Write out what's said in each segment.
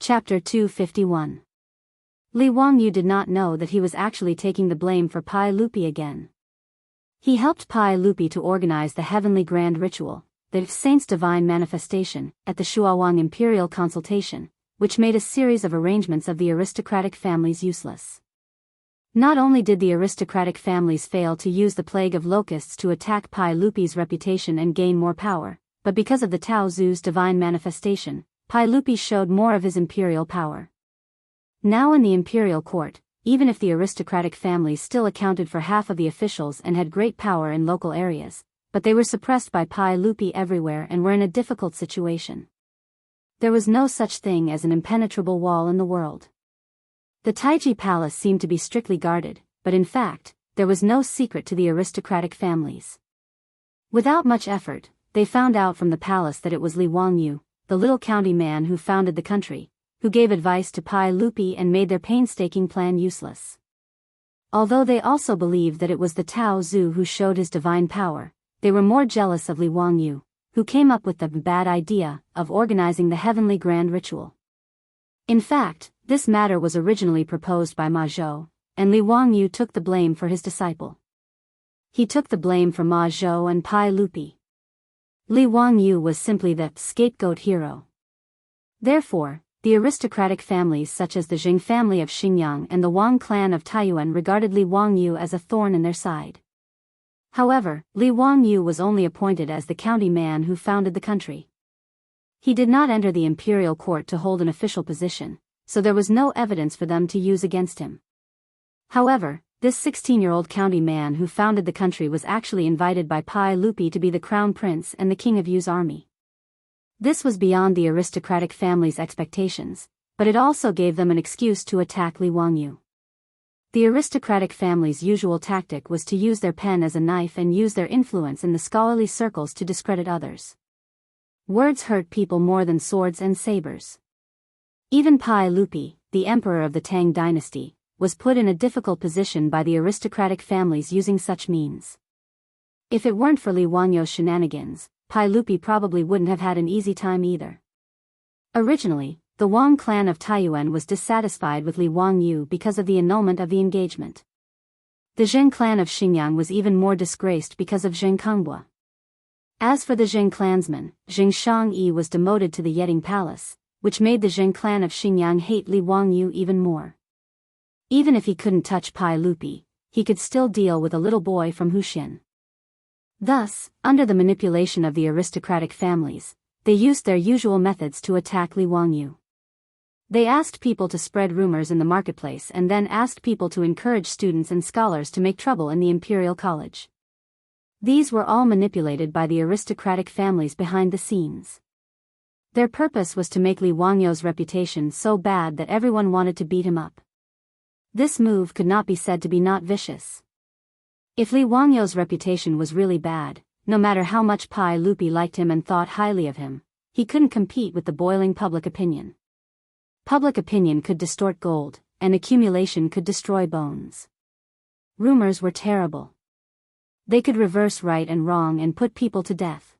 Chapter 251. Li Wangyu did not know that he was actually taking the blame for Pai Lupi again. He helped Pai Lupi to organize the heavenly grand ritual, the saint's divine manifestation, at the Shuawang imperial consultation, which made a series of arrangements of the aristocratic families useless. Not only did the aristocratic families fail to use the plague of locusts to attack Pai Lupi's reputation and gain more power, but because of the Tao Zu's divine manifestation, Pai Lupi showed more of his imperial power. Now in the imperial court, even if the aristocratic families still accounted for half of the officials and had great power in local areas, but they were suppressed by Pai Lupi everywhere and were in a difficult situation. There was no such thing as an impenetrable wall in the world. The Taiji Palace seemed to be strictly guarded, but in fact, there was no secret to the aristocratic families. Without much effort, they found out from the palace that it was Li Wangyu, the little county man who founded the country, who gave advice to Pai Lupi and made their painstaking plan useless. Although they also believed that it was the Tao Zu who showed his divine power, they were more jealous of Li Wangyu, who came up with the bad idea of organizing the heavenly grand ritual. In fact, this matter was originally proposed by Ma Zhou, and Li Wangyu took the blame for his disciple. He took the blame for Ma Zhou and Pai Lupi. Li Wangyu was simply the scapegoat hero. Therefore, the aristocratic families such as the Jing family of Xingyang and the Wang clan of Taiyuan regarded Li Wangyu as a thorn in their side. However, Li Wangyu was only appointed as the county man who founded the country. He did not enter the imperial court to hold an official position, so there was no evidence for them to use against him. However, this 16-year-old county man who founded the country was actually invited by Pai Lupi to be the crown prince and the king of Yu's army. This was beyond the aristocratic family's expectations, but it also gave them an excuse to attack Li Wangyu. The aristocratic family's usual tactic was to use their pen as a knife and use their influence in the scholarly circles to discredit others. Words hurt people more than swords and sabers. Even Pai Lupi, the emperor of the Tang dynasty, was put in a difficult position by the aristocratic families using such means. If it weren't for Li Wangyu's shenanigans, Pai Lupi probably wouldn't have had an easy time either. Originally, the Wang clan of Taiyuan was dissatisfied with Li Wangyu because of the annulment of the engagement. The Zheng clan of Xingyang was even more disgraced because of Zheng Kongbua. As for the Zheng clansman, Zheng Shangyi was demoted to the Yeting Palace, which made the Zheng clan of Xingyang hate Li Wangyu even more. Even if he couldn't touch Pai Lupi, he could still deal with a little boy from Huxian. Thus, under the manipulation of the aristocratic families, they used their usual methods to attack Li Wangyu. They asked people to spread rumors in the marketplace and then asked people to encourage students and scholars to make trouble in the imperial college. These were all manipulated by the aristocratic families behind the scenes. Their purpose was to make Li Wangyu's reputation so bad that everyone wanted to beat him up. This move could not be said to be not vicious. If Li Wangyu's reputation was really bad, no matter how much Pai Lupi liked him and thought highly of him, he couldn't compete with the boiling public opinion. Public opinion could distort gold, and accumulation could destroy bones. Rumors were terrible. They could reverse right and wrong and put people to death.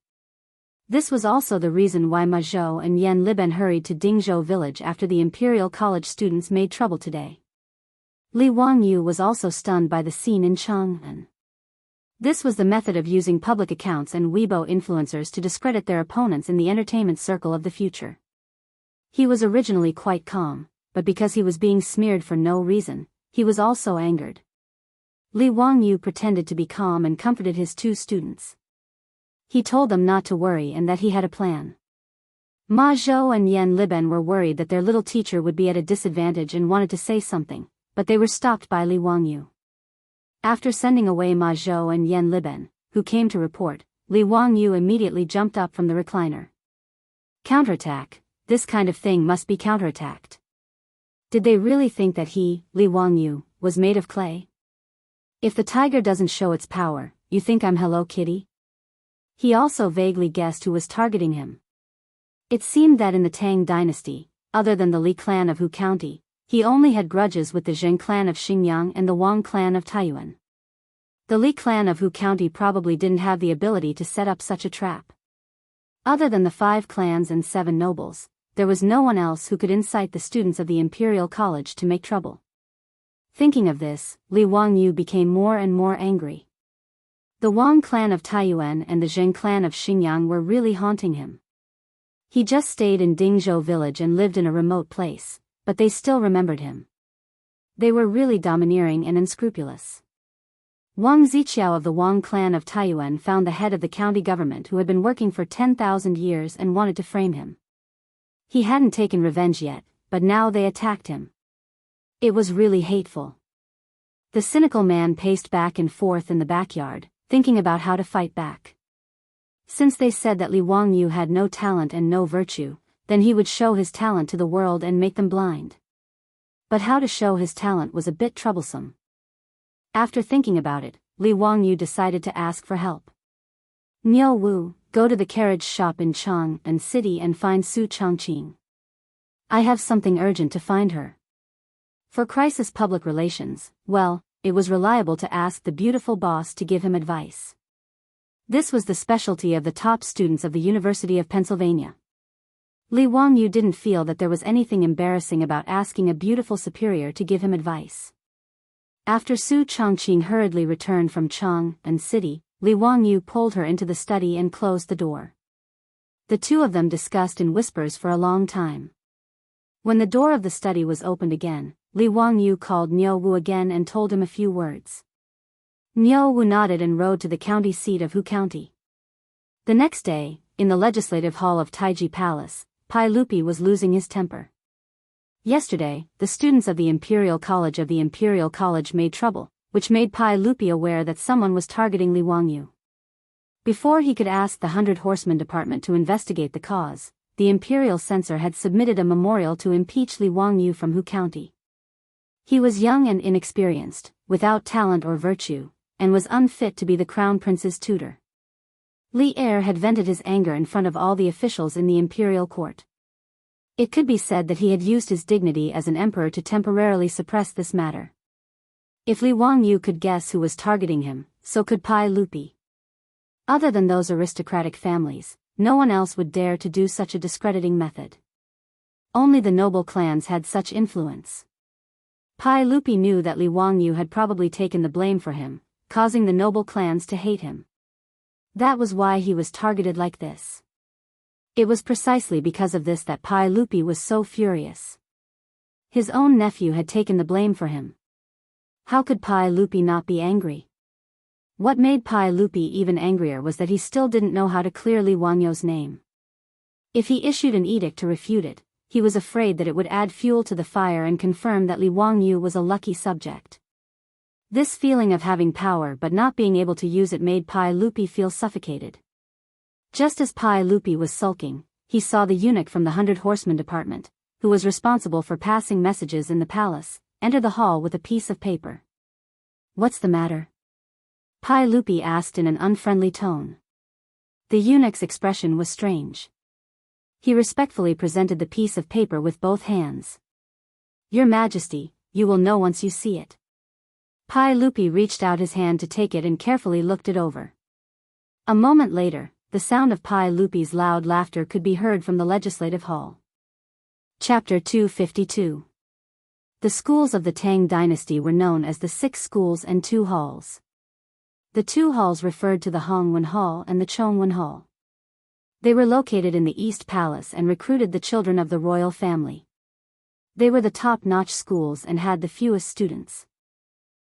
This was also the reason why Ma Zhou and Yan Liben hurried to Dingzhou village after the imperial college students made trouble today. Li Wangyu was also stunned by the scene in Chang'an. This was the method of using public accounts and Weibo influencers to discredit their opponents in the entertainment circle of the future. He was originally quite calm, but because he was being smeared for no reason, he was also angered. Li Wangyu pretended to be calm and comforted his two students. He told them not to worry and that he had a plan. Ma Zhou and Yan Liben were worried that their little teacher would be at a disadvantage and wanted to say something, but they were stopped by Li Wangyu. After sending away Ma Zhou and Yan Liben, who came to report, Li Wangyu immediately jumped up from the recliner. Counterattack, this kind of thing must be counterattacked. Did they really think that he, Li Wangyu, was made of clay? If the tiger doesn't show its power, you think I'm Hello Kitty? He also vaguely guessed who was targeting him. It seemed that in the Tang dynasty, other than the Li clan of Hu County, he only had grudges with the Zheng clan of Xingyang and the Wang clan of Taiyuan. The Li clan of Hu County probably didn't have the ability to set up such a trap. Other than the 5 clans and 7 nobles, there was no one else who could incite the students of the Imperial College to make trouble. Thinking of this, Li Wangyu became more and more angry. The Wang clan of Taiyuan and the Zheng clan of Xingyang were really haunting him. He just stayed in Dingzhou village and lived in a remote place, but they still remembered him. They were really domineering and unscrupulous. Wang Ziqiao of the Wang clan of Taiyuan found the head of the county government who had been working for 10,000 years and wanted to frame him. He hadn't taken revenge yet, but now they attacked him. It was really hateful. The cynical man paced back and forth in the backyard, thinking about how to fight back. Since they said that Li Wangyu had no talent and no virtue, then he would show his talent to the world and make them blind. But how to show his talent was a bit troublesome. After thinking about it, Li Wangyu decided to ask for help. Niu Wu, go to the carriage shop in Chang'an City and find Su Changqing. I have something urgent to find her. For crisis public relations, well, it was reliable to ask the beautiful boss to give him advice. This was the specialty of the top students of the University of Pennsylvania. Li Wangyu didn't feel that there was anything embarrassing about asking a beautiful superior to give him advice. After Su Changqing hurriedly returned from Chang'an City, Li Wangyu pulled her into the study and closed the door. The two of them discussed in whispers for a long time. When the door of the study was opened again, Li Wangyu called Niu Wu again and told him a few words. Niu Wu nodded and rode to the county seat of Hu County. The next day, in the legislative hall of Taiji Palace, Pai Lupi was losing his temper. Yesterday, the students of the Imperial College made trouble, which made Pai Lupi aware that someone was targeting Li Wangyu. Before he could ask the 100 Horsemen Department to investigate the cause, the Imperial Censor had submitted a memorial to impeach Li Wangyu from Hu County. He was young and inexperienced, without talent or virtue, and was unfit to be the Crown Prince's tutor. Li Er had vented his anger in front of all the officials in the imperial court. It could be said that he had used his dignity as an emperor to temporarily suppress this matter. If Li Wangyu could guess who was targeting him, so could Pai Lupi. Other than those aristocratic families, no one else would dare to do such a discrediting method. Only the noble clans had such influence. Pai Lupi knew that Li Wangyu had probably taken the blame for him, causing the noble clans to hate him. That was why he was targeted like this. It was precisely because of this that Pai Lupi was so furious. His own nephew had taken the blame for him. How could Pai Lupi not be angry? What made Pai Lupi even angrier was that he still didn't know how to clear Li Wangyu's name. If he issued an edict to refute it, he was afraid that it would add fuel to the fire and confirm that Li Wangyu was a lucky subject. This feeling of having power but not being able to use it made Pai Lupi feel suffocated. Just as Pai Lupi was sulking, he saw the eunuch from the 100 Horsemen Department, who was responsible for passing messages in the palace, enter the hall with a piece of paper. What's the matter? Pai Lupi asked in an unfriendly tone. The eunuch's expression was strange. He respectfully presented the piece of paper with both hands. Your Majesty, you will know once you see it. Pai Lupi reached out his hand to take it and carefully looked it over. A moment later, the sound of Pai Lupi's loud laughter could be heard from the legislative hall. Chapter 252. The schools of the Tang dynasty were known as the 6 schools and 2 halls. The 2 halls referred to the Hongwen Hall and the Chongwen Hall. They were located in the East Palace and recruited the children of the royal family. They were the top-notch schools and had the fewest students.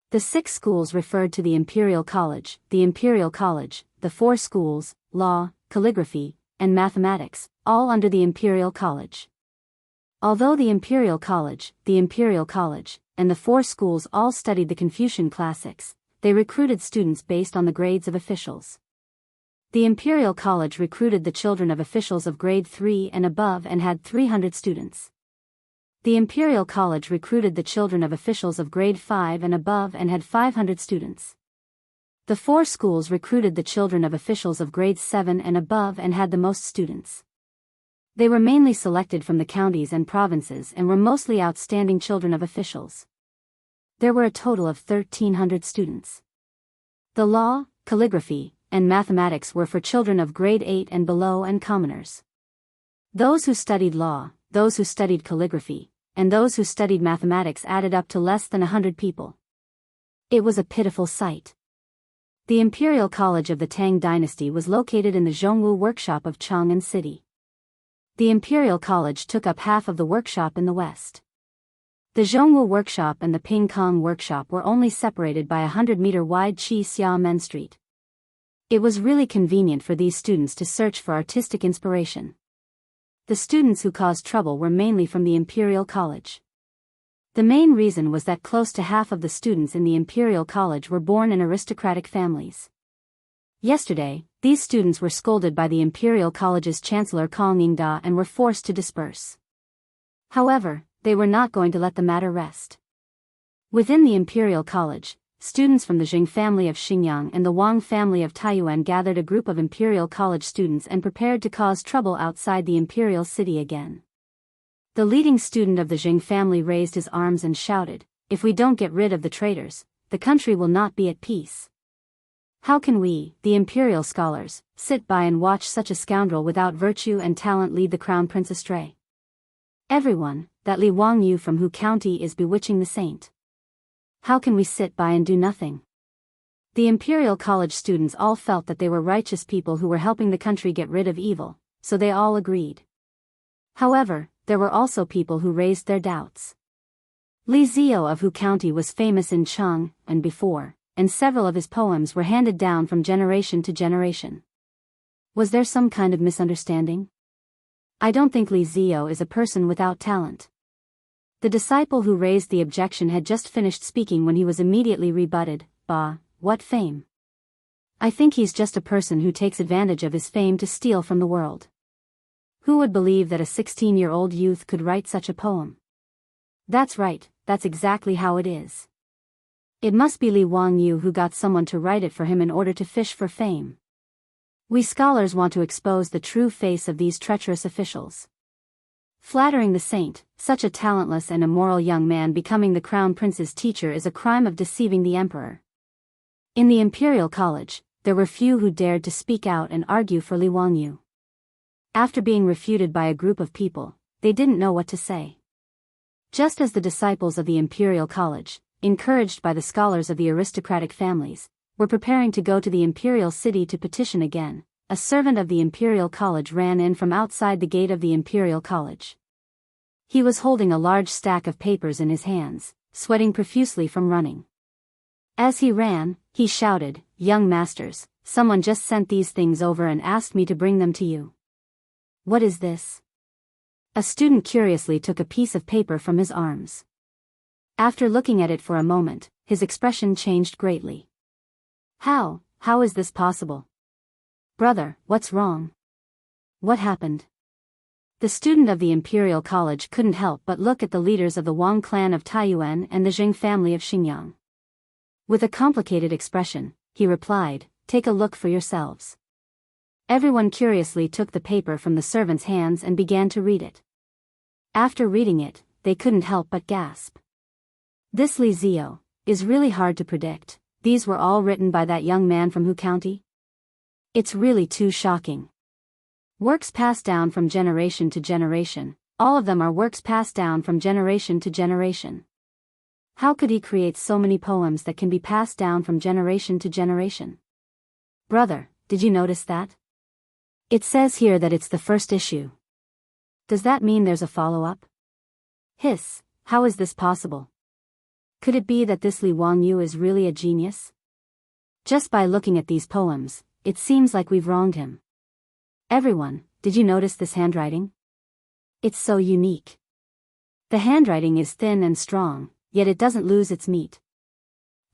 The 6 schools referred to the Imperial College, the 4 schools, law, calligraphy, and mathematics, all under the Imperial College. Although the Imperial College, and the 4 schools all studied the Confucian classics, they recruited students based on the grades of officials. The Imperial College recruited the children of officials of grade 3 and above and had 300 students. The Imperial College recruited the children of officials of grade 5 and above and had 500 students. The 4 schools recruited the children of officials of grades 7 and above and had the most students. They were mainly selected from the counties and provinces and were mostly outstanding children of officials. There were a total of 1,300 students. The law, calligraphy, and mathematics were for children of grade 8 and below and commoners. Those who studied law, those who studied calligraphy, and those who studied mathematics added up to less than 100 people. It was a pitiful sight. The Imperial College of the Tang Dynasty was located in the Zhongwu workshop of Chang'an City. The Imperial College took up half of the workshop in the west. The Zhongwu workshop and the Pingkong workshop were only separated by a 100-meter-wide Qi Xia Men Street. It was really convenient for these students to search for artistic inspiration. The students who caused trouble were mainly from the Imperial College. The main reason was that close to half of the students in the Imperial College were born in aristocratic families. Yesterday, these students were scolded by the Imperial College's Chancellor Kong Yingda and were forced to disperse. However, they were not going to let the matter rest. Within the Imperial College, students from the Jing family of Xinjiang and the Wang family of Taiyuan gathered a group of Imperial College students and prepared to cause trouble outside the Imperial City again. The leading student of the Jing family raised his arms and shouted, "If we don't get rid of the traitors, the country will not be at peace. How can we, the Imperial scholars, sit by and watch such a scoundrel without virtue and talent lead the crown prince astray? Everyone, that Li Wangyu from Hu County is bewitching the saint. How can we sit by and do nothing?" The Imperial College students all felt that they were righteous people who were helping the country get rid of evil, so they all agreed. However, there were also people who raised their doubts. Li Zio of Hu County was famous in Cheng and before, and several of his poems were handed down from generation to generation. Was there some kind of misunderstanding? I don't think Li Zio is a person without talent. The disciple who raised the objection had just finished speaking when he was immediately rebutted. Bah, what fame? I think he's just a person who takes advantage of his fame to steal from the world. Who would believe that a 16-year-old youth could write such a poem? That's right, that's exactly how it is. It must be Li Wangyu who got someone to write it for him in order to fish for fame. We scholars want to expose the true face of these treacherous officials. Flattering the saint, such a talentless and immoral young man becoming the crown prince's teacher is a crime of deceiving the emperor. In the Imperial College, there were few who dared to speak out and argue for Li Wangyu. After being refuted by a group of people, they didn't know what to say. Just as the disciples of the Imperial College, encouraged by the scholars of the aristocratic families, were preparing to go to the Imperial City to petition again, a servant of the Imperial College ran in from outside the gate of the Imperial College. He was holding a large stack of papers in his hands, sweating profusely from running. As he ran, he shouted, "Young masters, someone just sent these things over and asked me to bring them to you." "What is this?" A student curiously took a piece of paper from his arms. After looking at it for a moment, his expression changed greatly. How is this possible? Brother, what's wrong? What happened? The student of the Imperial College couldn't help but look at the leaders of the Wang clan of Taiyuan and the Jing family of Xinjiang. With a complicated expression, he replied, "Take a look for yourselves." Everyone curiously took the paper from the servant's hands and began to read it. After reading it, they couldn't help but gasp. This Li Zio is really hard to predict. These were all written by that young man from Hu County? It's really too shocking. Works passed down from generation to generation, all of them are works passed down from generation to generation. How could he create so many poems that can be passed down from generation to generation? Brother, did you notice that? It says here that it's the first issue. Does that mean there's a follow-up? Hiss, how is this possible? Could it be that this Li Wangyu is really a genius? Just by looking at these poems, it seems like we've wronged him. Everyone, did you notice this handwriting? It's so unique. The handwriting is thin and strong, yet it doesn't lose its meat.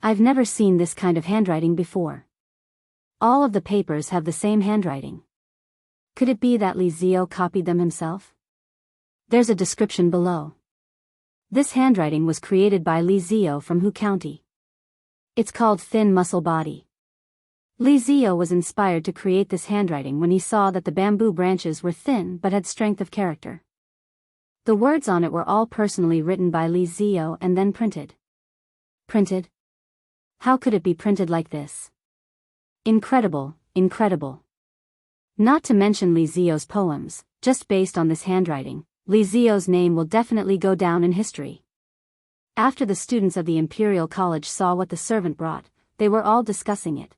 I've never seen this kind of handwriting before. All of the papers have the same handwriting. Could it be that Li Zio copied them himself? There's a description below. This handwriting was created by Li Zio from Hu County. It's called Thin Muscle Body. Li Zio was inspired to create this handwriting when he saw that the bamboo branches were thin but had strength of character. The words on it were all personally written by Li Zio and then printed. Printed? How could it be printed like this? Incredible, incredible. Not to mention Li Zio's poems, just based on this handwriting, Li Zio's name will definitely go down in history. After the students of the Imperial College saw what the servant brought, they were all discussing it.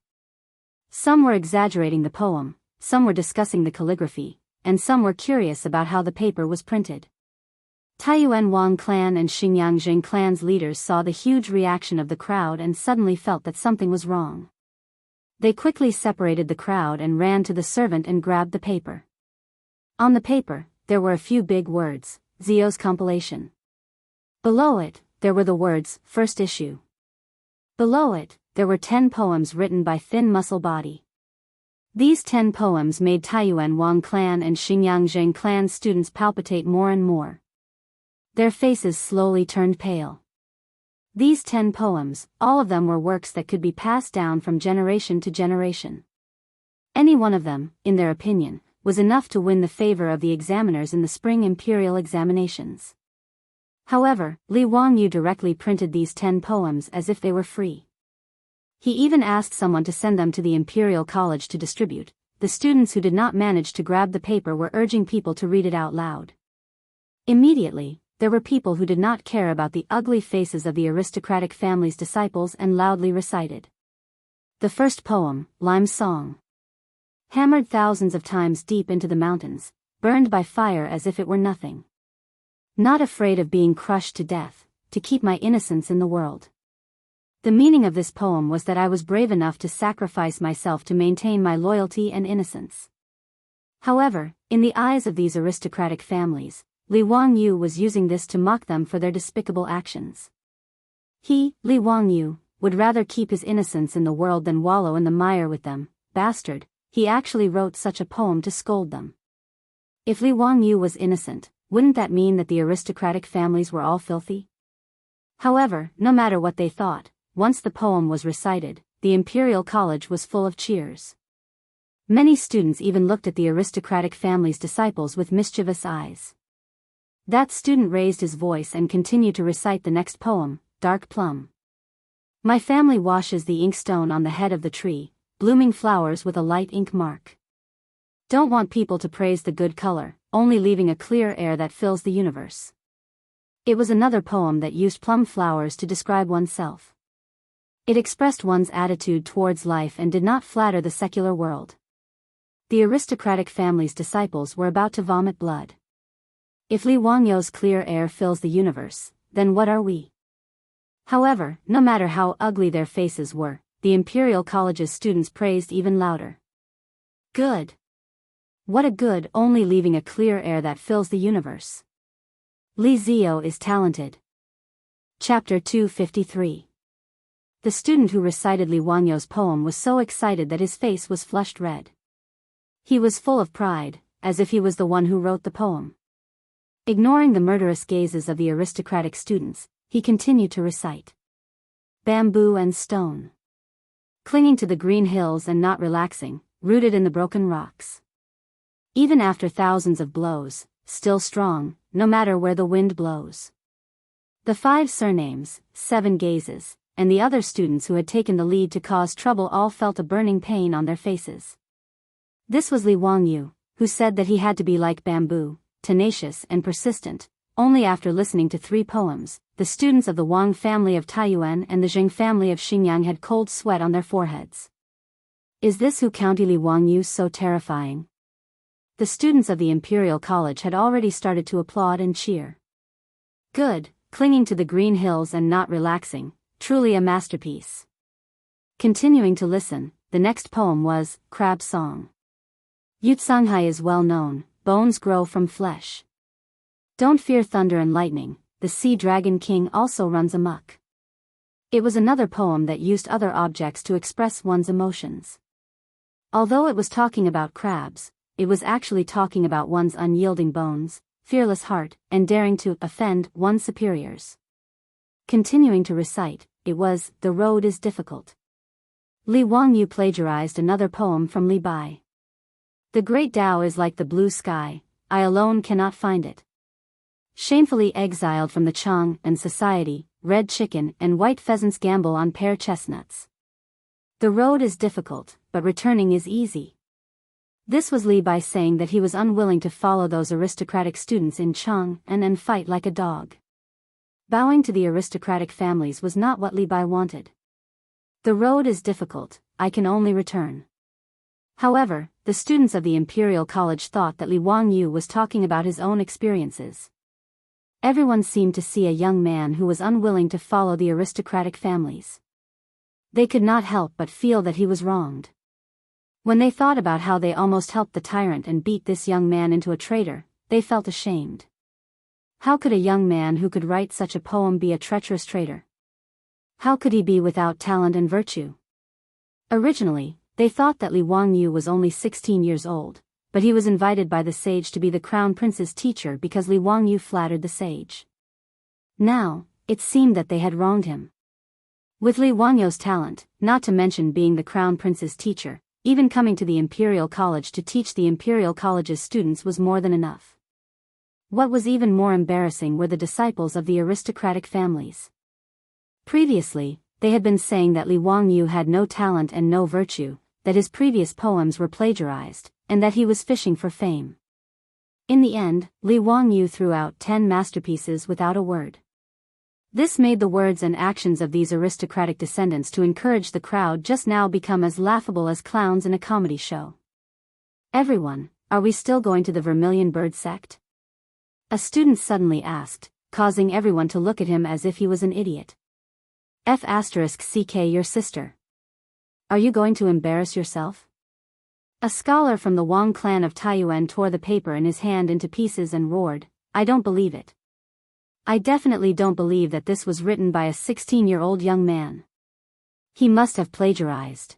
Some were exaggerating the poem, some were discussing the calligraphy, and some were curious about how the paper was printed. Taiyuan Wang clan and Xingyang Jing clan's leaders saw the huge reaction of the crowd and suddenly felt that something was wrong. They quickly separated the crowd and ran to the servant and grabbed the paper. On the paper, there were a few big words, Zio's compilation. Below it, there were the words, first issue. Below it, there were 10 poems written by Thin Muscle Body. These 10 poems made Taiyuan Wang clan and Xingyang Jing clan students palpitate more and more. Their faces slowly turned pale. These 10 poems, all of them were works that could be passed down from generation to generation. Any one of them, in their opinion, was enough to win the favor of the examiners in the spring imperial examinations. However, Li Wangyu directly printed these 10 poems as if they were free. He even asked someone to send them to the Imperial College to distribute. The students who did not manage to grab the paper were urging people to read it out loud. Immediately, there were people who did not care about the ugly faces of the aristocratic family's disciples and loudly recited. The first poem, Lime Song. Hammered thousands of times deep into the mountains, burned by fire as if it were nothing. Not afraid of being crushed to death, to keep my innocence in the world. The meaning of this poem was that I was brave enough to sacrifice myself to maintain my loyalty and innocence. However, in the eyes of these aristocratic families, Li Wangyu was using this to mock them for their despicable actions. He, Li Wangyu, would rather keep his innocence in the world than wallow in the mire with them. Bastard, he actually wrote such a poem to scold them. If Li Wangyu was innocent, wouldn't that mean that the aristocratic families were all filthy? However, no matter what they thought, once the poem was recited, the Imperial College was full of cheers. Many students even looked at the aristocratic family's disciples with mischievous eyes. That student raised his voice and continued to recite the next poem, Dark Plum. My family washes the inkstone on the head of the tree, blooming flowers with a light ink mark. Don't want people to praise the good color, only leaving a clear air that fills the universe. It was another poem that used plum flowers to describe oneself. It expressed one's attitude towards life and did not flatter the secular world. The aristocratic family's disciples were about to vomit blood. If Li Wangyu's clear air fills the universe, then what are we? However, no matter how ugly their faces were, the Imperial College's students praised even louder. Good. What a good, only leaving a clear air that fills the universe. Li Zio is talented. Chapter 253. The student who recited Li Wangyu's poem was so excited that his face was flushed red. He was full of pride, as if he was the one who wrote the poem. Ignoring the murderous gazes of the aristocratic students, he continued to recite. Bamboo and stone. Clinging to the green hills and not relaxing, rooted in the broken rocks. Even after thousands of blows, still strong, no matter where the wind blows. The 5 surnames, 7 gazes, and the other students who had taken the lead to cause trouble all felt a burning pain on their faces. This was Li Wangyu, who said that he had to be like bamboo, tenacious and persistent. Only after listening to 3 poems, the students of the Wang family of Taiyuan and the Jing family of Xingyang had cold sweat on their foreheads. Is this who County Li Wangyu so terrifying? The students of the Imperial College had already started to applaud and cheer. Good, clinging to the green hills and not relaxing, truly a masterpiece. Continuing to listen, the next poem was, Crab Song. Yutsanghai is well known, bones grow from flesh. Don't fear thunder and lightning, the sea dragon king also runs amok. It was another poem that used other objects to express one's emotions. Although it was talking about crabs, it was actually talking about one's unyielding bones, fearless heart, and daring to offend one's superiors. Continuing to recite, it was, The Road is Difficult. Li Wangyu plagiarized another poem from Li Bai. The great Tao is like the blue sky, I alone cannot find it. Shamefully exiled from the Chang and society, red chicken and white pheasants gamble on pear chestnuts. The road is difficult, but returning is easy. This was Li Bai saying that he was unwilling to follow those aristocratic students in Cheng and fight like a dog. Bowing to the aristocratic families was not what Li Bai wanted. The road is difficult, I can only return. However, the students of the Imperial College thought that Li Wangyu was talking about his own experiences. Everyone seemed to see a young man who was unwilling to follow the aristocratic families. They could not help but feel that he was wronged. When they thought about how they almost helped the tyrant and beat this young man into a traitor, they felt ashamed. How could a young man who could write such a poem be a treacherous traitor? How could he be without talent and virtue? Originally, they thought that Li Wangyu was only 16 years old, but he was invited by the sage to be the crown prince's teacher because Li Wangyu flattered the sage. Now, it seemed that they had wronged him. With Li Wangyu's talent, not to mention being the crown prince's teacher, even coming to the Imperial College to teach the Imperial College's students was more than enough. What was even more embarrassing were the disciples of the aristocratic families. Previously, they had been saying that Li Wangyu had no talent and no virtue, that his previous poems were plagiarized, and that he was fishing for fame. In the end, Li Wangyu threw out 10 masterpieces without a word. This made the words and actions of these aristocratic descendants to encourage the crowd just now become as laughable as clowns in a comedy show. Everyone, are we still going to the Vermilion Bird sect? A student suddenly asked, causing everyone to look at him as if he was an idiot. *CK your sister. Are you going to embarrass yourself? A scholar from the Wang clan of Taiyuan tore the paper in his hand into pieces and roared, I don't believe it. I definitely don't believe that this was written by a 16-year-old young man. He must have plagiarized.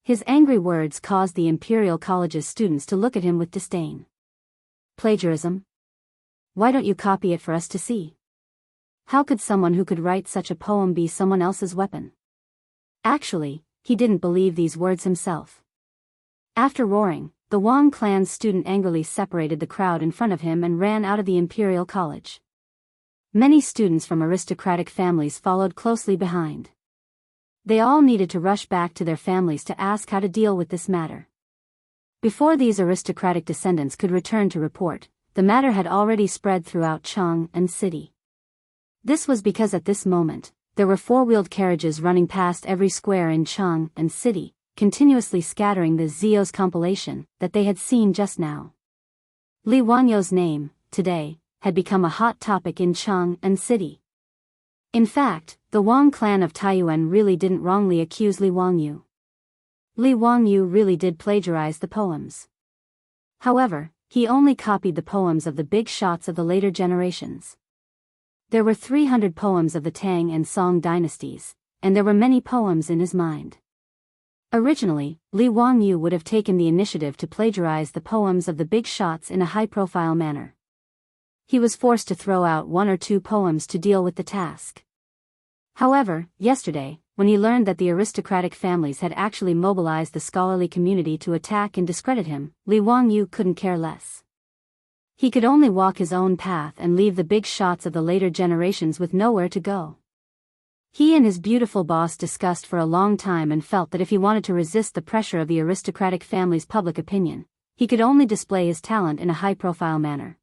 His angry words caused the Imperial College's students to look at him with disdain. Plagiarism? Why don't you copy it for us to see? How could someone who could write such a poem be someone else's weapon? Actually, he didn't believe these words himself. After roaring, the Wang clan's student angrily separated the crowd in front of him and ran out of the Imperial College. Many students from aristocratic families followed closely behind. They all needed to rush back to their families to ask how to deal with this matter. Before these aristocratic descendants could return to report, the matter had already spread throughout Cheng and city. This was because at this moment, there were four-wheeled carriages running past every square in Cheng and city, continuously scattering the Zio's compilation that they had seen just now. Li Wanyu's name, today, had become a hot topic in Cheng and city. In fact, the Wang clan of Taiyuan really didn't wrongly accuse Li Wangyu. Li Wangyu really did plagiarize the poems. However, he only copied the poems of the big shots of the later generations. There were 300 poems of the Tang and Song dynasties, and there were many poems in his mind. Originally, Li Wangyu would have taken the initiative to plagiarize the poems of the big shots in a high-profile manner. He was forced to throw out 1 or 2 poems to deal with the task. However, yesterday, when he learned that the aristocratic families had actually mobilized the scholarly community to attack and discredit him, Li Wangyu couldn't care less. He could only walk his own path and leave the big shots of the later generations with nowhere to go. He and his beautiful boss discussed for a long time and felt that if he wanted to resist the pressure of the aristocratic family's public opinion, he could only display his talent in a high-profile manner.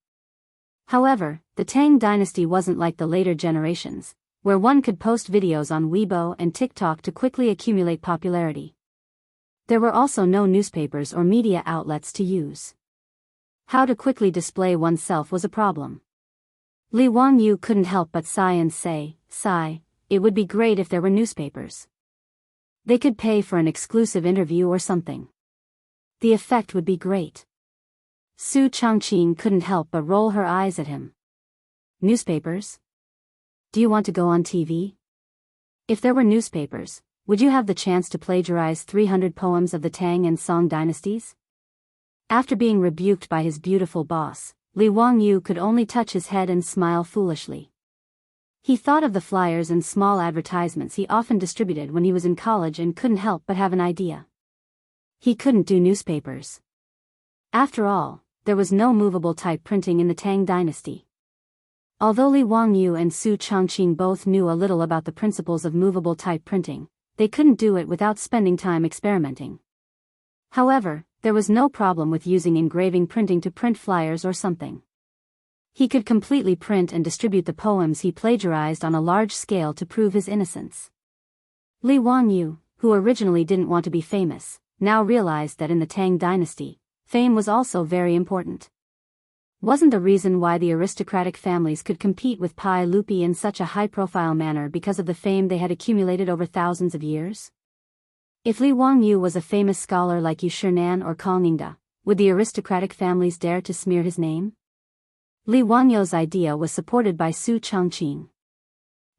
However, the Tang dynasty wasn't like the later generations, where one could post videos on Weibo and TikTok to quickly accumulate popularity. There were also no newspapers or media outlets to use. How to quickly display oneself was a problem. Li Wangyu couldn't help but sigh and say, "Sigh, it would be great if there were newspapers. They could pay for an exclusive interview or something. The effect would be great." Su Changqing couldn't help but roll her eyes at him. Newspapers? Do you want to go on TV? If there were newspapers, would you have the chance to plagiarize 300 poems of the Tang and Song dynasties? After being rebuked by his beautiful boss, Li Wangyu could only touch his head and smile foolishly. He thought of the flyers and small advertisements he often distributed when he was in college and couldn't help but have an idea. He couldn't do newspapers. After all, there was no movable type printing in the Tang dynasty. Although Li Wangyu and Su Changqing both knew a little about the principles of movable type printing, they couldn't do it without spending time experimenting. However, there was no problem with using engraving printing to print flyers or something. He could completely print and distribute the poems he plagiarized on a large scale to prove his innocence. Li Wangyu, who originally didn't want to be famous, now realized that in the Tang dynasty, fame was also very important. Wasn't the reason why the aristocratic families could compete with Pai Lupi in such a high-profile manner because of the fame they had accumulated over thousands of years? If Li Wangyu was a famous scholar like Yu Shinan or Kong Yingda, would the aristocratic families dare to smear his name? Li Wangyu's idea was supported by Su Chongqing.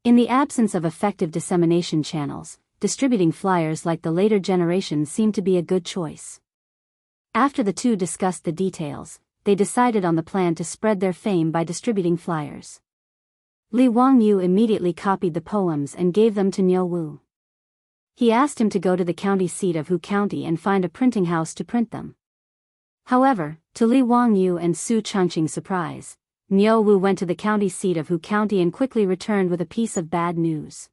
In the absence of effective dissemination channels, distributing flyers like the later generations seemed to be a good choice. After the two discussed the details, they decided on the plan to spread their fame by distributing flyers. Li Wangyu immediately copied the poems and gave them to Niu Wu. He asked him to go to the county seat of Hu County and find a printing house to print them. However, to Li Wangyu and Su Chongqing's surprise, Niu Wu went to the county seat of Hu County and quickly returned with a piece of bad news.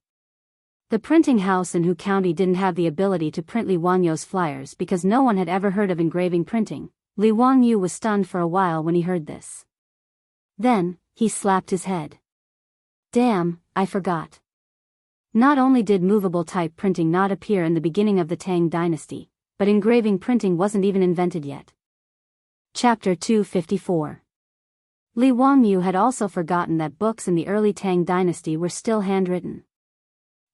The printing house in Hu County didn't have the ability to print Li Wangyu's flyers because no one had ever heard of engraving printing. Li Wangyu was stunned for a while when he heard this. Then, he slapped his head. Damn, I forgot. Not only did movable type printing not appear in the beginning of the Tang dynasty, but engraving printing wasn't even invented yet. Chapter 254. Li Wangyu had also forgotten that books in the early Tang dynasty were still handwritten.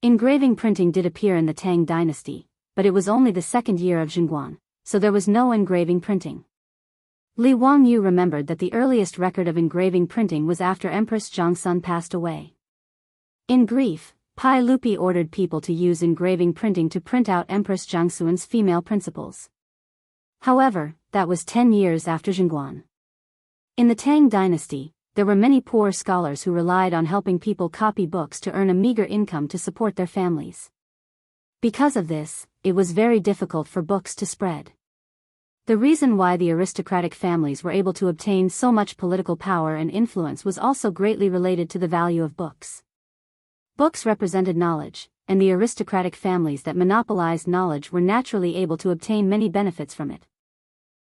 Engraving printing did appear in the Tang dynasty, but it was only the second year of Xinguang, so there was no engraving printing. Li Wangyu remembered that the earliest record of engraving printing was after Empress Zhongsun passed away. In grief, Pai Lupi ordered people to use engraving printing to print out Empress Zhongsun's female principles. However, that was 10 years after Xinguang. In the Tang dynasty, there were many poor scholars who relied on helping people copy books to earn a meager income to support their families. Because of this, it was very difficult for books to spread. The reason why the aristocratic families were able to obtain so much political power and influence was also greatly related to the value of books. Books represented knowledge, and the aristocratic families that monopolized knowledge were naturally able to obtain many benefits from it.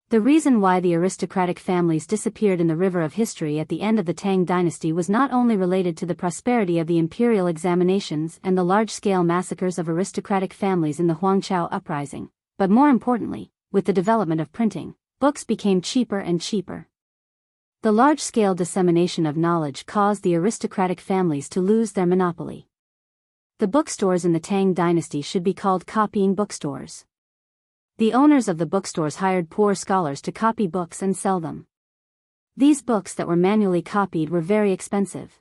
The reason why the aristocratic families disappeared in the river of history at the end of the Tang dynasty was not only related to the prosperity of the imperial examinations and the large-scale massacres of aristocratic families in the Huangqiao uprising, but more importantly, with the development of printing, books became cheaper and cheaper. The large-scale dissemination of knowledge caused the aristocratic families to lose their monopoly. The bookstores in the Tang dynasty should be called copying bookstores. The owners of the bookstores hired poor scholars to copy books and sell them. These books that were manually copied were very expensive.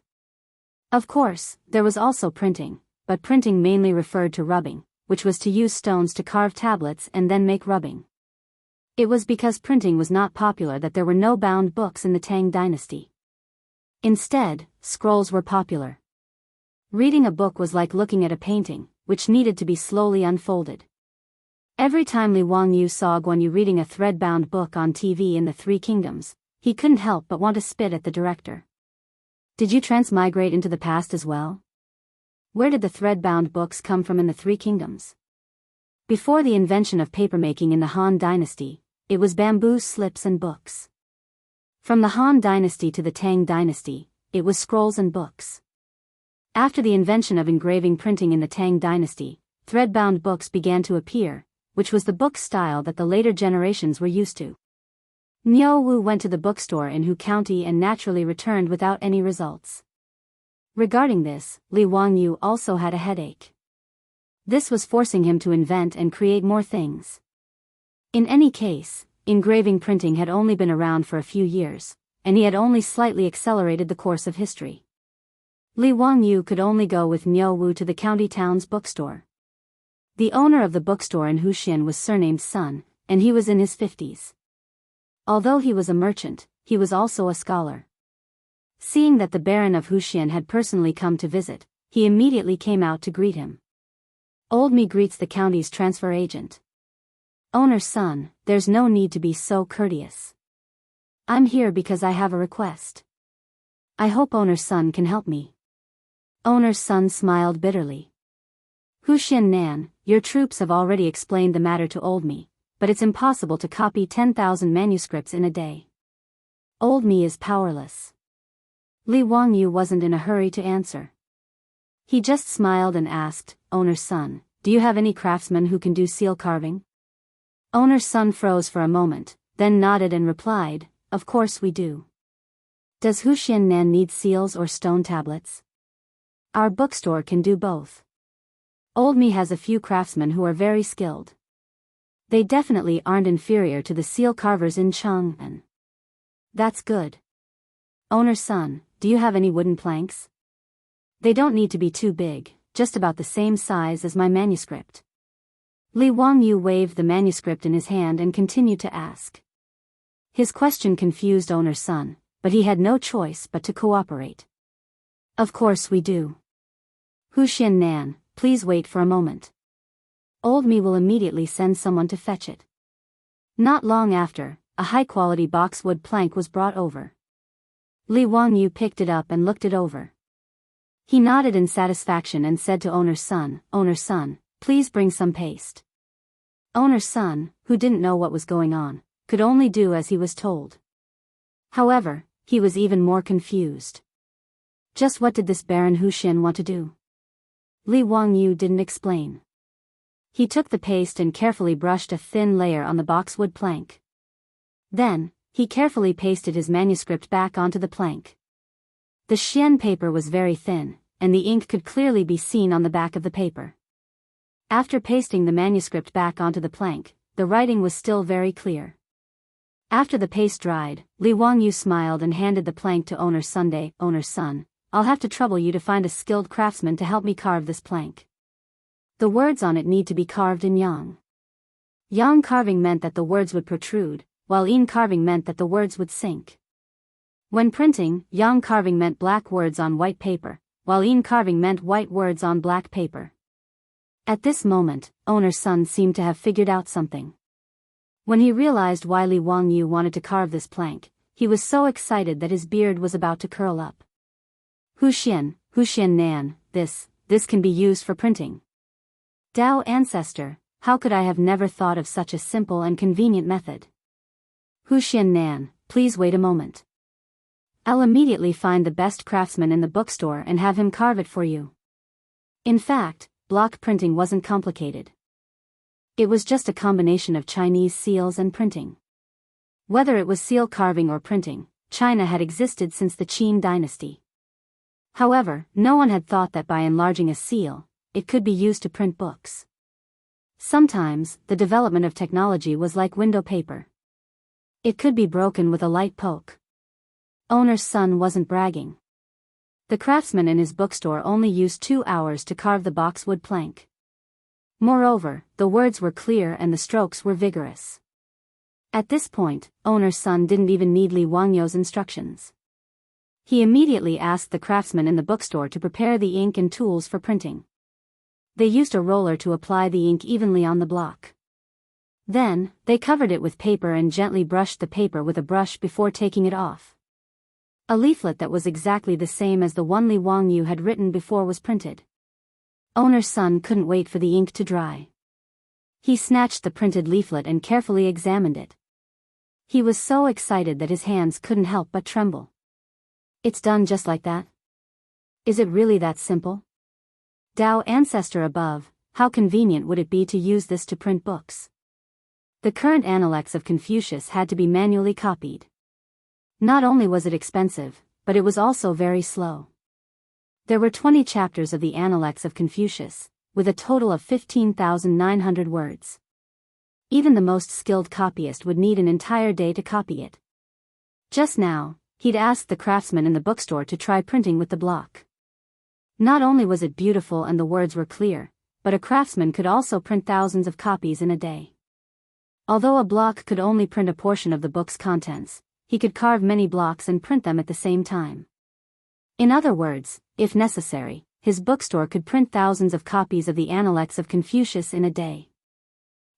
Of course, there was also printing, but printing mainly referred to rubbing, which was to use stones to carve tablets and then make rubbing. It was because printing was not popular that there were no bound books in the Tang dynasty. Instead, scrolls were popular. Reading a book was like looking at a painting, which needed to be slowly unfolded. Every time Li Wangyu saw Guanyu reading a thread-bound book on TV in the Three Kingdoms, he couldn't help but want to spit at the director. Did you transmigrate into the past as well? Where did the thread-bound books come from in the Three Kingdoms? Before the invention of papermaking in the Han dynasty, it was bamboo slips and books. From the Han dynasty to the Tang dynasty, it was scrolls and books. After the invention of engraving printing in the Tang dynasty, thread-bound books began to appear, which was the book style that the later generations were used to. Niu Wu went to the bookstore in Hu County and naturally returned without any results. Regarding this, Li Wangyu also had a headache. This was forcing him to invent and create more things. In any case, engraving printing had only been around for a few years, and he had only slightly accelerated the course of history. Li Wangyu could only go with Niu Wu to the county town's bookstore. The owner of the bookstore in Huxian was surnamed Sun, and he was in his 50s. Although he was a merchant, he was also a scholar. Seeing that the Baron of Huxian had personally come to visit, he immediately came out to greet him. Old me greets the county's transfer agent. Owner's son, there's no need to be so courteous. I'm here because I have a request. I hope owner's son can help me. Owner's son smiled bitterly. Huxian Nan, your troops have already explained the matter to old me, but it's impossible to copy 10,000 manuscripts in a day. Old me is powerless. Li Wangyu wasn't in a hurry to answer. He just smiled and asked, Owner's son, do you have any craftsmen who can do seal carving? Owner's son froze for a moment, then nodded and replied, of course we do. Does Hu Xiannan need seals or stone tablets? Our bookstore can do both. Old me has a few craftsmen who are very skilled. They definitely aren't inferior to the seal carvers in Chang'an. That's good. Owner's son, do you have any wooden planks? They don't need to be too big, just about the same size as my manuscript. Li Wangyu waved the manuscript in his hand and continued to ask. His question confused Owner's son, but he had no choice but to cooperate. Of course we do. Hu Xiannan, please wait for a moment. Old me will immediately send someone to fetch it. Not long after, a high-quality boxwood plank was brought over. Li Wangyu picked it up and looked it over. He nodded in satisfaction and said to Owner's son, please bring some paste. Owner's son, who didn't know what was going on, could only do as he was told. However, he was even more confused. Just what did this Baron Hu Xin want to do? Li Wangyu didn't explain. He took the paste and carefully brushed a thin layer on the boxwood plank. Then, he carefully pasted his manuscript back onto the plank. The Xian paper was very thin, and the ink could clearly be seen on the back of the paper. After pasting the manuscript back onto the plank, the writing was still very clear. After the paste dried, Li Wangyu smiled and handed the plank to Owner's son. Owner's son, I'll have to trouble you to find a skilled craftsman to help me carve this plank. The words on it need to be carved in yang. Yang carving meant that the words would protrude, while yin carving meant that the words would sink. When printing, yang carving meant black words on white paper, while yin carving meant white words on black paper. At this moment, Owner's son seemed to have figured out something. When he realized why Li Wangyu wanted to carve this plank, he was so excited that his beard was about to curl up. Hu Xiannan, this can be used for printing. Dao ancestor, how could I have never thought of such a simple and convenient method? Hu Xiannan, please wait a moment. I'll immediately find the best craftsman in the bookstore and have him carve it for you. In fact, block printing wasn't complicated. It was just a combination of Chinese seals and printing. Whether it was seal carving or printing, China had existed since the Qin dynasty. However, no one had thought that by enlarging a seal, it could be used to print books. Sometimes, the development of technology was like window paper. It could be broken with a light poke. Owner's son wasn't bragging. The craftsman in his bookstore only used 2 hours to carve the boxwood plank. Moreover, the words were clear and the strokes were vigorous. At this point, Owner's son didn't even need Li Wangyu's instructions. He immediately asked the craftsman in the bookstore to prepare the ink and tools for printing. They used a roller to apply the ink evenly on the block. Then, they covered it with paper and gently brushed the paper with a brush before taking it off. A leaflet that was exactly the same as the one Li Wangyu had written before was printed. Owner's son couldn't wait for the ink to dry. He snatched the printed leaflet and carefully examined it. He was so excited that his hands couldn't help but tremble. It's done just like that? Is it really that simple? Dao ancestor above, how convenient would it be to use this to print books? The current Analects of Confucius had to be manually copied. Not only was it expensive, but it was also very slow. There were 20 chapters of the Analects of Confucius, with a total of 15,900 words. Even the most skilled copyist would need an entire day to copy it. Just now, he'd asked the craftsman in the bookstore to try printing with the block. Not only was it beautiful and the words were clear, but a craftsman could also print thousands of copies in a day. Although a block could only print a portion of the book's contents, he could carve many blocks and print them at the same time. In other words, if necessary, his bookstore could print thousands of copies of the Analects of Confucius in a day.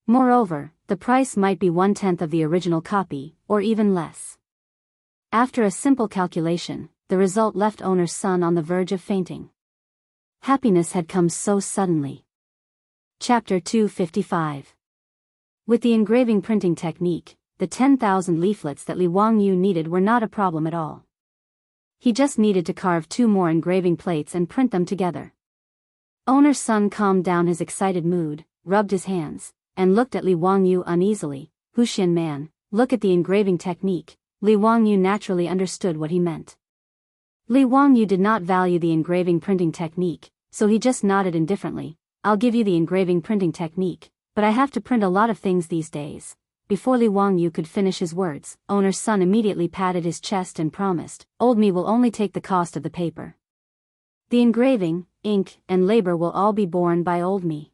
Moreover, the price might be 1/10 of the original copy, or even less. After a simple calculation, the result left Owner's son on the verge of fainting. Happiness had come so suddenly. Chapter 255. With the engraving printing technique, the 10,000 leaflets that Li Wangyu needed were not a problem at all. He just needed to carve 2 more engraving plates and print them together. Owner's son calmed down his excited mood, rubbed his hands, and looked at Li Wangyu uneasily. Huxian man, look at the engraving technique. Li Wangyu naturally understood what he meant. Li Wangyu did not value the engraving printing technique, so he just nodded indifferently. I'll give you the engraving printing technique, but I have to print a lot of things these days. Before Li Wangyu could finish his words, owner's son immediately patted his chest and promised, Old me will only take the cost of the paper. The engraving, ink, and labor will all be borne by old me.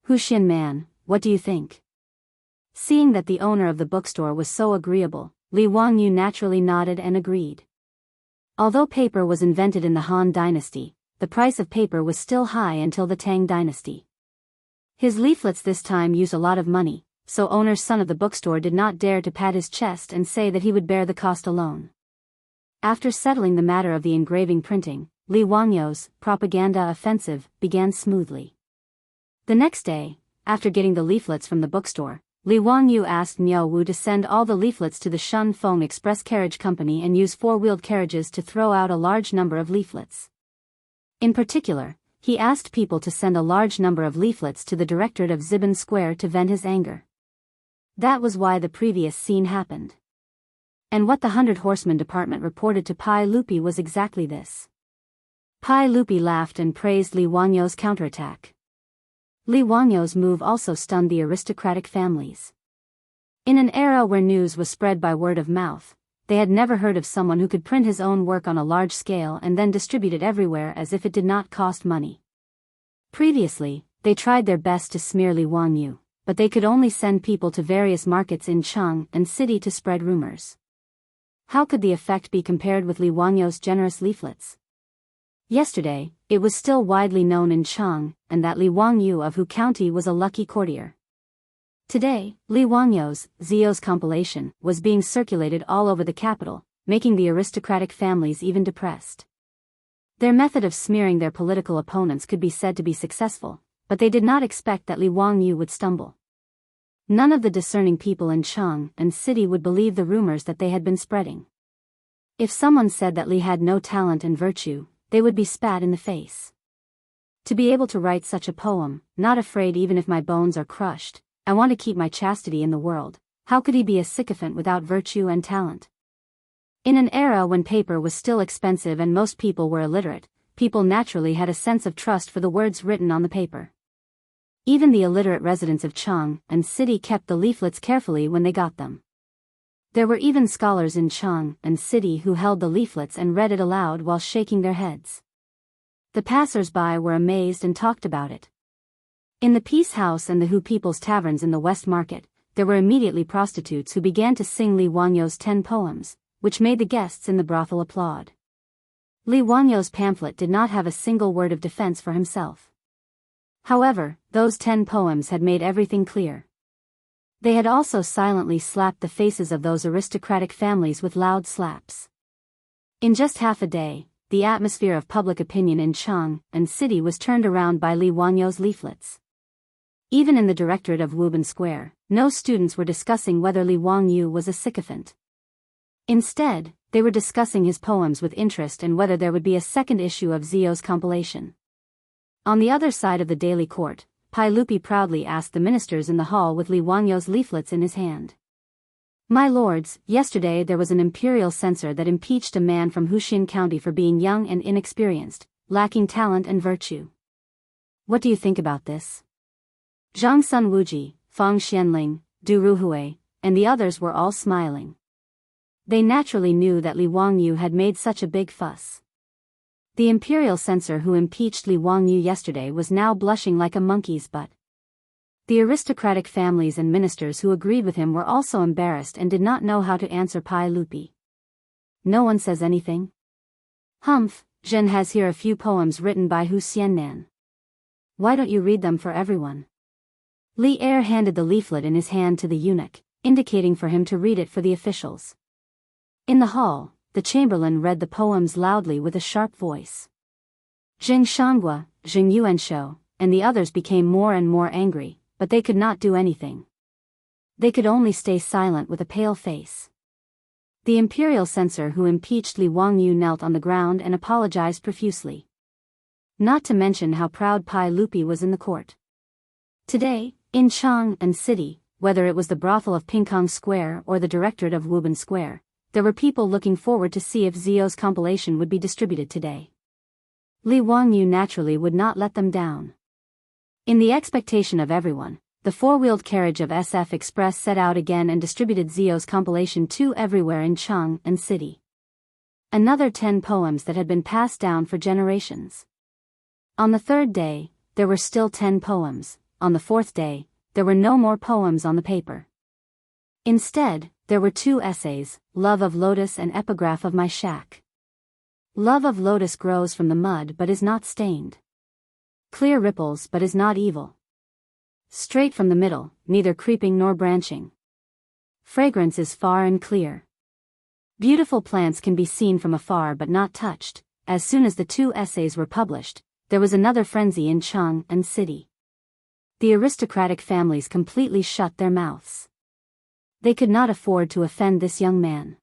Huxian man, what do you think? Seeing that the owner of the bookstore was so agreeable, Li Wangyu naturally nodded and agreed. Although paper was invented in the Han Dynasty, the price of paper was still high until the Tang Dynasty. His leaflets this time used a lot of money, so owner's son of the bookstore did not dare to pat his chest and say that he would bear the cost alone. After settling the matter of the engraving printing, Li Wangyu's propaganda offensive began smoothly. The next day, after getting the leaflets from the bookstore, Li Wangyu asked Miao Wu to send all the leaflets to the Shun Feng Express Carriage Company and use 4-wheeled carriages to throw out a large number of leaflets. In particular, he asked people to send a large number of leaflets to the directorate of Ziban Square to vent his anger. That was why the previous scene happened. And what the 100 Horsemen department reported to Pai Lupi was exactly this. Pai Lupi laughed and praised Li Wangyu's counterattack. Li Wangyu's move also stunned the aristocratic families. In an era where news was spread by word of mouth, they had never heard of someone who could print his own work on a large scale and then distribute it everywhere as if it did not cost money. Previously, they tried their best to smear Li Wangyu, but they could only send people to various markets in Cheng and city to spread rumors. How could the effect be compared with Li Wangyu's generous leaflets? Yesterday, it was still widely known in Cheng, and that Li Wangyu of Hu County was a lucky courtier. Today, Li Wangyu's Zio's compilation was being circulated all over the capital, making the aristocratic families even depressed. Their method of smearing their political opponents could be said to be successful, but they did not expect that Li Wangyu would stumble. None of the discerning people in Cheng and city would believe the rumors that they had been spreading. If someone said that Li had no talent and virtue, they would be spat in the face. To be able to write such a poem, not afraid even if my bones are crushed, I want to keep my chastity in the world, how could he be a sycophant without virtue and talent? In an era when paper was still expensive and most people were illiterate, people naturally had a sense of trust for the words written on the paper. Even the illiterate residents of Cheng and city kept the leaflets carefully when they got them. There were even scholars in Cheng and city who held the leaflets and read it aloud while shaking their heads. The passers-by were amazed and talked about it. In the Peace House and the Hu People's Taverns in the West Market, there were immediately prostitutes who began to sing Li Wangyu's 10 poems, which made the guests in the brothel applaud. Li Wangyu's pamphlet did not have a single word of defense for himself. However, those 10 poems had made everything clear. They had also silently slapped the faces of those aristocratic families with loud slaps. In just half a day, the atmosphere of public opinion in Cheng and city was turned around by Li Wangyu's leaflets. Even in the directorate of Wuban Square, no students were discussing whether Li Wangyu was a sycophant. Instead, they were discussing his poems with interest and whether there would be a second issue of Zio's compilation. On the other side of the daily court, Pai Lupi proudly asked the ministers in the hall with Li Wangyu's leaflets in his hand. My lords, yesterday there was an imperial censor that impeached a man from Huxian County for being young and inexperienced, lacking talent and virtue. What do you think about this? Zhang Sun Wuji, Fang Xianling, Du Ruhui, and the others were all smiling. They naturally knew that Li Wangyu had made such a big fuss. The imperial censor who impeached Li Wangyu yesterday was now blushing like a monkey's butt. The aristocratic families and ministers who agreed with him were also embarrassed and did not know how to answer Pai Lupi. No one says anything? Humph, Zhen has here a few poems written by Hu Xiannan. Why don't you read them for everyone? Li Er handed the leaflet in his hand to the eunuch, indicating for him to read it for the officials. In the hall, the chamberlain read the poems loudly with a sharp voice. Jing Shangua, Jing Yuanshou, and the others became more and more angry, but they could not do anything. They could only stay silent with a pale face. The imperial censor who impeached Li Wangyu knelt on the ground and apologized profusely. Not to mention how proud Pai Lupi was in the court. Today, in Chang'an City, whether it was the brothel of Pingkong Square or the directorate of Wuban Square, there were people looking forward to see if Zio's compilation would be distributed today. Li Wangyu naturally would not let them down. In the expectation of everyone, the four-wheeled carriage of SF Express set out again and distributed Zio's compilation to everywhere in Chang'an City. Another 10 poems that had been passed down for generations. On the third day, there were still 10 poems. On the fourth day, there were no more poems on the paper. Instead, there were 2 essays, Love of Lotus and Epigraph of My Shack. Love of Lotus grows from the mud but is not stained. Clear ripples but is not evil. Straight from the middle, neither creeping nor branching. Fragrance is far and clear. Beautiful plants can be seen from afar but not touched. As soon as the 2 essays were published, there was another frenzy in Chang'an City. The aristocratic families completely shut their mouths. They could not afford to offend this young man.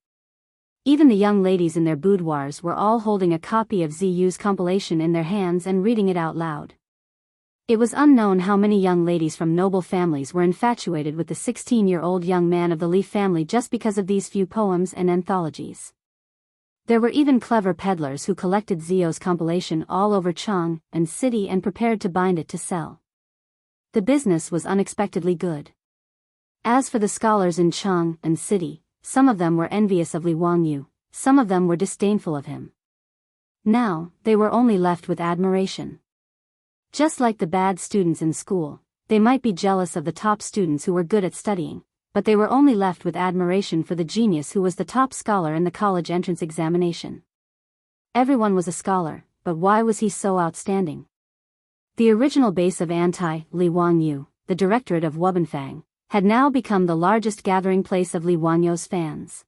Even the young ladies in their boudoirs were all holding a copy of Ziyu's compilation in their hands and reading it out loud. It was unknown how many young ladies from noble families were infatuated with the 16-year-old young man of the Li family just because of these few poems and anthologies. There were even clever peddlers who collected Zio's compilation all over Chang'an City and prepared to bind it to sell. The business was unexpectedly good. As for the scholars in Chang'an City, some of them were envious of Li Wangyu, some of them were disdainful of him. Now, they were only left with admiration. Just like the bad students in school, they might be jealous of the top students who were good at studying, but they were only left with admiration for the genius who was the top scholar in the college entrance examination. Everyone was a scholar, but why was he so outstanding? The original base of anti-Li Wangyu, the directorate of Wubanfang, had now become the largest gathering place of Li Wangyu's fans.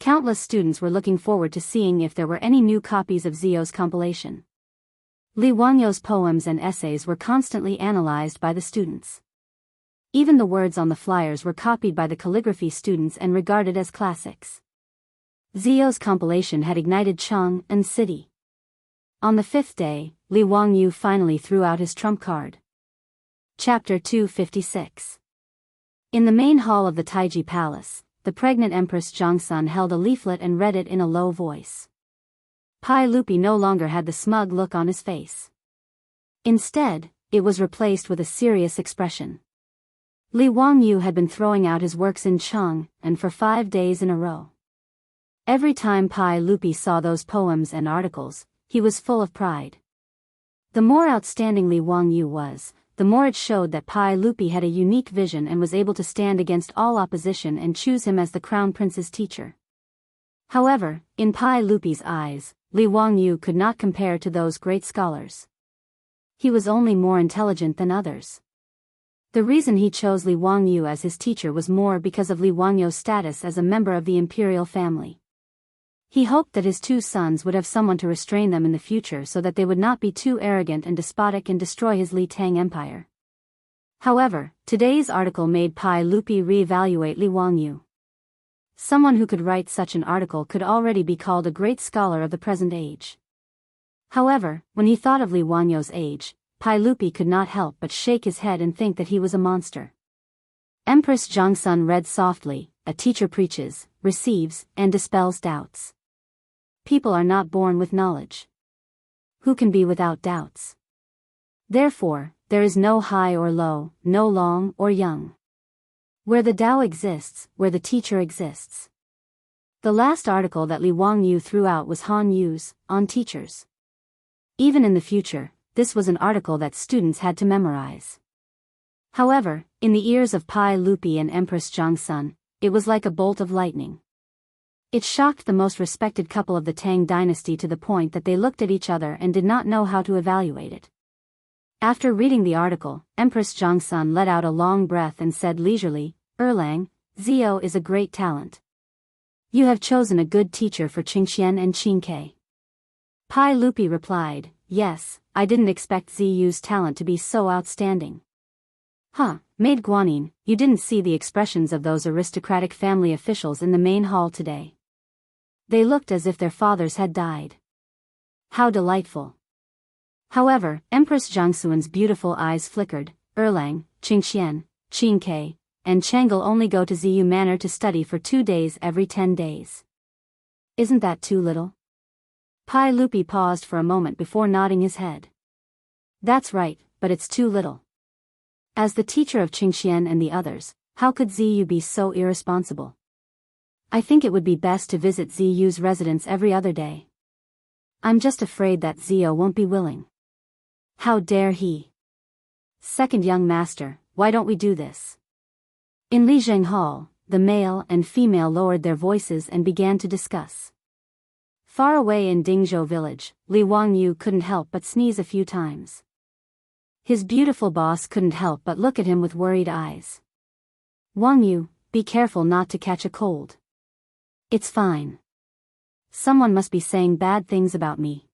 Countless students were looking forward to seeing if there were any new copies of Zio's compilation. Li Wangyu's poems and essays were constantly analyzed by the students. Even the words on the flyers were copied by the calligraphy students and regarded as classics. Zio's compilation had ignited Chang'an City. On the 5th day, Li Wangyu finally threw out his trump card. Chapter 256. In the main hall of the Taiji Palace, the pregnant Empress Zhongsun held a leaflet and read it in a low voice. Pai Lupi no longer had the smug look on his face. Instead, it was replaced with a serious expression. Li Wangyu had been throwing out his works in Chang'an for 5 days in a row. Every time Pai Lupi saw those poems and articles, he was full of pride. The more outstanding Li Wangyu was, the more it showed that Pai Lupi had a unique vision and was able to stand against all opposition and choose him as the crown prince's teacher. However, in Pai Lupi's eyes, Li Wangyu could not compare to those great scholars. He was only more intelligent than others. The reason he chose Li Wangyu as his teacher was more because of Li Wangyu's status as a member of the imperial family. He hoped that his 2 sons would have someone to restrain them in the future so that they would not be too arrogant and despotic and destroy his Li Tang empire. However, today's article made Pai Lupi re-evaluate Li Wangyu. Someone who could write such an article could already be called a great scholar of the present age. However, when he thought of Li Wangyu's age, Pai Lupi could not help but shake his head and think that he was a monster. Empress Zhongsun read softly, "A teacher preaches, receives, and dispels doubts. People are not born with knowledge. Who can be without doubts? Therefore, there is no high or low, no long or young. Where the Tao exists, where the teacher exists." The last article that Li Wangyu threw out was Han Yu's, on teachers. Even in the future, this was an article that students had to memorize. However, in the ears of Pai Lupi and Empress Zhongsun, it was like a bolt of lightning. It shocked the most respected couple of the Tang dynasty to the point that they looked at each other and did not know how to evaluate it. After reading the article, Empress Zhongsun let out a long breath and said leisurely, "Erlang, Zio is a great talent. You have chosen a good teacher for Qingxian and Qingke." Pai Lupi replied, "Yes, I didn't expect Ziyu's talent to be so outstanding." Maid Guanyin, you didn't see the expressions of those aristocratic family officials in the main hall today. They looked as if their fathers had died. How delightful. However, Empress Jiangxuan's beautiful eyes flickered. Erlang, Qingxian, Qingke, and Chang'e only go to Ziyu Manor to study for 2 days every 10 days. Isn't that too little? Pai Lupi paused for a moment before nodding his head. That's right, but it's too little. As the teacher of Qingxian and the others, how could Ziyu be so irresponsible? I think it would be best to visit Ziyu's residence every other day. I'm just afraid that Ziyu won't be willing. How dare he? Second young master, why don't we do this? In Lizheng Hall, the male and female lowered their voices and began to discuss. Far away in Dingzhou village, Li Wangyu couldn't help but sneeze a few times. His beautiful boss couldn't help but look at him with worried eyes. Wangyu, be careful not to catch a cold. It's fine. Someone must be saying bad things about me.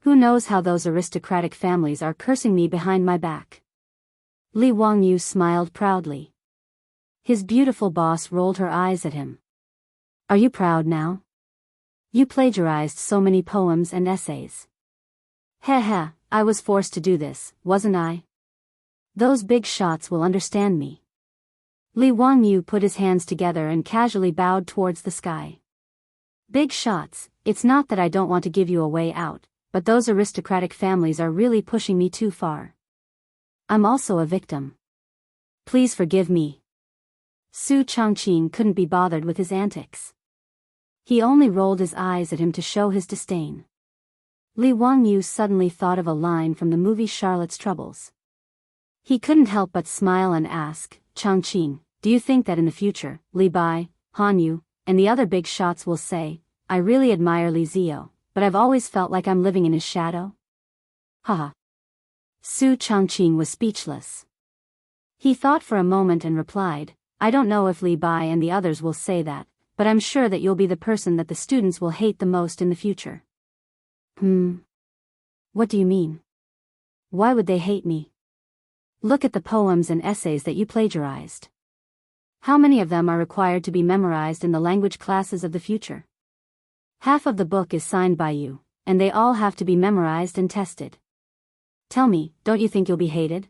Who knows how those aristocratic families are cursing me behind my back. Li Wangyu smiled proudly. His beautiful boss rolled her eyes at him. Are you proud now? You plagiarized so many poems and essays. Heh, I was forced to do this, wasn't I? Those big shots will understand me. Li Wangyu put his hands together and casually bowed towards the sky. Big shots, it's not that I don't want to give you a way out, but those aristocratic families are really pushing me too far. I'm also a victim. Please forgive me. Su Chongqing couldn't be bothered with his antics. He only rolled his eyes at him to show his disdain. Li Wangyu suddenly thought of a line from the movie Charlotte's Troubles. He couldn't help but smile and ask, Chongqing, do you think that in the future, Li Bai, Han Yu, and the other big shots will say, I really admire Li Ziyu, but I've always felt like I'm living in his shadow? Su Chongqing was speechless. He thought for a moment and replied, I don't know if Li Bai and the others will say that, but I'm sure that you'll be the person that the students will hate the most in the future. What do you mean? Why would they hate me? Look at the poems and essays that you plagiarized. How many of them are required to be memorized in the language classes of the future? Half of the book is signed by you, and they all have to be memorized and tested. Tell me, don't you think you'll be hated?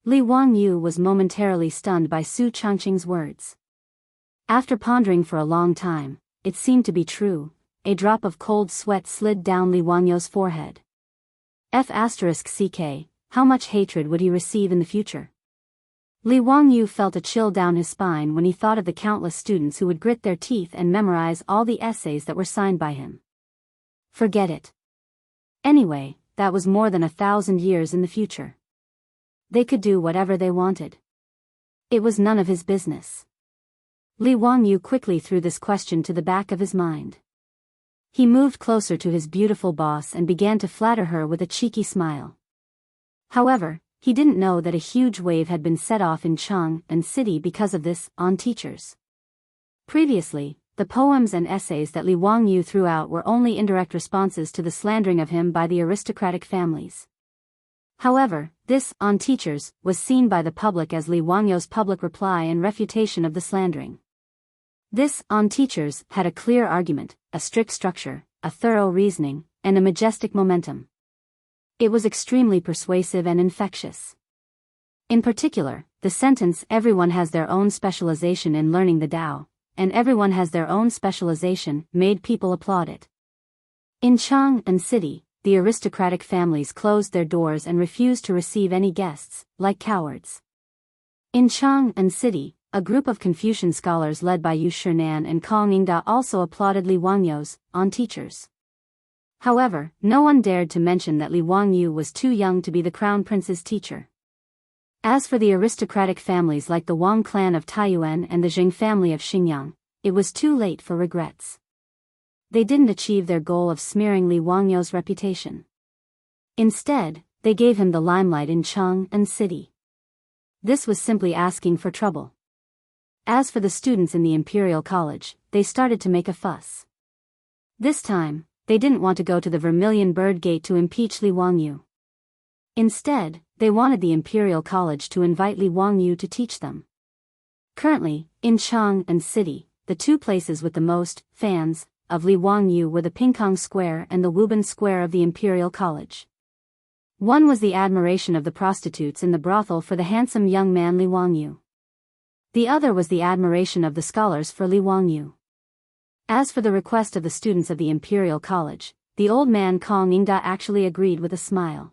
Li Wangyu was momentarily stunned by Su Chongqing's words. After pondering for a long time, it seemed to be true. A drop of cold sweat slid down Li Wangyu's forehead. F***ck, how much hatred would he receive in the future? Li Wangyu felt a chill down his spine when he thought of the countless students who would grit their teeth and memorize all the essays that were signed by him. Forget it. Anyway, that was more than 1,000 years in the future. They could do whatever they wanted. It was none of his business. Li Wangyu quickly threw this question to the back of his mind. He moved closer to his beautiful boss and began to flatter her with a cheeky smile. However, he didn't know that a huge wave had been set off in Chang'an City because of this, on teachers. Previously, the poems and essays that Li Wangyu threw out were only indirect responses to the slandering of him by the aristocratic families. However, this, on teachers, was seen by the public as Li Wangyu's public reply and refutation of the slandering. This, on teachers, had a clear argument, a strict structure, a thorough reasoning, and a majestic momentum. It was extremely persuasive and infectious. In particular, the sentence everyone has their own specialization in learning the Tao, and everyone has their own specialization, made people applaud it. In Chang'an City, the aristocratic families closed their doors and refused to receive any guests, like cowards. In Chang'an City, a group of Confucian scholars led by Yu Shinan and Kong Yingda also applauded Li Wangyu's, on teachers. However, no one dared to mention that Li Wangyu was too young to be the crown prince's teacher. As for the aristocratic families like the Wang clan of Taiyuan and the Jing family of Xinjiang, it was too late for regrets. They didn't achieve their goal of smearing Li Wangyu's reputation. Instead, they gave him the limelight in Chang'an City. This was simply asking for trouble. As for the students in the Imperial College, they started to make a fuss. This time, they didn't want to go to the Vermilion Bird Gate to impeach Li Wangyu. Instead, they wanted the Imperial College to invite Li Wangyu to teach them. Currently, in Chang'an City, the two places with the most fans of Li Wangyu were the Pingkong Square and the Wuban Square of the Imperial College. One was the admiration of the prostitutes in the brothel for the handsome young man Li Wangyu. The other was the admiration of the scholars for Li Wangyu. As for the request of the students of the Imperial College, the old man Kong Yingda actually agreed with a smile.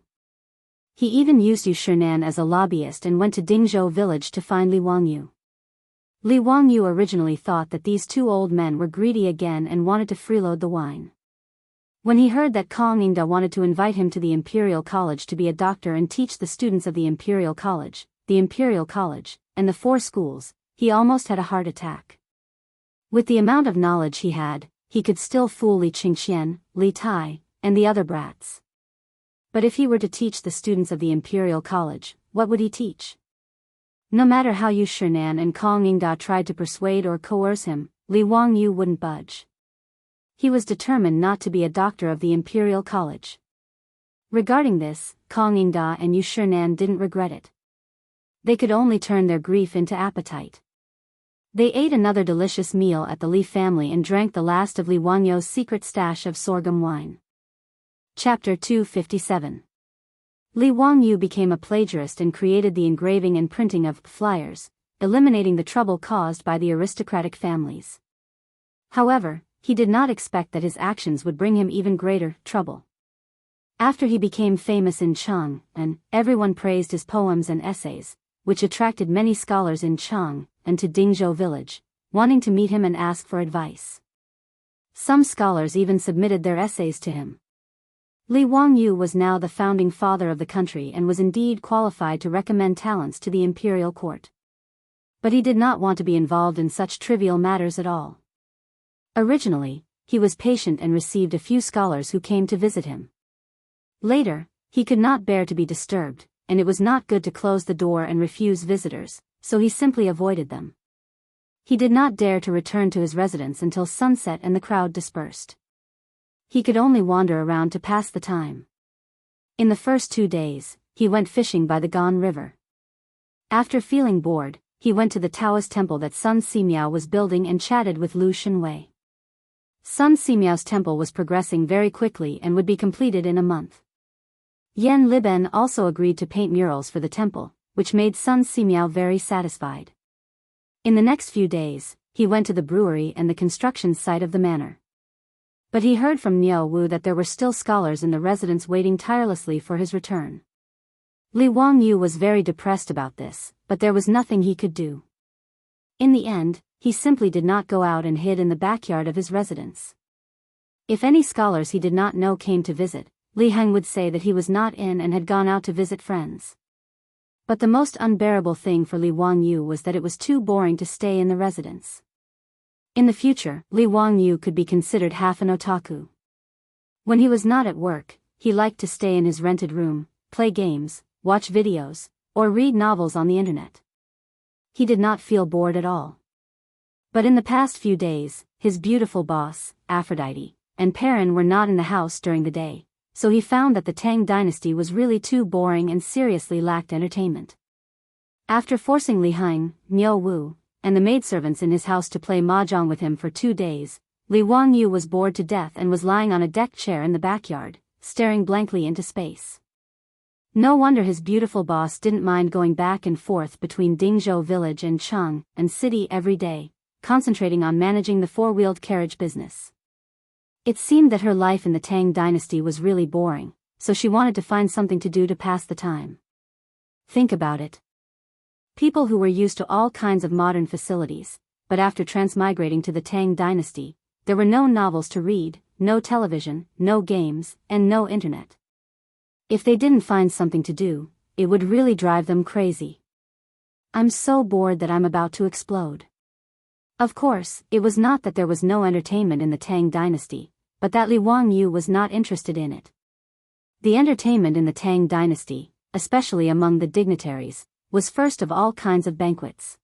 He even used Yu Shinan as a lobbyist and went to Dingzhou village to find Li Wangyu. Li Wangyu originally thought that these two old men were greedy again and wanted to freeload the wine. When he heard that Kong Yingda wanted to invite him to the Imperial College to be a doctor and teach the students of the Imperial College, and the 4 schools, he almost had a heart attack. With the amount of knowledge he had, he could still fool Li Qingxian, Li Tai, and the other brats. But if he were to teach the students of the Imperial College, what would he teach? No matter how Yu Shinan and Kong Yingda tried to persuade or coerce him, Li Wangyu wouldn't budge. He was determined not to be a doctor of the Imperial College. Regarding this, Kong Yingda and Yu Shinan didn't regret it. They could only turn their grief into appetite. They ate another delicious meal at the Li family and drank the last of Li Wangyu's secret stash of sorghum wine. Chapter 257. Li Wangyu became a plagiarist and created the engraving and printing of flyers, eliminating the trouble caused by the aristocratic families. However, he did not expect that his actions would bring him even greater trouble. After he became famous in Chang'an, everyone praised his poems and essays, which attracted many scholars in Chang'an and to Dingzhou village, wanting to meet him and ask for advice. Some scholars even submitted their essays to him. Li Wangyu was now the founding father of the country and was indeed qualified to recommend talents to the imperial court. But he did not want to be involved in such trivial matters at all. Originally, he was patient and received a few scholars who came to visit him. Later, he could not bear to be disturbed, and it was not good to close the door and refuse visitors, so he simply avoided them. He did not dare to return to his residence until sunset and the crowd dispersed. He could only wander around to pass the time. In the first 2 days, he went fishing by the Gan River. After feeling bored, he went to the Taoist temple that Sun Simiao was building and chatted with Lu Shenwei. Sun Simiao's temple was progressing very quickly and would be completed in a month. Yan Liben also agreed to paint murals for the temple, which made Sun Simiao very satisfied. In the next few days, he went to the brewery and the construction site of the manor. But he heard from Niu Wu that there were still scholars in the residence waiting tirelessly for his return. Li Wangyu was very depressed about this, but there was nothing he could do. In the end, he simply did not go out and hid in the backyard of his residence. If any scholars he did not know came to visit, Li Heng would say that he was not in and had gone out to visit friends. But the most unbearable thing for Li Wangyu was that it was too boring to stay in the residence. In the future, Li Wangyu could be considered half an otaku. When he was not at work, he liked to stay in his rented room, play games, watch videos, or read novels on the internet. He did not feel bored at all. But in the past few days, his beautiful boss, Aphrodite, and Perrin were not in the house during the day, so he found that the Tang dynasty was really too boring and seriously lacked entertainment. After forcing Li Heng, Niu Wu, and the maidservants in his house to play mahjong with him for 2 days, Li Wangyu was bored to death and was lying on a deck chair in the backyard, staring blankly into space. No wonder his beautiful boss didn't mind going back and forth between Dingzhou village and Chang'an City every day, concentrating on managing the 4-wheeled carriage business. It seemed that her life in the Tang dynasty was really boring, so she wanted to find something to do to pass the time. Think about it. People who were used to all kinds of modern facilities, but after transmigrating to the Tang dynasty, there were no novels to read, no television, no games, and no internet. If they didn't find something to do, it would really drive them crazy. I'm so bored that I'm about to explode. Of course, it was not that there was no entertainment in the Tang dynasty, but that Li Wangyu was not interested in it. The entertainment in the Tang dynasty, especially among the dignitaries, was first of all kinds of banquets.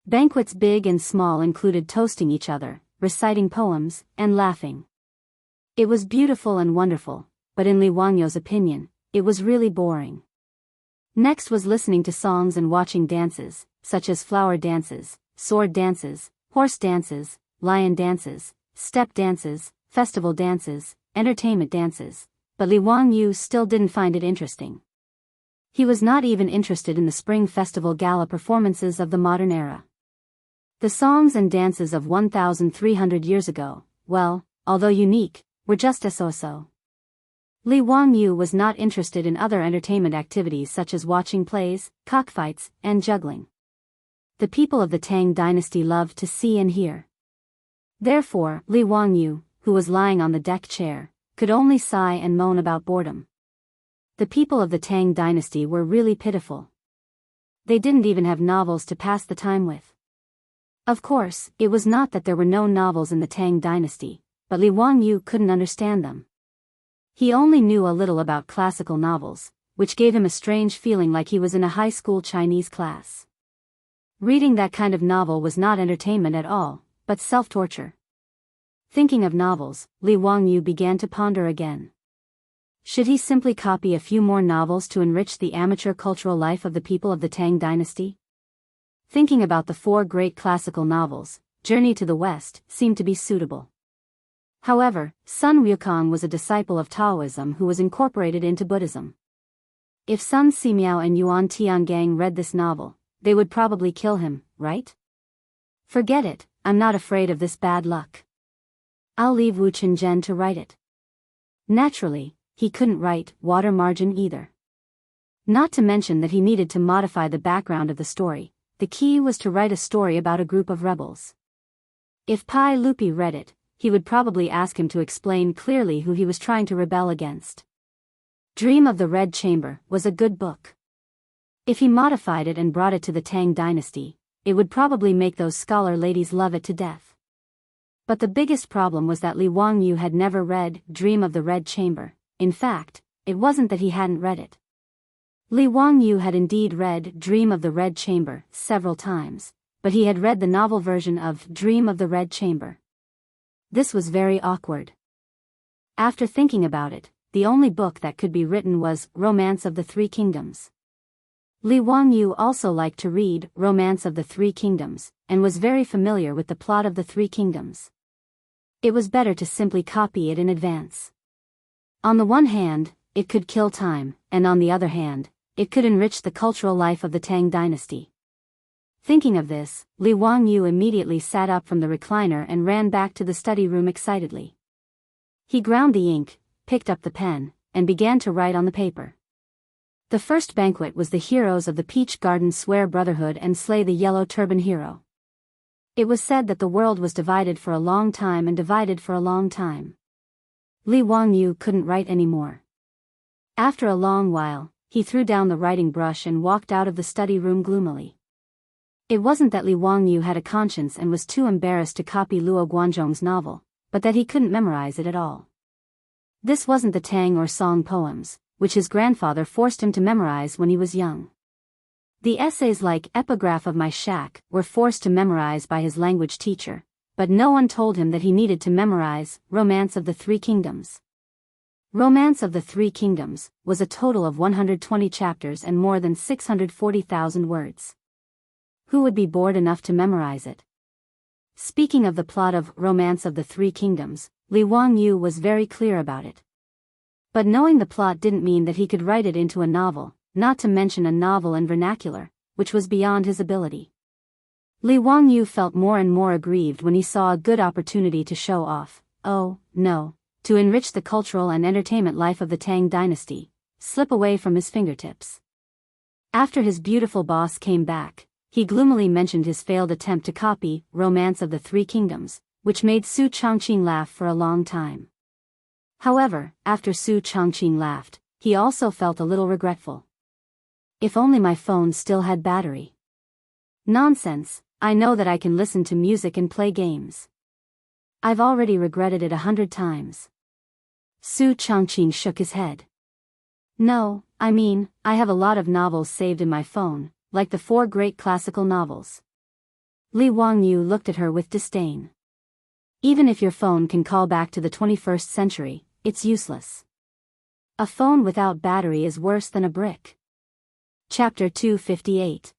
Banquets big and small included toasting each other, reciting poems, and laughing. It was beautiful and wonderful, but in Li Wangyu's opinion, it was really boring. Next was listening to songs and watching dances, such as flower dances, sword dances, horse dances, lion dances, step dances, festival dances, entertainment dances, but Li Wangyu still didn't find it interesting. He was not even interested in the Spring Festival gala performances of the modern era. The songs and dances of 1,300 years ago, well, although unique, were just so-so. Li Wangyu was not interested in other entertainment activities such as watching plays, cockfights, and juggling. The people of the Tang dynasty loved to see and hear. Therefore, Li Wangyu, who was lying on the deck chair, could only sigh and moan about boredom. The people of the Tang dynasty were really pitiful. They didn't even have novels to pass the time with. Of course, it was not that there were no novels in the Tang dynasty, but Li Wangyu couldn't understand them. He only knew a little about classical novels, which gave him a strange feeling like he was in a high school Chinese class. Reading that kind of novel was not entertainment at all, but self-torture. Thinking of novels, Li Wangyu began to ponder again. Should he simply copy a few more novels to enrich the amateur cultural life of the people of the Tang dynasty? Thinking about the 4 great classical novels, Journey to the West seemed to be suitable. However, Sun Wukong was a disciple of Taoism who was incorporated into Buddhism. If Sun Simiao and Yuan Tiangang read this novel, they would probably kill him, right? Forget it, I'm not afraid of this bad luck. I'll leave Wu Qinzhen to write it. Naturally, he couldn't write water margin either. Not to mention that he needed to modify the background of the story. The key was to write a story about a group of rebels. If Pai Lupi read it, he would probably ask him to explain clearly who he was trying to rebel against. Dream of the Red Chamber was a good book. If he modified it and brought it to the Tang dynasty, it would probably make those scholar ladies love it to death. But the biggest problem was that Li Wangyu had never read Dream of the Red Chamber. In fact, it wasn't that he hadn't read it. Li Wangyu had indeed read Dream of the Red Chamber several times, but he had read the novel version of Dream of the Red Chamber. This was very awkward. After thinking about it, the only book that could be written was Romance of the Three Kingdoms. Li Wangyu also liked to read Romance of the Three Kingdoms, and was very familiar with the plot of the Three Kingdoms. It was better to simply copy it in advance. On the one hand, it could kill time, and on the other hand, it could enrich the cultural life of the Tang dynasty. Thinking of this, Li Wangyu immediately sat up from the recliner and ran back to the study room excitedly. He ground the ink, picked up the pen, and began to write on the paper. The first banquet was the heroes of the Peach Garden swear brotherhood and slay the Yellow Turban hero. It was said that the world was divided for a long time and divided for a long time. Li Wangyu couldn't write anymore. After a long while, he threw down the writing brush and walked out of the study room gloomily. It wasn't that Li Wangyu had a conscience and was too embarrassed to copy Luo Guanzhong's novel, but that he couldn't memorize it at all. This wasn't the Tang or Song poems, which his grandfather forced him to memorize when he was young. The essays like Epigraph of My Shack were forced to memorize by his language teacher, but no one told him that he needed to memorize Romance of the Three Kingdoms. Romance of the Three Kingdoms was a total of 120 chapters and more than 640,000 words. Who would be bored enough to memorize it? Speaking of the plot of Romance of the Three Kingdoms, Li Wangyu was very clear about it. But knowing the plot didn't mean that he could write it into a novel, not to mention a novel in vernacular, which was beyond his ability. Li Wangyu felt more and more aggrieved when he saw a good opportunity to show off, to enrich the cultural and entertainment life of the Tang dynasty, slip away from his fingertips. After his beautiful boss came back, he gloomily mentioned his failed attempt to copy Romance of the Three Kingdoms, which made Su Chongqing laugh for a long time. However, after Su Chongqing laughed, he also felt a little regretful. If only my phone still had battery. Nonsense, I know that I can listen to music and play games. I've already regretted it 100 times. Su Chongqing shook his head. No, I mean, I have a lot of novels saved in my phone, like the 4 great classical novels. Li Wangyu looked at her with disdain. Even if your phone can call back to the 21st century, it's useless. A phone without battery is worse than a brick. Chapter 258.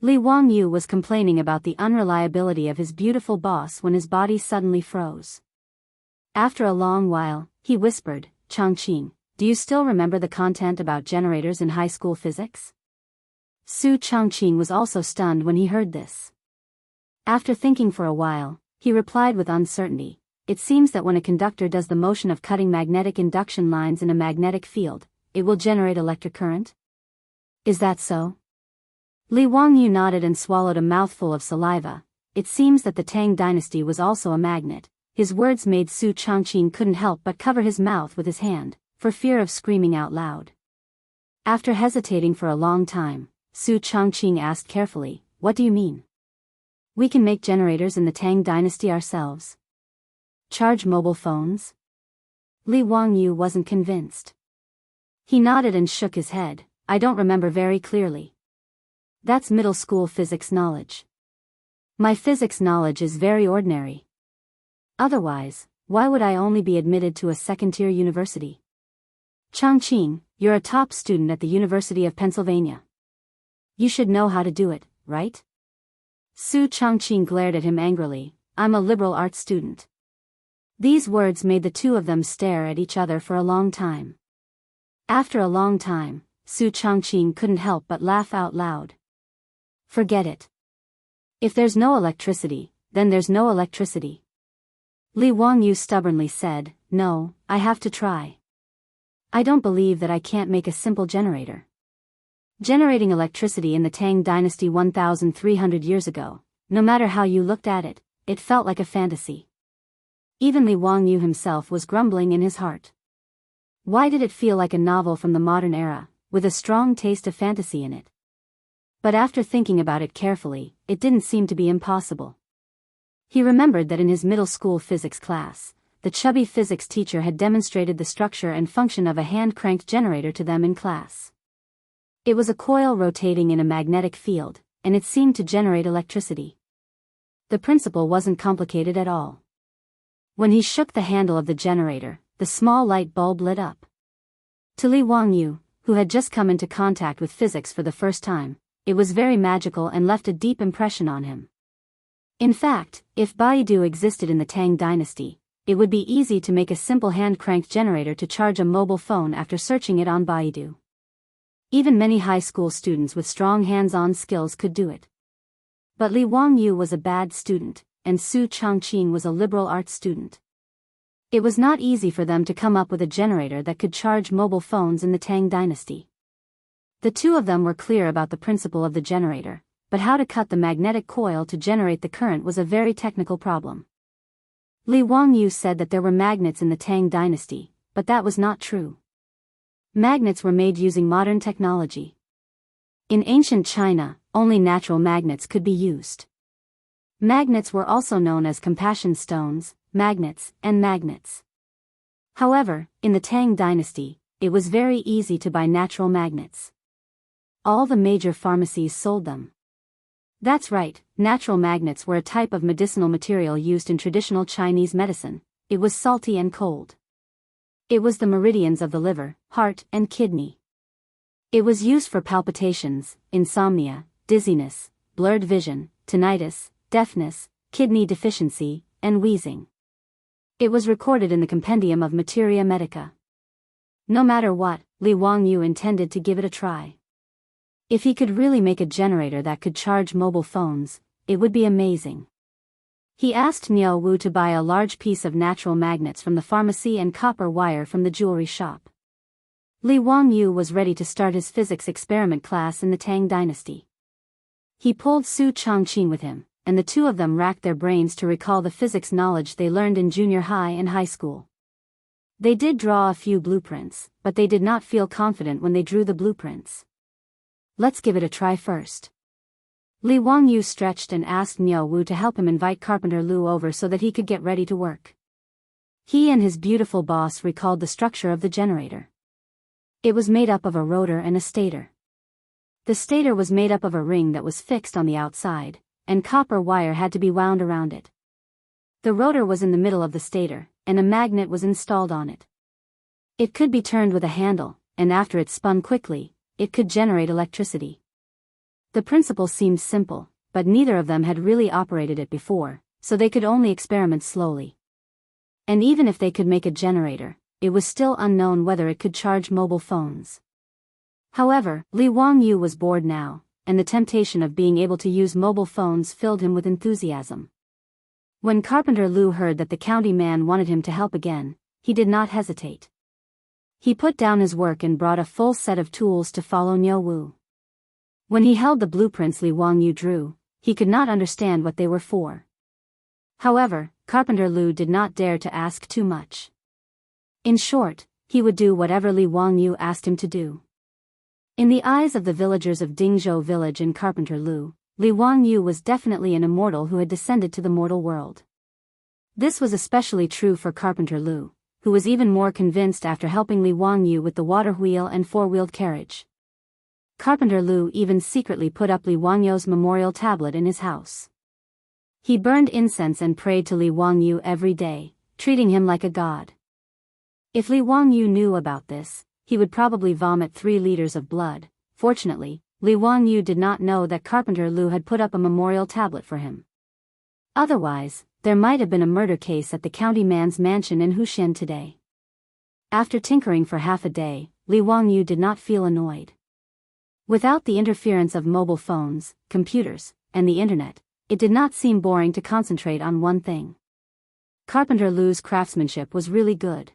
Li Wangyu was complaining about the unreliability of his beautiful boss when his body suddenly froze. After a long while, he whispered, "Changqing, do you still remember the content about generators in high school physics?" Su Changqing was also stunned when he heard this. After thinking for a while, he replied with uncertainty, "It seems that when a conductor does the motion of cutting magnetic induction lines in a magnetic field, it will generate electric current." "Is that so?" Li Wangyu nodded and swallowed a mouthful of saliva. It seems that the Tang dynasty was also a magnet. His words made Su Changqing couldn't help but cover his mouth with his hand, for fear of screaming out loud. After hesitating for a long time, Su Changqing asked carefully, "What do you mean? We can make generators in the Tang dynasty ourselves? Charge mobile phones?" Li Wangyu wasn't convinced. He nodded and shook his head. "I don't remember very clearly. That's middle school physics knowledge. My physics knowledge is very ordinary. Otherwise, why would I only be admitted to a second-tier university? Changqing, you're a top student at the University of Pennsylvania. You should know how to do it, right?" Su Changqing glared at him angrily. "I'm a liberal arts student." These words made the two of them stare at each other for a long time. After a long time, Su Changqing couldn't help but laugh out loud. "Forget it. If there's no electricity, then there's no electricity." Li Wangyu stubbornly said, "No, I have to try. I don't believe that I can't make a simple generator." Generating electricity in the Tang dynasty 1,300 years ago, no matter how you looked at it, it felt like a fantasy. Even Li Wangyu himself was grumbling in his heart. Why did it feel like a novel from the modern era, with a strong taste of fantasy in it? But after thinking about it carefully, it didn't seem to be impossible. He remembered that in his middle school physics class, the chubby physics teacher had demonstrated the structure and function of a hand-cranked generator to them in class. It was a coil rotating in a magnetic field, and it seemed to generate electricity. The principle wasn't complicated at all. When he shook the handle of the generator, the small light bulb lit up. To Li Wangyu, who had just come into contact with physics for the first time, it was very magical and left a deep impression on him. In fact, if Baidu existed in the Tang dynasty, it would be easy to make a simple hand-cranked generator to charge a mobile phone after searching it on Baidu. Even many high school students with strong hands-on skills could do it. But Li Wangyu was a bad student, and Su Changqing was a liberal arts student. It was not easy for them to come up with a generator that could charge mobile phones in the Tang dynasty. The two of them were clear about the principle of the generator, but how to cut the magnetic coil to generate the current was a very technical problem. Li Wangyu said that there were magnets in the Tang dynasty, but that was not true. Magnets were made using modern technology. In ancient China, only natural magnets could be used. Magnets were also known as compassion stones, magnets, and magnets. However, in the Tang dynasty, it was very easy to buy natural magnets. All the major pharmacies sold them. That's right, natural magnets were a type of medicinal material used in traditional Chinese medicine. It was salty and cold. It was the meridians of the liver, heart, and kidney. It was used for palpitations, insomnia, dizziness, blurred vision, tinnitus, deafness, kidney deficiency, and wheezing. It was recorded in the Compendium of Materia Medica. No matter what, Li Wangyu intended to give it a try. If he could really make a generator that could charge mobile phones, it would be amazing. He asked Niao Wu to buy a large piece of natural magnets from the pharmacy and copper wire from the jewelry shop. Li Wangyu was ready to start his physics experiment class in the Tang dynasty. He pulled Su Changqing with him, and the two of them racked their brains to recall the physics knowledge they learned in junior high and high school. They did draw a few blueprints, but they did not feel confident when they drew the blueprints. "Let's give it a try first." Li Wangyu stretched and asked Niao Wu to help him invite Carpenter Lu over so that he could get ready to work. He and his beautiful boss recalled the structure of the generator. It was made up of a rotor and a stator. The stator was made up of a ring that was fixed on the outside, and copper wire had to be wound around it. The rotor was in the middle of the stator, and a magnet was installed on it. It could be turned with a handle, and after it spun quickly, it could generate electricity. The principle seemed simple, but neither of them had really operated it before, so they could only experiment slowly. And even if they could make a generator, it was still unknown whether it could charge mobile phones. However, Li Wangyu was bored now, and the temptation of being able to use mobile phones filled him with enthusiasm. When Carpenter Lu heard that the county man wanted him to help again, he did not hesitate. He put down his work and brought a full set of tools to follow Niu Wu. When he held the blueprints Li Wangyu drew, he could not understand what they were for. However, Carpenter Lu did not dare to ask too much. In short, he would do whatever Li Wangyu asked him to do. In the eyes of the villagers of Dingzhou village and Carpenter Lu, Li Wangyu was definitely an immortal who had descended to the mortal world. This was especially true for Carpenter Lu, who was even more convinced after helping Li Wangyu with the water wheel and four-wheeled carriage. Carpenter Lu even secretly put up Li Wangyu's memorial tablet in his house. He burned incense and prayed to Li Wangyu every day, treating him like a god. If Li Wangyu knew about this, he would probably vomit 3 liters of blood. Fortunately, Li Wangyu did not know that Carpenter Lu had put up a memorial tablet for him. Otherwise, there might have been a murder case at the county man's mansion in Huxian today. After tinkering for half a day, Li Wangyu did not feel annoyed. Without the interference of mobile phones, computers, and the internet, it did not seem boring to concentrate on one thing. Carpenter Lu's craftsmanship was really good.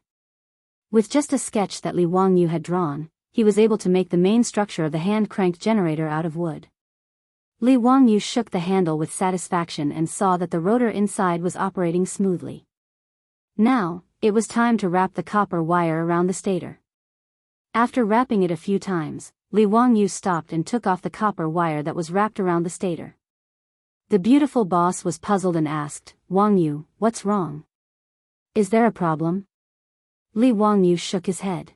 With just a sketch that Li Wangyu had drawn, he was able to make the main structure of the hand-cranked generator out of wood. Li Wangyu shook the handle with satisfaction and saw that the rotor inside was operating smoothly. Now, it was time to wrap the copper wire around the stator. After wrapping it a few times, Li Wangyu stopped and took off the copper wire that was wrapped around the stator. The beautiful boss was puzzled and asked, "Wangyu, what's wrong? Is there a problem?" Li Wangyu shook his head.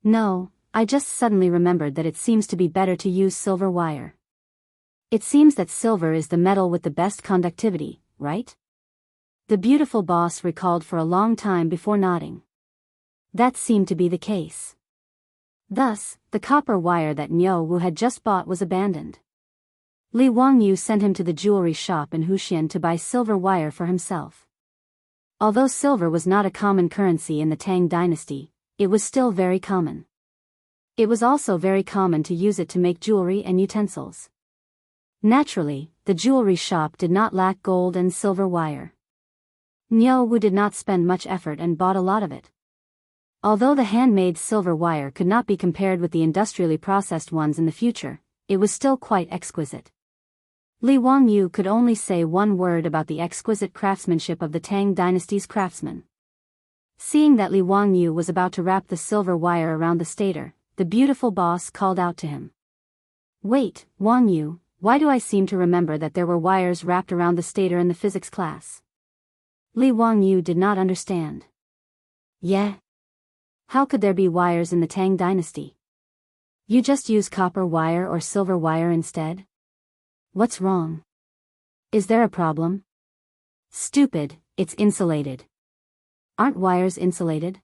"No, I just suddenly remembered that it seems to be better to use silver wire. It seems that silver is the metal with the best conductivity, right?" The beautiful boss recalled for a long time before nodding. That seemed to be the case. Thus, the copper wire that Niu Wu had just bought was abandoned. Li Wangyu sent him to the jewelry shop in Huxian to buy silver wire for himself. Although silver was not a common currency in the Tang dynasty, it was still very common. It was also very common to use it to make jewelry and utensils. Naturally, the jewelry shop did not lack gold and silver wire. Niu Wu did not spend much effort and bought a lot of it. Although the handmade silver wire could not be compared with the industrially processed ones in the future, it was still quite exquisite. Li Wangyu could only say one word about the exquisite craftsmanship of the Tang dynasty's craftsmen. Seeing that Li Wangyu was about to wrap the silver wire around the stator, the beautiful boss called out to him. "Wait, Wangyu, why do I seem to remember that there were wires wrapped around the stator in the physics class?" Li Wangyu did not understand. "Yeah? How could there be wires in the Tang dynasty? You just use copper wire or silver wire instead? What's wrong? Is there a problem?" "Stupid, it's insulated." "Aren't wires insulated?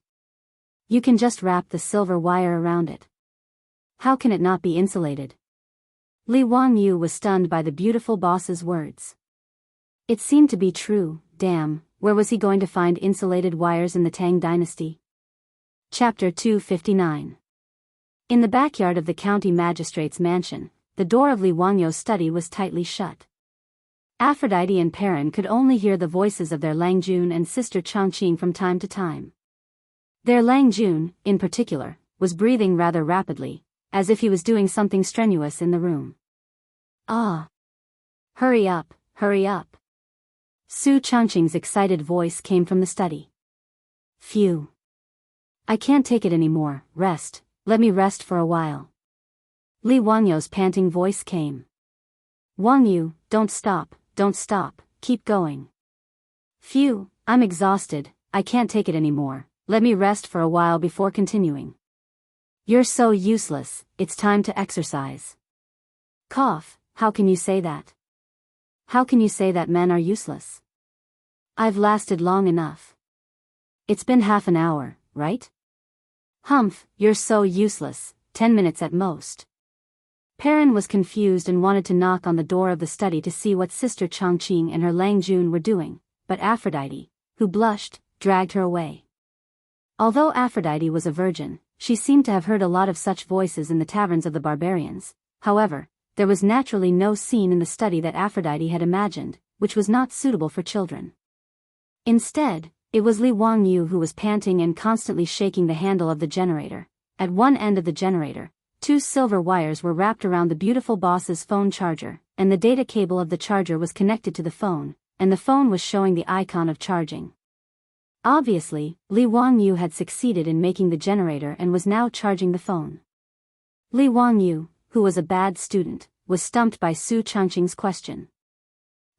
You can just wrap the silver wire around it. How can it not be insulated?" Li Wangyu was stunned by the beautiful boss's words. It seemed to be true. Damn, where was he going to find insulated wires in the Tang dynasty? Chapter 259. In the backyard of the county magistrate's mansion, the door of Li Wangyu's study was tightly shut. Aphrodite and Perrin could only hear the voices of their Langjun and sister Changqing from time to time. Their Langjun, in particular, was breathing rather rapidly, as if he was doing something strenuous in the room. "Ah! Hurry up, hurry up!" Su Changqing's excited voice came from the study. "Phew! I can't take it anymore. Rest, let me rest for a while." Li Wangyu's panting voice came. "Wangyu, don't stop, keep going." "Phew, I'm exhausted, I can't take it anymore, let me rest for a while before continuing." "You're so useless, it's time to exercise." "Cough, how can you say that? How can you say that men are useless? I've lasted long enough. It's been half an hour, right? Humph, you're so useless, 10 minutes at most. Perrin was confused and wanted to knock on the door of the study to see what Sister Chongqing and her Lang Jun were doing, but Aphrodite, who blushed, dragged her away. Although Aphrodite was a virgin, she seemed to have heard a lot of such voices in the taverns of the barbarians. However, there was naturally no scene in the study that Aphrodite had imagined, which was not suitable for children. Instead, it was Li Wangyu who was panting and constantly shaking the handle of the generator. At one end of the generator, 2 silver wires were wrapped around the beautiful boss's phone charger, and the data cable of the charger was connected to the phone, and the phone was showing the icon of charging. Obviously, Li Wangyu had succeeded in making the generator and was now charging the phone. Li Wangyu, who was a bad student, was stumped by Su Changqing's question.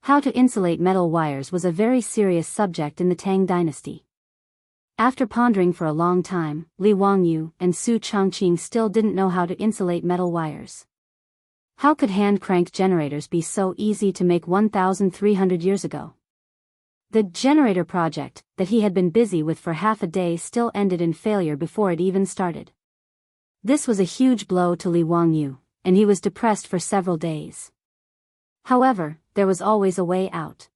How to insulate metal wires was a very serious subject in the Tang dynasty. After pondering for a long time, Li Wangyu and Su Changqing still didn't know how to insulate metal wires. How could hand-cranked generators be so easy to make 1,300 years ago? The generator project, that he had been busy with for half a day, still ended in failure before it even started. This was a huge blow to Li Wangyu, and he was depressed for several days. However, there was always a way out.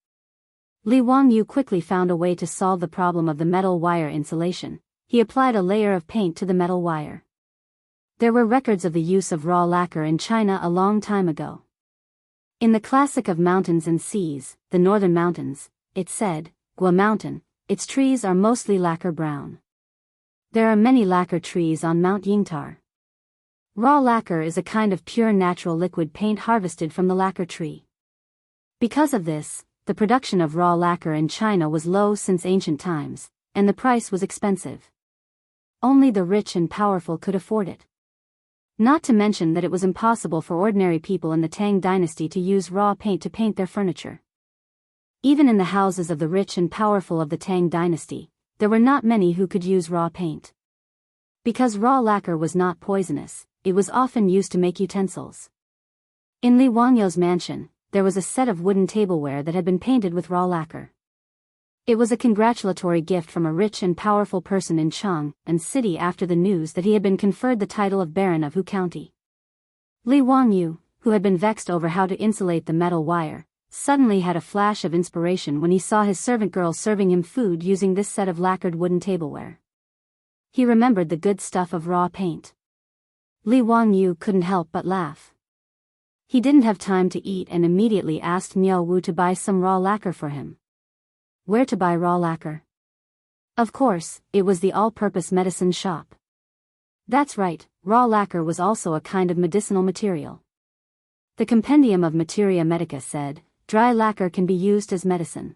Li Wangyu quickly found a way to solve the problem of the metal wire insulation. He applied a layer of paint to the metal wire. There were records of the use of raw lacquer in China a long time ago. In the classic of Mountains and Seas, The Northern Mountains, it said, Gua Mountain, its trees are mostly lacquer brown. There are many lacquer trees on Mount Yingtar. Raw lacquer is a kind of pure natural liquid paint harvested from the lacquer tree. Because of this, the production of raw lacquer in China was low since ancient times, and the price was expensive. Only the rich and powerful could afford it. Not to mention that it was impossible for ordinary people in the Tang dynasty to use raw paint to paint their furniture. Even in the houses of the rich and powerful of the Tang dynasty, there were not many who could use raw paint. Because raw lacquer was not poisonous, it was often used to make utensils. In Li Wangyu's mansion, there was a set of wooden tableware that had been painted with raw lacquer. It was a congratulatory gift from a rich and powerful person in Chang and city after the news that he had been conferred the title of Baron of Hu County. Li Wangyu, who had been vexed over how to insulate the metal wire, suddenly had a flash of inspiration when he saw his servant girl serving him food using this set of lacquered wooden tableware. He remembered the good stuff of raw paint. Li Wangyu couldn't help but laugh. He didn't have time to eat and immediately asked Miao Wu to buy some raw lacquer for him. Where to buy raw lacquer? Of course, it was the all-purpose medicine shop. That's right, raw lacquer was also a kind of medicinal material. The Compendium of Materia Medica said, dry lacquer can be used as medicine.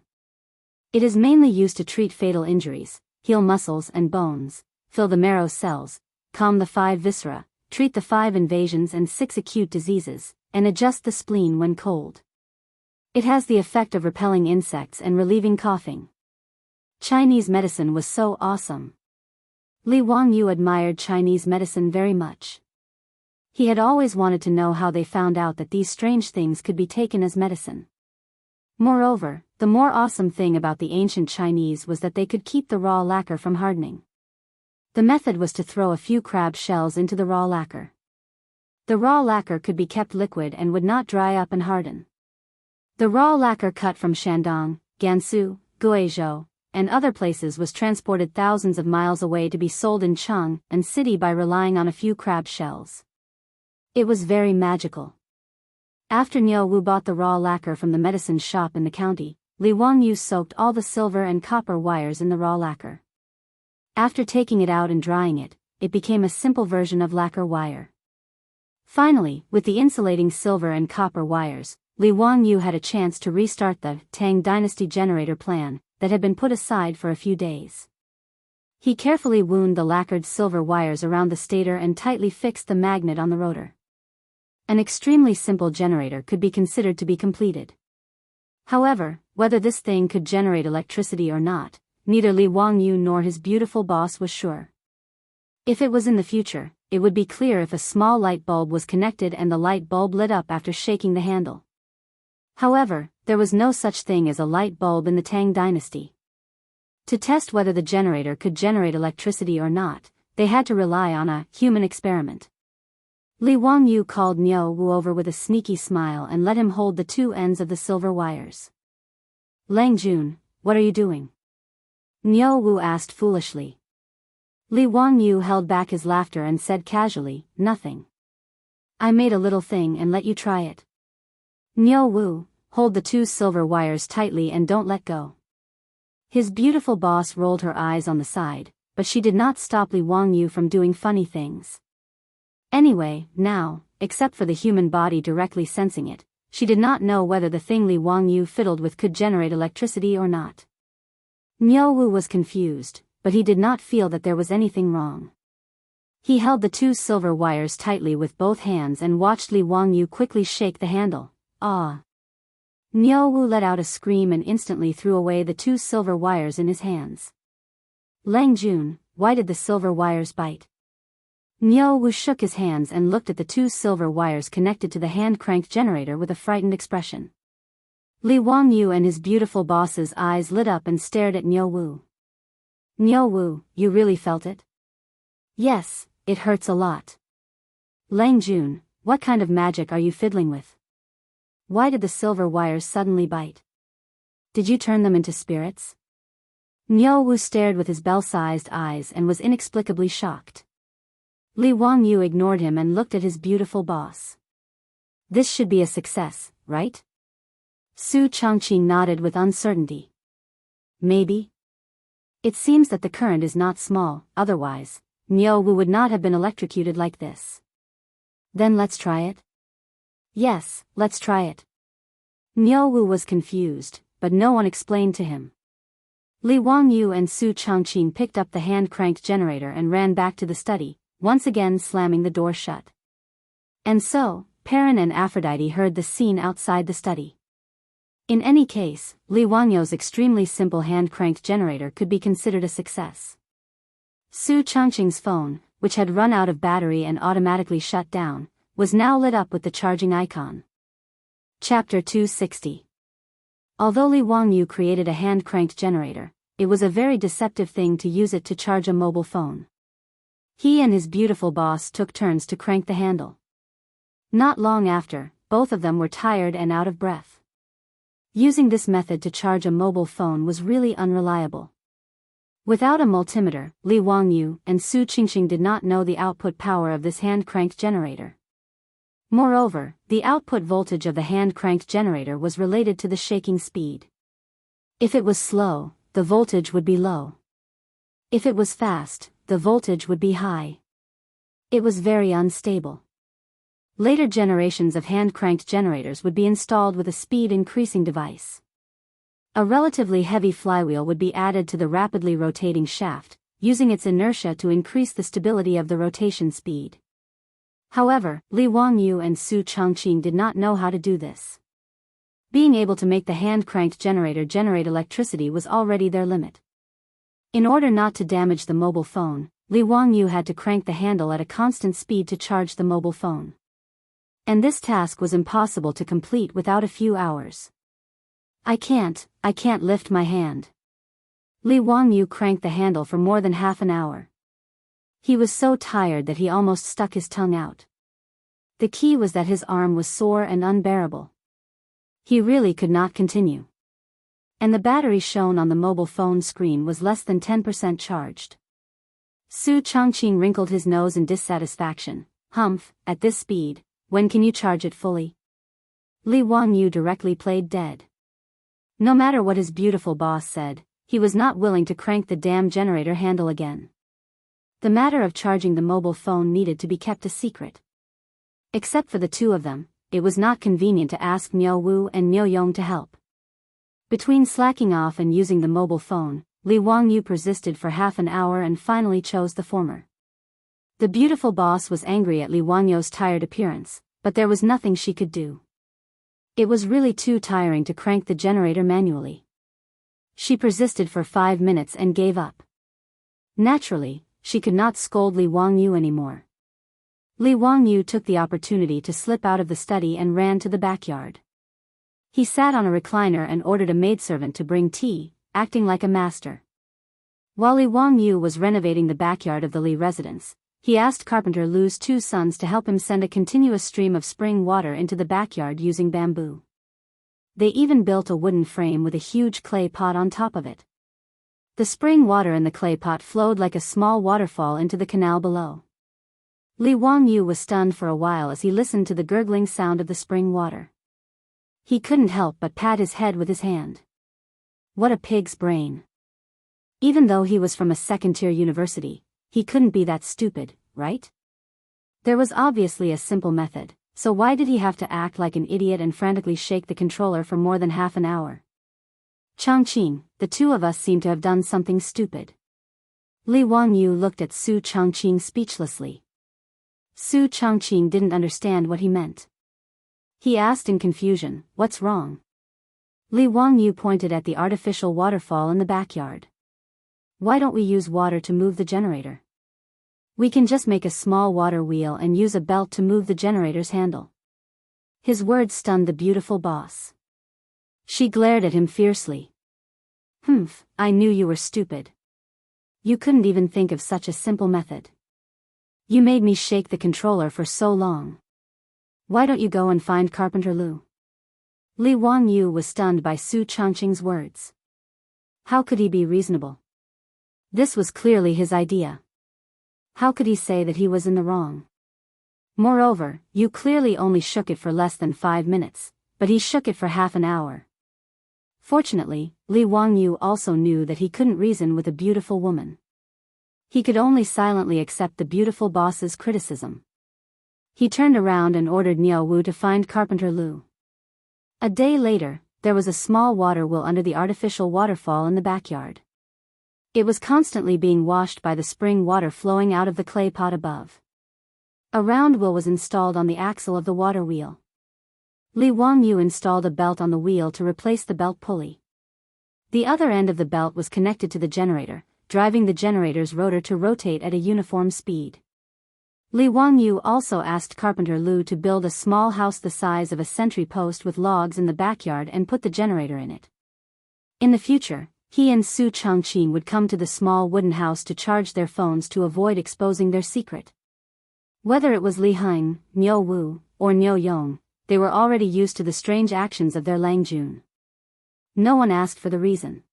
It is mainly used to treat fatal injuries, heal muscles and bones, fill the marrow cells, calm the 5 viscera, treat the 5 invasions and 6 acute diseases, and adjust the spleen when cold. It has the effect of repelling insects and relieving coughing. Chinese medicine was so awesome. Li Wangyu admired Chinese medicine very much. He had always wanted to know how they found out that these strange things could be taken as medicine. Moreover, the more awesome thing about the ancient Chinese was that they could keep the raw lacquer from hardening. The method was to throw a few crab shells into the raw lacquer. The raw lacquer could be kept liquid and would not dry up and harden. The raw lacquer cut from Shandong, Gansu, Guizhou, and other places was transported thousands of miles away to be sold in Chang and city by relying on a few crab shells. It was very magical. After Niao Wu bought the raw lacquer from the medicine shop in the county, Li Wangyu soaked all the silver and copper wires in the raw lacquer. After taking it out and drying it, it became a simple version of lacquer wire. Finally, with the insulating silver and copper wires, Li Wangyu had a chance to restart the Tang Dynasty generator plan that had been put aside for a few days. He carefully wound the lacquered silver wires around the stator and tightly fixed the magnet on the rotor. An extremely simple generator could be considered to be completed. However, whether this thing could generate electricity or not, neither Li Wangyu nor his beautiful boss was sure. If it was in the future, it would be clear if a small light bulb was connected and the light bulb lit up after shaking the handle. However, there was no such thing as a light bulb in the Tang dynasty. To test whether the generator could generate electricity or not, they had to rely on a human experiment. Li Wangyu called Niu Wu over with a sneaky smile and let him hold the two ends of the silver wires. Lang Jun, what are you doing? Niu Wu asked foolishly. Li Wangyu held back his laughter and said casually, nothing. I made a little thing and let you try it. Niu Wu, hold the two silver wires tightly and don't let go. His beautiful boss rolled her eyes on the side, but she did not stop Li Wangyu from doing funny things. Anyway, now, except for the human body directly sensing it, she did not know whether the thing Li Wangyu fiddled with could generate electricity or not. Niu Wu was confused, but he did not feel that there was anything wrong. He held the two silver wires tightly with both hands and watched Li Wangyu quickly shake the handle. Ah! Niu Wu let out a scream and instantly threw away the two silver wires in his hands. Lang Jun, why did the silver wires bite? Niu Wu shook his hands and looked at the two silver wires connected to the hand-cranked generator with a frightened expression. Li Wangyu and his beautiful boss's eyes lit up and stared at Niu Wu. Niu Wu, you really felt it? Yes, it hurts a lot. Lang Jun, what kind of magic are you fiddling with? Why did the silver wires suddenly bite? Did you turn them into spirits? Niu Wu stared with his bell-sized eyes and was inexplicably shocked. Li Wangyu ignored him and looked at his beautiful boss. This should be a success, right? Su Changqing nodded with uncertainty. Maybe? It seems that the current is not small, otherwise, Niu Wu would not have been electrocuted like this. Then let's try it? Yes, let's try it. Niu Wu was confused, but no one explained to him. Li Wangyu and Su Changqing picked up the hand-cranked generator and ran back to the study, once again slamming the door shut. And so, Perrin and Aphrodite heard the scene outside the study. In any case, Li Wangyu's extremely simple hand-cranked generator could be considered a success. Su Changqing's phone, which had run out of battery and automatically shut down, was now lit up with the charging icon. Chapter 260. Although Li Wangyu created a hand-cranked generator, it was a very deceptive thing to use it to charge a mobile phone. He and his beautiful boss took turns to crank the handle. Not long after, both of them were tired and out of breath. Using this method to charge a mobile phone was really unreliable. Without a multimeter, Li Wangyu and Su Changqing did not know the output power of this hand-cranked generator. Moreover, the output voltage of the hand-cranked generator was related to the shaking speed. If it was slow, the voltage would be low. If it was fast, the voltage would be high. It was very unstable. Later generations of hand-cranked generators would be installed with a speed-increasing device. A relatively heavy flywheel would be added to the rapidly rotating shaft, using its inertia to increase the stability of the rotation speed. However, Li Wangyu and Su Changqing did not know how to do this. Being able to make the hand-cranked generator generate electricity was already their limit. In order not to damage the mobile phone, Li Wangyu had to crank the handle at a constant speed to charge the mobile phone. And this task was impossible to complete without a few hours. I can't lift my hand. Li Wangyu cranked the handle for more than half an hour. He was so tired that he almost stuck his tongue out. The key was that his arm was sore and unbearable. He really could not continue. And the battery shown on the mobile phone screen was less than 10% charged. Su Changqing wrinkled his nose in dissatisfaction. Humph, at this speed, when can you charge it fully? Li Wangyu directly played dead. No matter what his beautiful boss said, he was not willing to crank the damn generator handle again. The matter of charging the mobile phone needed to be kept a secret. Except for the two of them, it was not convenient to ask Niu Wu and Niu Yong to help. Between slacking off and using the mobile phone, Li Wangyu persisted for half an hour and finally chose the former. The beautiful boss was angry at Li Wangyu's tired appearance, but there was nothing she could do. It was really too tiring to crank the generator manually. She persisted for 5 minutes and gave up. Naturally, she could not scold Li Wangyu anymore. Li Wangyu took the opportunity to slip out of the study and ran to the backyard. He sat on a recliner and ordered a maidservant to bring tea, acting like a master. While Li Wangyu was renovating the backyard of the Li residence, he asked Carpenter Lu's two sons to help him send a continuous stream of spring water into the backyard using bamboo. They even built a wooden frame with a huge clay pot on top of it. The spring water in the clay pot flowed like a small waterfall into the canal below. Li Wangyu was stunned for a while as he listened to the gurgling sound of the spring water. He couldn't help but pat his head with his hand. What a pig's brain. Even though he was from a second-tier university, he couldn't be that stupid, right? There was obviously a simple method, so why did he have to act like an idiot and frantically shake the controller for more than half an hour? Changqing, the two of us seem to have done something stupid. Li Wangyu looked at Su Changqing speechlessly. Su Changqing didn't understand what he meant. He asked in confusion, "What's wrong?" Li Wangyu pointed at the artificial waterfall in the backyard. "Why don't we use water to move the generator? We can just make a small water wheel and use a belt to move the generator's handle." His words stunned the beautiful boss. She glared at him fiercely. "Humph, I knew you were stupid. You couldn't even think of such a simple method. You made me shake the controller for so long. Why don't you go and find Carpenter Lu?" Li Wangyu was stunned by Su Changqing's words. How could he be reasonable? This was clearly his idea. How could he say that he was in the wrong? Moreover, you clearly only shook it for less than 5 minutes, but he shook it for half an hour. Fortunately, Li Wangyu also knew that he couldn't reason with a beautiful woman. He could only silently accept the beautiful boss's criticism. He turned around and ordered Niao Wu to find Carpenter Lu. A day later, there was a small water wheel under the artificial waterfall in the backyard. It was constantly being washed by the spring water flowing out of the clay pot above. A round wheel was installed on the axle of the water wheel. Li Wangyu installed a belt on the wheel to replace the belt pulley. The other end of the belt was connected to the generator, driving the generator's rotor to rotate at a uniform speed. Li Wangyu also asked Carpenter Lu to build a small house the size of a sentry post with logs in the backyard and put the generator in it. In the future, he and Su Changqing would come to the small wooden house to charge their phones to avoid exposing their secret. Whether it was Li Heng, Niao Wu, or Niao Yong, they were already used to the strange actions of their Lang Jun. No one asked for the reason.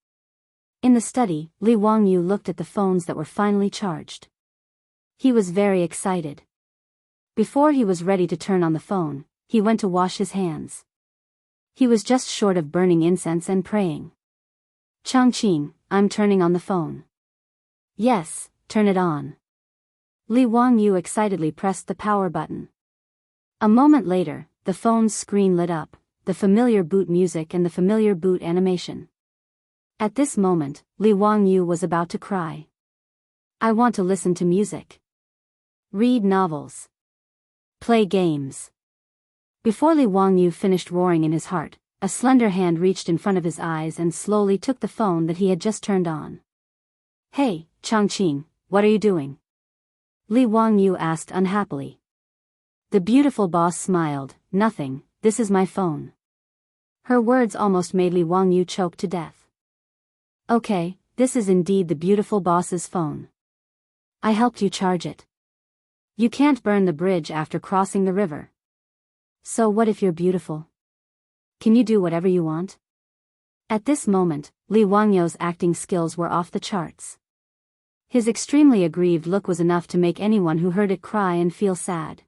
In the study, Li Wangyu looked at the phones that were finally charged. He was very excited. Before he was ready to turn on the phone, he went to wash his hands. He was just short of burning incense and praying. "Changqing, I'm turning on the phone." "Yes, turn it on." Li Wangyu excitedly pressed the power button. A moment later, the phone's screen lit up, the familiar boot music and the familiar boot animation. At this moment, Li Wangyu was about to cry. "I want to listen to music. Read novels. Play games." Before Li Wangyu finished roaring in his heart, a slender hand reached in front of his eyes and slowly took the phone that he had just turned on. "Hey, Changqing, what are you doing?" Li Wangyu asked unhappily. The beautiful boss smiled. "Nothing, this is my phone." Her words almost made Li Wangyu choke to death. "Okay, this is indeed the beautiful boss's phone. I helped you charge it. You can't burn the bridge after crossing the river. So what if you're beautiful? Can you do whatever you want?" At this moment, Li Wangyu's acting skills were off the charts. His extremely aggrieved look was enough to make anyone who heard it cry and feel sad.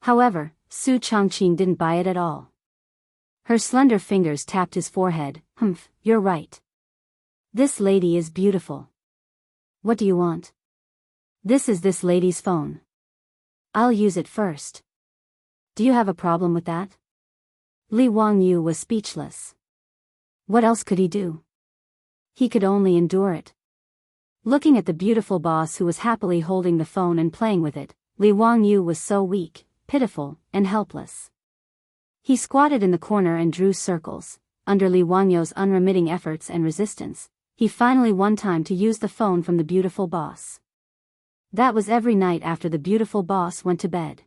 However, Su Changqing didn't buy it at all. Her slender fingers tapped his forehead. "Humph, you're right. This lady is beautiful. What do you want?" "This is this lady's phone. I'll use it first. Do you have a problem with that?" Li Wangyu was speechless. What else could he do? He could only endure it. Looking at the beautiful boss who was happily holding the phone and playing with it, Li Wangyu was so weak, pitiful, and helpless. He squatted in the corner and drew circles. Under Li Wangyu's unremitting efforts and resistance, he finally won time to use the phone from the beautiful boss. That was every night after the beautiful boss went to bed.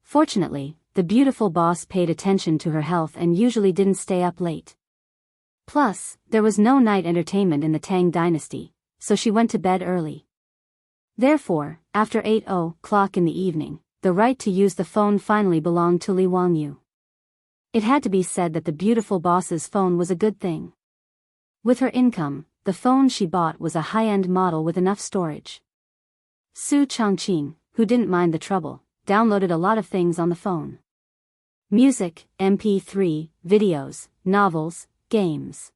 Fortunately, the beautiful boss paid attention to her health and usually didn't stay up late. Plus, there was no night entertainment in the Tang dynasty, so she went to bed early. Therefore, after 8:00 in the evening, the right to use the phone finally belonged to Li Wangyu. It had to be said that the beautiful boss's phone was a good thing. With her income, the phone she bought was a high-end model with enough storage. Su Changqing, who didn't mind the trouble, downloaded a lot of things on the phone. Music, MP3, videos, novels, games.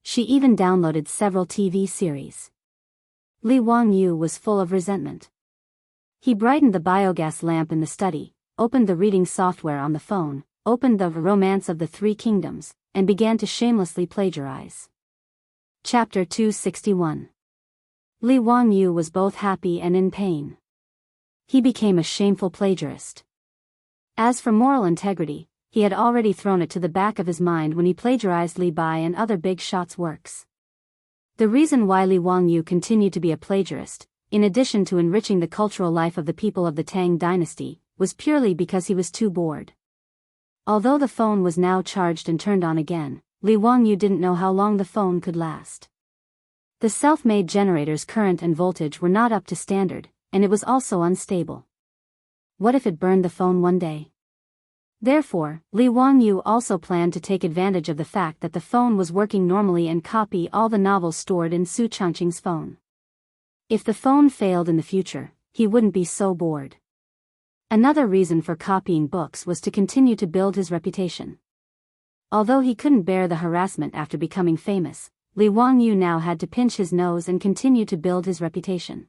She even downloaded several TV series. Li Wangyu was full of resentment. He brightened the biogas lamp in the study, opened the reading software on the phone, opened the Romance of the Three Kingdoms, and began to shamelessly plagiarize. Chapter 261. Li Wangyu was both happy and in pain. He became a shameful plagiarist. As for moral integrity, he had already thrown it to the back of his mind when he plagiarized Li Bai and other big shots' works. The reason why Li Wangyu continued to be a plagiarist, in addition to enriching the cultural life of the people of the Tang dynasty, was purely because he was too bored. Although the phone was now charged and turned on again, Li Wangyu didn't know how long the phone could last. The self-made generator's current and voltage were not up to standard, and it was also unstable. What if it burned the phone one day? Therefore, Li Wangyu also planned to take advantage of the fact that the phone was working normally and copy all the novels stored in Su Changqing's phone. If the phone failed in the future, he wouldn't be so bored. Another reason for copying books was to continue to build his reputation. Although he couldn't bear the harassment after becoming famous, Li Wangyu now had to pinch his nose and continue to build his reputation.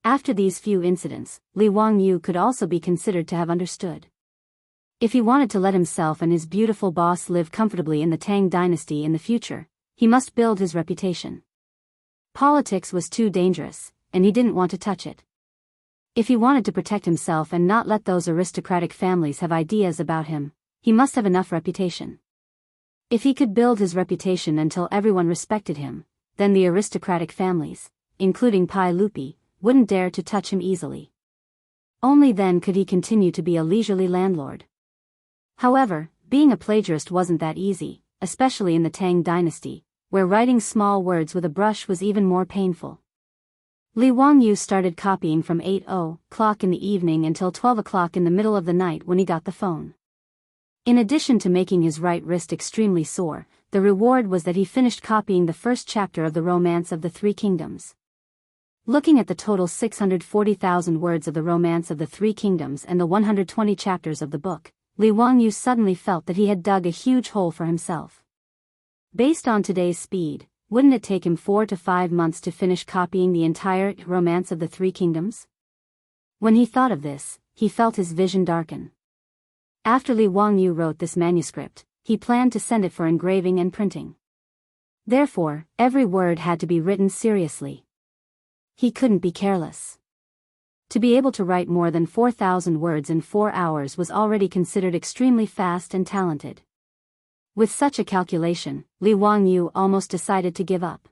After these few incidents, Li Wangyu could also be considered to have understood. If he wanted to let himself and his beautiful boss live comfortably in the Tang dynasty in the future, he must build his reputation. Politics was too dangerous, and he didn't want to touch it. If he wanted to protect himself and not let those aristocratic families have ideas about him, he must have enough reputation. If he could build his reputation until everyone respected him, then the aristocratic families, including Pai Lupi, wouldn't dare to touch him easily. Only then could he continue to be a leisurely landlord. However, being a plagiarist wasn't that easy, especially in the Tang dynasty, where writing small words with a brush was even more painful. Li Wangyu started copying from 8:00 in the evening until 12:00 in the middle of the night when he got the phone. In addition to making his right wrist extremely sore, the reward was that he finished copying the first chapter of the Romance of the Three Kingdoms. Looking at the total 640,000 words of the Romance of the Three Kingdoms and the 120 chapters of the book, Li Wangyu suddenly felt that he had dug a huge hole for himself. Based on today's speed, wouldn't it take him 4 to 5 months to finish copying the entire Romance of the Three Kingdoms? When he thought of this, he felt his vision darken. After Li Wangyu wrote this manuscript, he planned to send it for engraving and printing. Therefore, every word had to be written seriously. He couldn't be careless. To be able to write more than 4,000 words in 4 hours was already considered extremely fast and talented. With such a calculation, Li Wangyu almost decided to give up.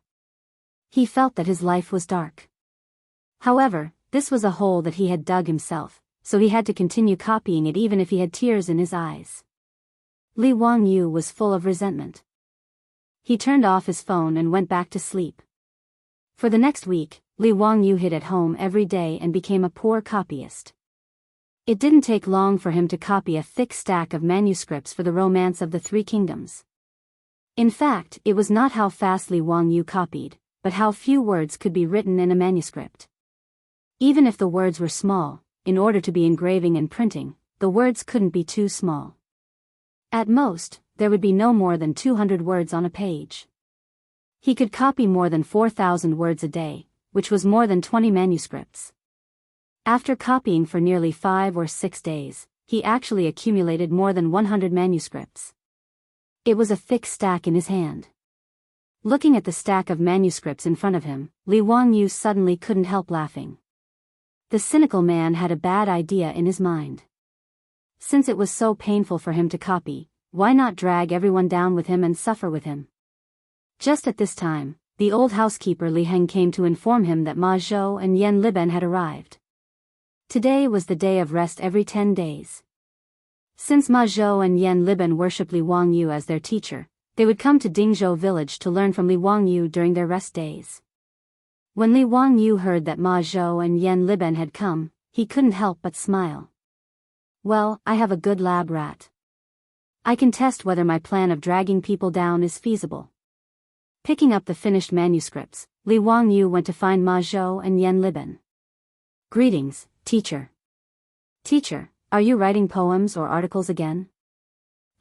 He felt that his life was dark. However, this was a hole that he had dug himself, so he had to continue copying it even if he had tears in his eyes. Li Wangyu was full of resentment. He turned off his phone and went back to sleep. For the next week, Li Wangyu hid at home every day and became a poor copyist. It didn't take long for him to copy a thick stack of manuscripts for the Romance of the Three Kingdoms. In fact, it was not how fast Li Wangyu copied, but how few words could be written in a manuscript. Even if the words were small, in order to be engraving and printing, the words couldn't be too small. At most, there would be no more than 200 words on a page. He could copy more than 4,000 words a day, which was more than 20 manuscripts. After copying for nearly 5 or 6 days, he actually accumulated more than 100 manuscripts. It was a thick stack in his hand. Looking at the stack of manuscripts in front of him, Li Wangyu suddenly couldn't help laughing. The cynical man had a bad idea in his mind. Since it was so painful for him to copy, why not drag everyone down with him and suffer with him? Just at this time, the old housekeeper Li Heng came to inform him that Ma Zhou and Yan Liben had arrived. Today was the day of rest every 10 days. Since Ma Zhou and Yan Liben worshipped Li Wangyu as their teacher, they would come to Dingzhou village to learn from Li Wangyu during their rest days. When Li Wangyu heard that Ma Zhou and Yan Liben had come, he couldn't help but smile. Well, I have a good lab rat. I can test whether my plan of dragging people down is feasible. Picking up the finished manuscripts, Li Wangyu went to find Ma Zhou and Yan Liben. Greetings, teacher. Teacher, are you writing poems or articles again?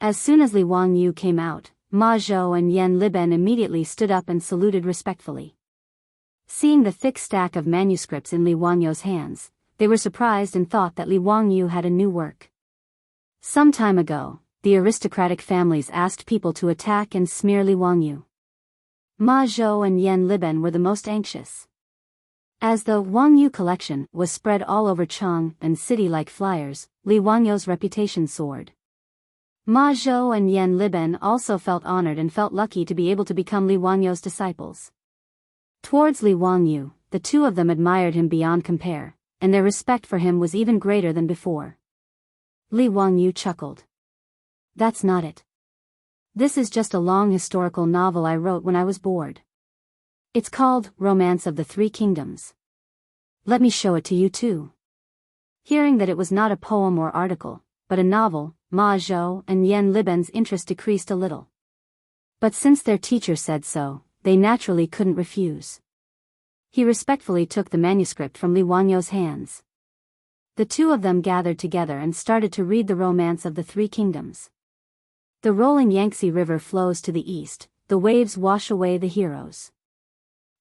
As soon as Li Wangyu came out, Ma Zhou and Yan Liben immediately stood up and saluted respectfully. Seeing the thick stack of manuscripts in Li Wangyu's hands, they were surprised and thought that Li Wangyu had a new work. Some time ago, the aristocratic families asked people to attack and smear Li Wangyu. Ma Zhou and Yan Liben were the most anxious. As the Wangyu collection was spread all over Chang and city like flyers, Li Wangyu's reputation soared. Ma Zhou and Yan Liben also felt honored and felt lucky to be able to become Li Wangyu's disciples. Towards Li Wangyu, the two of them admired him beyond compare, and their respect for him was even greater than before. Li Wangyu chuckled. That's not it. This is just a long historical novel I wrote when I was bored. It's called Romance of the Three Kingdoms. Let me show it to you too. Hearing that it was not a poem or article, but a novel, Ma Zhou and Yan Liben's interest decreased a little. But since their teacher said so, they naturally couldn't refuse. He respectfully took the manuscript from Li Wangyu's hands. The two of them gathered together and started to read the Romance of the Three Kingdoms. The rolling Yangtze River flows to the east, the waves wash away the heroes.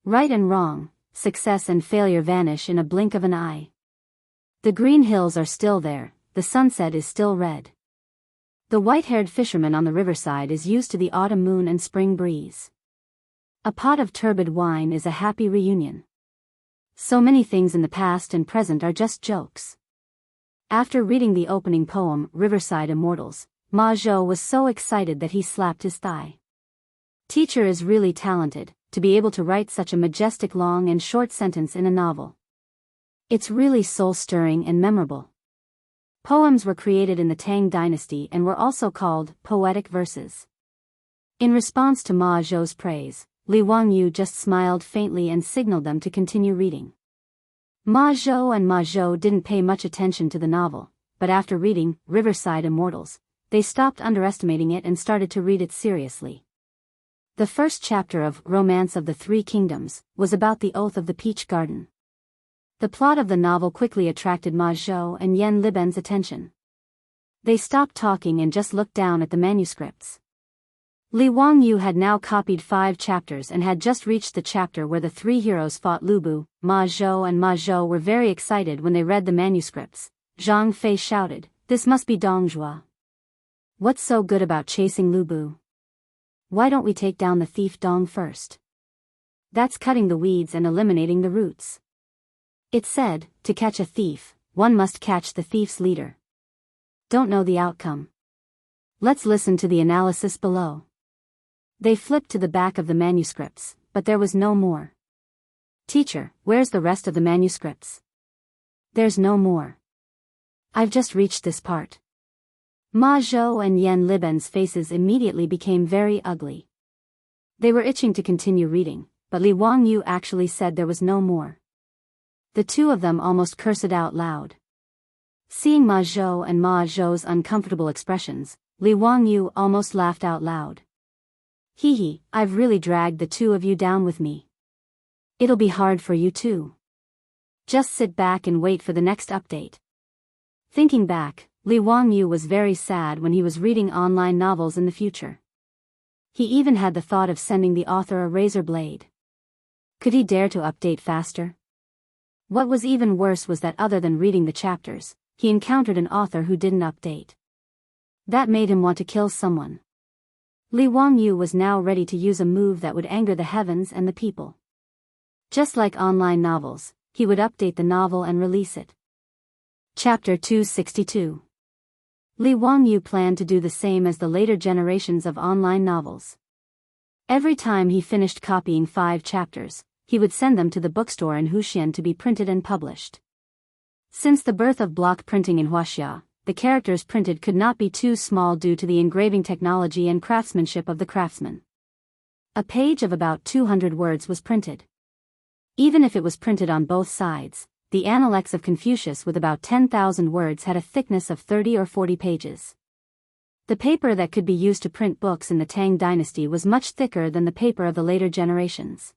Right and wrong, success and failure vanish in a blink of an eye. The green hills are still there, the sunset is still red. The white-haired fisherman on the riverside is used to the autumn moon and spring breeze. A pot of turbid wine is a happy reunion. So many things in the past and present are just jokes. After reading the opening poem, Riverside Immortals, Ma Zhou was so excited that he slapped his thigh. Teacher is really talented, to be able to write such a majestic long and short sentence in a novel. It's really soul-stirring and memorable. Poems were created in the Tang dynasty and were also called poetic verses. In response to Ma Zhou's praise, Li Wangyu just smiled faintly and signaled them to continue reading. Ma Zhou and Ma Zhou didn't pay much attention to the novel, but after reading Riverside Immortals, they stopped underestimating it and started to read it seriously. The first chapter of Romance of the Three Kingdoms was about the Oath of the Peach Garden. The plot of the novel quickly attracted Ma Zhou and Yan Liben's attention. They stopped talking and just looked down at the manuscripts. Li Wangyu had now copied 5 chapters and had just reached the chapter where the three heroes fought Lu Bu. Ma Zhou and Ma Zhou were very excited when they read the manuscripts. Zhang Fei shouted, "This must be Dongjua. What's so good about chasing Lu Bu? Why don't we take down the thief Dong first? That's cutting the weeds and eliminating the roots." It said, to catch a thief, one must catch the thief's leader. Don't know the outcome. Let's listen to the analysis below. They flipped to the back of the manuscripts, but there was no more. Teacher, where's the rest of the manuscripts? There's no more. I've just reached this part. Ma Zhou and Yan Liben's faces immediately became very ugly. They were itching to continue reading, but Li Wangyu actually said there was no more. The two of them almost cursed out loud. Seeing Ma Zhou and Ma Zhou's uncomfortable expressions, Li Wangyu almost laughed out loud. Hee hee, I've really dragged the two of you down with me. It'll be hard for you too. Just sit back and wait for the next update. Thinking back, Li Wangyu was very sad when he was reading online novels in the future. He even had the thought of sending the author a razor blade. Could he dare to update faster? What was even worse was that other than reading the chapters, he encountered an author who didn't update. That made him want to kill someone. Li Wangyu was now ready to use a move that would anger the heavens and the people. Just like online novels, he would update the novel and release it. Chapter 262. Li Wangyu planned to do the same as the later generations of online novels. Every time he finished copying 5 chapters, he would send them to the bookstore in Huxian to be printed and published. Since the birth of block printing in Huaxia, the characters printed could not be too small due to the engraving technology and craftsmanship of the craftsman. A page of about 200 words was printed. Even if it was printed on both sides, the Analects of Confucius with about 10,000 words had a thickness of 30 or 40 pages. The paper that could be used to print books in the Tang dynasty was much thicker than the paper of the later generations.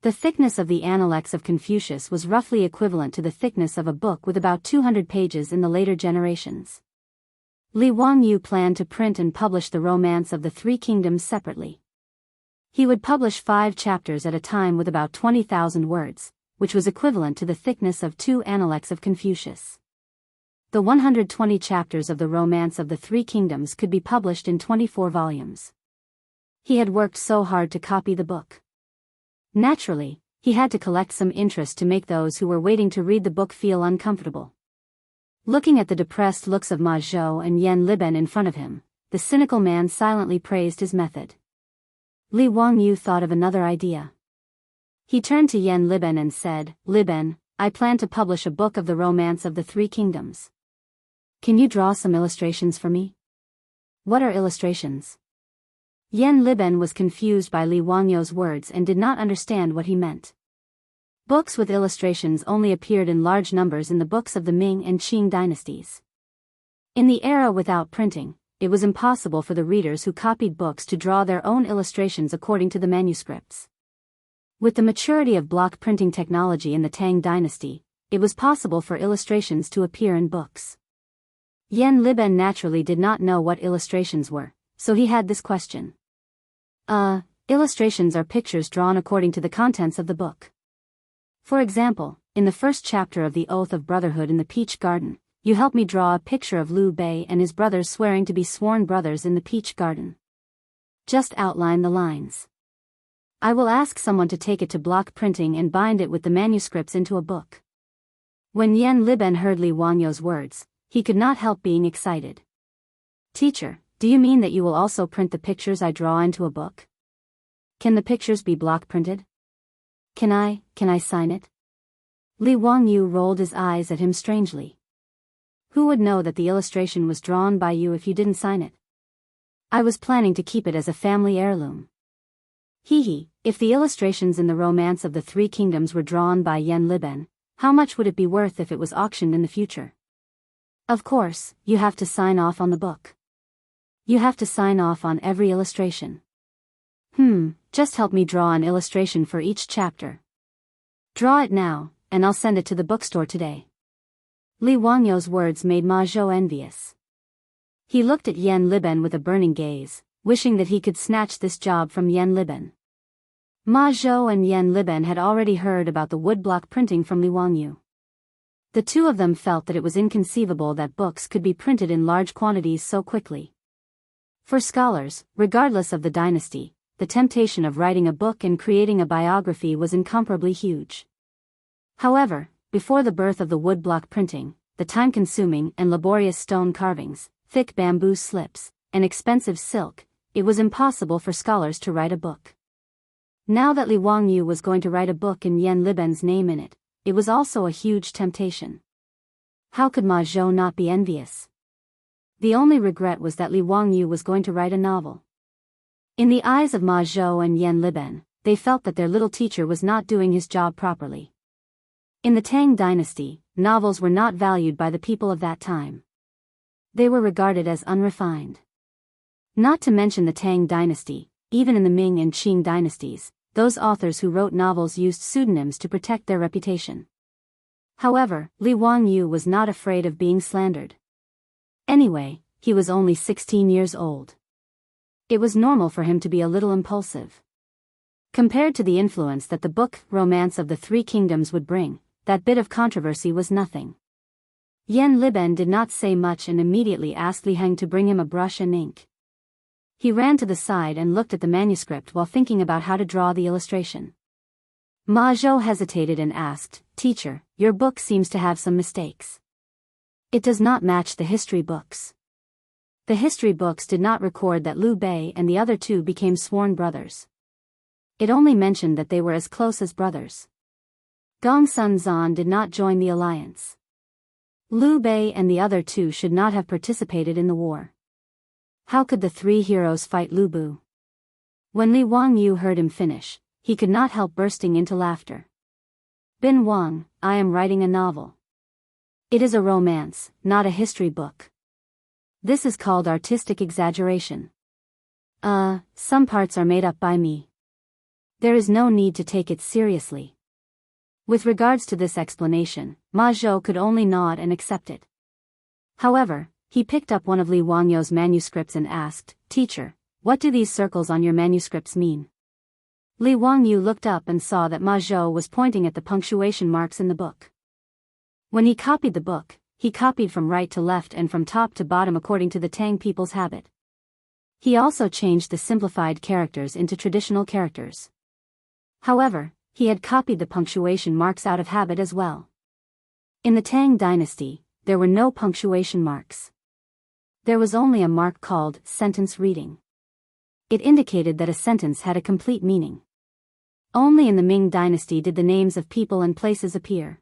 The thickness of the Analects of Confucius was roughly equivalent to the thickness of a book with about 200 pages in the later generations. Li Wangyu planned to print and publish the Romance of the Three Kingdoms separately. He would publish 5 chapters at a time with about 20,000 words, which was equivalent to the thickness of 2 Analects of Confucius. The 120 chapters of the Romance of the Three Kingdoms could be published in 24 volumes. He had worked so hard to copy the book. Naturally, he had to collect some interest to make those who were waiting to read the book feel uncomfortable. Looking at the depressed looks of Ma Zhou and Yan Liben in front of him, the cynical man silently praised his method. Li Wangyu thought of another idea. He turned to Yan Liben and said, "Liben, I plan to publish a book of the Romance of the Three Kingdoms. Can you draw some illustrations for me?" "What are illustrations?" Yan Liben was confused by Li Wangyu's words and did not understand what he meant. Books with illustrations only appeared in large numbers in the books of the Ming and Qing dynasties. In the era without printing, it was impossible for the readers who copied books to draw their own illustrations according to the manuscripts. With the maturity of block printing technology in the Tang dynasty, it was possible for illustrations to appear in books. Yan Liben naturally did not know what illustrations were, so he had this question. Illustrations are pictures drawn according to the contents of the book. For example, in the first chapter of the Oath of Brotherhood in the Peach Garden, you help me draw a picture of Liu Bei and his brothers swearing to be sworn brothers in the Peach Garden. Just outline the lines. I will ask someone to take it to block printing and bind it with the manuscripts into a book. When Yan Liben heard Li Wangyu's words, he could not help being excited. "Teacher, do you mean that you will also print the pictures I draw into a book? Can the pictures be block printed? Can I sign it?" Li Wangyu rolled his eyes at him strangely. "Who would know that the illustration was drawn by you if you didn't sign it? I was planning to keep it as a family heirloom." If the illustrations in the Romance of the Three Kingdoms were drawn by Yan Liben, how much would it be worth if it was auctioned in the future? "Of course, you have to sign off on the book. You have to sign off on every illustration." Just help me draw an illustration for each chapter. Draw it now, and I'll send it to the bookstore today." Li Wangyu's words made Ma Zhou envious. He looked at Yan Liben with a burning gaze, wishing that he could snatch this job from Yan Liben. Ma Zhou and Yan Liben had already heard about the woodblock printing from Li Wangyu. The two of them felt that it was inconceivable that books could be printed in large quantities so quickly. For scholars, regardless of the dynasty, the temptation of writing a book and creating a biography was incomparably huge. However, before the birth of the woodblock printing, the time-consuming and laborious stone carvings, thick bamboo slips, and expensive silk, it was impossible for scholars to write a book. Now that Li Wangyu was going to write a book in Yan Liben's name in it, it was also a huge temptation. How could Ma Zhou not be envious? The only regret was that Li Wangyu was going to write a novel. In the eyes of Ma Zhou and Yan Liben, they felt that their little teacher was not doing his job properly. In the Tang dynasty, novels were not valued by the people of that time. They were regarded as unrefined. Not to mention the Tang dynasty, even in the Ming and Qing dynasties, those authors who wrote novels used pseudonyms to protect their reputation. However, Li Wangyu was not afraid of being slandered. Anyway, he was only 16 years old. It was normal for him to be a little impulsive. Compared to the influence that the book Romance of the Three Kingdoms would bring, that bit of controversy was nothing. Yan Liben did not say much and immediately asked Li Heng to bring him a brush and ink. He ran to the side and looked at the manuscript while thinking about how to draw the illustration. Ma Zhou hesitated and asked, "Teacher, your book seems to have some mistakes. It does not match the history books." The history books did not record that Liu Bei and the other two became sworn brothers. It only mentioned that they were as close as brothers. Gongsun Zan did not join the alliance. Liu Bei and the other two should not have participated in the war. How could the three heroes fight Lu Bu? When Li Wangyu heard him finish, he could not help bursting into laughter. Bin Wang, I am writing a novel. It is a romance, not a history book. This is called artistic exaggeration. Some parts are made up by me. There is no need to take it seriously. With regards to this explanation, Ma Zhou could only nod and accept it. However, he picked up one of Li Wangyou's manuscripts and asked, "Teacher, what do these circles on your manuscripts mean?" Li Wangyou looked up and saw that Ma Zhou was pointing at the punctuation marks in the book. When he copied the book, he copied from right to left and from top to bottom according to the Tang people's habit. He also changed the simplified characters into traditional characters. However, he had copied the punctuation marks out of habit as well. In the Tang dynasty, there were no punctuation marks. There was only a mark called sentence reading. It indicated that a sentence had a complete meaning. Only in the Ming dynasty did the names of people and places appear.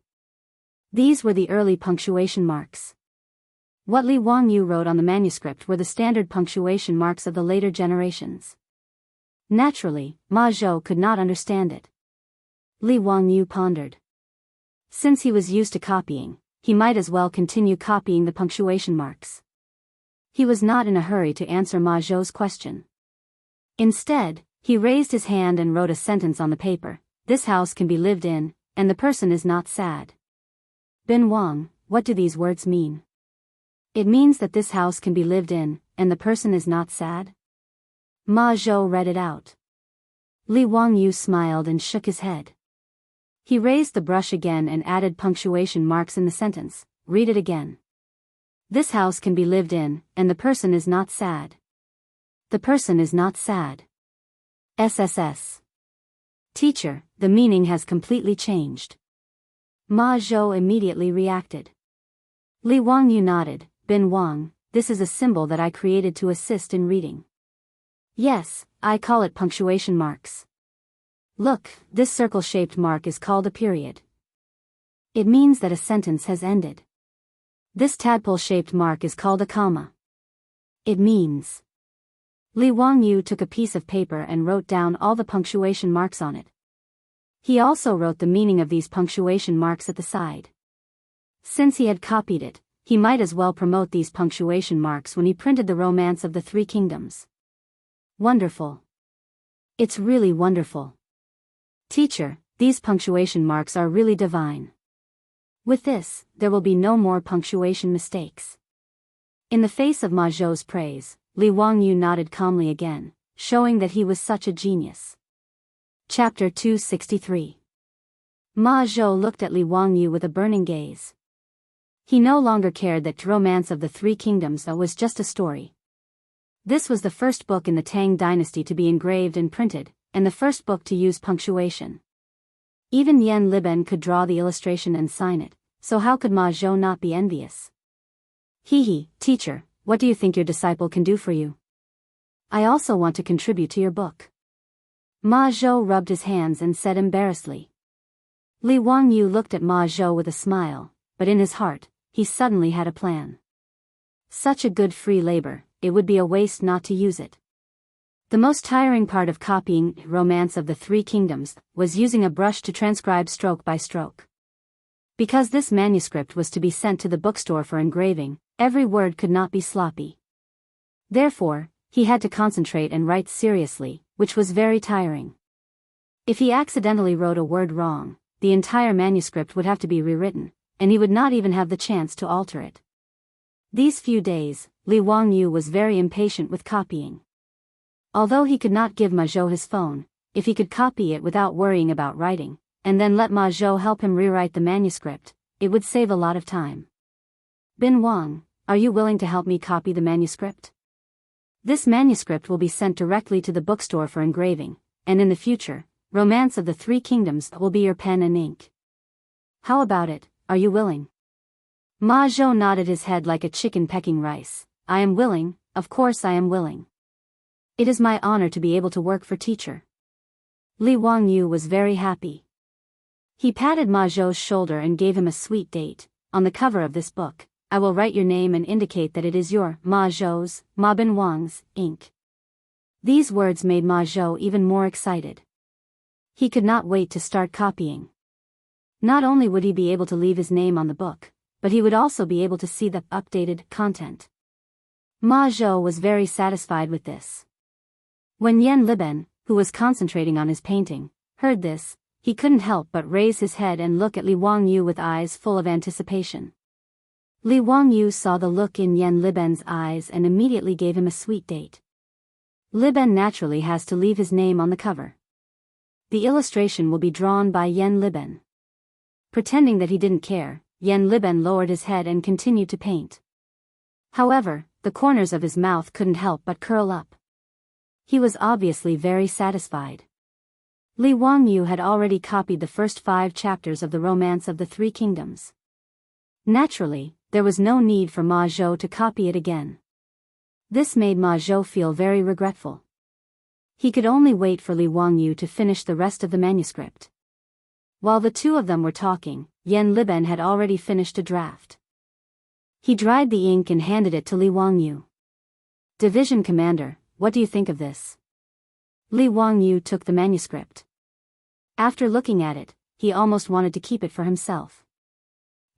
These were the early punctuation marks. What Li Wangyou wrote on the manuscript were the standard punctuation marks of the later generations. Naturally, Ma Zhou could not understand it. Li Wangyou pondered. Since he was used to copying, he might as well continue copying the punctuation marks. He was not in a hurry to answer Ma Zhou's question. Instead, he raised his hand and wrote a sentence on the paper. This house can be lived in, and the person is not sad. Bin Wang, what do these words mean? It means that this house can be lived in, and the person is not sad? Ma Zhou read it out. Li Wangyou smiled and shook his head. He raised the brush again and added punctuation marks in the sentence. Read it again. This house can be lived in, and the person is not sad. The person is not sad. SSS. Teacher, the meaning has completely changed. Ma Zhou immediately reacted. Li Wangyou nodded. Bin Wang, this is a symbol that I created to assist in reading. Yes, I call it punctuation marks. Look, this circle-shaped mark is called a period. It means that a sentence has ended. This tadpole-shaped mark is called a comma. It means. Li Wangyou took a piece of paper and wrote down all the punctuation marks on it. He also wrote the meaning of these punctuation marks at the side. Since he had copied it, he might as well promote these punctuation marks when he printed the Romance of the Three Kingdoms. Wonderful. It's really wonderful. Teacher, these punctuation marks are really divine. With this, there will be no more punctuation mistakes. In the face of Ma Zhou's praise, Li Wangyou nodded calmly again, showing that he was such a genius. Chapter 263. Ma Zhou looked at Li Wangyou with a burning gaze. He no longer cared that Romance of the Three Kingdoms was just a story. This was the first book in the Tang dynasty to be engraved and printed, and the first book to use punctuation. Even Yan Liben could draw the illustration and sign it, so how could Ma Zhou not be envious? Teacher, what do you think your disciple can do for you? I also want to contribute to your book. Ma Zhou rubbed his hands and said embarrassedly. Li Wangyou looked at Ma Zhou with a smile, but in his heart, he suddenly had a plan. Such a good free labor, it would be a waste not to use it. The most tiring part of copying Romance of the Three Kingdoms was using a brush to transcribe stroke by stroke. Because this manuscript was to be sent to the bookstore for engraving, every word could not be sloppy. Therefore, he had to concentrate and write seriously, which was very tiring. If he accidentally wrote a word wrong, the entire manuscript would have to be rewritten, and he would not even have the chance to alter it. These few days, Li Wangyou was very impatient with copying. Although he could not give Ma Zhou his phone, if he could copy it without worrying about writing, and then let Ma Zhou help him rewrite the manuscript, it would save a lot of time. Bin Wang, are you willing to help me copy the manuscript? This manuscript will be sent directly to the bookstore for engraving, and in the future, Romance of the Three Kingdoms will be your pen and ink. How about it, are you willing? Ma Zhou nodded his head like a chicken pecking rice. I am willing, of course I am willing. It is my honor to be able to work for teacher. Li Wangyou was very happy. He patted Ma Zhou's shoulder and gave him a sweet date. On the cover of this book, I will write your name and indicate that it is your Ma Zhou's, Ma Bin Wang's, ink. These words made Ma Zhou even more excited. He could not wait to start copying. Not only would he be able to leave his name on the book, but he would also be able to see the updated content. Ma Zhou was very satisfied with this. When Yan Liben, who was concentrating on his painting, heard this, he couldn't help but raise his head and look at Li Wangyu with eyes full of anticipation. Li Wangyu saw the look in Yan Liben's eyes and immediately gave him a sweet date. Liben naturally has to leave his name on the cover. The illustration will be drawn by Yan Liben. Pretending that he didn't care, Yan Liben lowered his head and continued to paint. However, the corners of his mouth couldn't help but curl up. He was obviously very satisfied. Li Wangyu had already copied the first 5 chapters of the Romance of the Three Kingdoms. Naturally, there was no need for Ma Zhou to copy it again. This made Ma Zhou feel very regretful. He could only wait for Li Wangyu to finish the rest of the manuscript. While the two of them were talking, Yan Liben had already finished a draft. He dried the ink and handed it to Li Wangyu. "Division Commander, what do you think of this?" Li Wangyu took the manuscript. After looking at it, he almost wanted to keep it for himself.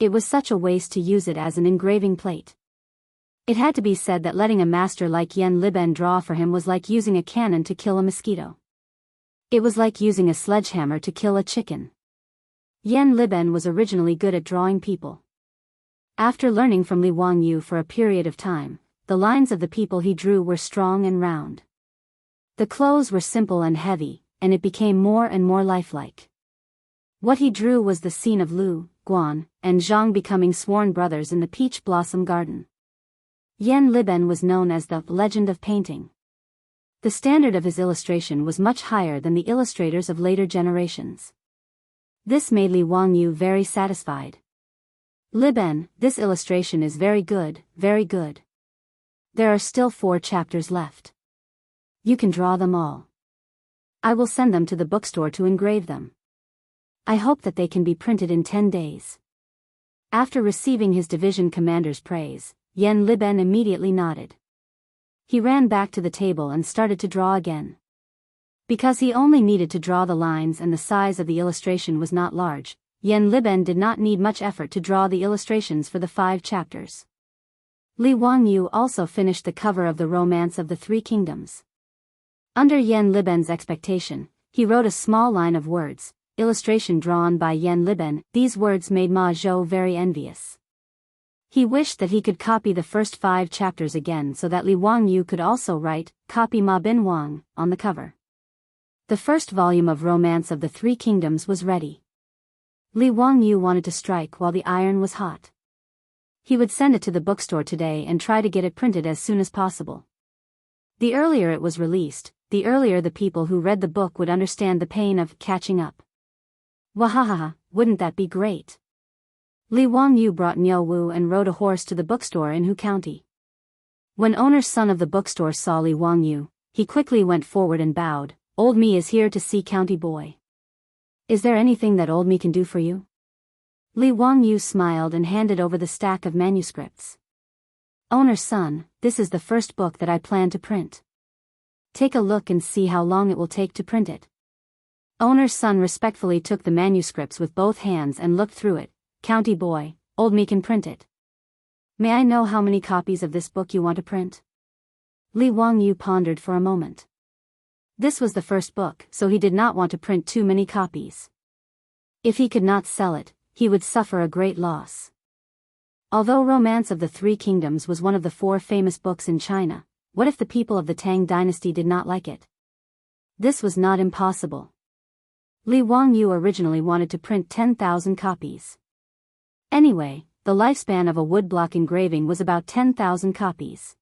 It was such a waste to use it as an engraving plate. It had to be said that letting a master like Yan Liben draw for him was like using a cannon to kill a mosquito. It was like using a sledgehammer to kill a chicken. Yan Liben was originally good at drawing people. After learning from Li Wangyu for a period of time, the lines of the people he drew were strong and round. The clothes were simple and heavy, and it became more and more lifelike. What he drew was the scene of Lu, Guan, and Zhang becoming sworn brothers in the peach blossom garden. Yan Liben was known as the legend of painting. The standard of his illustration was much higher than the illustrators of later generations. This made Li Wangyu very satisfied. "Liben, this illustration is very good, very good. There are still 4 chapters left. You can draw them all. I will send them to the bookstore to engrave them. I hope that they can be printed in 10 days. After receiving his division commander's praise, Yan Liben immediately nodded. He ran back to the table and started to draw again. Because he only needed to draw the lines and the size of the illustration was not large, Yan Liben did not need much effort to draw the illustrations for the 5 chapters. Li Wangyu also finished the cover of the Romance of the Three Kingdoms. Under Yan Liben's expectation, he wrote a small line of words, illustration drawn by Yan Liben. These words made Ma Zhou very envious. He wished that he could copy the first 5 chapters again so that Li Wangyu could also write, "Copy Ma Bin Wang," on the cover. The first volume of Romance of the Three Kingdoms was ready. Li Wangyu wanted to strike while the iron was hot. He would send it to the bookstore today and try to get it printed as soon as possible. The earlier it was released, the earlier the people who read the book would understand the pain of catching up. Wahahaha, wouldn't that be great? Li Wangyu brought Niu Wu and rode a horse to the bookstore in Hu County. When owner's son of the bookstore saw Li Wangyu, he quickly went forward and bowed. "Old me is here to see County Boy. Is there anything that old me can do for you?" Li Wangyu smiled and handed over the stack of manuscripts. "Owner's son, this is the first book that I plan to print. Take a look and see how long it will take to print it." Owner's son respectfully took the manuscripts with both hands and looked through it. "County Boy, old me can print it. May I know how many copies of this book you want to print?" Li Wangyu pondered for a moment. This was the first book, so he did not want to print too many copies. If he could not sell it, he would suffer a great loss. Although Romance of the Three Kingdoms was one of the 4 famous books in China, what if the people of the Tang dynasty did not like it? This was not impossible. Li Wangyu originally wanted to print 10,000 copies. Anyway, the lifespan of a woodblock engraving was about 10,000 copies.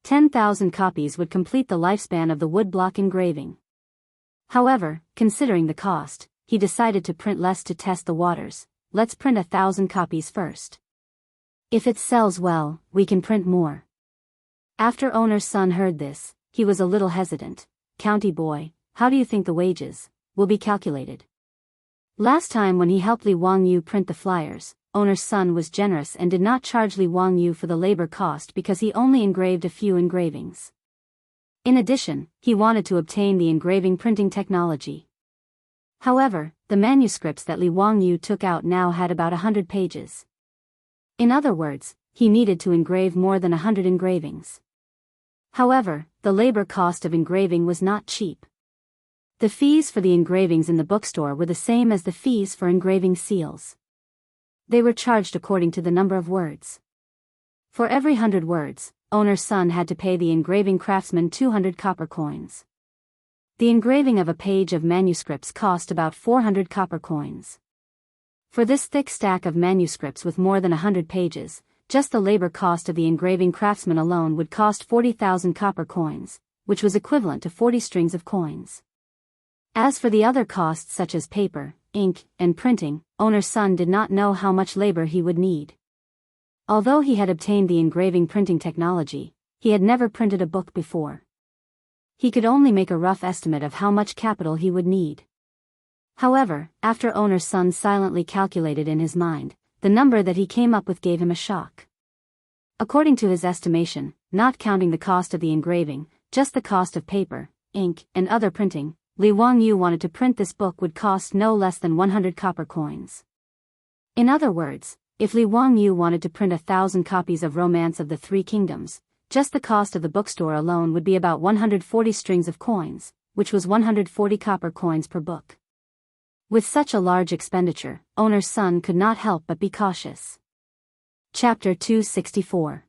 10,000 copies would complete the lifespan of the woodblock engraving. However, considering the cost, he decided to print less to test the waters. "Let's print 1,000 copies first. If it sells well, we can print more." After owner's son heard this, he was a little hesitant. "County Boy, how do you think the wages will be calculated?" Last time when he helped Li Wangyu print the flyers, owner's son was generous and did not charge Li Wangyu for the labor cost because he only engraved a few engravings. In addition, he wanted to obtain the engraving printing technology. However, the manuscripts that Li Wangyu took out now had about 100 pages. In other words, he needed to engrave more than 100 engravings. However, the labor cost of engraving was not cheap. The fees for the engravings in the bookstore were the same as the fees for engraving seals. They were charged according to the number of words. For every 100 words, owner's son had to pay the engraving craftsman 200 copper coins. The engraving of a page of manuscripts cost about 400 copper coins. For this thick stack of manuscripts with more than 100 pages, just the labor cost of the engraving craftsman alone would cost 40,000 copper coins, which was equivalent to 40 strings of coins. As for the other costs such as paper, ink, and printing, owner's son did not know how much labor he would need. Although he had obtained the engraving printing technology, he had never printed a book before. He could only make a rough estimate of how much capital he would need. However, after owner's son silently calculated in his mind, the number that he came up with gave him a shock. According to his estimation, not counting the cost of the engraving, just the cost of paper, ink, and other printing, Li Wangyu wanted to print this book would cost no less than 100 copper coins. In other words, if Li Wangyu wanted to print 1,000 copies of Romance of the Three Kingdoms, just the cost of the bookstore alone would be about 140 strings of coins, which was 140 copper coins per book. With such a large expenditure, owner's son could not help but be cautious. Chapter 264.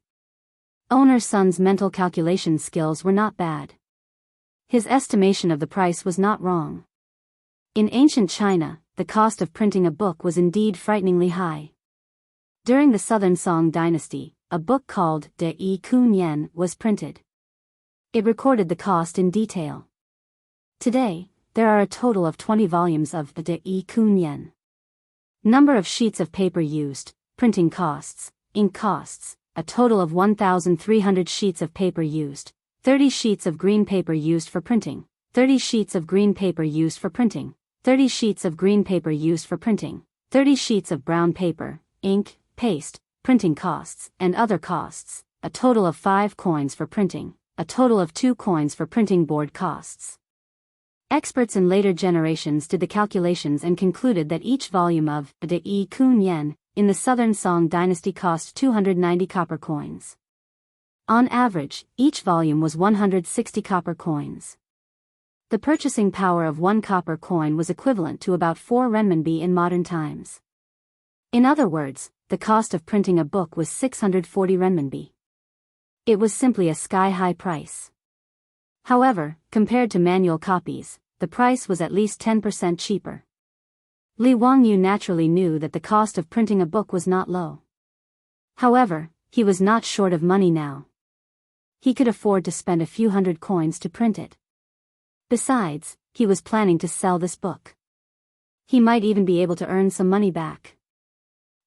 Owner's son's mental calculation skills were not bad. His estimation of the price was not wrong. In ancient China, the cost of printing a book was indeed frighteningly high. During the Southern Song dynasty, a book called De Yi Kun Yen was printed. It recorded the cost in detail. Today, there are a total of 20 volumes of the De Yi Kun Yen. Number of sheets of paper used, printing costs, ink costs, a total of 1,300 sheets of paper used, 30 sheets of green paper used for printing, 30 sheets of green paper used for printing, 30 sheets of green paper used for printing, 30 sheets of brown paper, ink, paste, printing costs, and other costs, a total of 5 coins for printing, a total of 2 coins for printing board costs. Experts in later generations did the calculations and concluded that each volume of De Yi Kun Yen in the Southern Song dynasty cost 290 copper coins. On average, each volume was 160 copper coins. The purchasing power of 1 copper coin was equivalent to about 4 renminbi in modern times. In other words, the cost of printing a book was 640 renminbi. It was simply a sky-high price. However, compared to manual copies, the price was at least 10% cheaper. Li Wangyu naturally knew that the cost of printing a book was not low. However, he was not short of money now. He could afford to spend a few hundred coins to print it. Besides, he was planning to sell this book. He might even be able to earn some money back.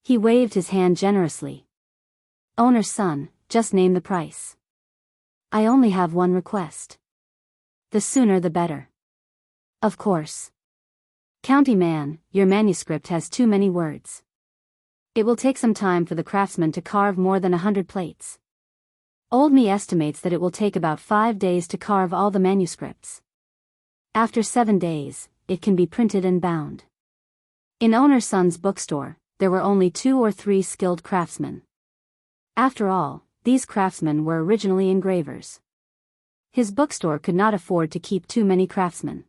He waved his hand generously. Owner's son, just name the price. I only have one request. The sooner the better. Of course. County man, your manuscript has too many words. It will take some time for the craftsman to carve more than 100 plates. Old me estimates that it will take about 5 days to carve all the manuscripts. After 7 days, it can be printed and bound. In owner's son's bookstore, there were only 2 or 3 skilled craftsmen. After all, these craftsmen were originally engravers. His bookstore could not afford to keep too many craftsmen.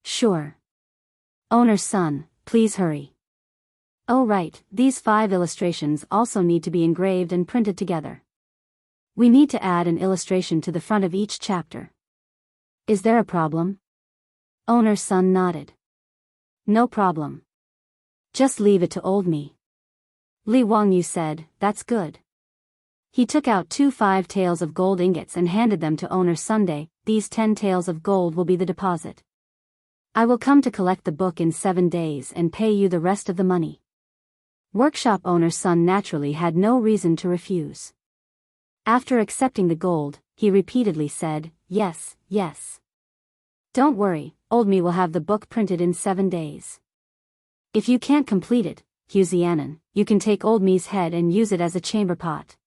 Sure. Owner's son, please hurry. Oh right, these 5 illustrations also need to be engraved and printed together. We need to add an illustration to the front of each chapter. Is there a problem? Owner's son nodded. No problem. Just leave it to old me. Li Wangyu said, that's good. He took out 2 5 taels of gold ingots and handed them to owner Sunday. These 10 taels of gold will be the deposit. I will come to collect the book in 7 days and pay you the rest of the money. Workshop owner's son naturally had no reason to refuse. After accepting the gold, he repeatedly said, yes, yes. Don't worry, old me will have the book printed in 7 days. If you can't complete it, Huzianan, you can take old me's head and use it as a chamber pot.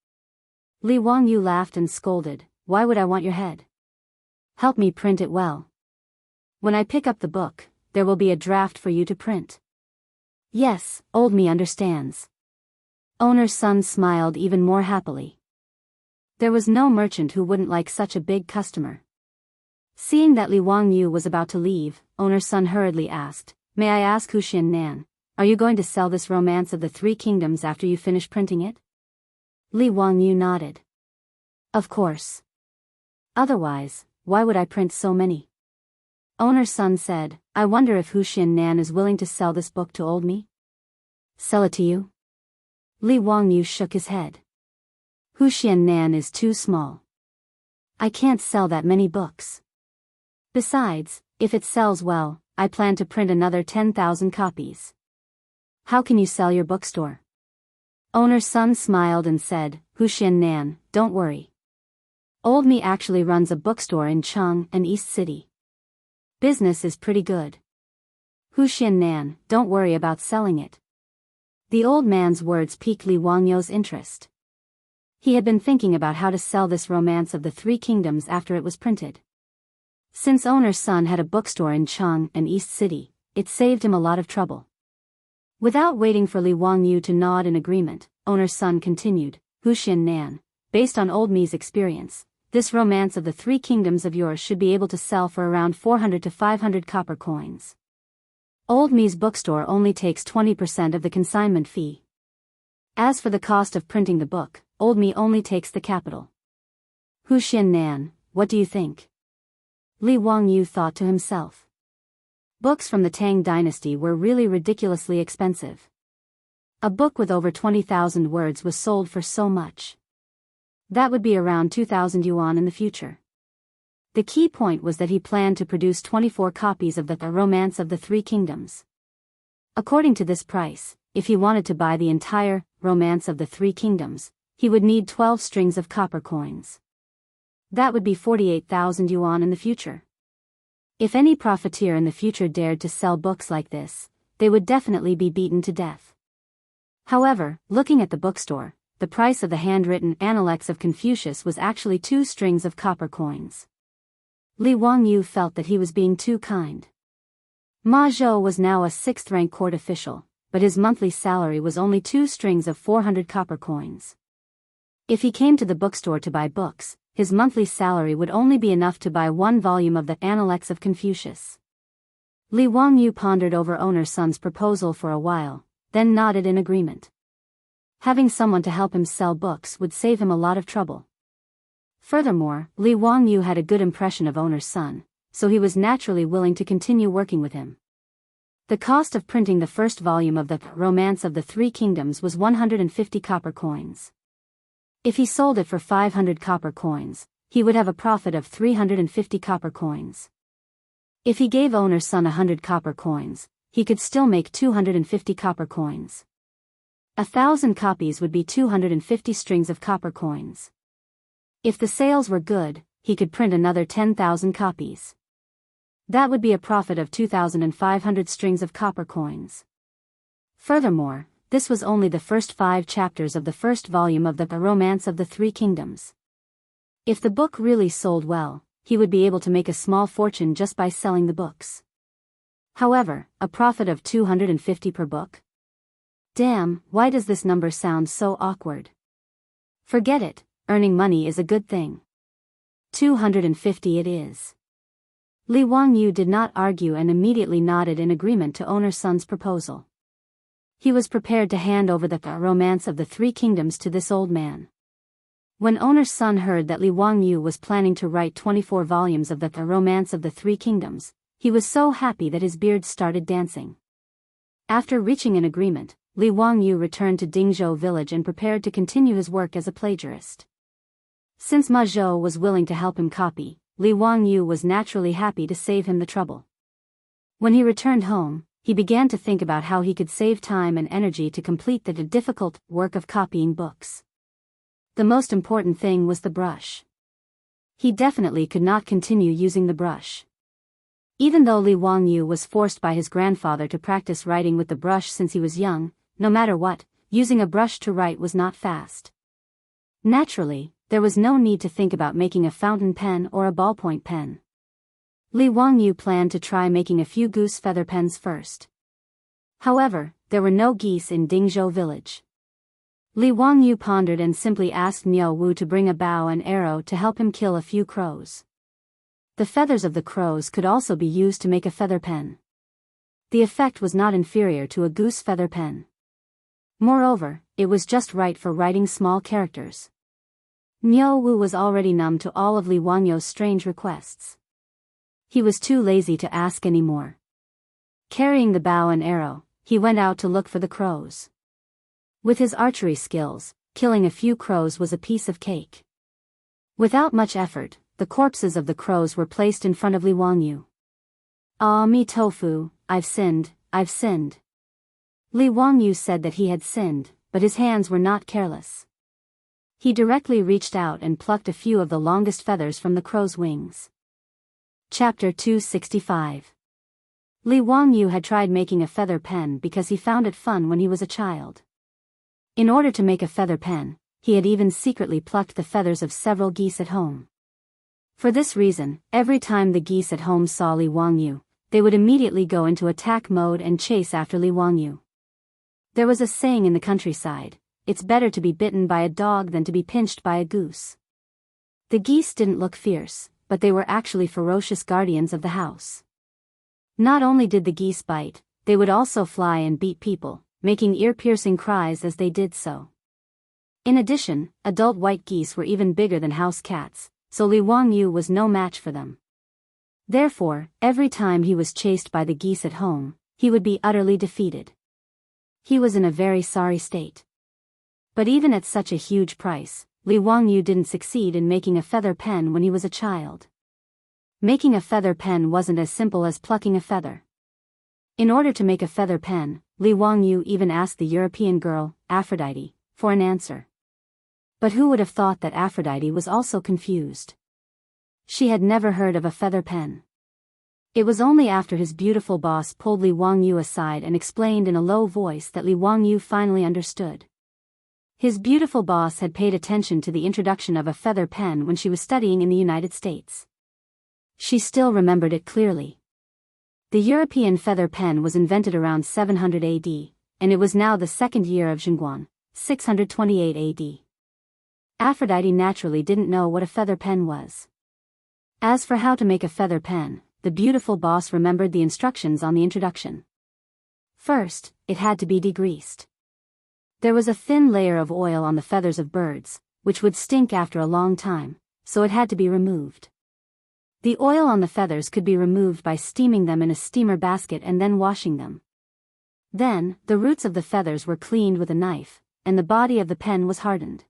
Li Wangyu laughed and scolded, why would I want your head? Help me print it well. When I pick up the book, there will be a draft for you to print. Yes, old me understands. Owner's son smiled even more happily. There was no merchant who wouldn't like such a big customer. Seeing that Li Wangyu was about to leave, owner's son hurriedly asked, "May I ask Hu Xiannan, are you going to sell this Romance of the Three Kingdoms after you finish printing it?" Li Wangyu nodded. Of course. Otherwise, why would I print so many? Owner's son said, I wonder if Hu Xiannan is willing to sell this book to old me? Sell it to you? Li Wangyu shook his head. Hu Xiannan is too small. I can't sell that many books. Besides, if it sells well, I plan to print another 10,000 copies. How can you sell your bookstore? Owner's son smiled and said, Hu Xiannan, don't worry. Old me actually runs a bookstore in Cheng and East City. Business is pretty good. Hu Xiannan, don't worry about selling it. The old man's words piqued Li Wangyu's interest. He had been thinking about how to sell this Romance of the Three Kingdoms after it was printed. Since owner's son had a bookstore in Cheng and East City, it saved him a lot of trouble. Without waiting for Li Wangyu to nod in agreement, owner's son continued, Hu Xiannan, based on old me's experience, this Romance of the Three Kingdoms of yours should be able to sell for around 400 to 500 copper coins. Old me's bookstore only takes 20% of the consignment fee. As for the cost of printing the book, old me only takes the capital. Hu Xiannan, what do you think? Li Wangyu thought to himself. Books from the Tang dynasty were really ridiculously expensive. A book with over 20,000 words was sold for so much. That would be around 2,000 yuan in the future. The key point was that he planned to produce 24 copies of the Romance of the Three Kingdoms. According to this price, if he wanted to buy the entire Romance of the Three Kingdoms, he would need 12 strings of copper coins. That would be 48,000 yuan in the future. If any profiteer in the future dared to sell books like this, they would definitely be beaten to death. However, looking at the bookstore, the price of the handwritten Analects of Confucius was actually 2 strings of copper coins. Li Wangyu felt that he was being too kind. Ma Zhou was now a 6th-rank court official, but his monthly salary was only 2 strings of 400 copper coins. If he came to the bookstore to buy books, his monthly salary would only be enough to buy 1 volume of the Analects of Confucius. Li Wangyu pondered over owner's son's proposal for a while, then nodded in agreement. Having someone to help him sell books would save him a lot of trouble. Furthermore, Li Wangyu had a good impression of owner's son, so he was naturally willing to continue working with him. The cost of printing the first volume of the Romance of the Three Kingdoms was 150 copper coins. If he sold it for 500 copper coins, he would have a profit of 350 copper coins. If he gave owner's son 100 copper coins, he could still make 250 copper coins. 1,000 copies would be 250 strings of copper coins. If the sales were good, he could print another 10,000 copies. That would be a profit of 2,500 strings of copper coins. Furthermore, this was only the first 5 chapters of the first volume of the Romance of the Three Kingdoms. If the book really sold well, he would be able to make a small fortune just by selling the books. However, a profit of 250 per book? Damn, why does this number sound so awkward? Forget it, earning money is a good thing. 250 it is. Li Wangyu did not argue and immediately nodded in agreement to owner's son's proposal. He was prepared to hand over the Romance of the Three Kingdoms to this old man. When owner's son heard that Li Wangyu was planning to write 24 volumes of the Romance of the Three Kingdoms, he was so happy that his beard started dancing. After reaching an agreement, Li Wangyu returned to Dingzhou village and prepared to continue his work as a plagiarist. Since Ma Zhou was willing to help him copy, Li Wangyu was naturally happy to save him the trouble. When he returned home, he began to think about how he could save time and energy to complete the difficult work of copying books. The most important thing was the brush. He definitely could not continue using the brush. Even though Li Wangyu was forced by his grandfather to practice writing with the brush since he was young, no matter what, using a brush to write was not fast. Naturally, there was no need to think about making a fountain pen or a ballpoint pen. Li Wangyu planned to try making a few goose feather pens first. However, there were no geese in Dingzhou village. Li Wangyu pondered and simply asked Niu Wu to bring a bow and arrow to help him kill a few crows. The feathers of the crows could also be used to make a feather pen. The effect was not inferior to a goose feather pen. Moreover, it was just right for writing small characters. Niu Wu was already numb to all of Li Wangyu's strange requests. He was too lazy to ask any more. Carrying the bow and arrow, he went out to look for the crows. With his archery skills, killing a few crows was a piece of cake. Without much effort, the corpses of the crows were placed in front of Li Wangyu. "Ah me tofu, I've sinned, I've sinned." Li Wangyu said that he had sinned, but his hands were not careless. He directly reached out and plucked a few of the longest feathers from the crow's wings. Chapter 265. Li Wangyu had tried making a feather pen because he found it fun when he was a child. In order to make a feather pen, he had even secretly plucked the feathers of several geese at home. For this reason, every time the geese at home saw Li Wangyu, they would immediately go into attack mode and chase after Li Wangyu. There was a saying in the countryside, "It's better to be bitten by a dog than to be pinched by a goose." The geese didn't look fierce, but they were actually ferocious guardians of the house. Not only did the geese bite, they would also fly and beat people, making ear-piercing cries as they did so. In addition, adult white geese were even bigger than house cats, so Li Wangyu was no match for them. Therefore, every time he was chased by the geese at home, he would be utterly defeated. He was in a very sorry state. But even at such a huge price, Li Wangyu didn't succeed in making a feather pen when he was a child. Making a feather pen wasn't as simple as plucking a feather. In order to make a feather pen, Li Wangyu even asked the European girl, Aphrodite, for an answer. But who would have thought that Aphrodite was also confused? She had never heard of a feather pen. It was only after his beautiful boss pulled Li Wangyu aside and explained in a low voice that Li Wangyu finally understood. His beautiful boss had paid attention to the introduction of a feather pen when she was studying in the United States. She still remembered it clearly. The European feather pen was invented around 700 AD, and it was now the second year of Zhengguan, 628 AD. Aphrodite naturally didn't know what a feather pen was. As for how to make a feather pen, the beautiful boss remembered the instructions on the introduction. First, it had to be degreased. There was a thin layer of oil on the feathers of birds, which would stink after a long time, so it had to be removed. The oil on the feathers could be removed by steaming them in a steamer basket and then washing them. Then, the roots of the feathers were cleaned with a knife, and the body of the pen was hardened.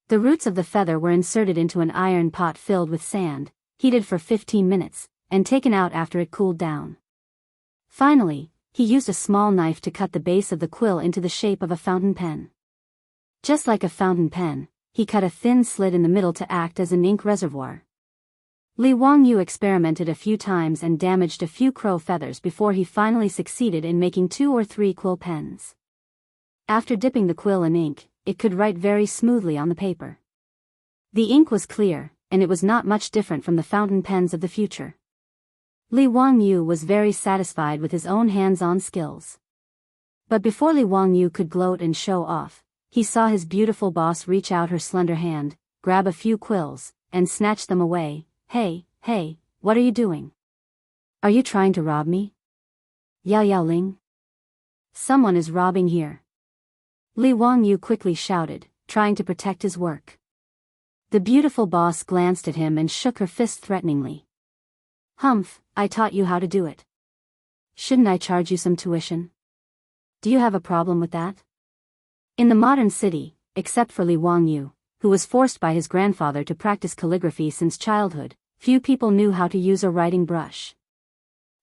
The roots of the feather were inserted into an iron pot filled with sand, heated for 15 minutes, and taken out after it cooled down. Finally, he used a small knife to cut the base of the quill into the shape of a fountain pen. Just like a fountain pen, he cut a thin slit in the middle to act as an ink reservoir. Li Wangyu experimented a few times and damaged a few crow feathers before he finally succeeded in making 2 or 3 quill pens. After dipping the quill in ink, it could write very smoothly on the paper. The ink was clear, and it was not much different from the fountain pens of the future. Li Wangyu was very satisfied with his own hands-on skills. But before Li Wangyu could gloat and show off, he saw his beautiful boss reach out her slender hand, grab a few quills, and snatch them away. Hey, what are you doing? Are you trying to rob me? Yao Ling? Someone is robbing here. Li Wangyu quickly shouted, trying to protect his work. The beautiful boss glanced at him and shook her fist threateningly. Humph, I taught you how to do it. Shouldn't I charge you some tuition? Do you have a problem with that? In the modern city, except for Li Wangyu, who was forced by his grandfather to practice calligraphy since childhood, few people knew how to use a writing brush.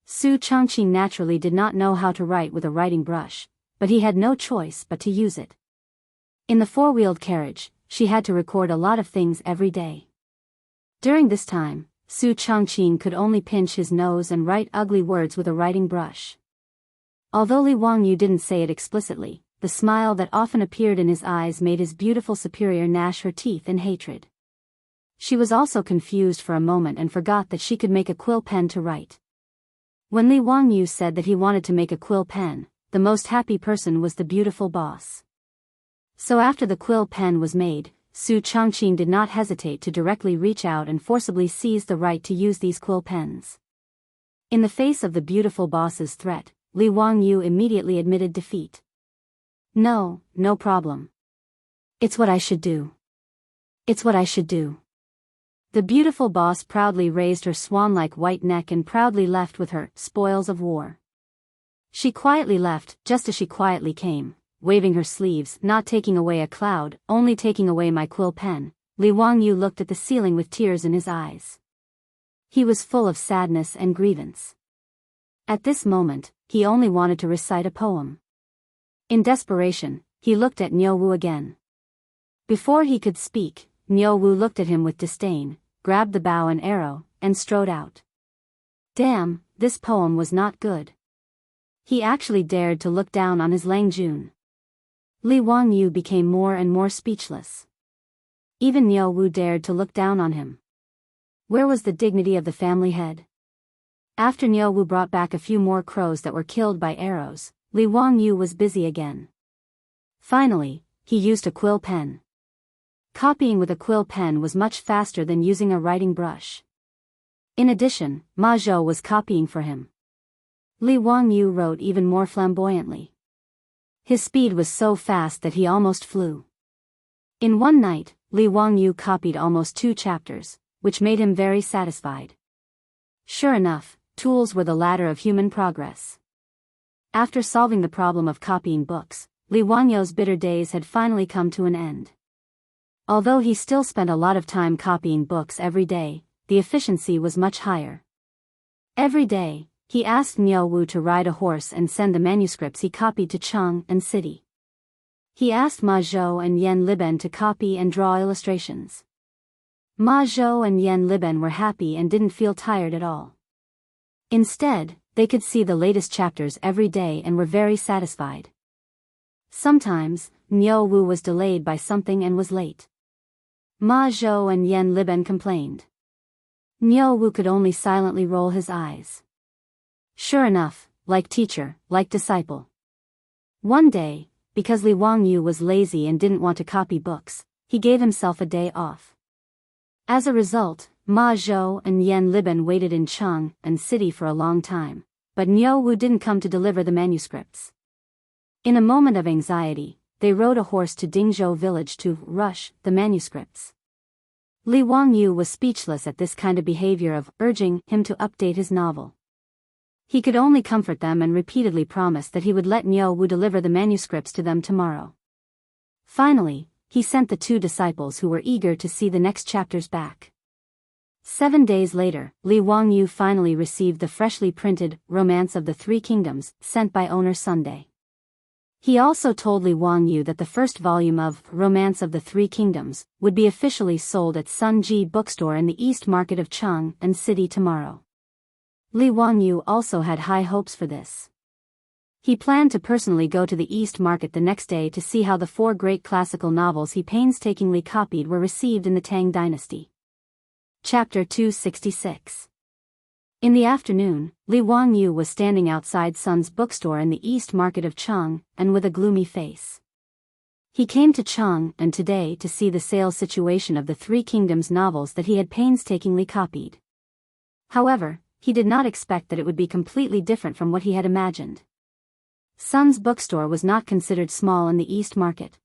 Su Changqing naturally did not know how to write with a writing brush, but he had no choice but to use it. In the four-wheeled carriage, she had to record a lot of things every day. During this time, Su Changqing could only pinch his nose and write ugly words with a writing brush. Although Li Wangyu didn't say it explicitly, the smile that often appeared in his eyes made his beautiful superior gnash her teeth in hatred. She was also confused for a moment and forgot that she could make a quill pen to write. When Li Wangyu said that he wanted to make a quill pen, the most happy person was the beautiful boss. So after the quill pen was made, Su Chongqing did not hesitate to directly reach out and forcibly seize the right to use these quill pens. In the face of the beautiful boss's threat, Li Wangyu immediately admitted defeat. No problem. It's what I should do. It's what I should do. The beautiful boss proudly raised her swan-like white neck and proudly left with her spoils of war. She quietly left, just as she quietly came, waving her sleeves, not taking away a cloud, only taking away my quill pen. Li Wangyu looked at the ceiling with tears in his eyes. He was full of sadness and grievance. At this moment, he only wanted to recite a poem. In desperation, he looked at Niu Wu again. Before he could speak, Niu Wu looked at him with disdain, grabbed the bow and arrow, and strode out. Damn, this poem was not good. He actually dared to look down on his Lang Jun. Li Wangyu became more and more speechless. Even Niu Wu dared to look down on him. Where was the dignity of the family head? After Niu Wu brought back a few more crows that were killed by arrows, Li Wangyu was busy again. Finally, he used a quill pen. Copying with a quill pen was much faster than using a writing brush. In addition, Ma Zhou was copying for him. Li Wangyu wrote even more flamboyantly. His speed was so fast that he almost flew. In one night, Li Wangyu copied almost 2 chapters, which made him very satisfied. Sure enough, tools were the ladder of human progress. After solving the problem of copying books, Li Wangyu's bitter days had finally come to an end. Although he still spent a lot of time copying books every day, the efficiency was much higher. Every day, he asked Niu Wu to ride a horse and send the manuscripts he copied to Cheng and City. He asked Ma Zhou and Yan Liben to copy and draw illustrations. Ma Zhou and Yan Liben were happy and didn't feel tired at all. Instead, they could see the latest chapters every day and were very satisfied. Sometimes, Niu Wu was delayed by something and was late. Ma Zhou and Yan Liben complained. Niu Wu could only silently roll his eyes. Sure enough, like teacher, like disciple. One day, because Li Wangyu was lazy and didn't want to copy books, he gave himself a day off. As a result, Ma Zhou and Yan Liben waited in Cheng and City for a long time, but Niu Wu didn't come to deliver the manuscripts. In a moment of anxiety, they rode a horse to Dingzhou village to rush the manuscripts. Li Wangyu was speechless at this kind of behavior of urging him to update his novel. He could only comfort them and repeatedly promise that he would let Niu Wu deliver the manuscripts to them tomorrow. Finally, he sent the 2 disciples who were eager to see the next chapters back. 7 days later, Li Wangyu finally received the freshly printed Romance of the Three Kingdoms, sent by owner Sunday. He also told Li Wangyu that the first volume of Romance of the Three Kingdoms would be officially sold at Sun Ji bookstore in the East Market of Cheng and City tomorrow. Li Wangyu also had high hopes for this. He planned to personally go to the East Market the next day to see how the 4 great classical novels he painstakingly copied were received in the Tang dynasty. Chapter 266. In the afternoon, Li Wangyu was standing outside Sun's bookstore in the East Market of Cheng, and with a gloomy face. He came to Cheng and today to see the sales situation of the Three Kingdoms novels that he had painstakingly copied. However, he did not expect that it would be completely different from what he had imagined. Sun's bookstore was not considered small in the East Market.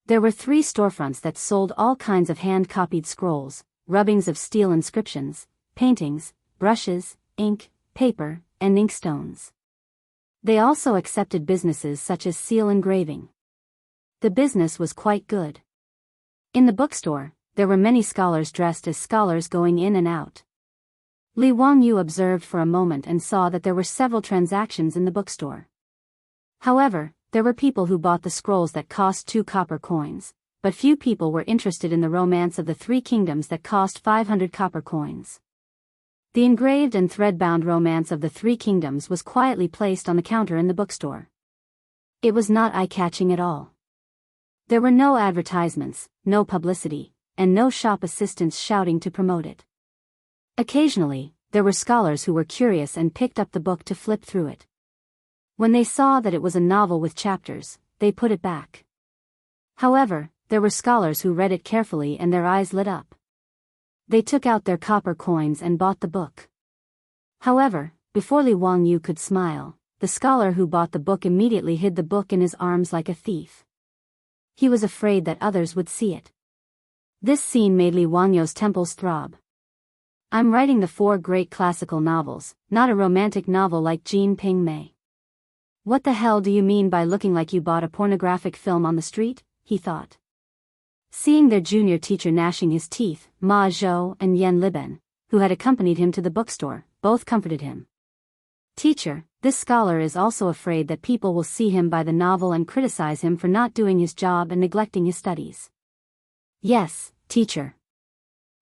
There were 3 storefronts that sold all kinds of hand-copied scrolls, rubbings of steel inscriptions, paintings, brushes, ink, paper, and inkstones. They also accepted businesses such as seal engraving. The business was quite good. In the bookstore, there were many scholars dressed as scholars going in and out. Li Wangyu observed for a moment and saw that there were several transactions in the bookstore. However, there were people who bought the scrolls that cost 2 copper coins, but few people were interested in the Romance of the Three Kingdoms that cost 500 copper coins. The engraved and thread-bound Romance of the Three Kingdoms was quietly placed on the counter in the bookstore. It was not eye-catching at all. There were no advertisements, no publicity, and no shop assistants shouting to promote it. Occasionally, there were scholars who were curious and picked up the book to flip through it. When they saw that it was a novel with chapters, they put it back. However, there were scholars who read it carefully and their eyes lit up. They took out their copper coins and bought the book. However, before Li Wangyu could smile, the scholar who bought the book immediately hid the book in his arms like a thief. He was afraid that others would see it. This scene made Li Wangyu's temples throb. I'm writing the 4 great classical novels, not a romantic novel like Jean Ping Mei. What the hell do you mean by looking like you bought a pornographic film on the street? He thought. Seeing their junior teacher gnashing his teeth, Ma Zhou and Yan Liben, who had accompanied him to the bookstore, both comforted him. Teacher, this scholar is also afraid that people will see him buy the novel and criticize him for not doing his job and neglecting his studies. Yes, teacher.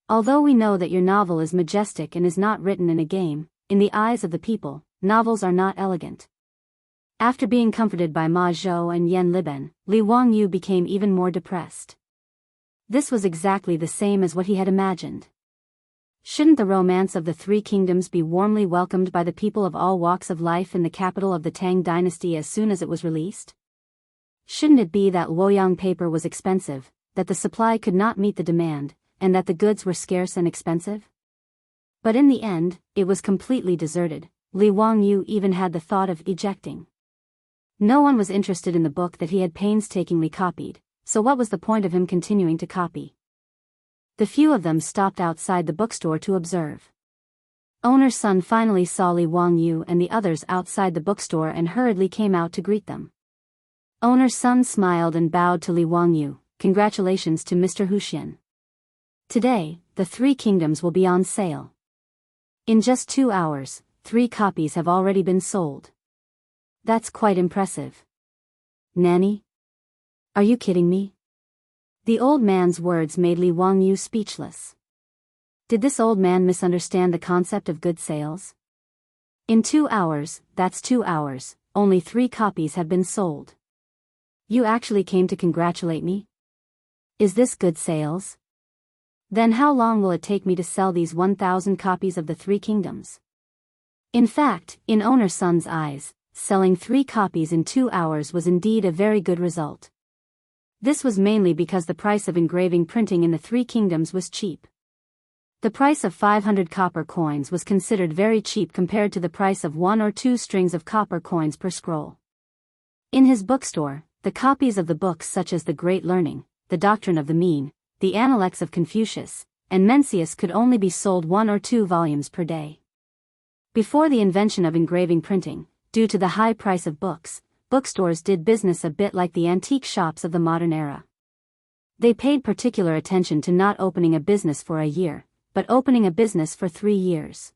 Although we know that your novel is majestic and is not written in a game, in the eyes of the people, novels are not elegant. After being comforted by Ma Zhou and Yan Liben, Li Wangyu became even more depressed. This was exactly the same as what he had imagined. Shouldn't the romance of the 3 kingdoms be warmly welcomed by the people of all walks of life in the capital of the Tang dynasty as soon as it was released? Shouldn't it be that Luoyang paper was expensive, that the supply could not meet the demand, and that the goods were scarce and expensive? But in the end, it was completely deserted. Li Wangyu even had the thought of ejecting. No one was interested in the book that he had painstakingly copied, so what was the point of him continuing to copy? The few of them stopped outside the bookstore to observe. Owner's son finally saw Li Wangyu and the others outside the bookstore and hurriedly came out to greet them. Owner's son smiled and bowed to Li Wangyu. Congratulations to Mr. Huxian. Today, the 3 kingdoms will be on sale. In just 2 hours, 3 copies have already been sold. That's quite impressive. Nanny? Are you kidding me? The old man's words made Li Wangyu speechless. Did this old man misunderstand the concept of good sales? In 2 hours, that's 2 hours, only 3 copies have been sold. You actually came to congratulate me? Is this good sales? Then how long will it take me to sell these 1,000 copies of the 3 kingdoms? In fact, in owner's son's eyes, selling 3 copies in 2 hours was indeed a very good result. This was mainly because the price of engraving printing in the 3 kingdoms was cheap. The price of 500 copper coins was considered very cheap compared to the price of 1 or 2 strings of copper coins per scroll. In his bookstore, the copies of the books such as The Great Learning, The Doctrine of the Mean, The Analects of Confucius, and Mencius could only be sold 1 or 2 volumes per day. Before the invention of engraving printing, due to the high price of books, bookstores did business a bit like the antique shops of the modern era. They paid particular attention to not opening a business for a year, but opening a business for 3 years.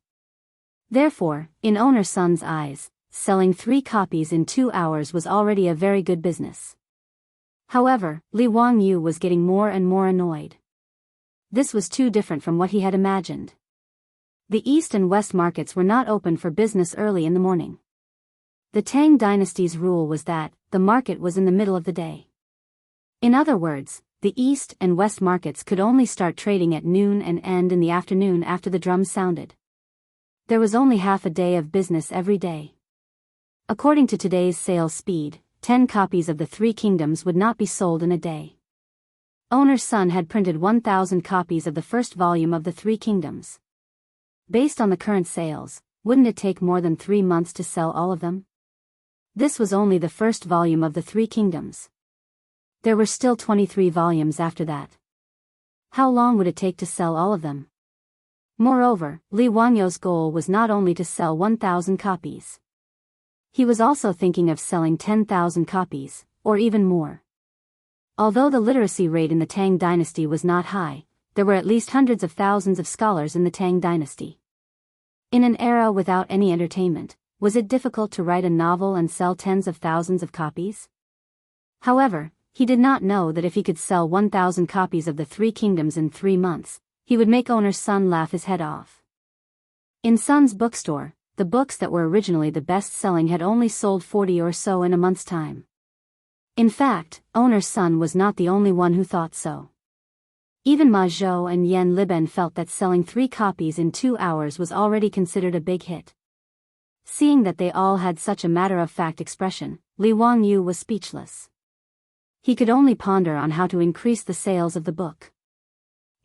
Therefore, in owner's son's eyes, selling 3 copies in 2 hours was already a very good business. However, Li Wangyu was getting more and more annoyed. This was too different from what he had imagined. The East and West markets were not open for business early in the morning. The Tang dynasty's rule was that the market was in the middle of the day. In other words, the East and West markets could only start trading at noon and end in the afternoon after the drums sounded. There was only half a day of business every day. According to today's sales speed, 10 copies of the 3 kingdoms would not be sold in a day. Owner's son had printed 1,000 copies of the first volume of the 3 kingdoms. Based on the current sales, wouldn't it take more than 3 months to sell all of them? This was only the first volume of the 3 kingdoms. There were still 23 volumes after that. How long would it take to sell all of them? Moreover, Li Wangyu's goal was not only to sell 1,000 copies. He was also thinking of selling 10,000 copies, or even more. Although the literacy rate in the Tang dynasty was not high, there were at least hundreds of thousands of scholars in the Tang dynasty. In an era without any entertainment, was it difficult to write a novel and sell tens of thousands of copies? However, he did not know that if he could sell 1,000 copies of the 3 kingdoms in 3 months, he would make owner's son laugh his head off. In Son's bookstore, the books that were originally the best-selling had only sold 40 or so in a month's time. In fact, owner's son was not the only one who thought so. Even Ma Zhou and Yan Liben felt that selling 3 copies in 2 hours was already considered a big hit. Seeing that they all had such a matter-of-fact expression, Li Wangyu was speechless. He could only ponder on how to increase the sales of the book.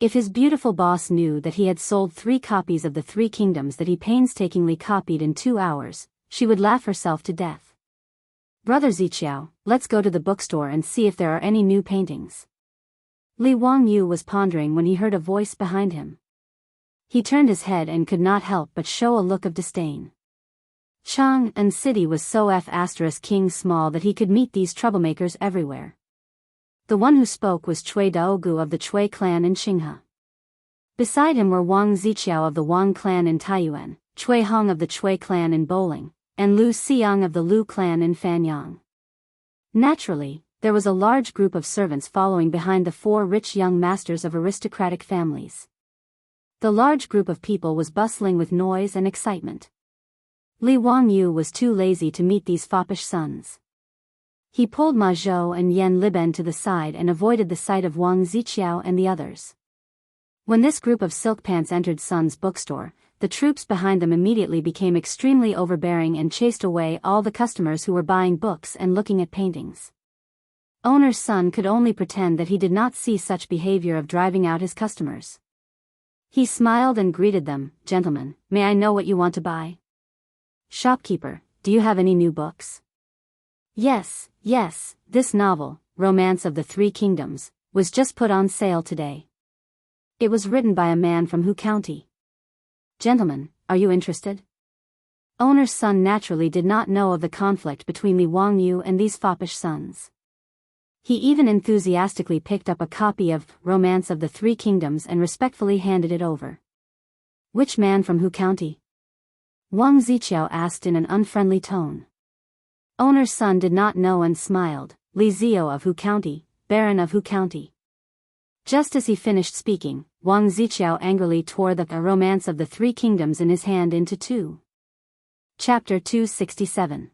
If his beautiful boss knew that he had sold 3 copies of the 3 kingdoms that he painstakingly copied in 2 hours, she would laugh herself to death. "Brother Ziqiao, let's go to the bookstore and see if there are any new paintings." Li Wangyu was pondering when he heard a voice behind him. He turned his head and could not help but show a look of disdain. Chang'an City was so king small that he could meet these troublemakers everywhere. The one who spoke was Cui Daogu of the Cui clan in Qinghe. Beside him were Wang Ziqiao of the Wang clan in Taiyuan, Cui Hong of the Cui clan in Bowling, and Lu Xiang of the Lu clan in Fanyang. Naturally, there was a large group of servants following behind the 4 rich young masters of aristocratic families. The large group of people was bustling with noise and excitement. Li Wangyu was too lazy to meet these foppish sons. He pulled Ma Zhou and Yan Liben to the side and avoided the sight of Wang Ziqiao and the others. When this group of silk pants entered Sun's bookstore, the troops behind them immediately became extremely overbearing and chased away all the customers who were buying books and looking at paintings. Owner's son could only pretend that he did not see such behavior of driving out his customers. He smiled and greeted them. "Gentlemen, may I know what you want to buy?" "Shopkeeper, do you have any new books?" Yes, this novel, Romance of the 3 Kingdoms, was just put on sale today. It was written by a man from Hu County. "Gentlemen, are you interested?" Owner's son naturally did not know of the conflict between Li Wangyu and these foppish sons. He even enthusiastically picked up a copy of Romance of the 3 Kingdoms and respectfully handed it over. "Which man from Hu County?" Wang Ziqiao asked in an unfriendly tone. Owner's son did not know and smiled. "Li Zio of Hu County, Baron of Hu County." Just as he finished speaking, Wang Ziqiao angrily tore the Romance of the 3 Kingdoms in his hand into 2. Chapter 267.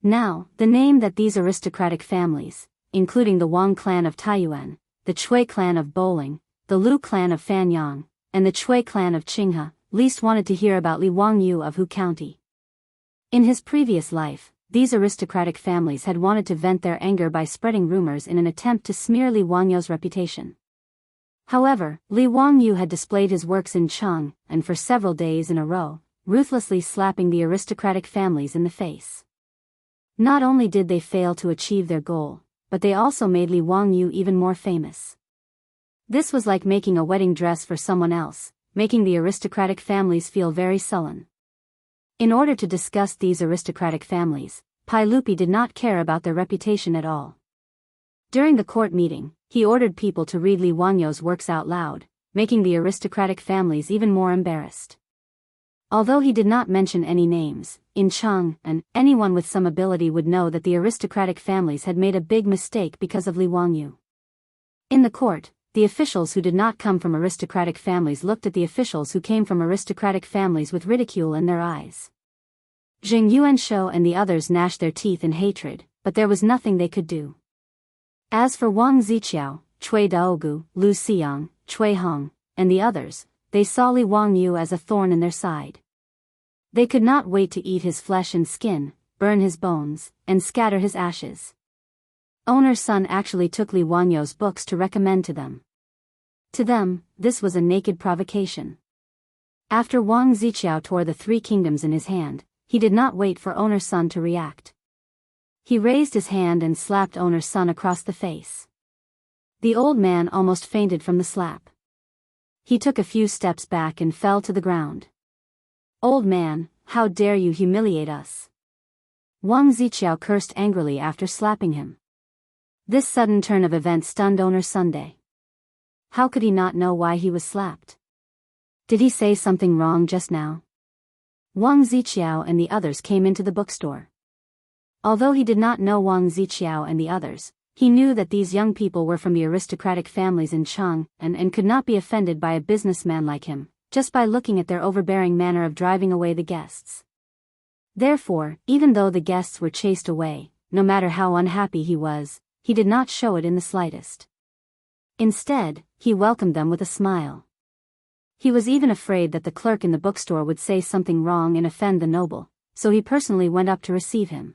Now, the name that these aristocratic families, including the Wang clan of Taiyuan, the Cui clan of Bowling, the Lu clan of Fanyang, and the Cui clan of Qinghe, least wanted to hear about Li Wangyu of Hu County. In his previous life, these aristocratic families had wanted to vent their anger by spreading rumors in an attempt to smear Li Wangyu's reputation. However, Li Wangyu had displayed his works in Chang'an, and for several days in a row, ruthlessly slapping the aristocratic families in the face. Not only did they fail to achieve their goal, but they also made Li Wangyu even more famous. This was like making a wedding dress for someone else, making the aristocratic families feel very sullen. In order to discuss these aristocratic families, Pai Lupi did not care about their reputation at all. During the court meeting, he ordered people to read Li Wangyu's works out loud, making the aristocratic families even more embarrassed. Although he did not mention any names, in Chang'an, anyone with some ability would know that the aristocratic families had made a big mistake because of Li Wangyu. In the court, the officials who did not come from aristocratic families looked at the officials who came from aristocratic families with ridicule in their eyes. Zheng Yuanshou and the others gnashed their teeth in hatred, but there was nothing they could do. As for Wang Ziqiao, Cui Daogu, Lu Xiang, Cui Hong, and the others, they saw Li Wangyu as a thorn in their side. They could not wait to eat his flesh and skin, burn his bones, and scatter his ashes. Owner's son actually took Li Wangyu's books to recommend to them. To them, this was a naked provocation. After Wang Ziqiao tore the 3 kingdoms in his hand, he did not wait for owner's son to react. He raised his hand and slapped owner's son across the face. The old man almost fainted from the slap. He took a few steps back and fell to the ground. "Old man, how dare you humiliate us?" Wang Ziqiao cursed angrily after slapping him. This sudden turn of events stunned owner Sunday. How could he not know why he was slapped? Did he say something wrong just now? Wang Ziqiao and the others came into the bookstore. Although he did not know Wang Ziqiao and the others, he knew that these young people were from the aristocratic families in Chang'an and could not be offended by a businessman like him, just by looking at their overbearing manner of driving away the guests. Therefore, even though the guests were chased away, no matter how unhappy he was, he did not show it in the slightest. Instead, he welcomed them with a smile. He was even afraid that the clerk in the bookstore would say something wrong and offend the noble, so he personally went up to receive him.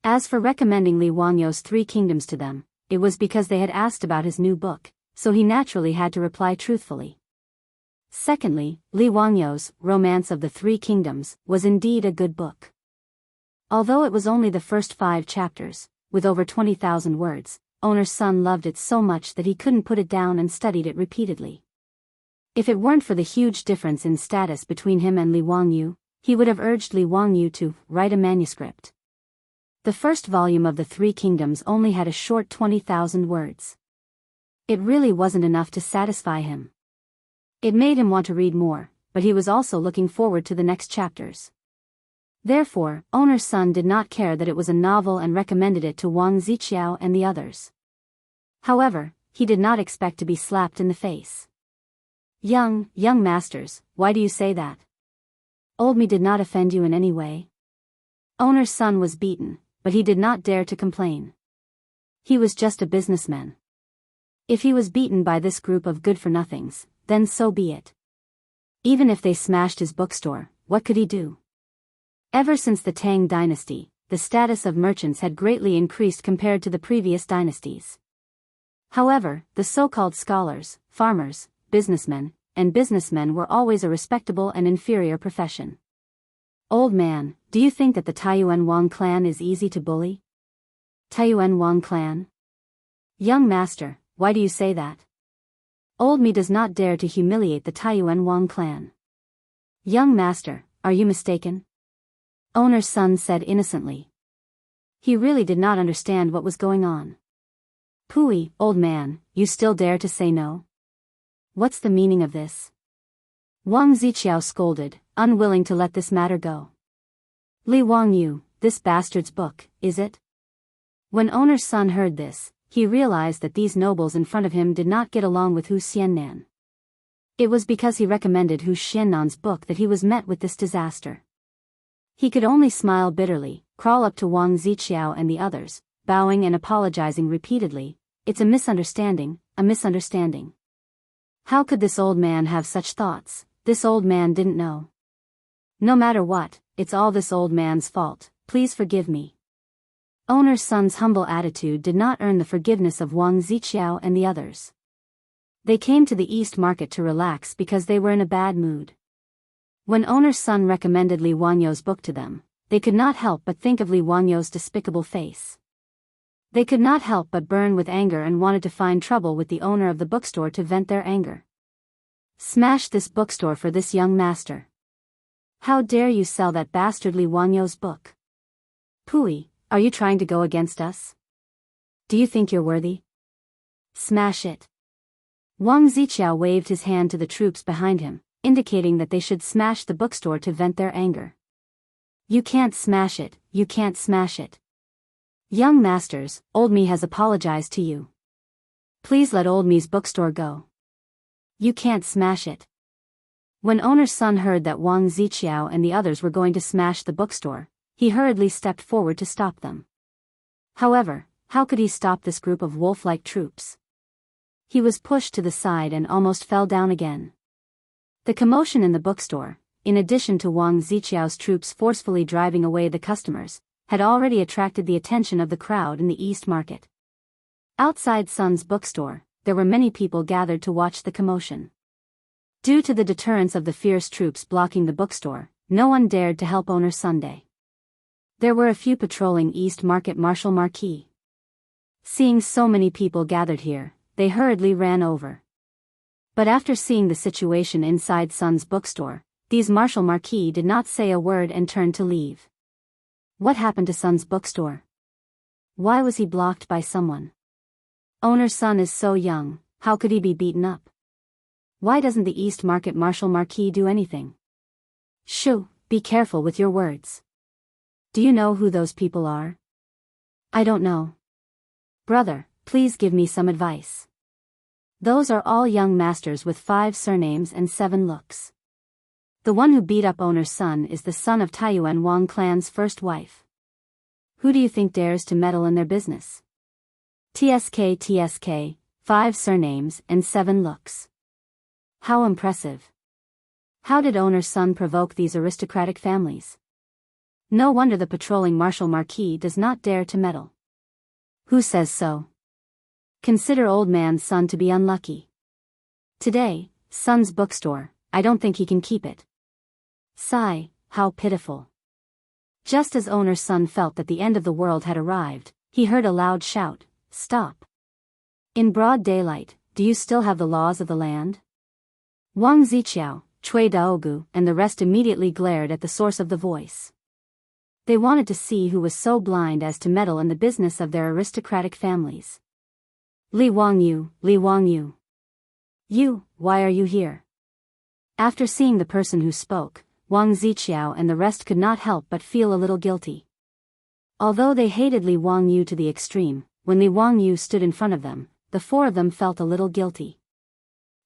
As for recommending Li Wangyo's Three Kingdoms to them, it was because they had asked about his new book, so he naturally had to reply truthfully. Secondly, Li Wangyo's Romance of the Three Kingdoms was indeed a good book. Although it was only the first 5 chapters, with over 20,000 words, owner's son loved it so much that he couldn't put it down and studied it repeatedly. If it weren't for the huge difference in status between him and Li Wangyu, he would have urged Li Wangyu to write a manuscript. The first volume of the Three Kingdoms only had a short 20,000 words. It really wasn't enough to satisfy him. It made him want to read more, but he was also looking forward to the next chapters. Therefore, owner's son did not care that it was a novel and recommended it to Wang Ziqiao and the others. However, he did not expect to be slapped in the face. Young masters, why do you say that? Old me did not offend you in any way. Owner's son was beaten, but he did not dare to complain. He was just a businessman. If he was beaten by this group of good-for-nothings, then so be it. Even if they smashed his bookstore, what could he do? Ever since the Tang dynasty, the status of merchants had greatly increased compared to the previous dynasties. However, the so-called scholars, farmers, businessmen were always a respectable and inferior profession. Old man, do you think that the Taiyuan Wang clan is easy to bully? Taiyuan Wang clan? Young master, why do you say that? Old me does not dare to humiliate the Taiyuan Wang clan. Young master, are you mistaken? Owner's son said innocently. He really did not understand what was going on. Pooey, old man, you still dare to say no? What's the meaning of this? Wang Ziqiao scolded, unwilling to let this matter go. Li Wangyu, this bastard's book, is it? When owner's son heard this, he realized that these nobles in front of him did not get along with Hu Xiannan. It was because he recommended Hu Xiannan's book that he was met with this disaster. He could only smile bitterly, crawl up to Wang Ziqiao and the others, bowing and apologizing repeatedly. It's a misunderstanding, a misunderstanding. How could this old man have such thoughts? This old man didn't know. No matter what, it's all this old man's fault, please forgive me. Owner's son's humble attitude did not earn the forgiveness of Wang Ziqiao and the others. They came to the East Market to relax because they were in a bad mood. When owner's son recommended Li Wangyo's book to them, they could not help but think of Li Wangyo's despicable face. They could not help but burn with anger and wanted to find trouble with the owner of the bookstore to vent their anger. Smash this bookstore for this young master. How dare you sell that bastard Li Wangyo's book? Pooey, are you trying to go against us? Do you think you're worthy? Smash it. Wang Ziqiao waved his hand to the troops behind him, indicating that they should smash the bookstore to vent their anger. You can't smash it, you can't smash it. Young masters, old me has apologized to you. Please let old me's bookstore go. You can't smash it. When owner's son heard that Wang Ziqiao and the others were going to smash the bookstore, he hurriedly stepped forward to stop them. However, how could he stop this group of wolf-like troops? He was pushed to the side and almost fell down again. The commotion in the bookstore, in addition to Wang Ziqiao's troops forcefully driving away the customers, had already attracted the attention of the crowd in the East Market. Outside Sun's bookstore, there were many people gathered to watch the commotion. Due to the deterrence of the fierce troops blocking the bookstore, no one dared to help owner Sunday. There were a few patrolling East Market Marshal Marquis. Seeing so many people gathered here, they hurriedly ran over. But after seeing the situation inside Sun's bookstore, these Marshal Marquis did not say a word and turned to leave. What happened to Sun's bookstore? Why was he blocked by someone? Owner's son is so young, how could he be beaten up? Why doesn't the East Market Marshal Marquis do anything? Shoo, be careful with your words. Do you know who those people are? I don't know. Brother, please give me some advice. Those are all young masters with 5 surnames and 7 looks. The one who beat up owner's son is the son of Taiyuan Wang clan's first wife. Who do you think dares to meddle in their business? TSK, 5 surnames, and 7 looks. How impressive. How did owner's son provoke these aristocratic families? No wonder the patrolling Marshal Marquis does not dare to meddle. Who says so? Consider old man's son to be unlucky. Today, son's bookstore, I don't think he can keep it. Sigh, how pitiful. Just as owner's son felt that the end of the world had arrived, he heard a loud shout, "Stop!" In broad daylight, do you still have the laws of the land? Wang Ziqiao, Cui Daogu, and the rest immediately glared at the source of the voice. They wanted to see who was so blind as to meddle in the business of their aristocratic families. Li Wangyu, Li Wangyu. You, why are you here? After seeing the person who spoke, Wang Ziqiao and the rest could not help but feel a little guilty. Although they hated Li Wangyu to the extreme, when Li Wangyu stood in front of them, the 4 of them felt a little guilty.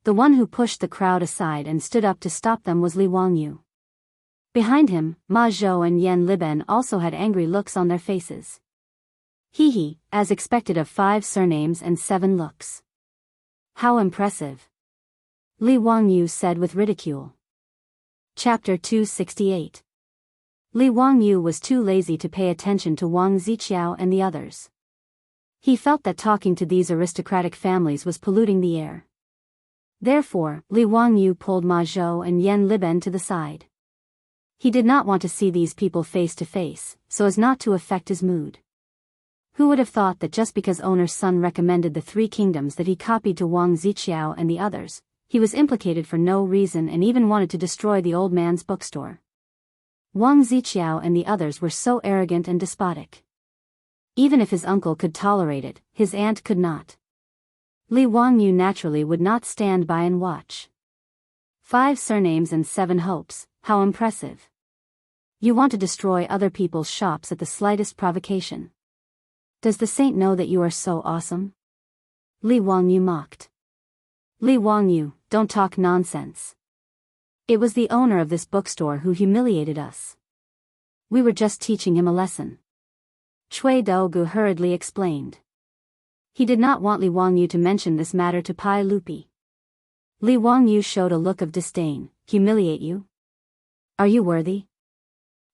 The one who pushed the crowd aside and stood up to stop them was Li Wangyu. Behind him, Ma Zhou and Yan Liben also had angry looks on their faces. Hee, as expected of 5 surnames and 7 looks. How impressive. Li Wangyu said with ridicule. Chapter 268. Li Wangyu was too lazy to pay attention to Wang Ziqiao and the others. He felt that talking to these aristocratic families was polluting the air. Therefore, Li Wangyu pulled Ma Zhou and Yan Liben to the side. He did not want to see these people face to face, so as not to affect his mood. Who would have thought that just because owner's son recommended the 3 kingdoms that he copied to Wang Ziqiao and the others, he was implicated for no reason and even wanted to destroy the old man's bookstore. Wang Ziqiao and the others were so arrogant and despotic. Even if his uncle could tolerate it, his aunt could not. Li Wangyu naturally would not stand by and watch. 5 surnames and 7 hopes, how impressive. You want to destroy other people's shops at the slightest provocation. Does the saint know that you are so awesome? Li Wangyu mocked. Li Wangyu, don't talk nonsense. It was the owner of this bookstore who humiliated us. We were just teaching him a lesson. Cui Daogu hurriedly explained. He did not want Li Wangyu to mention this matter to Pai Lupi. Li Wangyu showed a look of disdain. Humiliate you? Are you worthy?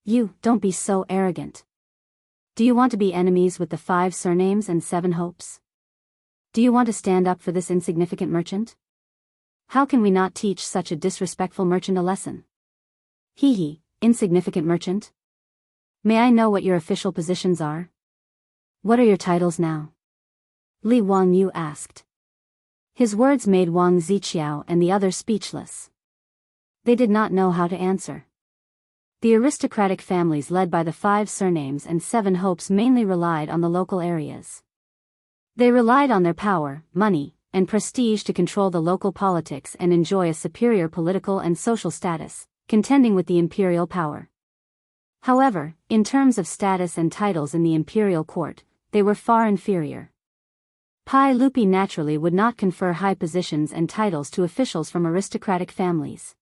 You, don't be so arrogant. Do you want to be enemies with the 5 surnames and 7 hopes? Do you want to stand up for this insignificant merchant? How can we not teach such a disrespectful merchant a lesson? Hee, insignificant merchant? May I know what your official positions are? What are your titles now? Li Wangyu asked. His words made Wang Ziqiao and the others speechless. They did not know how to answer. The aristocratic families led by the 5 surnames and 7 hopes mainly relied on the local areas. They relied on their power, money, and prestige to control the local politics and enjoy a superior political and social status, contending with the imperial power. However, in terms of status and titles in the imperial court, they were far inferior. Pai Lupi naturally would not confer high positions and titles to officials from aristocratic families.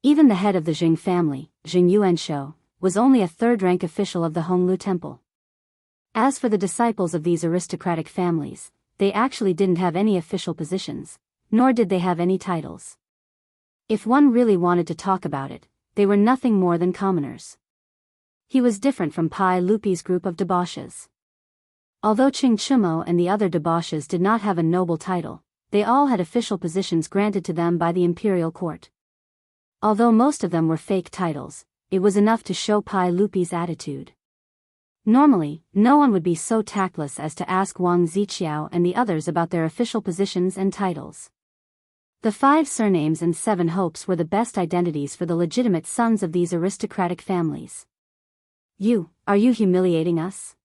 Even the head of the Jing family, Jing Yuanshou, was only a 3rd-rank official of the Honglu Temple. As for the disciples of these aristocratic families, they actually didn't have any official positions, nor did they have any titles. If one really wanted to talk about it, they were nothing more than commoners. He was different from Pai Lupi's group of debauches. Although Qing Chumo and the other debauches did not have a noble title, they all had official positions granted to them by the imperial court. Although most of them were fake titles, it was enough to show Pai Lupi's attitude. Normally, no one would be so tactless as to ask Wang Ziqiao and the others about their official positions and titles. The 5 surnames and 7 hopes were the best identities for the legitimate sons of these aristocratic families. Are you humiliating us?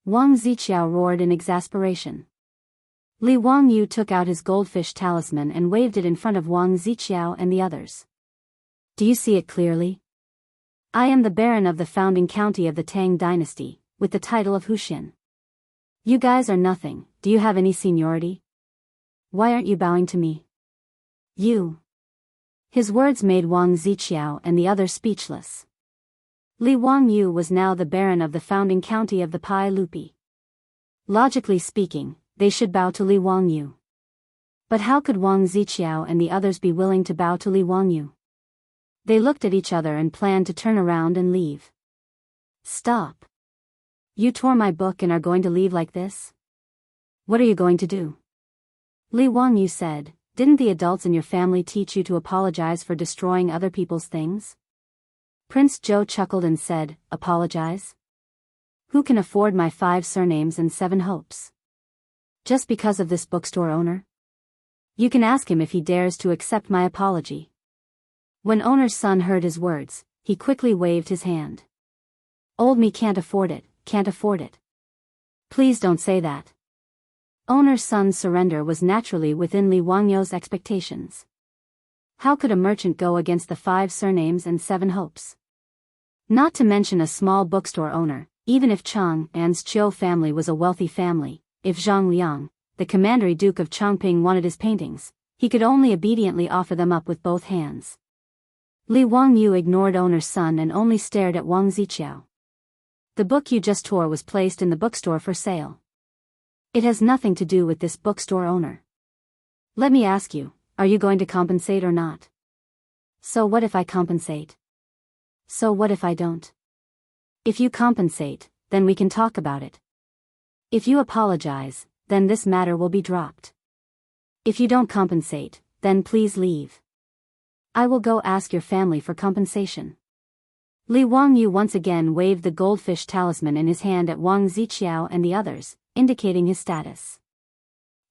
Wang Ziqiao roared in exasperation. Li Wangyu took out his goldfish talisman and waved it in front of Wang Ziqiao and the others. Do you see it clearly? I am the Baron of the founding county of the Tang dynasty, with the title of Huxin. You guys are nothing. Do you have any seniority? Why aren't you bowing to me? His words made Wang Ziqiao and the others speechless. Li Wangyu was now the Baron of the founding county of the Pai Lupi. Logically speaking, they should bow to Li Wangyu. But how could Wang Ziqiao and the others be willing to bow to Li Wangyu? They looked at each other and planned to turn around and leave. Stop. You tore my book and are going to leave like this? What are you going to do? Li Wangyu said, didn't the adults in your family teach you to apologize for destroying other people's things? Prince Zhou chuckled and said, apologize? Who can afford my 5 surnames and 7 hopes? Just because of this bookstore owner? You can ask him if he dares to accept my apology. When owner's son heard his words, he quickly waved his hand. Old me can't afford it, can't afford it. Please don't say that. Owner's son's surrender was naturally within Li Wangyu's expectations. How could a merchant go against the 5 surnames and 7 hopes? Not to mention a small bookstore owner, even if Chang An's Chiu family was a wealthy family, if Zhang Liang, the commandery duke of Chongping, wanted his paintings, he could only obediently offer them up with both hands. Li Wangyu ignored owner's son and only stared at Wang Ziqiao. The book you just tore was placed in the bookstore for sale. It has nothing to do with this bookstore owner. Let me ask you, are you going to compensate or not? So what if I compensate? So what if I don't? If you compensate, then we can talk about it. If you apologize, then this matter will be dropped. If you don't compensate, then please leave. I will go ask your family for compensation. Li Wangyu once again waved the goldfish talisman in his hand at Wang Ziqiao and the others, indicating his status.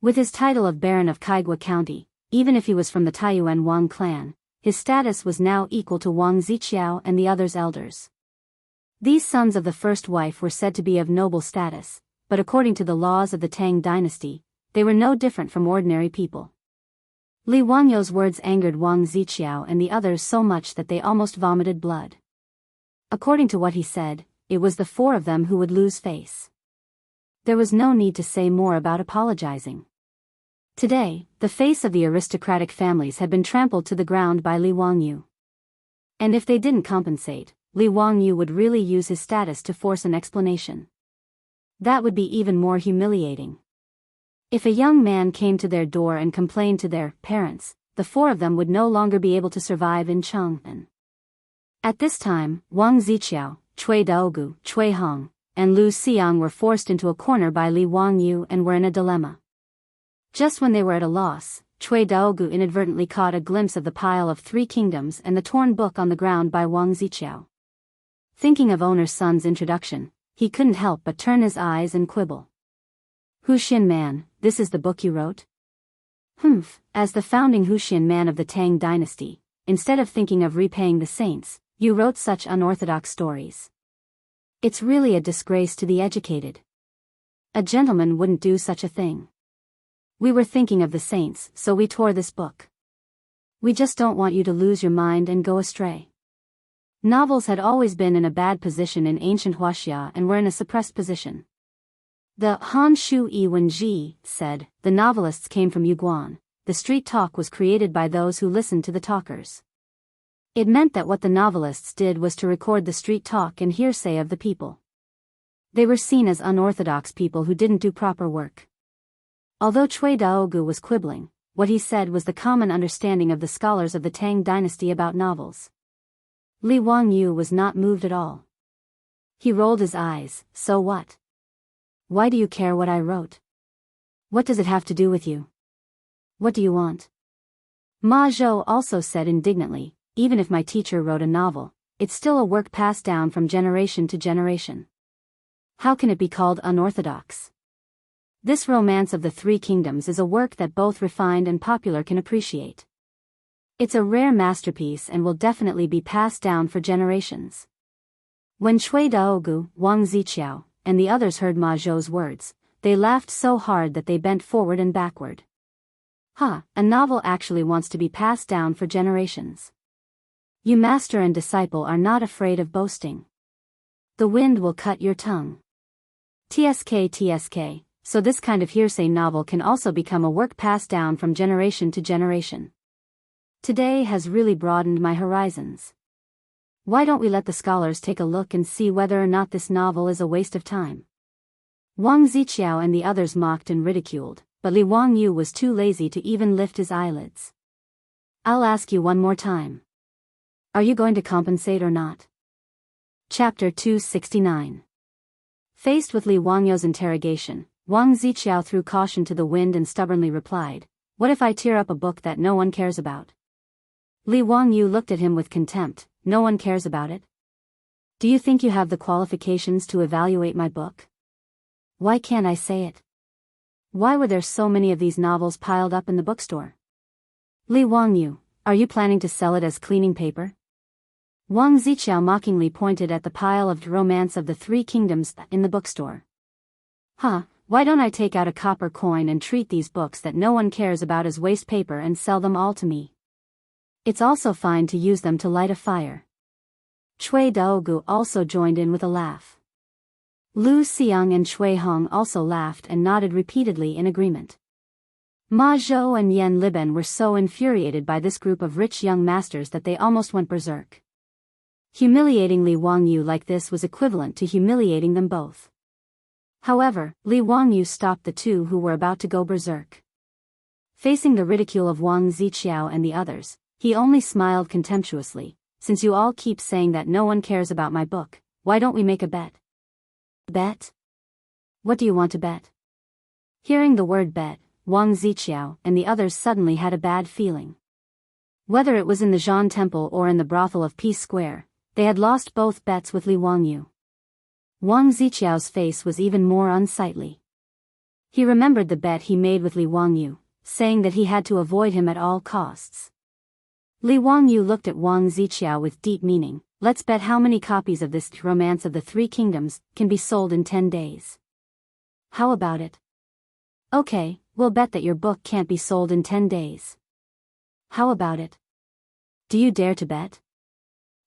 With his title of Baron of Kaigua County, even if he was from the Taiyuan Wang clan, his status was now equal to Wang Ziqiao and the others' elders. These sons of the first wife were said to be of noble status, but according to the laws of the Tang dynasty, they were no different from ordinary people. Li Wangyu's words angered Wang Ziqiao and the others so much that they almost vomited blood. According to what he said, it was the 4 of them who would lose face. There was no need to say more about apologizing. Today, the face of the aristocratic families had been trampled to the ground by Li Wangyu. And if they didn't compensate, Li Wangyu would really use his status to force an explanation. That would be even more humiliating. If a young man came to their door and complained to their parents, the 4 of them would no longer be able to survive in Chang'an. At this time, Wang Ziqiao, Cui Daogu, Cui Hong, and Lu Xiang were forced into a corner by Li Wangyu and were in a dilemma. Just when they were at a loss, Cui Daogu inadvertently caught a glimpse of the pile of 3 kingdoms and the torn book on the ground by Wang Ziqiao. Thinking of owner's son's introduction, he couldn't help but turn his eyes and quibble. Huxian man, this is the book you wrote? Humph, as the founding Huxian man of the Tang dynasty, instead of thinking of repaying the saints, you wrote such unorthodox stories. It's really a disgrace to the educated. A gentleman wouldn't do such a thing. We were thinking of the saints, so we tore this book. We just don't want you to lose your mind and go astray. Novels had always been in a bad position in ancient Huaxia and were in a suppressed position. The Han Shu Yi Wenji said, the novelists came from Yuguan. The street talk was created by those who listened to the talkers. It meant that what the novelists did was to record the street talk and hearsay of the people. They were seen as unorthodox people who didn't do proper work. Although Cui Daogu was quibbling, what he said was the common understanding of the scholars of the Tang dynasty about novels. Li Wangyu was not moved at all. He rolled his eyes, so what? Why do you care what I wrote? What does it have to do with you? What do you want? Ma Zhou also said indignantly, even if my teacher wrote a novel, it's still a work passed down from generation to generation. How can it be called unorthodox? This romance of the 3 kingdoms is a work that both refined and popular can appreciate. It's a rare masterpiece and will definitely be passed down for generations. When Cui Daogu, Wang Ziqiao, and the others heard Ma Zhou's words, they laughed so hard that they bent forward and backward. A novel actually wants to be passed down for generations. You master and disciple are not afraid of boasting. The wind will cut your tongue. TSK, so this kind of hearsay novel can also become a work passed down from generation to generation. Today has really broadened my horizons. Why don't we let the scholars take a look and see whether or not this novel is a waste of time? Wang Ziqiao and the others mocked and ridiculed, but Li Wangyu was too lazy to even lift his eyelids. I'll ask you one more time. Are you going to compensate or not? Chapter 269. Faced with Li Wangyu's interrogation, Wang Ziqiao threw caution to the wind and stubbornly replied, "What if I tear up a book that no one cares about?" Li Wangyu looked at him with contempt. No one cares about it? Do you think you have the qualifications to evaluate my book? Why can't I say it? Why were there so many of these novels piled up in the bookstore? Li Wangyu, are you planning to sell it as cleaning paper? Wang Ziqiao mockingly pointed at the pile of Romance of the Three Kingdoms in the bookstore. Huh, why don't I take out a copper coin and treat these books that no one cares about as waste paper and sell them all to me? It's also fine to use them to light a fire. Cui Daogu also joined in with a laugh. Lu Xiang and Cui Hong also laughed and nodded repeatedly in agreement. Ma Zhou and Yan Liben were so infuriated by this group of rich young masters that they almost went berserk. Humiliating Li Wangyu like this was equivalent to humiliating them both. However, Li Wangyu stopped the two who were about to go berserk. Facing the ridicule of Wang Ziqiao and the others, he only smiled contemptuously. Since you all keep saying that no one cares about my book, why don't we make a bet? Bet? What do you want to bet? Hearing the word bet, Wang Ziqiao and the others suddenly had a bad feeling. Whether it was in the Zhan Temple or in the brothel of Peace Square, they had lost both bets with Li Wangyu. Wang Ziqiao's face was even more unsightly. He remembered the bet he made with Li Wangyu, saying that he had to avoid him at all costs. Li Wangyu looked at Wang Ziqiao with deep meaning. Let's bet how many copies of this Romance of the Three Kingdoms can be sold in 10 days. How about it? Okay, we'll bet that your book can't be sold in 10 days. How about it? Do you dare to bet?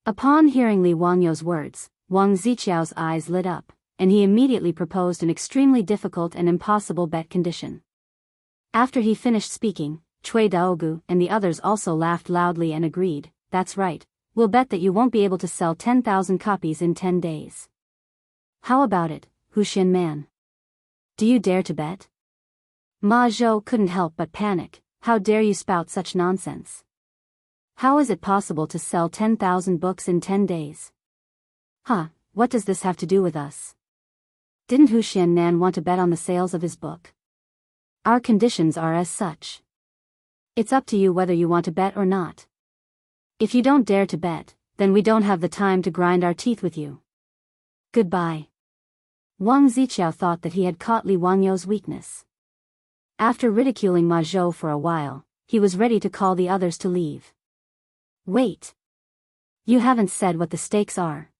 Upon hearing Li Wangyu's words, Wang Ziqiao's eyes lit up, and he immediately proposed an extremely difficult and impossible bet condition. After he finished speaking, Cui Daogu and the others also laughed loudly and agreed, "That's right, we'll bet that you won't be able to sell 10,000 copies in 10 days. How about it, Huxian Man? Do you dare to bet?" Ma Zhou couldn't help but panic. How dare you spout such nonsense? How is it possible to sell 10,000 books in 10 days? Huh, what does this have to do with us? Didn't Huxian Nan want to bet on the sales of his book? Our conditions are as such. It's up to you whether you want to bet or not. If you don't dare to bet, then we don't have the time to grind our teeth with you. Goodbye. Wang Ziqiao thought that he had caught Li Wangyu's weakness. After ridiculing Ma Zhou for a while, he was ready to call the others to leave. Wait. You haven't said what the stakes are.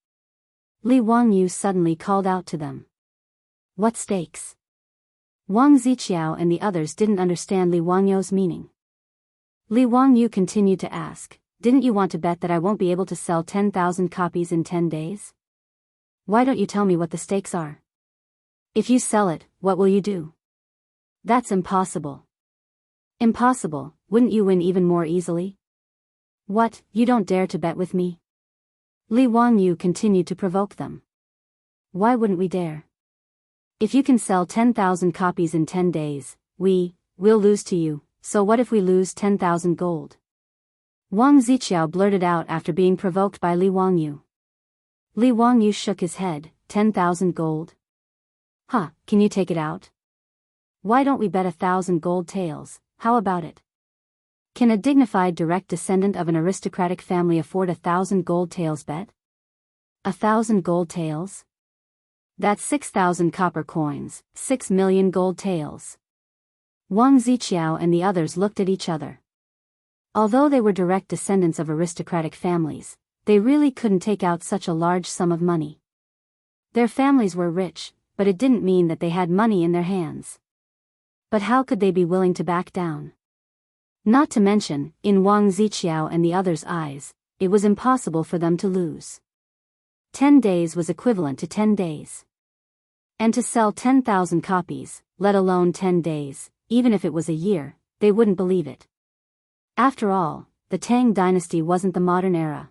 Li Wangyu suddenly called out to them. What stakes? Wang Ziqiao and the others didn't understand Li Wangyu's meaning. Li Wangyu continued to ask, "Didn't you want to bet that I won't be able to sell 10,000 copies in 10 days? Why don't you tell me what the stakes are? If you sell it, what will you do?" That's impossible. Impossible, wouldn't you win even more easily? What, you don't dare to bet with me? Li Wangyu continued to provoke them. Why wouldn't we dare? If you can sell 10,000 copies in 10 days, we'll lose to you, so what if we lose 10,000 gold? Wang Ziqiao blurted out after being provoked by Li Wangyu. Li Wangyu shook his head. 10,000 gold? Huh, can you take it out? Why don't we bet 1,000 gold taels, how about it? Can a dignified direct descendant of an aristocratic family afford 1,000 gold taels bet? 1,000 gold taels? That's 6,000 copper coins, 6 million gold taels. Wang Ziqiao and the others looked at each other. Although they were direct descendants of aristocratic families, they really couldn't take out such a large sum of money. Their families were rich, but it didn't mean that they had money in their hands. But how could they be willing to back down? Not to mention, in Wang Ziqiao and the others' eyes, it was impossible for them to lose. 10 days was equivalent to 10 days. And to sell 10,000 copies, let alone 10 days, even if it was a year, they wouldn't believe it. After all, the Tang dynasty wasn't the modern era.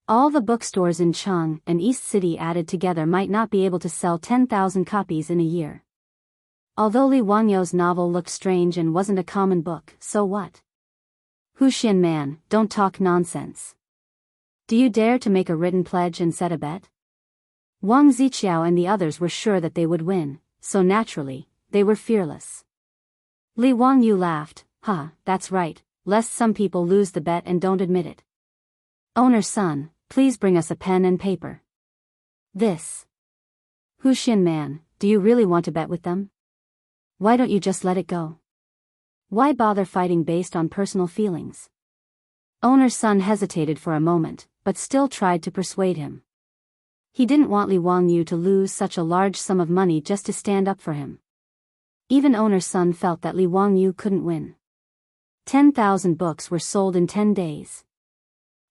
All the bookstores in Chang and East City added together might not be able to sell 10,000 copies in a year. Although Li Wangyou's novel looked strange and wasn't a common book, so what? Hu Xin man, don't talk nonsense. Do you dare to make a written pledge and set a bet? Wang Ziqiao and the others were sure that they would win, so naturally, they were fearless. Li Wangyou laughed, that's right, lest some people lose the bet and don't admit it. Owner's son, please bring us a pen and paper. This. Hu Xin man, do you really want to bet with them? Why don't you just let it go? Why bother fighting based on personal feelings? Owner's son hesitated for a moment, but still tried to persuade him. He didn't want Li Wangyou to lose such a large sum of money just to stand up for him. Even owner's son felt that Li Wangyou couldn't win. 10,000 books were sold in 10 days.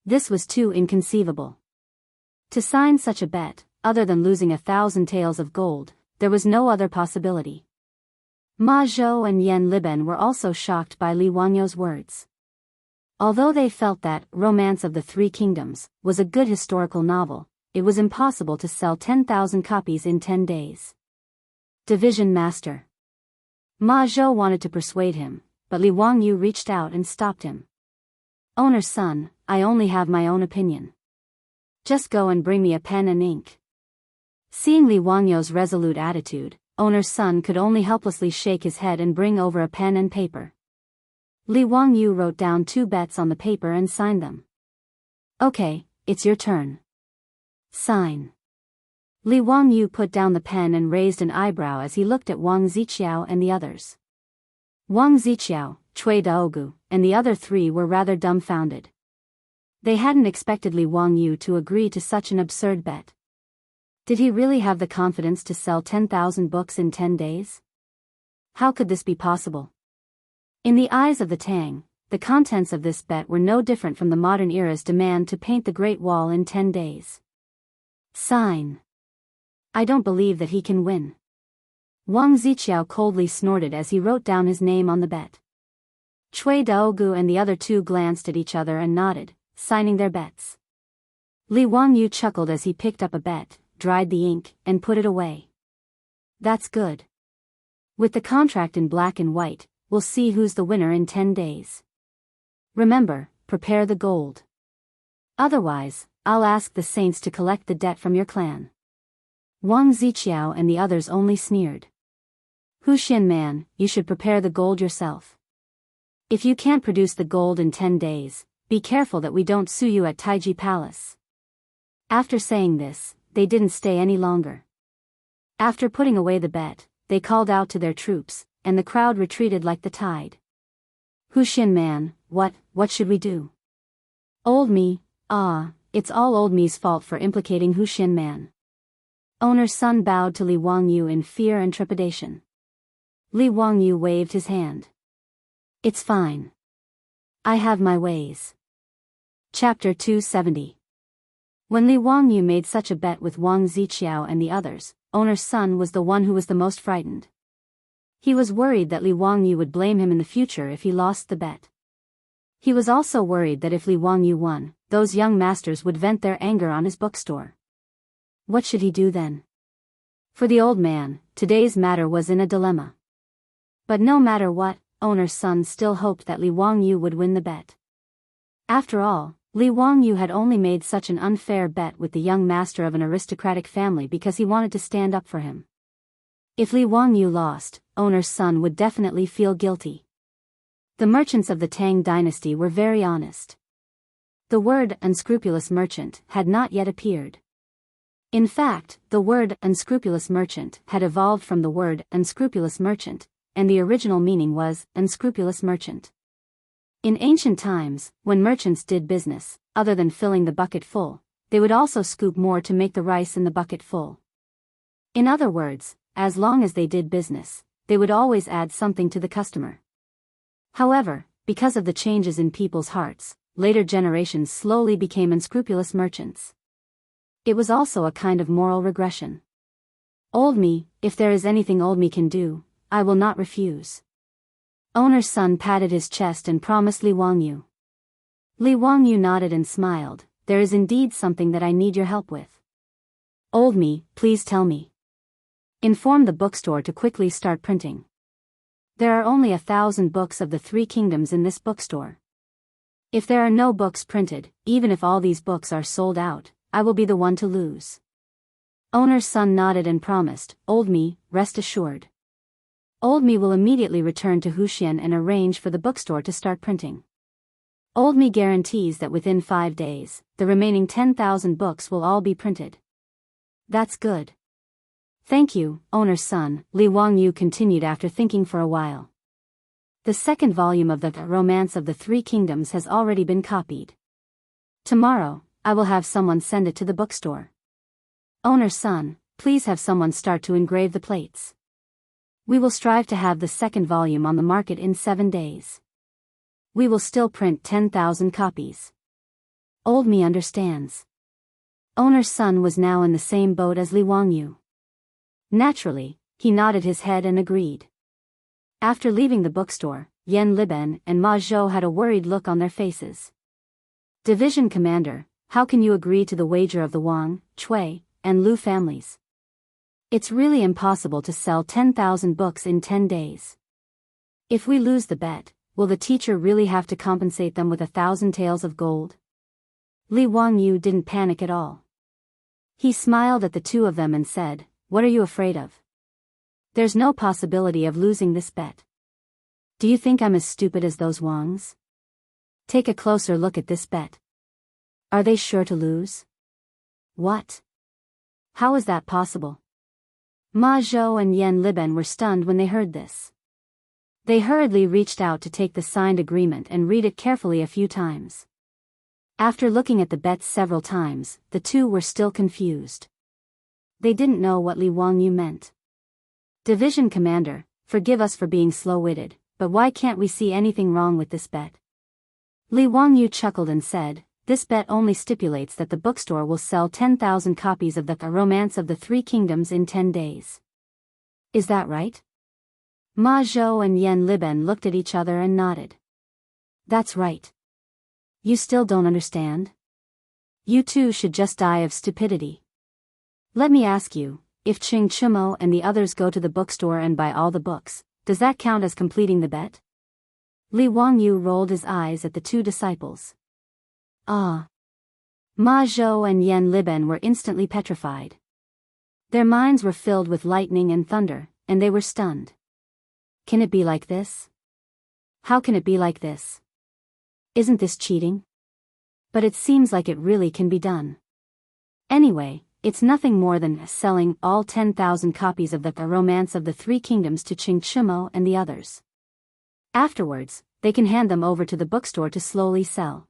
This was too inconceivable. To sign such a bet, other than losing 1,000 taels of gold, there was no other possibility. Ma Zhou and Yan Liben were also shocked by Li Wangyou's words. Although they felt that Romance of the Three Kingdoms was a good historical novel, it was impossible to sell 10,000 copies in 10 days. Division Master. Ma Zhou wanted to persuade him, but Li Wangyou reached out and stopped him. Owner's son, I only have my own opinion. Just go and bring me a pen and ink. Seeing Li Wangyou's resolute attitude, owner's son could only helplessly shake his head and bring over a pen and paper. Li Wangyou wrote down 2 bets on the paper and signed them. Okay, it's your turn. Sign. Li Wangyou put down the pen and raised an eyebrow as he looked at Wang Ziqiao and the others. Wang Ziqiao, Cui Daogu, and the other 3 were rather dumbfounded. They hadn't expected Li Wangyou to agree to such an absurd bet. Did he really have the confidence to sell 10,000 books in 10 days? How could this be possible? In the eyes of the Tang, the contents of this bet were no different from the modern era's demand to paint the Great Wall in 10 days. Sign. I don't believe that he can win. Wang Ziqiao coldly snorted as he wrote down his name on the bet. Cui Daogu and the other 2 glanced at each other and nodded, signing their bets. Li Wangyou chuckled as he picked up a bet, dried the ink, and put it away. That's good. With the contract in black and white, we'll see who's the winner in 10 days. Remember, prepare the gold. Otherwise, I'll ask the saints to collect the debt from your clan. Wang Ziqiao and the others only sneered. Hu Xin man, you should prepare the gold yourself. If you can't produce the gold in 10 days, be careful that we don't sue you at Taiji Palace. After saying this, they didn't stay any longer. After putting away the bet, they called out to their troops, and the crowd retreated like the tide. Hu Xin man, what should we do? Old me, it's all old me's fault for implicating Hu Xin man. Owner's son bowed to Li Wangyou in fear and trepidation. Li Wangyou waved his hand. It's fine. I have my ways. Chapter 270. When Li Wangyou made such a bet with Wang Ziqiao and the others, owner's son was the one who was the most frightened. He was worried that Li Wangyou would blame him in the future if he lost the bet. He was also worried that if Li Wangyou won, those young masters would vent their anger on his bookstore. What should he do then? For the old man, today's matter was in a dilemma. But no matter what, owner's son still hoped that Li Wangyou would win the bet. After all, Li Wangyou had only made such an unfair bet with the young master of an aristocratic family because he wanted to stand up for him. If Li Wangyou lost, owner's son would definitely feel guilty. The merchants of the Tang dynasty were very honest. The word unscrupulous merchant had not yet appeared. In fact, the word unscrupulous merchant had evolved from the word unscrupulous merchant, and the original meaning was unscrupulous merchant. In ancient times, when merchants did business, other than filling the bucket full, they would also scoop more to make the rice in the bucket full. In other words, as long as they did business, they would always add something to the customer. However, because of the changes in people's hearts, later generations slowly became unscrupulous merchants. It was also a kind of moral regression. Old me, if there is anything old me can do, I will not refuse. Owner's son patted his chest and promised Li Wangyou. Li Wangyou nodded and smiled, there is indeed something that I need your help with. Old me, please tell me. Inform the bookstore to quickly start printing. There are only 1,000 books of the Three Kingdoms in this bookstore. If there are no books printed, even if all these books are sold out, I will be the one to lose. Owner's son nodded and promised, Old me, rest assured. Old me will immediately return to Huxian and arrange for the bookstore to start printing. Old me guarantees that within 5 days, the remaining 10,000 books will all be printed. That's good. Thank you, owner's son, Li Wangyu continued after thinking for a while. The second volume of the Romance of the Three Kingdoms has already been copied. Tomorrow, I will have someone send it to the bookstore. Owner's son, please have someone start to engrave the plates. We will strive to have the second volume on the market in 7 days. We will still print 10,000 copies. Old me understands. Owner's son was now in the same boat as Li Wangyu. Naturally, he nodded his head and agreed. After leaving the bookstore, Yan Liben and Ma Zhou had a worried look on their faces. Division Commander, how can you agree to the wager of the Wang, Cui, and Lu families? It's really impossible to sell 10,000 books in 10 days. If we lose the bet, will the teacher really have to compensate them with 1,000 taels of gold? Li Wangyu didn't panic at all. He smiled at the two of them and said, What are you afraid of? There's no possibility of losing this bet. Do you think I'm as stupid as those Wangs? Take a closer look at this bet. Are they sure to lose? What? How is that possible? Ma Zhou and Yan Liben were stunned when they heard this. They hurriedly reached out to take the signed agreement and read it carefully a few times. After looking at the bets several times, the two were still confused. They didn't know what Li Wangyu meant. Division Commander, forgive us for being slow-witted, but why can't we see anything wrong with this bet? Li Wangyu chuckled and said, This bet only stipulates that the bookstore will sell 10,000 copies of the Romance of the Three Kingdoms in 10 days. Is that right? Ma Zhou and Yan Liben looked at each other and nodded. That's right. You still don't understand? You two should just die of stupidity. Let me ask you, if Qing Chumo and the others go to the bookstore and buy all the books, does that count as completing the bet? Li Wangyu rolled his eyes at the two disciples. Ah. Ma Zhou and Yan Liben were instantly petrified. Their minds were filled with lightning and thunder, and they were stunned. Can it be like this? How can it be like this? Isn't this cheating? But it seems like it really can be done. Anyway, it's nothing more than selling all 10,000 copies of the Romance of the Three Kingdoms to Qing Chumo and the others. Afterwards, they can hand them over to the bookstore to slowly sell.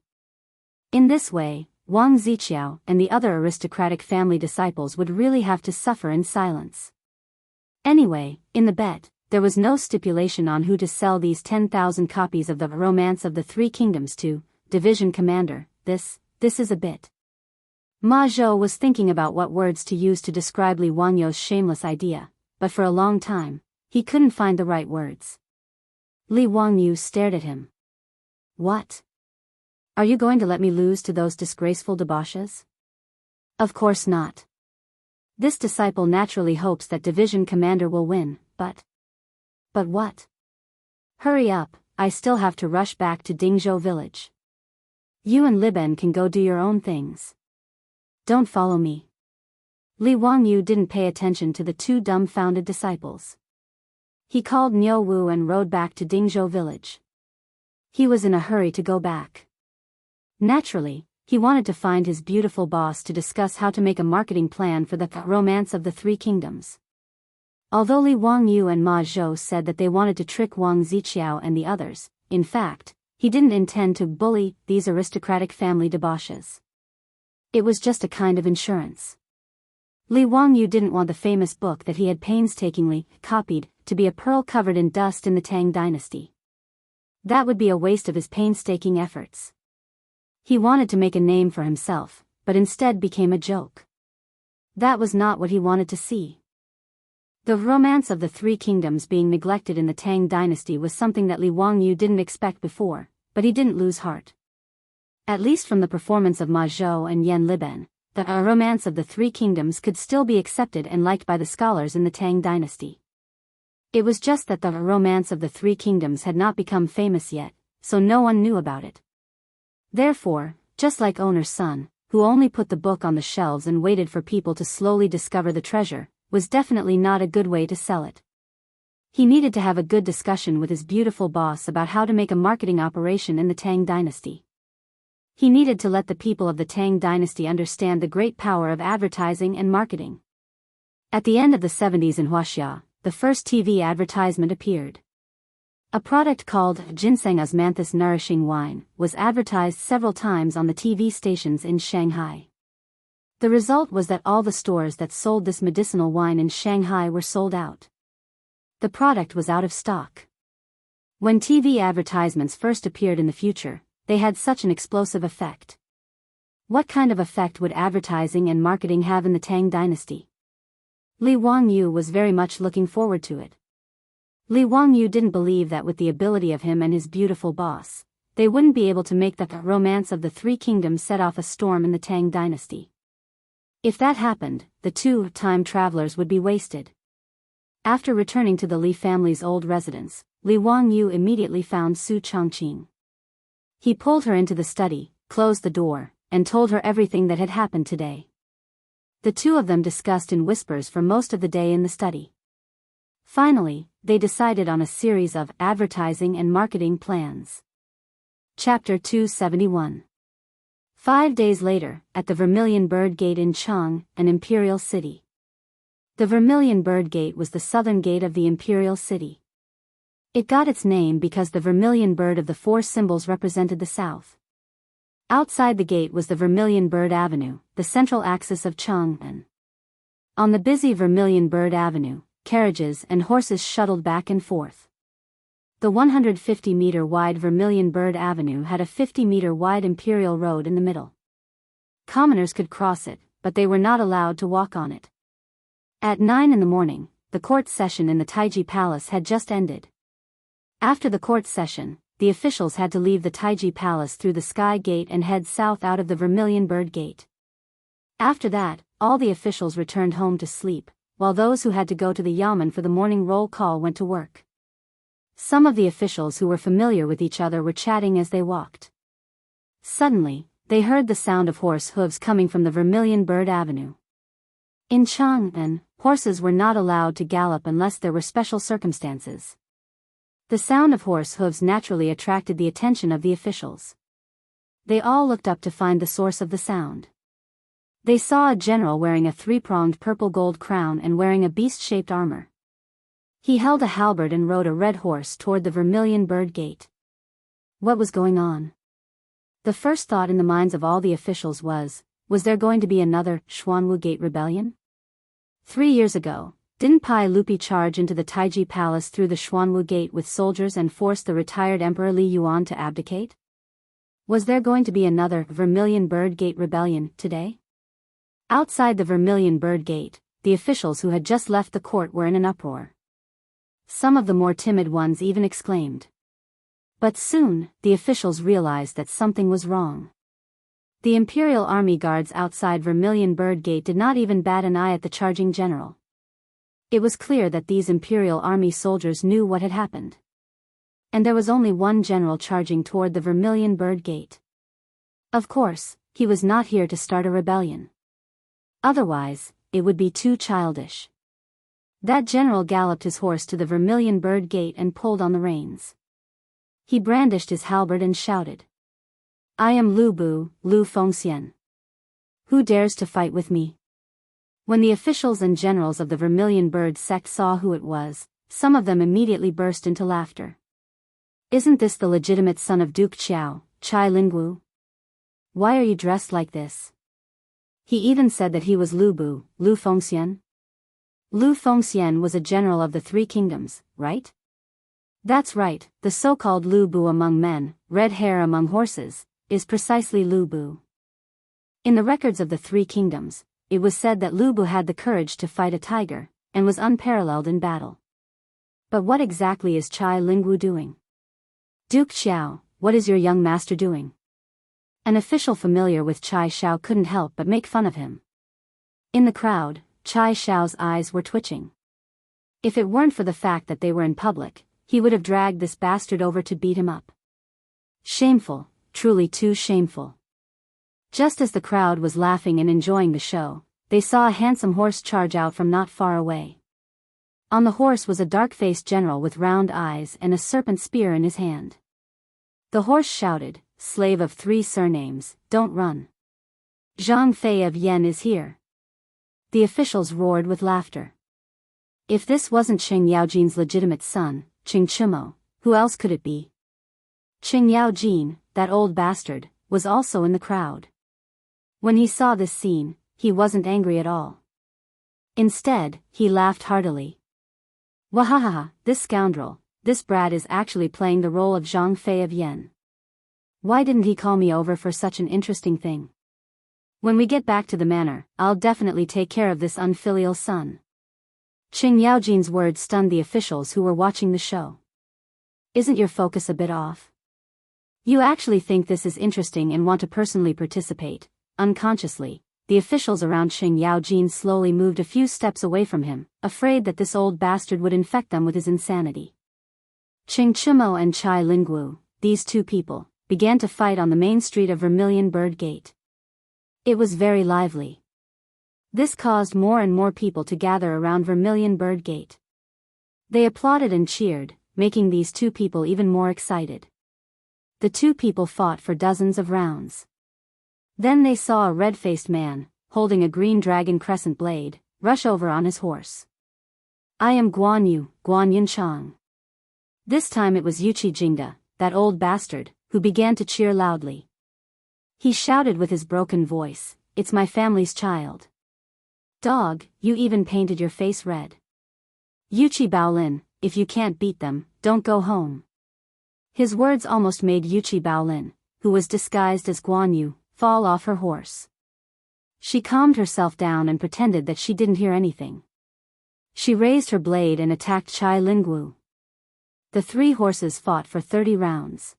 In this way, Wang Ziqiao and the other aristocratic family disciples would really have to suffer in silence. Anyway, in the bet, there was no stipulation on who to sell these 10,000 copies of the Romance of the Three Kingdoms to. Division Commander, this is a bit. Ma Zhou was thinking about what words to use to describe Li Wangyu's shameless idea, but for a long time, he couldn't find the right words. Li Wangyu stared at him. What? Are you going to let me lose to those disgraceful debauches? Of course not. This disciple naturally hopes that Division Commander will win, but what? Hurry up, I still have to rush back to Dingzhou village. You and Liben can go do your own things. Don't follow me. Li Wangyu didn't pay attention to the two dumbfounded disciples. He called Niu Wu and rode back to Dingzhou village. He was in a hurry to go back. Naturally, he wanted to find his beautiful boss to discuss how to make a marketing plan for the Romance of the Three Kingdoms. Although Li Wangyu and Ma Zhou said that they wanted to trick Wang Ziqiao and the others, in fact, he didn't intend to bully these aristocratic family debauches. It was just a kind of insurance. Li Wangyu didn't want the famous book that he had painstakingly copied to be a pearl covered in dust in the Tang dynasty. That would be a waste of his painstaking efforts. He wanted to make a name for himself, but instead became a joke. That was not what he wanted to see. The Romance of the Three Kingdoms being neglected in the Tang dynasty was something that Li Wangyu didn't expect before, but he didn't lose heart. At least from the performance of Ma Zhou and Yan Liben, the Romance of the Three Kingdoms could still be accepted and liked by the scholars in the Tang dynasty. It was just that the Romance of the Three Kingdoms had not become famous yet, so no one knew about it. Therefore, just like owner's son, who only put the book on the shelves and waited for people to slowly discover the treasure, was definitely not a good way to sell it. He needed to have a good discussion with his beautiful boss about how to make a marketing operation in the Tang dynasty. He needed to let the people of the Tang dynasty understand the great power of advertising and marketing. At the end of the 70s in Huaxia, the first TV advertisement appeared. A product called ginseng osmanthus nourishing wine was advertised several times on the TV stations in Shanghai. The result was that all the stores that sold this medicinal wine in Shanghai were sold out. The product was out of stock. When TV advertisements first appeared in the future, they had such an explosive effect. What kind of effect would advertising and marketing have in the Tang dynasty? Li Wangyu was very much looking forward to it. Li Wangyu didn't believe that with the ability of him and his beautiful boss, they wouldn't be able to make the Romance of the Three Kingdoms set off a storm in the Tang dynasty. If that happened, the two time travelers would be wasted. After returning to the Li family's old residence, Li Wangyu immediately found Su Chongqing. He pulled her into the study, closed the door, and told her everything that had happened today. The two of them discussed in whispers for most of the day in the study. Finally, they decided on a series of advertising and marketing plans. Chapter 271. 5 days later, at the Vermilion Bird Gate in Cheng, an imperial city. The Vermilion Bird Gate was the southern gate of the imperial city. It got its name because the vermilion bird of the four symbols represented the south. Outside the gate was the Vermilion Bird Avenue, the central axis of Chang'an. On the busy Vermilion Bird Avenue, carriages and horses shuttled back and forth. The 150-meter-wide Vermilion Bird Avenue had a 50-meter-wide imperial road in the middle. Commoners could cross it, but they were not allowed to walk on it. At 9 in the morning, the court session in the Taiji Palace had just ended. After the court session, the officials had to leave the Taiji Palace through the Sky Gate and head south out of the Vermilion Bird Gate. After that, all the officials returned home to sleep, while those who had to go to the yamen for the morning roll call went to work. Some of the officials who were familiar with each other were chatting as they walked. Suddenly, they heard the sound of horse hooves coming from the Vermilion Bird Avenue. In Chang'an, horses were not allowed to gallop unless there were special circumstances. The sound of horse hooves naturally attracted the attention of the officials. They all looked up to find the source of the sound. They saw a general wearing a three-pronged purple-gold crown and wearing a beast-shaped armor. He held a halberd and rode a red horse toward the Vermilion Bird Gate. What was going on? The first thought in the minds of all the officials was there going to be another Xuanwu Gate rebellion? 3 years ago, didn't Pai Lupi charge into the Taiji Palace through the Xuanwu Gate with soldiers and force the retired Emperor Li Yuan to abdicate? Was there going to be another Vermilion Bird Gate rebellion today? Outside the Vermilion Bird Gate, the officials who had just left the court were in an uproar. Some of the more timid ones even exclaimed. But soon, the officials realized that something was wrong. The Imperial Army guards outside Vermilion Bird Gate did not even bat an eye at the charging general. It was clear that these Imperial Army soldiers knew what had happened. And there was only one general charging toward the Vermilion Bird Gate. Of course, he was not here to start a rebellion. Otherwise, it would be too childish. That general galloped his horse to the Vermilion Bird Gate and pulled on the reins. He brandished his halberd and shouted, "I am Lu Bu, Lu Fengxian. Who dares to fight with me?" When the officials and generals of the Vermilion Bird sect saw who it was, some of them immediately burst into laughter. "Isn't this the legitimate son of Duke Qiao, Chai Lingwu? Why are you dressed like this?" He even said that he was Lu Bu, Lu Fengxian. Lu Fengxian was a general of the Three Kingdoms, right? That's right, the so-called Lu Bu among men, red hair among horses, is precisely Lu Bu. In the records of the Three Kingdoms, it was said that Lu Bu had the courage to fight a tiger, and was unparalleled in battle. But what exactly is Chai Lingwu doing? "Duke Xiao, what is your young master doing?" An official familiar with Chai Xiao couldn't help but make fun of him. In the crowd, Chai Xiao's eyes were twitching. If it weren't for the fact that they were in public, he would have dragged this bastard over to beat him up. Shameful, truly too shameful. Just as the crowd was laughing and enjoying the show, they saw a handsome horse charge out from not far away. On the horse was a dark-faced general with round eyes and a serpent spear in his hand. The horse shouted, "Slave of 3 surnames, don't run. Zhang Fei of Yen is here." The officials roared with laughter. If this wasn't Qing Yaojin's legitimate son, Qing Chimo, who else could it be? Qing Yaojin, that old bastard, was also in the crowd. When he saw this scene, he wasn't angry at all. Instead, he laughed heartily. Wahahaha, this scoundrel, this brat is actually playing the role of Zhang Fei of Yen. Why didn't he call me over for such an interesting thing? When we get back to the manor, I'll definitely take care of this unfilial son. Qing Yaojin's words stunned the officials who were watching the show. Isn't your focus a bit off? You actually think this is interesting and want to personally participate. Unconsciously, the officials around Qing Yaojin slowly moved a few steps away from him, afraid that this old bastard would infect them with his insanity. Qing Chimo and Chai Lingwu, these two people, began to fight on the main street of Vermilion Bird Gate. It was very lively. This caused more and more people to gather around Vermilion Bird Gate. They applauded and cheered, making these two people even more excited. The two people fought for dozens of rounds. Then they saw a red-faced man, holding a green dragon crescent blade, rush over on his horse. "I am Guan Yu, Guan Yunchang." This time it was Yuqi Jingda, that old bastard, who began to cheer loudly. He shouted with his broken voice, "It's my family's child. Dog, you even painted your face red. Yuqi Baolin, if you can't beat them, don't go home." His words almost made Yuqi Baolin, who was disguised as Guan Yu, fall off her horse. She calmed herself down and pretended that she didn't hear anything. She raised her blade and attacked Chai Lingwu. The 3 horses fought for 30 rounds.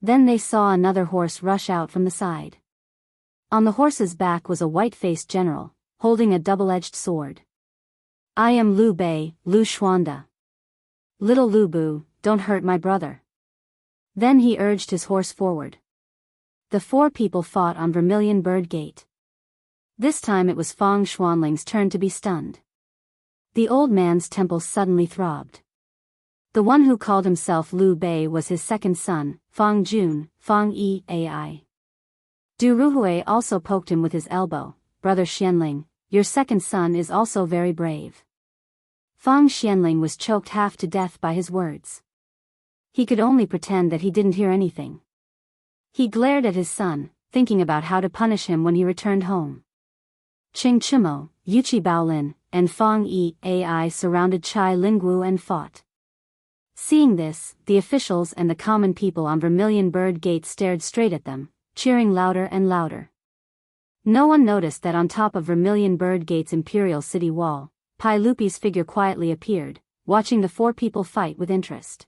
Then they saw another horse rush out from the side. On the horse's back was a white-faced general, holding a double-edged sword. "I am Liu Bei, Liu Xuanda. Little Lu Bu, don't hurt my brother." Then he urged his horse forward. The 4 people fought on Vermilion Bird Gate. This time it was Fang Xuanling's turn to be stunned. The old man's temples suddenly throbbed. The one who called himself Liu Bei was his second son, Fang Jun, Fang Yi. Du Ruhui also poked him with his elbow. "Brother Xianling, your second son is also very brave." Fang Xianling was choked half to death by his words. He could only pretend that he didn't hear anything. He glared at his son, thinking about how to punish him when he returned home. Qing Chimo, Yuqi Baolin, and Fang Yi surrounded Chai Lingwu and fought. Seeing this, the officials and the common people on Vermilion Bird Gate stared straight at them, cheering louder and louder. No one noticed that on top of Vermilion Bird Gate's imperial city wall, Pai Lupi's figure quietly appeared, watching the 4 people fight with interest.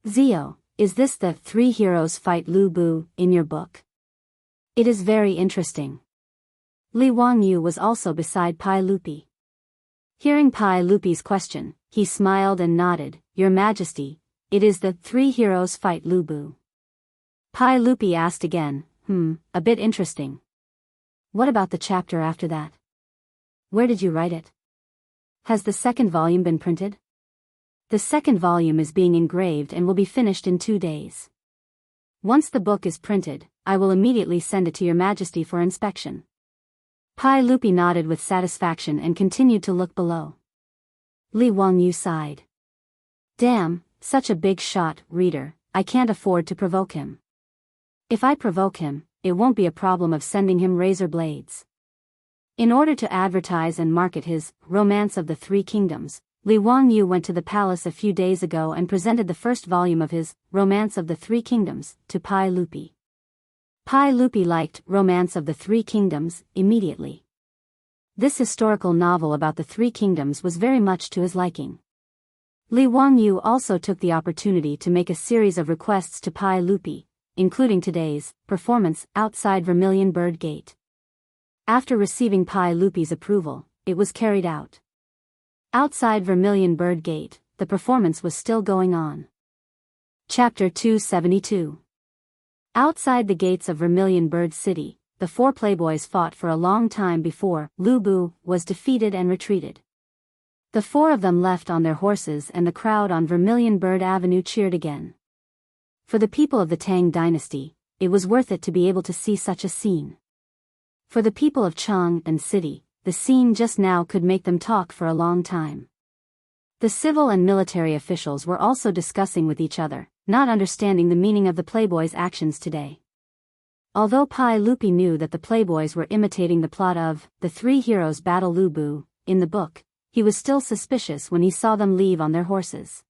"Zio, is this the 3 heroes fight Lu Bu in your book? It is very interesting." Li Wangyu was also beside Pai Lupi. Hearing Pai Lupi's question, he smiled and nodded. "Your Majesty, it is the 3 heroes fight Lu Bu." Pai Lupi asked again, a bit interesting. What about the chapter after that? Where did you write it? Has the 2nd volume been printed? The 2nd volume is being engraved and will be finished in 2 days. Once the book is printed, I will immediately send it to your Majesty for inspection. Pai Lupi nodded with satisfaction and continued to look below. Li Wangyu sighed. "Damn, such a big shot, reader, I can't afford to provoke him. If I provoke him, it won't be a problem of sending him razor blades." In order to advertise and market his Romance of the 3 Kingdoms, Li Wangyu went to the palace a few days ago and presented the 1st volume of his Romance of the 3 Kingdoms to Pai Lupi. Pai Lupi liked Romance of the 3 Kingdoms immediately. This historical novel about the 3 kingdoms was very much to his liking. Li Wangyu also took the opportunity to make a series of requests to Pai Lupi, including today's performance outside Vermilion Bird Gate. After receiving Pi Lupi's approval, it was carried out. Outside Vermilion Bird Gate, the performance was still going on. Chapter 272. Outside the gates of Vermilion Bird City, the four playboys fought for a long time before Lu Bu was defeated and retreated. The four of them left on their horses and the crowd on Vermilion Bird Avenue cheered again. For the people of the Tang dynasty, it was worth it to be able to see such a scene. For the people of Chang and City, the scene just now could make them talk for a long time. The civil and military officials were also discussing with each other, not understanding the meaning of the playboys' actions today. Although Pi Lupi knew that the playboys were imitating the plot of The Three Heroes Battle Lu Bu in the book, he was still suspicious when he saw them leave on their horses.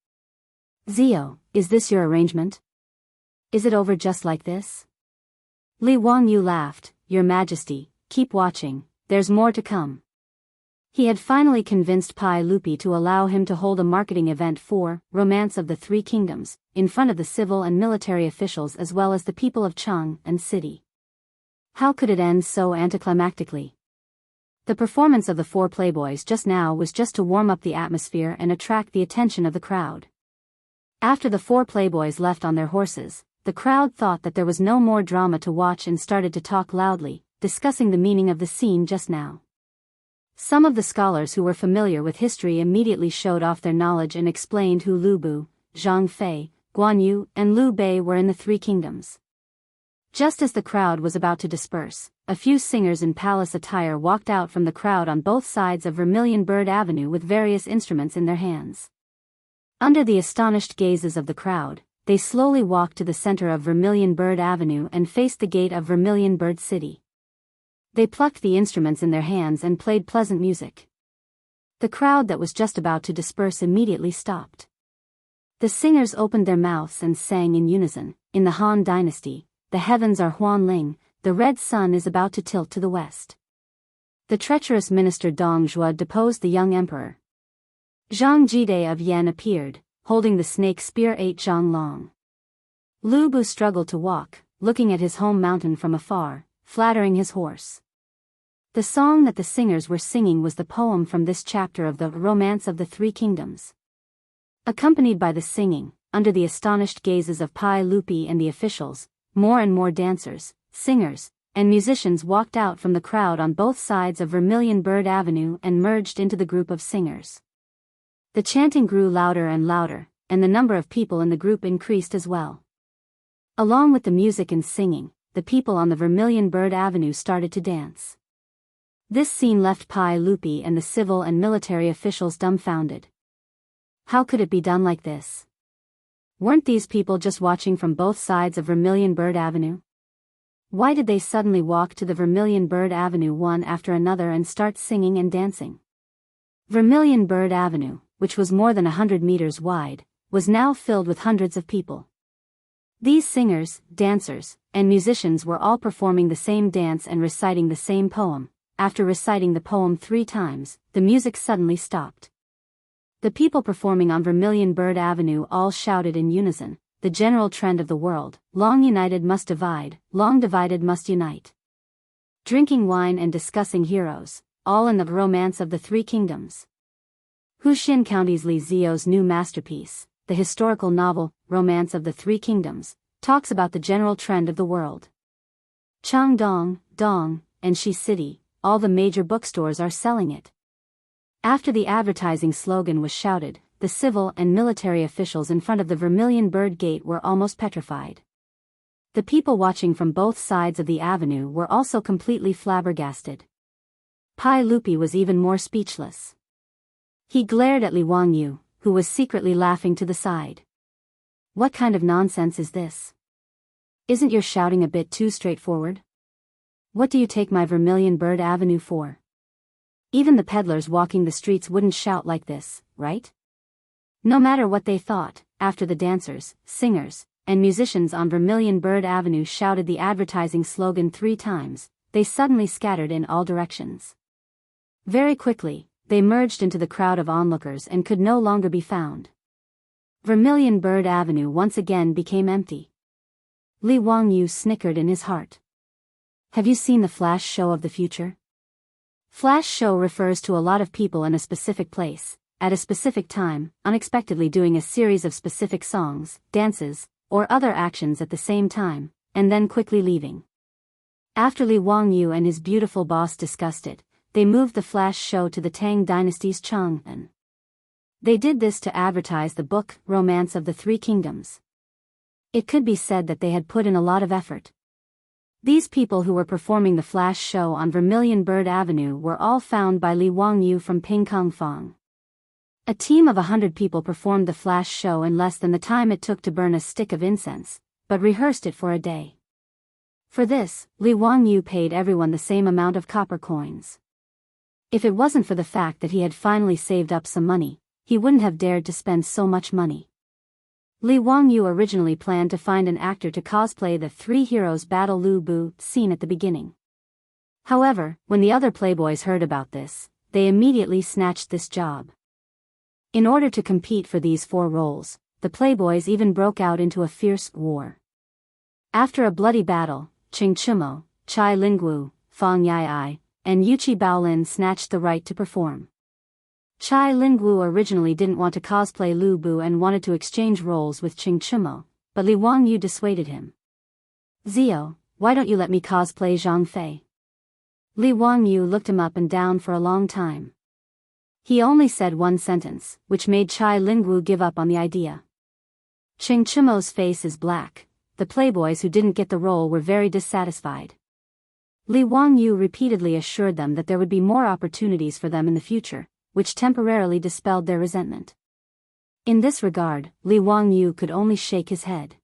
Zio, is this your arrangement? Is it over just like this? Li Wangyu laughed, Your Majesty, keep watching, there's more to come. He had finally convinced Pi Lupi to allow him to hold a marketing event for Romance of the Three Kingdoms, in front of the civil and military officials as well as the people of Chang and City. How could it end so anticlimactically? The performance of the four playboys just now was just to warm up the atmosphere and attract the attention of the crowd. After the four playboys left on their horses, the crowd thought that there was no more drama to watch and started to talk loudly, discussing the meaning of the scene just now. Some of the scholars who were familiar with history immediately showed off their knowledge and explained who Lu Bu, Zhang Fei, Guan Yu, and Liu Bei were in the Three Kingdoms. Just as the crowd was about to disperse, a few singers in palace attire walked out from the crowd on both sides of Vermilion Bird Avenue with various instruments in their hands. Under the astonished gazes of the crowd, they slowly walked to the center of Vermilion Bird Avenue and faced the gate of Vermilion Bird City. They plucked the instruments in their hands and played pleasant music. The crowd that was just about to disperse immediately stopped. The singers opened their mouths and sang in unison, In the Han Dynasty, the heavens are Huanling, the red sun is about to tilt to the west. The treacherous minister Dong Zhuo deposed the young emperor. Zhang Jide of Yan appeared, holding the snake spear 8 zhang long. Lu Bu struggled to walk, looking at his home mountain from afar, flattering his horse. The song that the singers were singing was the poem from this chapter of the Romance of the Three Kingdoms. Accompanied by the singing, under the astonished gazes of Pi Lupi and the officials, more and more dancers, singers, and musicians walked out from the crowd on both sides of Vermilion Bird Avenue and merged into the group of singers. The chanting grew louder and louder, and the number of people in the group increased as well. Along with the music and singing, the people on the Vermilion Bird Avenue started to dance. This scene left Pi Lupi and the civil and military officials dumbfounded. How could it be done like this? Weren't these people just watching from both sides of Vermilion Bird Avenue? Why did they suddenly walk to the Vermilion Bird Avenue one after another and start singing and dancing? Vermilion Bird Avenue, which was more than 100 meters wide, was now filled with hundreds of people. These singers, dancers, and musicians were all performing the same dance and reciting the same poem. After reciting the poem 3 times, the music suddenly stopped. The people performing on Vermilion Bird Avenue all shouted in unison, the general trend of the world, long united must divide, long divided must unite. Drinking wine and discussing heroes, all in the Romance of the Three Kingdoms. Huxin County's Li Zio's new masterpiece, the historical novel, Romance of the Three Kingdoms, talks about the general trend of the world. Changdong, Dong, and Shi City, all the major bookstores are selling it. After the advertising slogan was shouted, the civil and military officials in front of the Vermilion Bird Gate were almost petrified. The people watching from both sides of the avenue were also completely flabbergasted. Pai Lupi was even more speechless. He glared at Li Wangyu, who was secretly laughing to the side. What kind of nonsense is this? Isn't your shouting a bit too straightforward? What do you take my Vermilion Bird Avenue for? Even the peddlers walking the streets wouldn't shout like this, right? No matter what they thought, after the dancers, singers, and musicians on Vermilion Bird Avenue shouted the advertising slogan 3 times, they suddenly scattered in all directions. Very quickly, they merged into the crowd of onlookers and could no longer be found. Vermilion Bird Avenue once again became empty. Li Wangyu snickered in his heart. Have you seen the flash show of the future? Flash show refers to a lot of people in a specific place, at a specific time, unexpectedly doing a series of specific songs, dances, or other actions at the same time, and then quickly leaving. After Li Wangyu and his beautiful boss discussed it, they moved the flash show to the Tang Dynasty's Chang'an. They did this to advertise the book, Romance of the Three Kingdoms. It could be said that they had put in a lot of effort. These people who were performing the flash show on Vermilion Bird Avenue were all found by Li Wangyu from Pingkongfang. A team of 100 people performed the flash show in less than the time it took to burn a stick of incense, but rehearsed it for a day. For this, Li Wangyu paid everyone the same amount of copper coins. If it wasn't for the fact that he had finally saved up some money, he wouldn't have dared to spend so much money. Li Wangyu originally planned to find an actor to cosplay the Three Heroes Battle Lu Bu scene at the beginning. However, when the other playboys heard about this, they immediately snatched this job. In order to compete for these 4 roles, the playboys even broke out into a fierce war. After a bloody battle, Ching Chumo, Chai Lingwu, Fang Yai, and Yuchi Baolin snatched the right to perform. Chai Lingwu originally didn't want to cosplay Lu Bu and wanted to exchange roles with Ching Chumo, but Li Wangyu dissuaded him. Zio, why don't you let me cosplay Zhang Fei? Li Wangyu looked him up and down for a long time. He only said one sentence, which made Chai Lingwu give up on the idea. Ching Chumo's face is black. The playboys who didn't get the role were very dissatisfied. Li Wangyu repeatedly assured them that there would be more opportunities for them in the future, which temporarily dispelled their resentment. In this regard, Li Wangyu could only shake his head.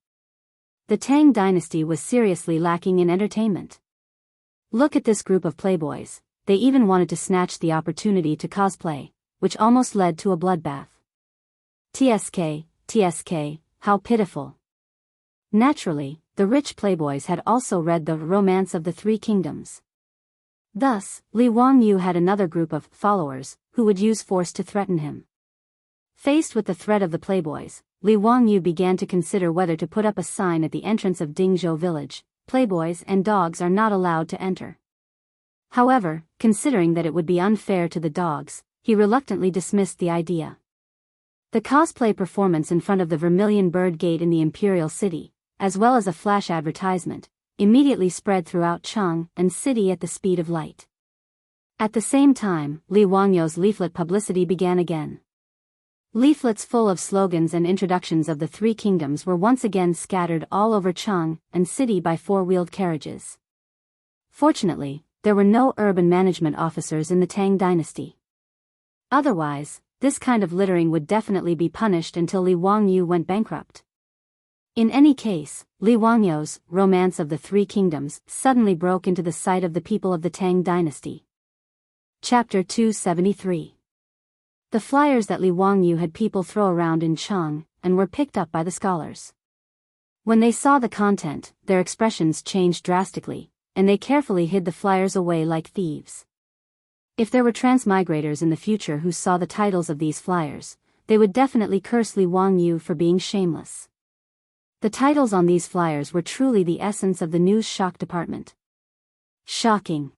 The Tang dynasty was seriously lacking in entertainment. Look at this group of playboys, they even wanted to snatch the opportunity to cosplay, which almost led to a bloodbath. TSK, how pitiful. Naturally, the rich playboys had also read the Romance of the Three Kingdoms. Thus, Li Wangyu had another group of followers, who would use force to threaten him. Faced with the threat of the playboys, Li Wangyu began to consider whether to put up a sign at the entrance of Dingzhou village, playboys and dogs are not allowed to enter. However, considering that it would be unfair to the dogs, he reluctantly dismissed the idea. The cosplay performance in front of the Vermilion Bird Gate in the Imperial City, as well as a flash advertisement, immediately spread throughout Chang'an City at the speed of light. At the same time, Li Wangyu's leaflet publicity began again. Leaflets full of slogans and introductions of the Three Kingdoms were once again scattered all over Chang'an City by 4-wheeled carriages. Fortunately, there were no urban management officers in the Tang dynasty. Otherwise, this kind of littering would definitely be punished until Li Wangyu went bankrupt. In any case, Li Wangyu's Romance of the Three Kingdoms suddenly broke into the sight of the people of the Tang dynasty. Chapter 273. The flyers that Li Wangyu had people throw around in Chang'an were picked up by the scholars. When they saw the content, their expressions changed drastically, and they carefully hid the flyers away like thieves. If there were transmigrators in the future who saw the titles of these flyers, they would definitely curse Li Wangyu for being shameless. The titles on these flyers were truly the essence of the news shock department. Shocking.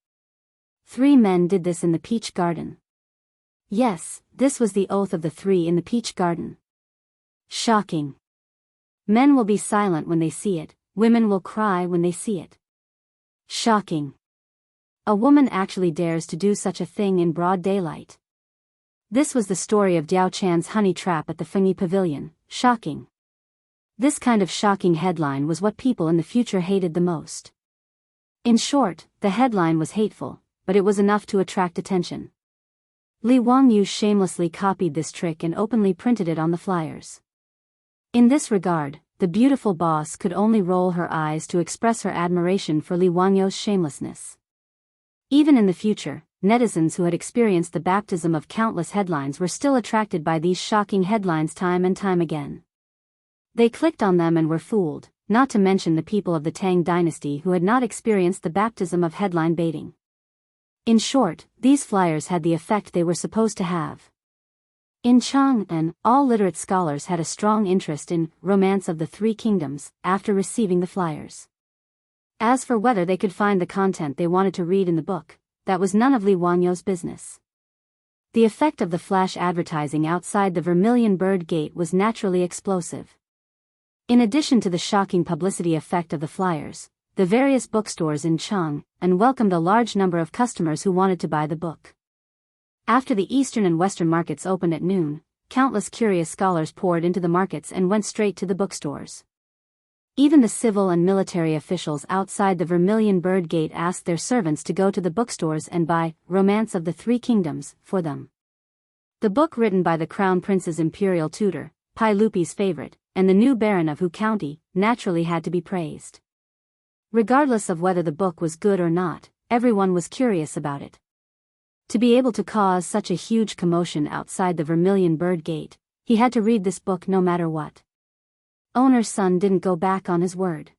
3 men did this in the Peach Garden. Yes, this was the oath of the 3 in the Peach Garden. Shocking. Men will be silent when they see it, women will cry when they see it. Shocking. A woman actually dares to do such a thing in broad daylight. This was the story of Diao Chan's honey trap at the Fengyi Pavilion. Shocking. This kind of shocking headline was what people in the future hated the most. In short, the headline was hateful, but it was enough to attract attention. Li Wangyu shamelessly copied this trick and openly printed it on the flyers. In this regard, the beautiful boss could only roll her eyes to express her admiration for Li Wangyu's shamelessness. Even in the future, netizens who had experienced the baptism of countless headlines were still attracted by these shocking headlines time and time again. They clicked on them and were fooled, not to mention the people of the Tang dynasty who had not experienced the baptism of headline baiting. In short, these flyers had the effect they were supposed to have. In Chang'an, all literate scholars had a strong interest in Romance of the Three Kingdoms after receiving the flyers. As for whether they could find the content they wanted to read in the book, that was none of Li Wangyou's business. The effect of the flash advertising outside the Vermilion Bird Gate was naturally explosive. In addition to the shocking publicity effect of the flyers, the various bookstores in Chang'an welcomed a large number of customers who wanted to buy the book. After the eastern and western markets opened at noon, countless curious scholars poured into the markets and went straight to the bookstores. Even the civil and military officials outside the Vermilion Bird Gate asked their servants to go to the bookstores and buy Romance of the Three Kingdoms for them. The book written by the Crown Prince's imperial tutor, Pai Lupi's favorite, and the new Baron of Hu County, naturally had to be praised. Regardless of whether the book was good or not, everyone was curious about it. To be able to cause such a huge commotion outside the Vermilion Bird Gate, he had to read this book no matter what. Owner's son didn't go back on his word.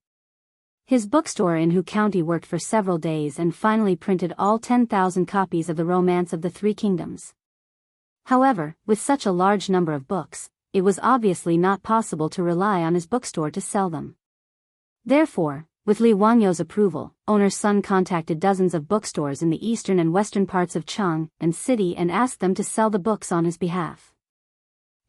His bookstore in Hu County worked for several days and finally printed all 10,000 copies of the Romance of the Three Kingdoms. However, with such a large number of books, it was obviously not possible to rely on his bookstore to sell them. Therefore, with Li Wangyou's approval, owner's son contacted dozens of bookstores in the eastern and western parts of Chang'an City and asked them to sell the books on his behalf.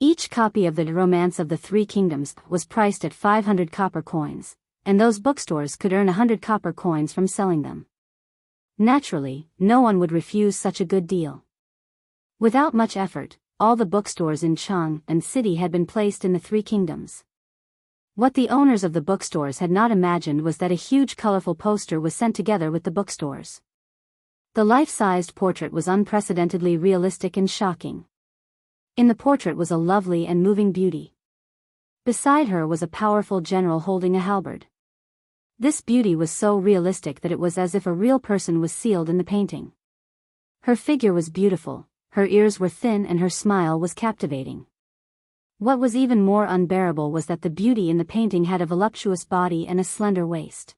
Each copy of the Romance of the Three Kingdoms was priced at 500 copper coins, and those bookstores could earn 100 copper coins from selling them. Naturally, no one would refuse such a good deal. Without much effort, all the bookstores in Chang'an City had been placed in the Three Kingdoms. What the owners of the bookstores had not imagined was that a huge colorful poster was sent together with the bookstores. The life-sized portrait was unprecedentedly realistic and shocking. In the portrait was a lovely and moving beauty. Beside her was a powerful general holding a halberd. This beauty was so realistic that it was as if a real person was sealed in the painting. Her figure was beautiful, her ears were thin and her smile was captivating. What was even more unbearable was that the beauty in the painting had a voluptuous body and a slender waist.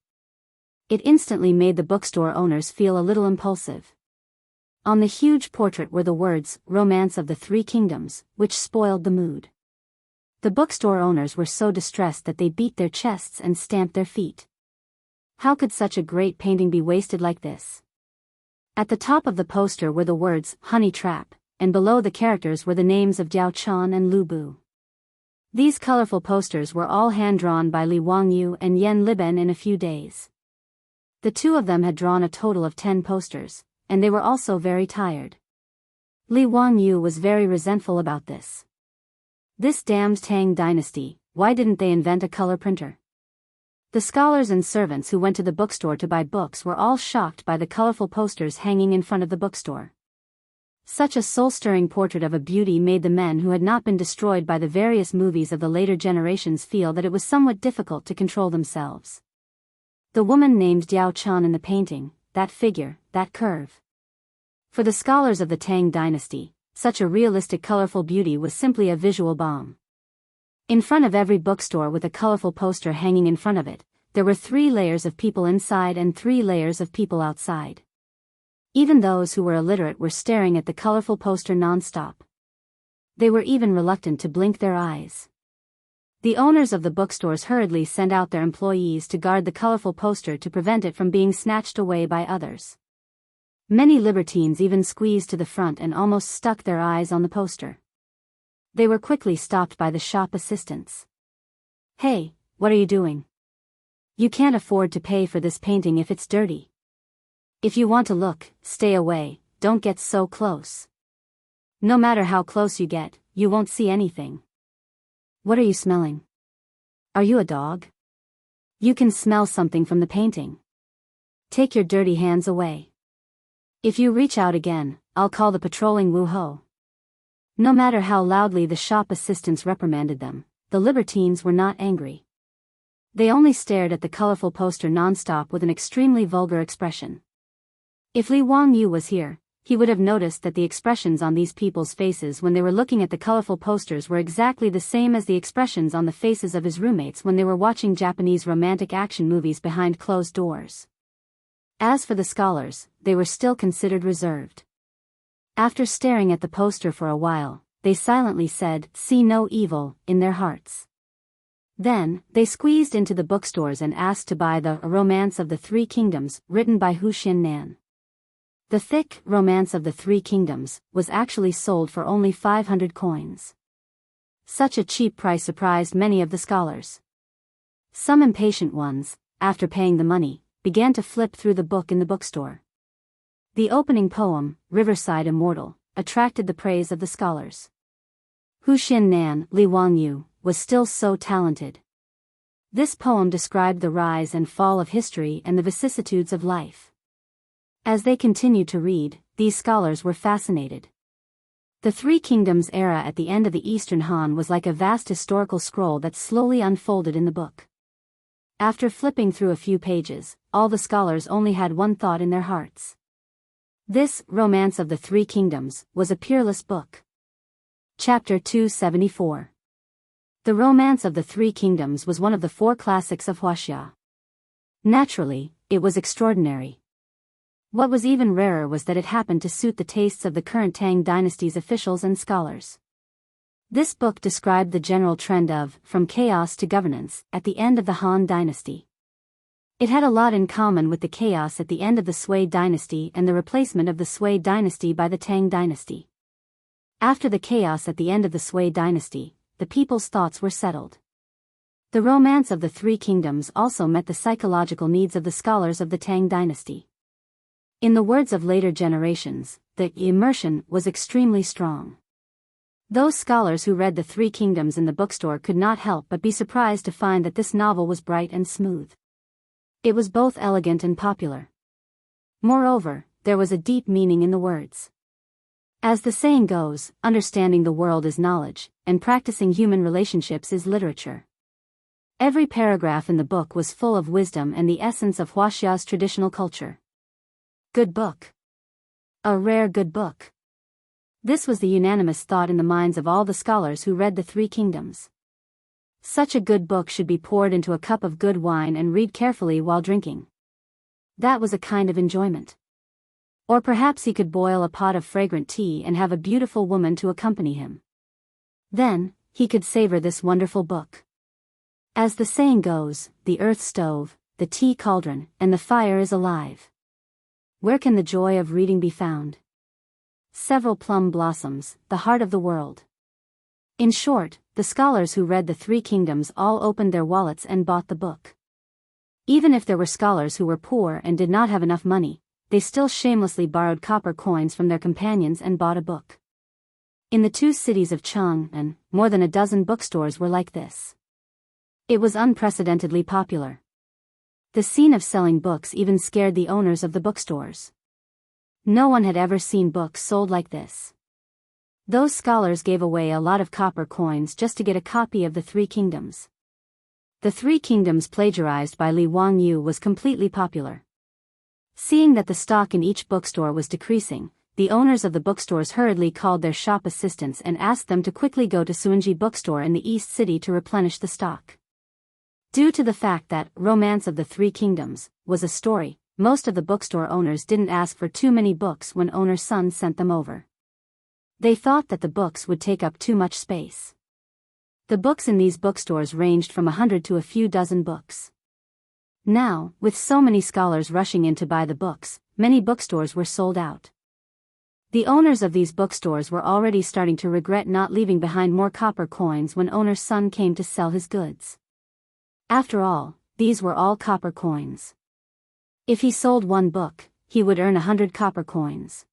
It instantly made the bookstore owners feel a little impulsive. On the huge portrait were the words, Romance of the Three Kingdoms, which spoiled the mood. The bookstore owners were so distressed that they beat their chests and stamped their feet. How could such a great painting be wasted like this? At the top of the poster were the words, Honey Trap, and below the characters were the names of Jiao Chan and Lu Bu. These colorful posters were all hand-drawn by Li Wangyou and Yan Liben in a few days. The two of them had drawn a total of 10 posters, and they were also very tired. Li Wangyou was very resentful about this. This damned Tang dynasty, why didn't they invent a color printer? The scholars and servants who went to the bookstore to buy books were all shocked by the colorful posters hanging in front of the bookstore. Such a soul-stirring portrait of a beauty made the men who had not been destroyed by the various movies of the later generations feel that it was somewhat difficult to control themselves. The woman named Jiao Chan in the painting, that figure, that curve. For the scholars of the Tang dynasty, such a realistic colorful beauty was simply a visual bomb. In front of every bookstore with a colorful poster hanging in front of it, there were 3 layers of people inside and 3 layers of people outside. Even those who were illiterate were staring at the colorful poster non-stop. They were even reluctant to blink their eyes. The owners of the bookstores hurriedly sent out their employees to guard the colorful poster to prevent it from being snatched away by others. Many libertines even squeezed to the front and almost stuck their eyes on the poster. They were quickly stopped by the shop assistants. Hey, what are you doing? You can't afford to pay for this painting if it's dirty. If you want to look, stay away, don't get so close. No matter how close you get, you won't see anything. What are you smelling? Are you a dog? You can smell something from the painting. Take your dirty hands away. If you reach out again, I'll call the patrolling Wu-Ho. No matter how loudly the shop assistants reprimanded them, the libertines were not angry. They only stared at the colorful poster non-stop with an extremely vulgar expression. If Li Wangyou was here, he would have noticed that the expressions on these people's faces when they were looking at the colorful posters were exactly the same as the expressions on the faces of his roommates when they were watching Japanese romantic action movies behind closed doors. As for the scholars, they were still considered reserved. After staring at the poster for a while, they silently said, "See no evil," in their hearts. Then, they squeezed into the bookstores and asked to buy the Romance of the Three Kingdoms, written by Hu Xiannan. The thick Romance of the Three Kingdoms was actually sold for only 500 coins. Such a cheap price surprised many of the scholars. Some impatient ones, after paying the money, began to flip through the book in the bookstore. The opening poem, Riverside Immortal, attracted the praise of the scholars. Hu Xiannan, Li Wangyu, was still so talented. This poem described the rise and fall of history and the vicissitudes of life. As they continued to read, these scholars were fascinated. The Three Kingdoms era at the end of the Eastern Han was like a vast historical scroll that slowly unfolded in the book. After flipping through a few pages, all the scholars only had one thought in their hearts. This Romance of the Three Kingdoms was a peerless book. Chapter 274. The Romance of the Three Kingdoms was one of the four classics of Huaxia. Naturally, it was extraordinary. What was even rarer was that it happened to suit the tastes of the current Tang dynasty's officials and scholars. This book described the general trend of, from chaos to governance, at the end of the Han dynasty. It had a lot in common with the chaos at the end of the Sui dynasty and the replacement of the Sui dynasty by the Tang dynasty. After the chaos at the end of the Sui dynasty, the people's thoughts were settled. The Romance of the Three Kingdoms also met the psychological needs of the scholars of the Tang dynasty. In the words of later generations, the immersion was extremely strong. Those scholars who read the Three Kingdoms in the bookstore could not help but be surprised to find that this novel was bright and smooth. It was both elegant and popular. Moreover, there was a deep meaning in the words. As the saying goes, understanding the world is knowledge, and practicing human relationships is literature. Every paragraph in the book was full of wisdom and the essence of Huaxia's traditional culture. Good book. A rare good book. This was the unanimous thought in the minds of all the scholars who read the Three Kingdoms. Such a good book should be poured into a cup of good wine and read carefully while drinking. That was a kind of enjoyment. Or perhaps he could boil a pot of fragrant tea and have a beautiful woman to accompany him. Then, he could savor this wonderful book. As the saying goes, the earth stove, the tea cauldron, and the fire is alive. Where can the joy of reading be found? Several plum blossoms, the heart of the world. In short, the scholars who read the Three Kingdoms all opened their wallets and bought the book. Even if there were scholars who were poor and did not have enough money, they still shamelessly borrowed copper coins from their companions and bought a book. In the two cities of Chang'an, more than a dozen bookstores were like this. It was unprecedentedly popular. The scene of selling books even scared the owners of the bookstores. No one had ever seen books sold like this. Those scholars gave away a lot of copper coins just to get a copy of the Three Kingdoms. The Three Kingdoms plagiarized by Li Wangyu was completely popular. Seeing that the stock in each bookstore was decreasing, the owners of the bookstores hurriedly called their shop assistants and asked them to quickly go to Suanji bookstore in the East City to replenish the stock. Due to the fact that Romance of the Three Kingdoms was a story, most of the bookstore owners didn't ask for too many books when owner's son sent them over. They thought that the books would take up too much space. The books in these bookstores ranged from 100 to a few dozen books. Now, with so many scholars rushing in to buy the books, many bookstores were sold out. The owners of these bookstores were already starting to regret not leaving behind more copper coins when owner's son came to sell his goods. After all, these were all copper coins. If he sold one book, he would earn 100 copper coins.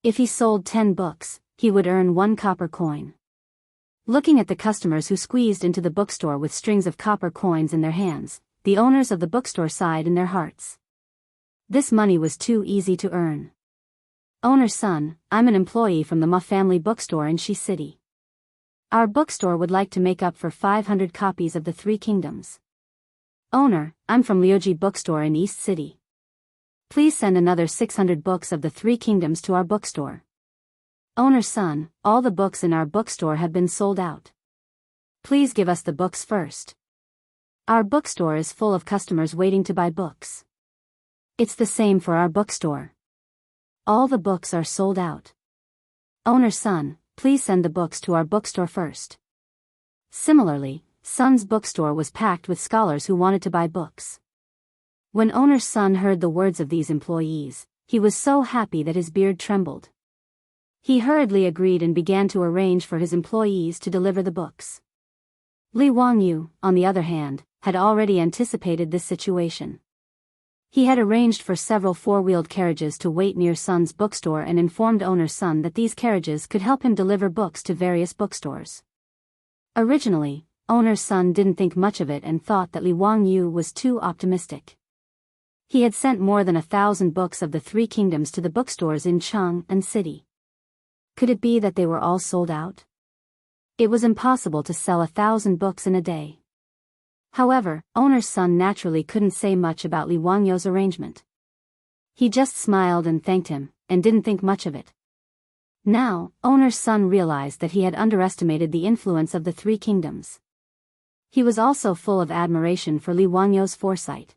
If he sold 10 books, he would earn 1 copper coin. Looking at the customers who squeezed into the bookstore with strings of copper coins in their hands, the owners of the bookstore sighed in their hearts. This money was too easy to earn. Owner's son, I'm an employee from the Ma family bookstore in Shi City. Our bookstore would like to make up for 500 copies of the Three Kingdoms. Owner, I'm from Liuji bookstore in East City. Please send another 600 books of the Three Kingdoms to our bookstore. Owner's son, all the books in our bookstore have been sold out. Please give us the books first. Our bookstore is full of customers waiting to buy books. It's the same for our bookstore. All the books are sold out. Owner's son, please send the books to our bookstore first. Similarly, Sun's bookstore was packed with scholars who wanted to buy books. When owner's son heard the words of these employees, he was so happy that his beard trembled. He hurriedly agreed and began to arrange for his employees to deliver the books. Li Wangyu, on the other hand, had already anticipated this situation. He had arranged for several four-wheeled carriages to wait near Sun's bookstore and informed owner's son that these carriages could help him deliver books to various bookstores. Originally, owner's son didn't think much of it and thought that Li Wangyu was too optimistic. He had sent more than 1,000 books of the Three Kingdoms to the bookstores in Cheng and City. Could it be that they were all sold out? It was impossible to sell 1,000 books in a day. However, owner's son naturally couldn't say much about Li Wangyu's arrangement. He just smiled and thanked him, and didn't think much of it. Now, owner's son realized that he had underestimated the influence of the Three Kingdoms. He was also full of admiration for Li Wangyu's foresight.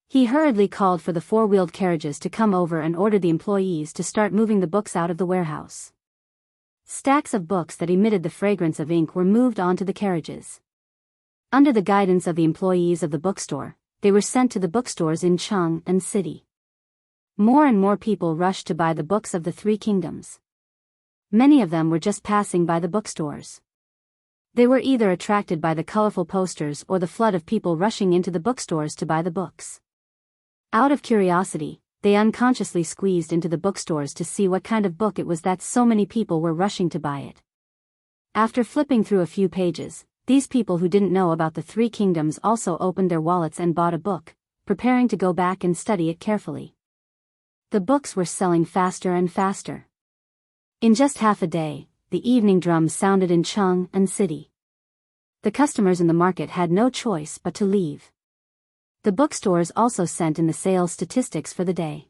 He hurriedly called for the four-wheeled carriages to come over and ordered the employees to start moving the books out of the warehouse. Stacks of books that emitted the fragrance of ink were moved onto the carriages. Under the guidance of the employees of the bookstore, they were sent to the bookstores in Cheng and City. More and more people rushed to buy the books of the Three Kingdoms. Many of them were just passing by the bookstores. They were either attracted by the colorful posters or the flood of people rushing into the bookstores to buy the books. Out of curiosity, they unconsciously squeezed into the bookstores to see what kind of book it was that so many people were rushing to buy it. After flipping through a few pages, these people who didn't know about the Three Kingdoms also opened their wallets and bought a book, preparing to go back and study it carefully. The books were selling faster and faster. In just half a day, the evening drum sounded in Cheng and City. The customers in the market had no choice but to leave. The bookstores also sent in the sales statistics for the day.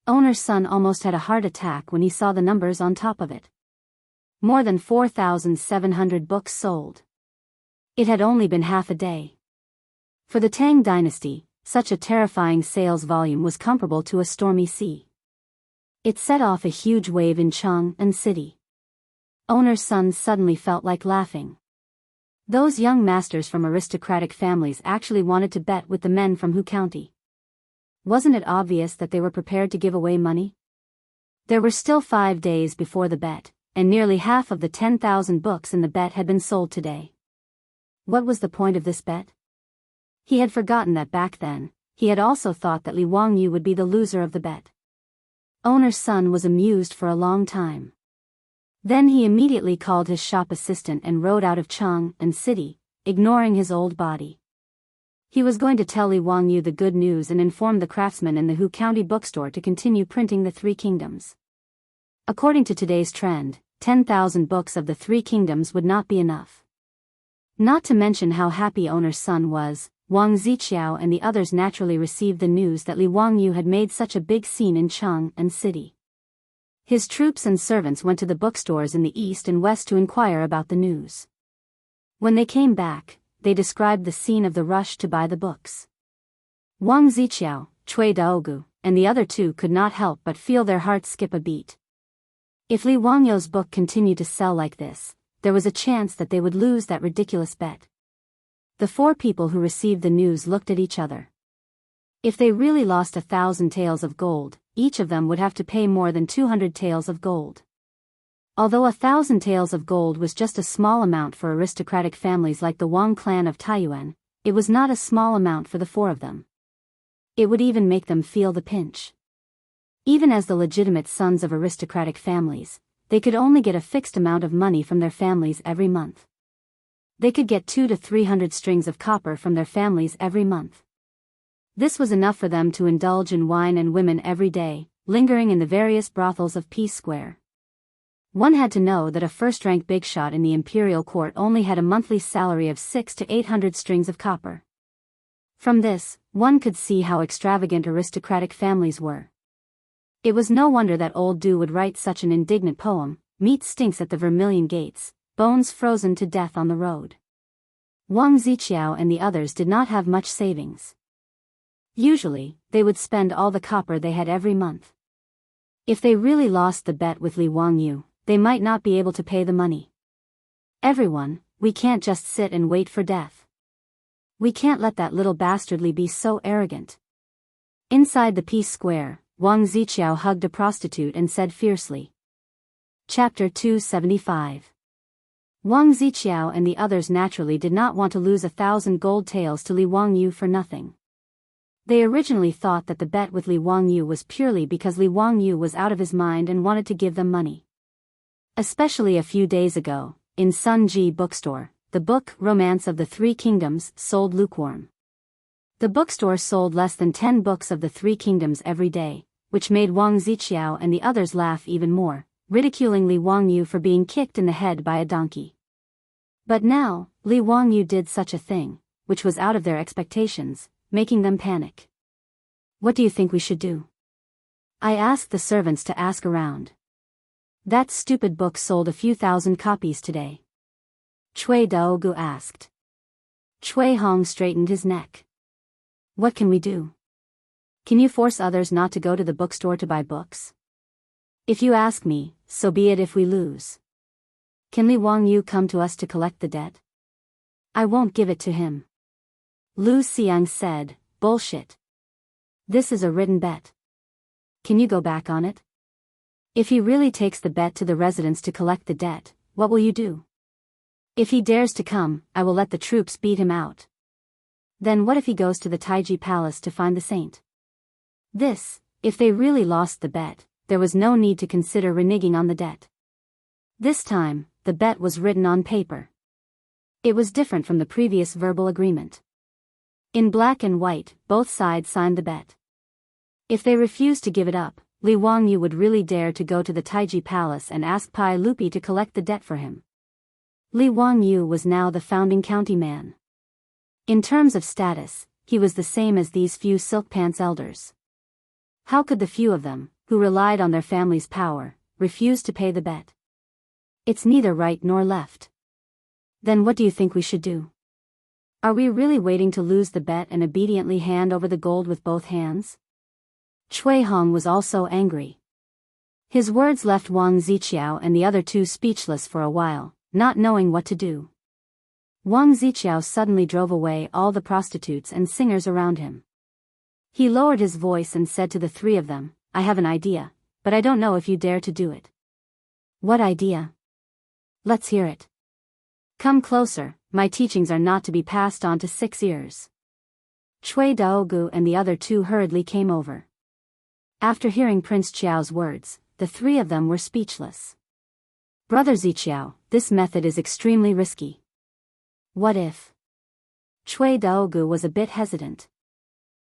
Owner's son almost had a heart attack when he saw the numbers on top of it. More than 4,700 books sold. It had only been half a day. For the Tang dynasty, such a terrifying sales volume was comparable to a stormy sea. It set off a huge wave in Cheng and City. Owner's son suddenly felt like laughing. Those young masters from aristocratic families actually wanted to bet with the men from Hu County. Wasn't it obvious that they were prepared to give away money? There were still 5 days before the bet, and nearly half of the 10,000 books in the bet had been sold today. What was the point of this bet? He had forgotten that back then, he had also thought that Li Wangyu would be the loser of the bet. Owner's son was amused for a long time. Then he immediately called his shop assistant and rode out of Cheng and City, ignoring his old body. He was going to tell Li Wangyu the good news and inform the craftsmen in the Hu County bookstore to continue printing the Three Kingdoms. According to today's trend, 10,000 books of the Three Kingdoms would not be enough. Not to mention how happy owner's son was, Wang Ziqiao and the others naturally received the news that Li Wangyu had made such a big scene in Cheng and City. His troops and servants went to the bookstores in the east and west to inquire about the news. When they came back, they described the scene of the rush to buy the books. Wang Ziqiao, Cui Daogu, and the other two could not help but feel their hearts skip a beat. If Li Wangyu's book continued to sell like this, there was a chance that they would lose that ridiculous bet. The 4 people who received the news looked at each other. If they really lost 1,000 taels of gold, each of them would have to pay more than 200 taels of gold. Although 1,000 taels of gold was just a small amount for aristocratic families like the Wang clan of Taiyuan, it was not a small amount for the 4 of them. It would even make them feel the pinch. Even as the legitimate sons of aristocratic families, they could only get a fixed amount of money from their families every month. They could get 200 to 300 strings of copper from their families every month. This was enough for them to indulge in wine and women every day, lingering in the various brothels of Peace Square. One had to know that a first-rank big shot in the imperial court only had a monthly salary of 600 to 800 strings of copper. From this, one could see how extravagant aristocratic families were. It was no wonder that old Du would write such an indignant poem, "Meat stinks at the Vermilion Gates, bones frozen to death on the road." Wang Ziqiao and the others did not have much savings. Usually, they would spend all the copper they had every month. If they really lost the bet with Li Wangyu, they might not be able to pay the money. Everyone, we can't just sit and wait for death. We can't let that little bastardly be so arrogant. Inside the Peace Square, Wang Ziqiao hugged a prostitute and said fiercely. Chapter 275. Wang Ziqiao and the others naturally did not want to lose 1,000 gold taels to Li Wangyu for nothing. They originally thought that the bet with Li Wangyu was purely because Li Wangyu was out of his mind and wanted to give them money. Especially a few days ago, in Sun Ji bookstore, the book Romance of the Three Kingdoms sold lukewarm. The bookstore sold less than 10 books of the Three Kingdoms every day, which made Wang Ziqiao and the others laugh even more, ridiculing Li Wangyu for being kicked in the head by a donkey. But now, Li Wangyu did such a thing, which was out of their expectations, making them panic. What do you think we should do? I asked the servants to ask around. That stupid book sold a few thousand copies today. Cui Daogu asked. Cui Hong straightened his neck. What can we do? Can you force others not to go to the bookstore to buy books? If you ask me, so be it if we lose. Can Li Wangyu come to us to collect the debt? I won't give it to him. Lu Xiang said, bullshit. This is a written bet. Can you go back on it? If he really takes the bet to the residents to collect the debt, what will you do? If he dares to come, I will let the troops beat him out. Then what if he goes to the Taiji Palace to find the saint? This, if they really lost the bet, there was no need to consider reneging on the debt. This time, the bet was written on paper. It was different from the previous verbal agreement. In black and white, both sides signed the bet. If they refused to give it up, Li Wangyu would really dare to go to the Taiji Palace and ask Pai Lupi to collect the debt for him. Li Wangyu was now the founding county man. In terms of status, he was the same as these few silk pants elders. How could the few of them, who relied on their family's power, refuse to pay the bet? It's neither right nor left. Then what do you think we should do? Are we really waiting to lose the bet and obediently hand over the gold with both hands? Cui Hong was also angry. His words left Wang Ziqiao and the other two speechless for a while, not knowing what to do. Wang Ziqiao suddenly drove away all the prostitutes and singers around him. He lowered his voice and said to the three of them, I have an idea, but I don't know if you dare to do it. What idea? Let's hear it. Come closer, my teachings are not to be passed on to 6 ears. Cui Daogu and the other two hurriedly came over. After hearing Prince Qiao's words, the three of them were speechless. Brother Ziqiao, this method is extremely risky. What if? Cui Daogu was a bit hesitant.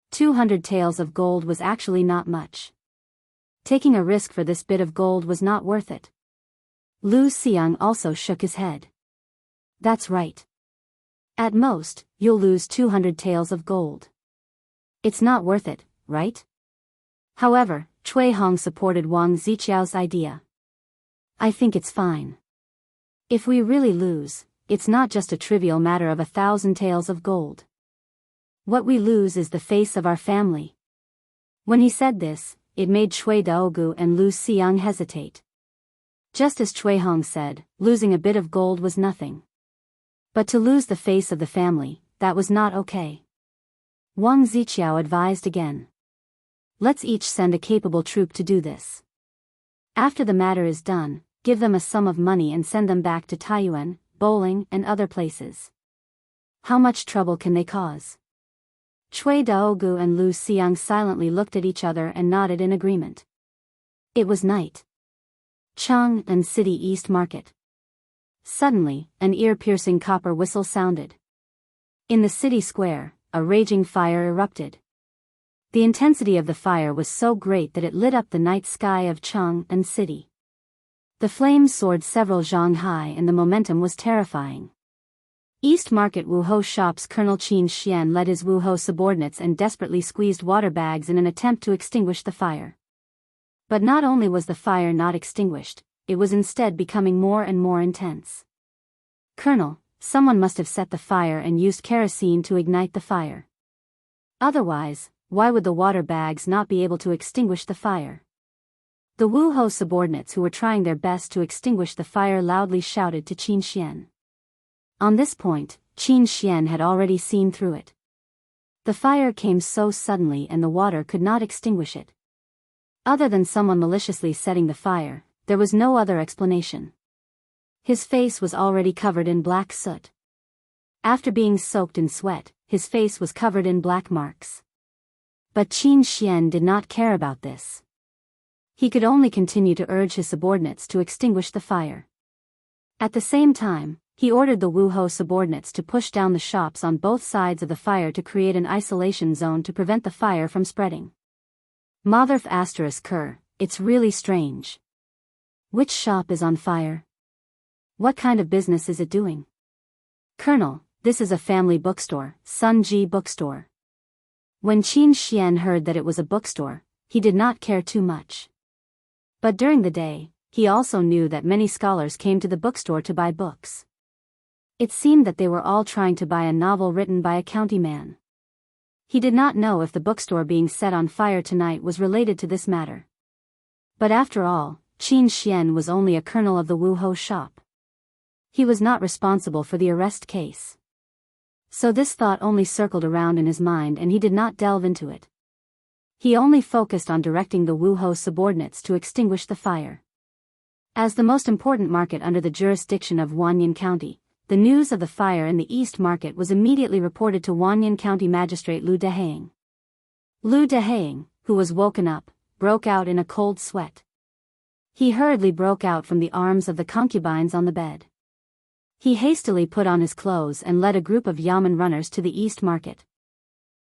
200 taels of gold was actually not much. Taking a risk for this bit of gold was not worth it. Lu Xiang also shook his head. That's right. At most, you'll lose 200 taels of gold. It's not worth it, right? However, Cui Hong supported Wang Ziqiao's idea. I think it's fine. If we really lose, it's not just a trivial matter of 1,000 taels of gold. What we lose is the face of our family. When he said this, it made Cui Daogu and Lu Xiang hesitate. Just as Cui Hong said, losing a bit of gold was nothing. But to lose the face of the family, that was not okay. Wang Ziqiao advised again. Let's each send a capable troop to do this. After the matter is done, give them a sum of money and send them back to Taiyuan, Bowling, and other places. How much trouble can they cause? Cui Daogu and Lu Xiang silently looked at each other and nodded in agreement. It was night. Chang'an City East Market. Suddenly, an ear-piercing copper whistle sounded. In the city square, a raging fire erupted. The intensity of the fire was so great that it lit up the night sky of Chang'an City. The flames soared several zhang high and the momentum was terrifying. East Market Wuhou shop's Colonel Qin Xian led his Wuhou subordinates and desperately squeezed water bags in an attempt to extinguish the fire. But not only was the fire not extinguished, it was instead becoming more and more intense. Colonel, someone must have set the fire and used kerosene to ignite the fire. Otherwise, why would the water bags not be able to extinguish the fire? The Wu Hou subordinates who were trying their best to extinguish the fire loudly shouted to Qin Xian. On this point, Qin Xian had already seen through it. The fire came so suddenly and the water could not extinguish it. Other than someone maliciously setting the fire, there was no other explanation. His face was already covered in black soot. After being soaked in sweat, his face was covered in black marks. But Qin Xian did not care about this. He could only continue to urge his subordinates to extinguish the fire. At the same time, he ordered the Wu Hou subordinates to push down the shops on both sides of the fire to create an isolation zone to prevent the fire from spreading. Motherf **, it's really strange. Which shop is on fire? What kind of business is it doing? Colonel, this is a family bookstore, Sun Ji bookstore. When Qin Xian heard that it was a bookstore, he did not care too much. But during the day, he also knew that many scholars came to the bookstore to buy books. It seemed that they were all trying to buy a novel written by a county man. He did not know if the bookstore being set on fire tonight was related to this matter. But after all, Qin Xian was only a colonel of the Wu Hou shop. He was not responsible for the arrest case. So this thought only circled around in his mind and he did not delve into it. He only focused on directing the Wu Hou subordinates to extinguish the fire. As the most important market under the jurisdiction of Wanyan County, the news of the fire in the East Market was immediately reported to Wanyan County Magistrate Lu Dehang. Lu Dehang, who was woken up, broke out in a cold sweat. He hurriedly broke out from the arms of the concubines on the bed. He hastily put on his clothes and led a group of yamen runners to the East Market.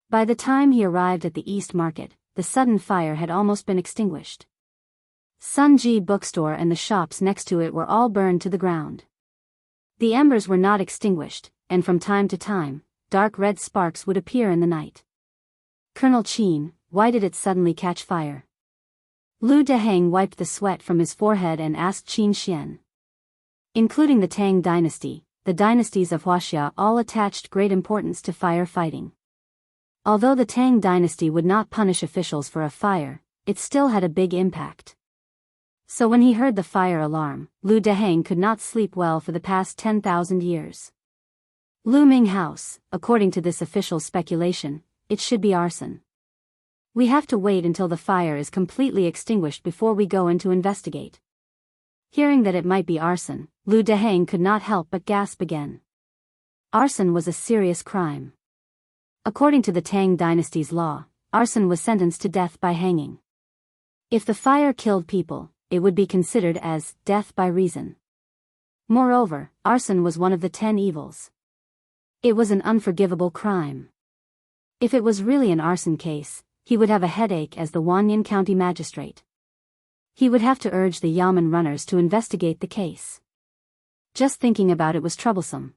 By the time he arrived at the East Market, the sudden fire had almost been extinguished. Sun Ji bookstore and the shops next to it were all burned to the ground. The embers were not extinguished, and from time to time, dark red sparks would appear in the night. Colonel Qin, why did it suddenly catch fire? Lu Dehang wiped the sweat from his forehead and asked Qin Xian. Including the Tang dynasty, the dynasties of Huaxia all attached great importance to fire fighting. Although the Tang dynasty would not punish officials for a fire, it still had a big impact. So when he heard the fire alarm, Lu Dehang could not sleep well for the past 10,000 years. Lu Ming House, according to this official speculation, it should be arson. We have to wait until the fire is completely extinguished before we go in to investigate. Hearing that it might be arson, Lu Dehang could not help but gasp again. Arson was a serious crime. According to the Tang dynasty's law, arson was sentenced to death by hanging. If the fire killed people, it would be considered as death by reason. Moreover, arson was one of the 10 evils. It was an unforgivable crime. If it was really an arson case, he would have a headache as the Wanyan County magistrate. He would have to urge the yamen runners to investigate the case. Just thinking about it was troublesome.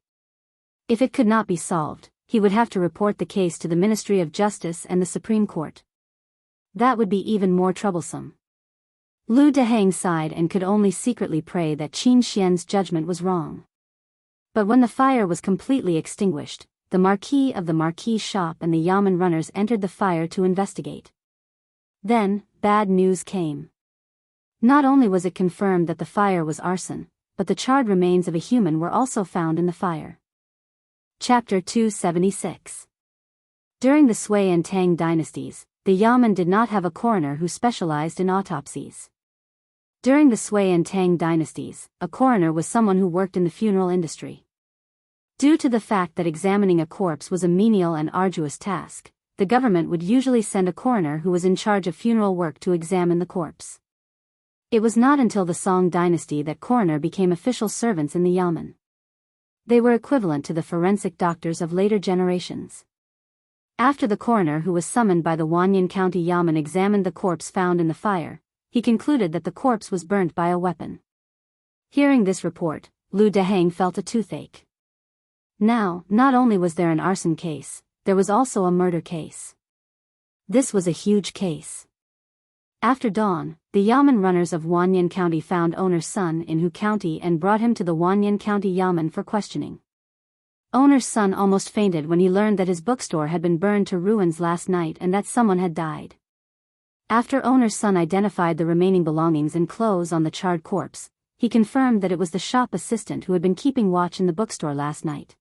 If it could not be solved, he would have to report the case to the Ministry of Justice and the Supreme Court. That would be even more troublesome. Lu Dehang sighed and could only secretly pray that Qin Xian's judgment was wrong. But when the fire was completely extinguished, the Marquis of the Marquis shop and the yamen runners entered the fire to investigate. Then, bad news came. Not only was it confirmed that the fire was arson, but the charred remains of a human were also found in the fire. Chapter 276. During the Sui and Tang dynasties, the yamen did not have a coroner who specialized in autopsies. During the Sui and Tang dynasties, a coroner was someone who worked in the funeral industry. Due to the fact that examining a corpse was a menial and arduous task, the government would usually send a coroner who was in charge of funeral work to examine the corpse. It was not until the Song dynasty that coroner became official servants in the yamen. They were equivalent to the forensic doctors of later generations. After the coroner who was summoned by the Wanyan County yamen examined the corpse found in the fire, he concluded that the corpse was burnt by a weapon. Hearing this report, Lu Dehang felt a toothache. Now, not only was there an arson case, there was also a murder case. This was a huge case. After dawn, the yamen runners of Wanyan County found owner's son in Hu County and brought him to the Wanyan County yamen for questioning. Owner's son almost fainted when he learned that his bookstore had been burned to ruins last night and that someone had died. After owner's son identified the remaining belongings and clothes on the charred corpse, he confirmed that it was the shop assistant who had been keeping watch in the bookstore last night.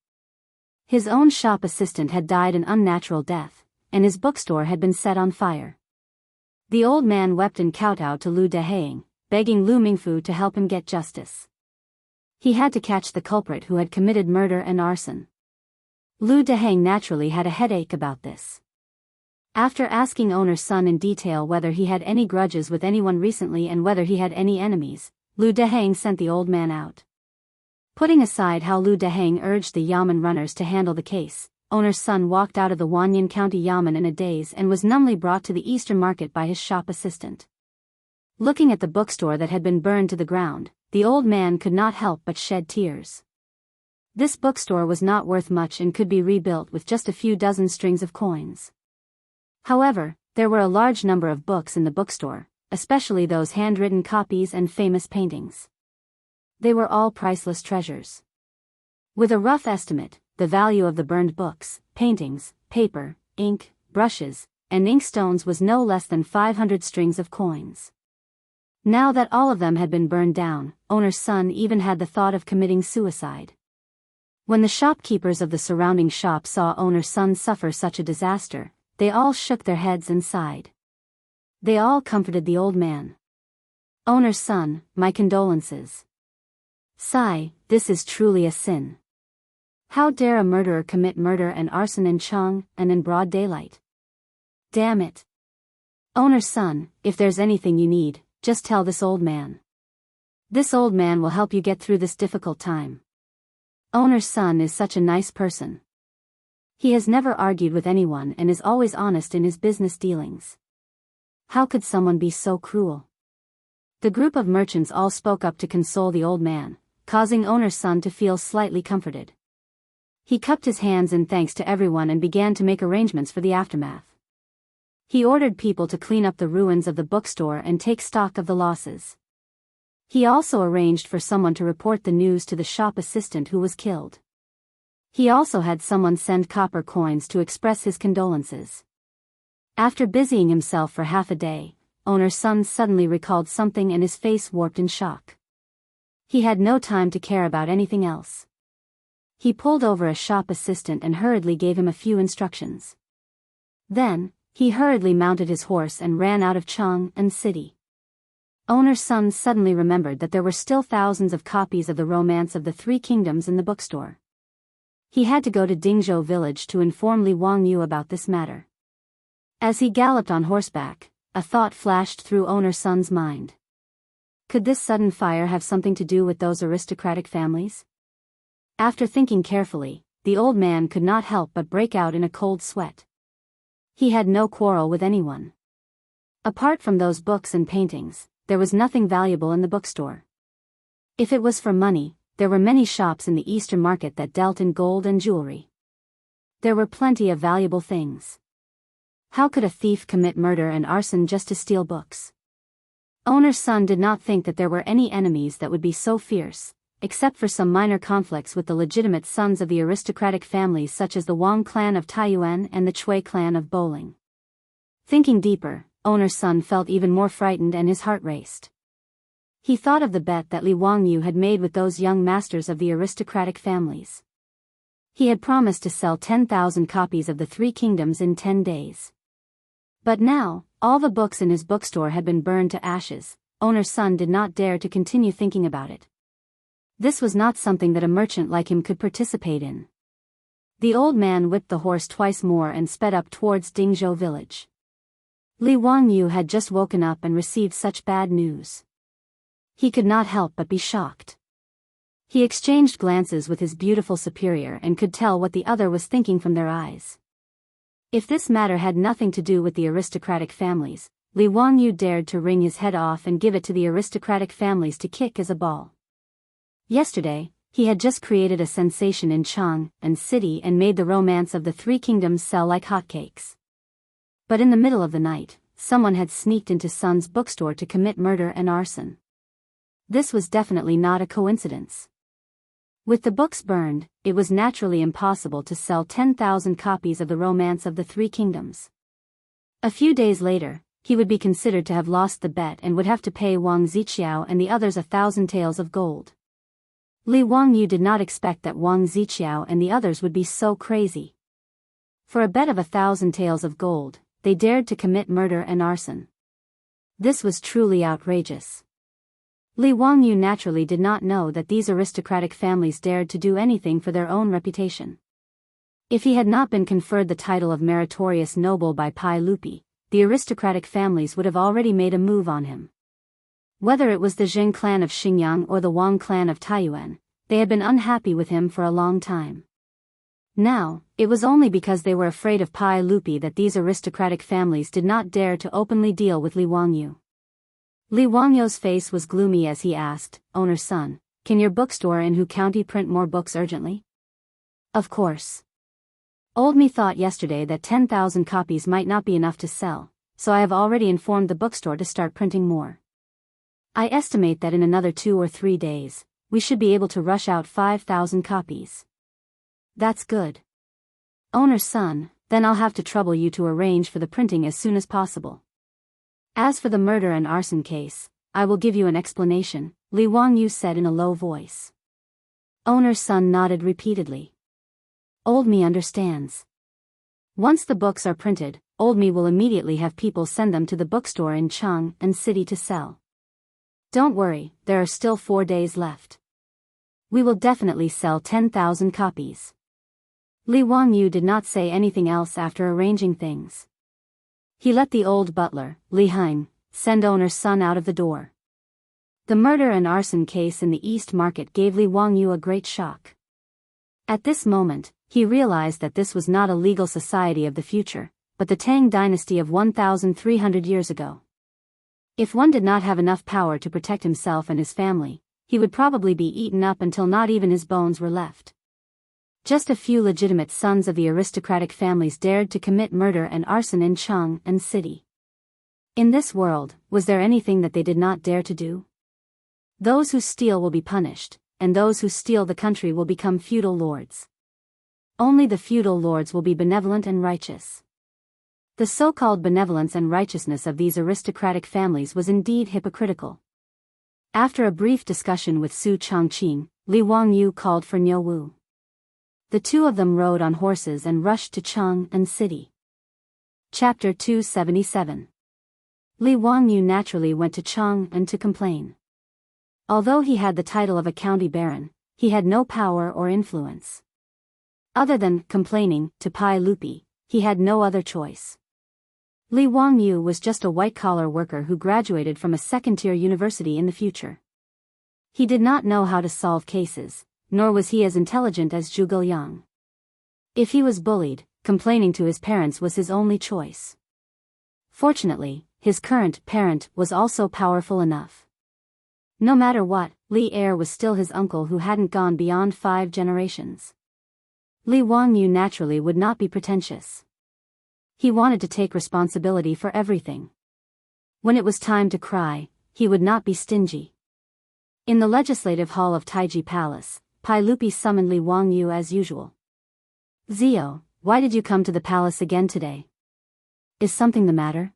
His own shop assistant had died an unnatural death, and his bookstore had been set on fire. The old man wept and kowtowed to Lu Deheng, begging Lu Mingfu to help him get justice. He had to catch the culprit who had committed murder and arson. Lu Deheng naturally had a headache about this. After asking owner's son in detail whether he had any grudges with anyone recently and whether he had any enemies, Lu Deheng sent the old man out. Putting aside how Lu Deheng urged the Yamen runners to handle the case, owner's son walked out of the Wanyan County Yamen in a daze and was numbly brought to the Eastern Market by his shop assistant. Looking at the bookstore that had been burned to the ground, the old man could not help but shed tears. This bookstore was not worth much and could be rebuilt with just a few dozen strings of coins. However, there were a large number of books in the bookstore, especially those handwritten copies and famous paintings. They were all priceless treasures. With a rough estimate, the value of the burned books, paintings, paper, ink, brushes, and inkstones was no less than 500 strings of coins. Now that all of them had been burned down, owner's son even had the thought of committing suicide. When the shopkeepers of the surrounding shops saw owner's son suffer such a disaster, they all shook their heads and sighed. They all comforted the old man. Owner's son, my condolences. Sigh, this is truly a sin. How dare a murderer commit murder and arson in Chang, and in broad daylight? Damn it. Owner's son, if there's anything you need, just tell this old man. This old man will help you get through this difficult time. Owner's son is such a nice person. He has never argued with anyone and is always honest in his business dealings. How could someone be so cruel? The group of merchants all spoke up to console the old man, causing owner's son to feel slightly comforted. He cupped his hands in thanks to everyone and began to make arrangements for the aftermath. He ordered people to clean up the ruins of the bookstore and take stock of the losses. He also arranged for someone to report the news to the shop assistant who was killed. He also had someone send copper coins to express his condolences. After busying himself for half a day, owner's son suddenly recalled something and his face warped in shock. He had no time to care about anything else. He pulled over a shop assistant and hurriedly gave him a few instructions. Then, he hurriedly mounted his horse and ran out of Chang and city. Owner's son suddenly remembered that there were still thousands of copies of the Romance of the Three Kingdoms in the bookstore. He had to go to Dingzhou village to inform Li Wangyu about this matter. As he galloped on horseback, a thought flashed through owner's son's mind. Could this sudden fire have something to do with those aristocratic families? After thinking carefully, the old man could not help but break out in a cold sweat. He had no quarrel with anyone. Apart from those books and paintings, there was nothing valuable in the bookstore. If it was for money, there were many shops in the Eastern Market that dealt in gold and jewelry. There were plenty of valuable things. How could a thief commit murder and arson just to steal books? Owner's son did not think that there were any enemies that would be so fierce, except for some minor conflicts with the legitimate sons of the aristocratic families such as the Wang clan of Taiyuan and the Chui clan of Bowling. Thinking deeper, owner's son felt even more frightened and his heart raced. He thought of the bet that Li Wangyu had made with those young masters of the aristocratic families. He had promised to sell 10,000 copies of the Three Kingdoms in 10 days. But now, all the books in his bookstore had been burned to ashes. Owner's son did not dare to continue thinking about it. This was not something that a merchant like him could participate in. The old man whipped the horse twice more and sped up towards Dingzhou village. Li Wangyu had just woken up and received such bad news. He could not help but be shocked. He exchanged glances with his beautiful superior and could tell what the other was thinking from their eyes. If this matter had nothing to do with the aristocratic families, Li Wangyu dared to wring his head off and give it to the aristocratic families to kick as a ball. Yesterday, he had just created a sensation in Chang and city and made the Romance of the Three Kingdoms sell like hotcakes. But in the middle of the night, someone had sneaked into Sun's bookstore to commit murder and arson. This was definitely not a coincidence. With the books burned, it was naturally impossible to sell 10,000 copies of the Romance of the Three Kingdoms. A few days later, he would be considered to have lost the bet and would have to pay Wang Ziqiao and the others 1,000 taels of gold. Li Wangyu did not expect that Wang Ziqiao and the others would be so crazy. For a bet of 1,000 taels of gold, they dared to commit murder and arson. This was truly outrageous. Li Wangyu naturally did not know that these aristocratic families dared to do anything for their own reputation. If he had not been conferred the title of meritorious noble by Pai Lupi, the aristocratic families would have already made a move on him. Whether it was the Zheng clan of Xingyang or the Wang clan of Taiyuan, they had been unhappy with him for a long time. Now, it was only because they were afraid of Pai Lupi that these aristocratic families did not dare to openly deal with Li Wangyu. Li Wangyu's face was gloomy as he asked, "Owner's son, can your bookstore in Hu County print more books urgently?" "Of course. Old me thought yesterday that 10,000 copies might not be enough to sell, so I have already informed the bookstore to start printing more. I estimate that in another 2 or 3 days, we should be able to rush out 5,000 copies. That's good. Owner's son, then I'll have to trouble you to arrange for the printing as soon as possible. As for the murder and arson case, I will give you an explanation," Li Wangyu said in a low voice. Owner's son nodded repeatedly. "Old me understands. Once the books are printed, Old me will immediately have people send them to the bookstore in Chang and City to sell. Don't worry, there are still 4 days left. We will definitely sell 10,000 copies." Li Wangyu did not say anything else after arranging things. He let the old butler, Li Hein, send owner's son out of the door. The murder and arson case in the East Market gave Li Wangyu a great shock. At this moment, he realized that this was not a legal society of the future, but the Tang dynasty of 1,300 years ago. If one did not have enough power to protect himself and his family, he would probably be eaten up until not even his bones were left. Just a few legitimate sons of the aristocratic families dared to commit murder and arson in Chang and City. In this world, was there anything that they did not dare to do? Those who steal will be punished, and those who steal the country will become feudal lords. Only the feudal lords will be benevolent and righteous. The so-called benevolence and righteousness of these aristocratic families was indeed hypocritical. After a brief discussion with Su Chongqing, Li Wangyu called for Niu Wu. The two of them rode on horses and rushed to Chang and City. Chapter 277. Li Wangyu naturally went to Chang and to complain. Although he had the title of a county baron, he had no power or influence. Other than complaining to Pai Lupi, he had no other choice. Li Wangyu was just a white-collar worker who graduated from a second-tier university in the future. He did not know how to solve cases, nor was he as intelligent as Zhuge Liang. If he was bullied, complaining to his parents was his only choice. Fortunately, his current parent was also powerful enough. No matter what, Li Er was still his uncle who hadn't gone beyond 5 generations. Li Wangyu naturally would not be pretentious. He wanted to take responsibility for everything. When it was time to cry, he would not be stingy. In the legislative hall of Taiji Palace, Pai Lupi summoned Li Wangyu as usual. "Zio, why did you come to the palace again today? Is something the matter?"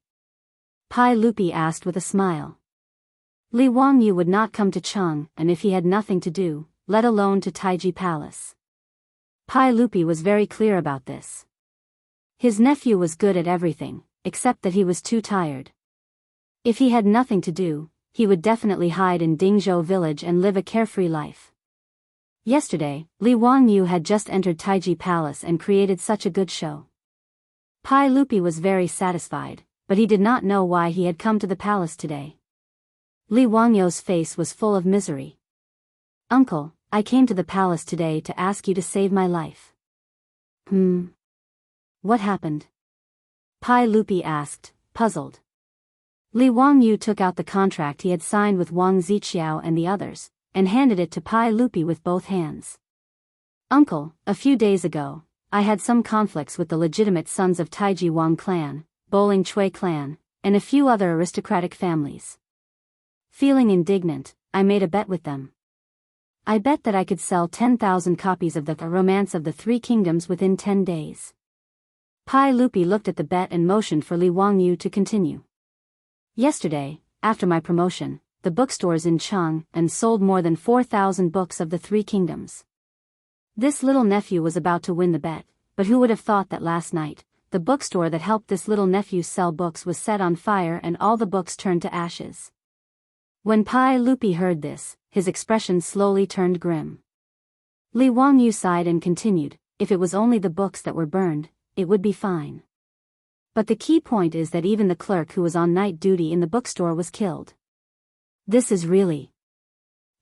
Pai Lupi asked with a smile. Li Wangyu would not come to Chang, and if he had nothing to do, let alone to Taiji Palace. Pai Lupi was very clear about this. His nephew was good at everything, except that he was too tired. If he had nothing to do, he would definitely hide in Dingzhou village and live a carefree life. Yesterday, Li Wangyu had just entered Taiji Palace and created such a good show. Pai Lupi was very satisfied, but he did not know why he had come to the palace today. Li Wangyu's face was full of misery. "Uncle, I came to the palace today to ask you to save my life." What happened?" Pai Lupi asked, puzzled. Li Wangyu took out the contract he had signed with Wang Ziqiao and the others, and handed it to Pai Lupi with both hands. "Uncle, a few days ago, I had some conflicts with the legitimate sons of Taiji Wang clan, Bowling Chui clan, and a few other aristocratic families. Feeling indignant, I made a bet with them. I bet that I could sell 10,000 copies of the Romance of the Three Kingdoms within 10 days. Pai Lupi looked at the bet and motioned for Li Wangyu to continue. Yesterday, after my promotion, the bookstores in Chang'an sold more than 4,000 books of the Three Kingdoms. This little nephew was about to win the bet, but who would have thought that last night, the bookstore that helped this little nephew sell books was set on fire and all the books turned to ashes. When Pai Lupi heard this, his expression slowly turned grim. Li Wangyu sighed and continued, if it was only the books that were burned, it would be fine. But the key point is that even the clerk who was on night duty in the bookstore was killed. This is really...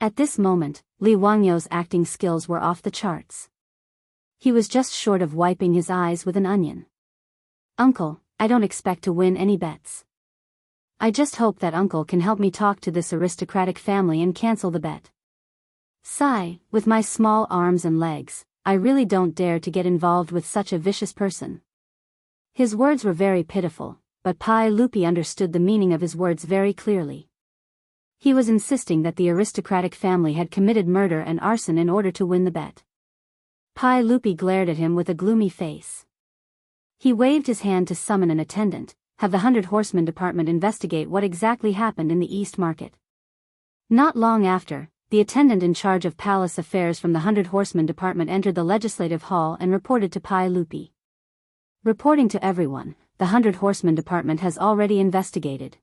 At this moment, Li Wangyu's acting skills were off the charts. He was just short of wiping his eyes with an onion. Uncle, I don't expect to win any bets. I just hope that uncle can help me talk to this aristocratic family and cancel the bet. Sigh, with my small arms and legs, I really don't dare to get involved with such a vicious person. His words were very pitiful, but Pai Lupi understood the meaning of his words very clearly. He was insisting that the aristocratic family had committed murder and arson in order to win the bet. Pai Lupi glared at him with a gloomy face. He waved his hand to summon an attendant, have the 100 Horsemen Department investigate what exactly happened in the East Market. Not long after, the attendant in charge of palace affairs from the 100 Horsemen Department entered the legislative hall and reported to Pai Lupi. Reporting to everyone, the 100 Horsemen Department has already investigated.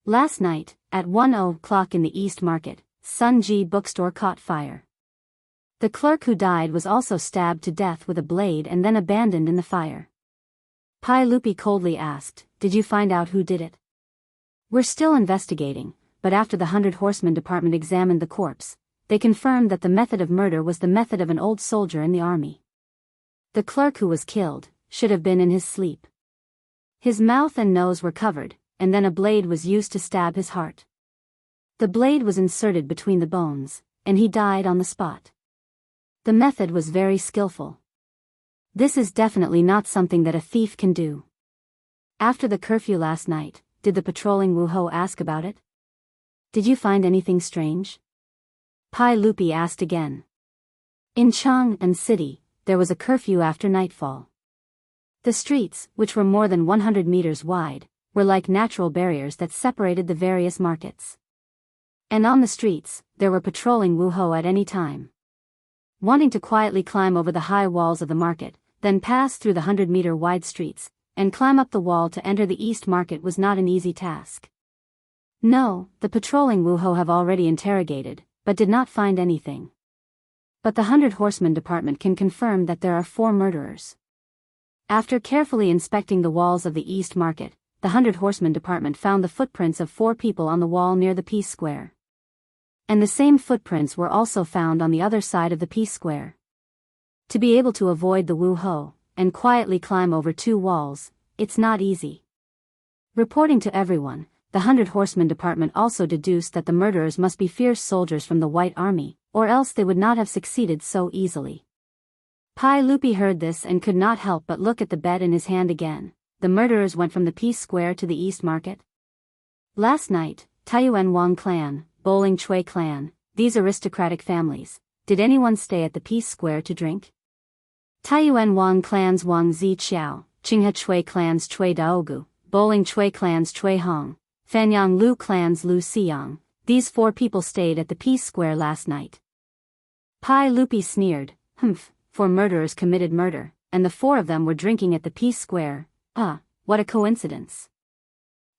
Last night, at 1:00 in the East Market, Sun Ji bookstore caught fire. The clerk who died was also stabbed to death with a blade and then abandoned in the fire. Pai Lupi coldly asked, did you find out who did it? We're still investigating, but after the 100 Horsemen Department examined the corpse, they confirmed that the method of murder was the method of an old soldier in the army. The clerk who was killed should have been in his sleep. His mouth and nose were covered, and then a blade was used to stab his heart. The blade was inserted between the bones, and he died on the spot. The method was very skillful. This is definitely not something that a thief can do. After the curfew last night, did the patrolling Wuho ask about it? Did you find anything strange? Pai Lupi asked again. In Chang'an City, there was a curfew after nightfall. The streets, which were more than 100 meters wide, were like natural barriers that separated the various markets. And on the streets, there were patrolling Wuho at any time. Wanting to quietly climb over the high walls of the market, then pass through the 100-meter wide streets, and climb up the wall to enter the East Market was not an easy task. No, the patrolling Wuho have already interrogated, but did not find anything. But the 100 Horsemen Department can confirm that there are 4 murderers. After carefully inspecting the walls of the East Market, the 100 Horsemen Department found the footprints of 4 people on the wall near the Peace Square. And the same footprints were also found on the other side of the Peace Square. To be able to avoid the Wuho, and quietly climb over 2 walls, it's not easy. Reporting to everyone, the 100 Horsemen Department also deduced that the murderers must be fierce soldiers from the White Army, or else they would not have succeeded so easily. Pai Lupi heard this and could not help but look at the bed in his hand again. The murderers went from the Peace Square to the East Market. Last night, Taiyuan Wang clan, Bowling Chui clan, these aristocratic families, did anyone stay at the Peace Square to drink? Taiyuan Wang clans Wang Zi Qiao, Qinghe Chui clans Chui Daogu, Bowling Chui clans Chui Hong, Fanyang Lu clans Lu Xiyang, these 4 people stayed at the Peace Square last night. Pai Lupi sneered, humph, 4 murderers committed murder, and the 4 of them were drinking at the Peace Square, what a coincidence.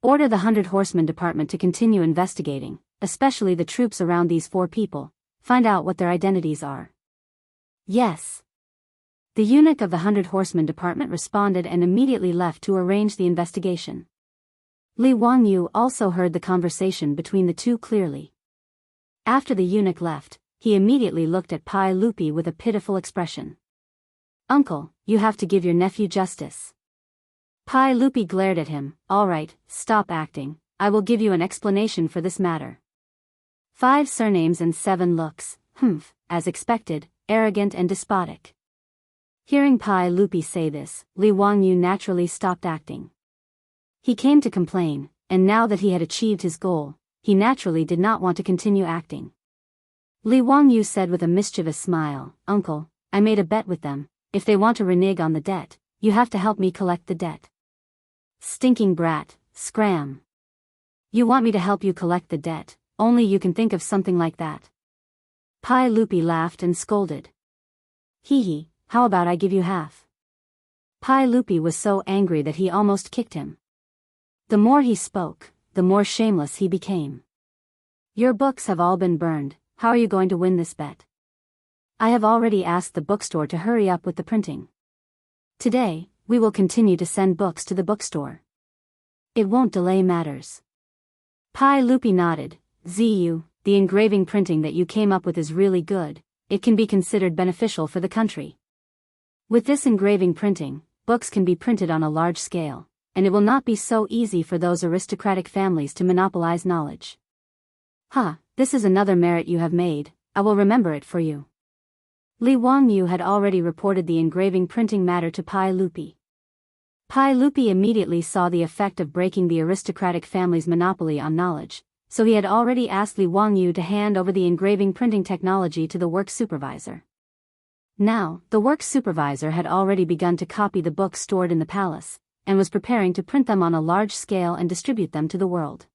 Order the 100 Horsemen Department to continue investigating, especially the troops around these 4 people, find out what their identities are. Yes. The eunuch of the 100 Horsemen Department responded and immediately left to arrange the investigation. Li Wangyu also heard the conversation between the 2 clearly. After the eunuch left, he immediately looked at Pai Lupi with a pitiful expression. Uncle, you have to give your nephew justice. Pai Lupi glared at him, all right, stop acting, I will give you an explanation for this matter. 5 surnames and 7 looks, as expected, arrogant and despotic. Hearing Pai Lupi say this, Li Wangyu naturally stopped acting. He came to complain, and now that he had achieved his goal, he naturally did not want to continue acting. Li Wangyu said with a mischievous smile, Uncle, I made a bet with them, if they want to renege on the debt, you have to help me collect the debt. Stinking brat, scram. You want me to help you collect the debt, only you can think of something like that. Pai Lupi laughed and scolded. Hee hee, how about I give you half? Pai Lupi was so angry that he almost kicked him. The more he spoke, the more shameless he became. Your books have all been burned, how are you going to win this bet? I have already asked the bookstore to hurry up with the printing. Today, we will continue to send books to the bookstore. It won't delay matters. Pai Lupi nodded. Zu, the engraving printing that you came up with is really good, it can be considered beneficial for the country. With this engraving printing, books can be printed on a large scale, and it will not be so easy for those aristocratic families to monopolize knowledge. This is another merit you have made, I will remember it for you. Li Wangyu had already reported the engraving printing matter to Pai Lupi. Pai Lupi immediately saw the effect of breaking the aristocratic family's monopoly on knowledge, so he had already asked Li Wangyu to hand over the engraving printing technology to the work supervisor. Now, the work supervisor had already begun to copy the books stored in the palace, and was preparing to print them on a large scale and distribute them to the world.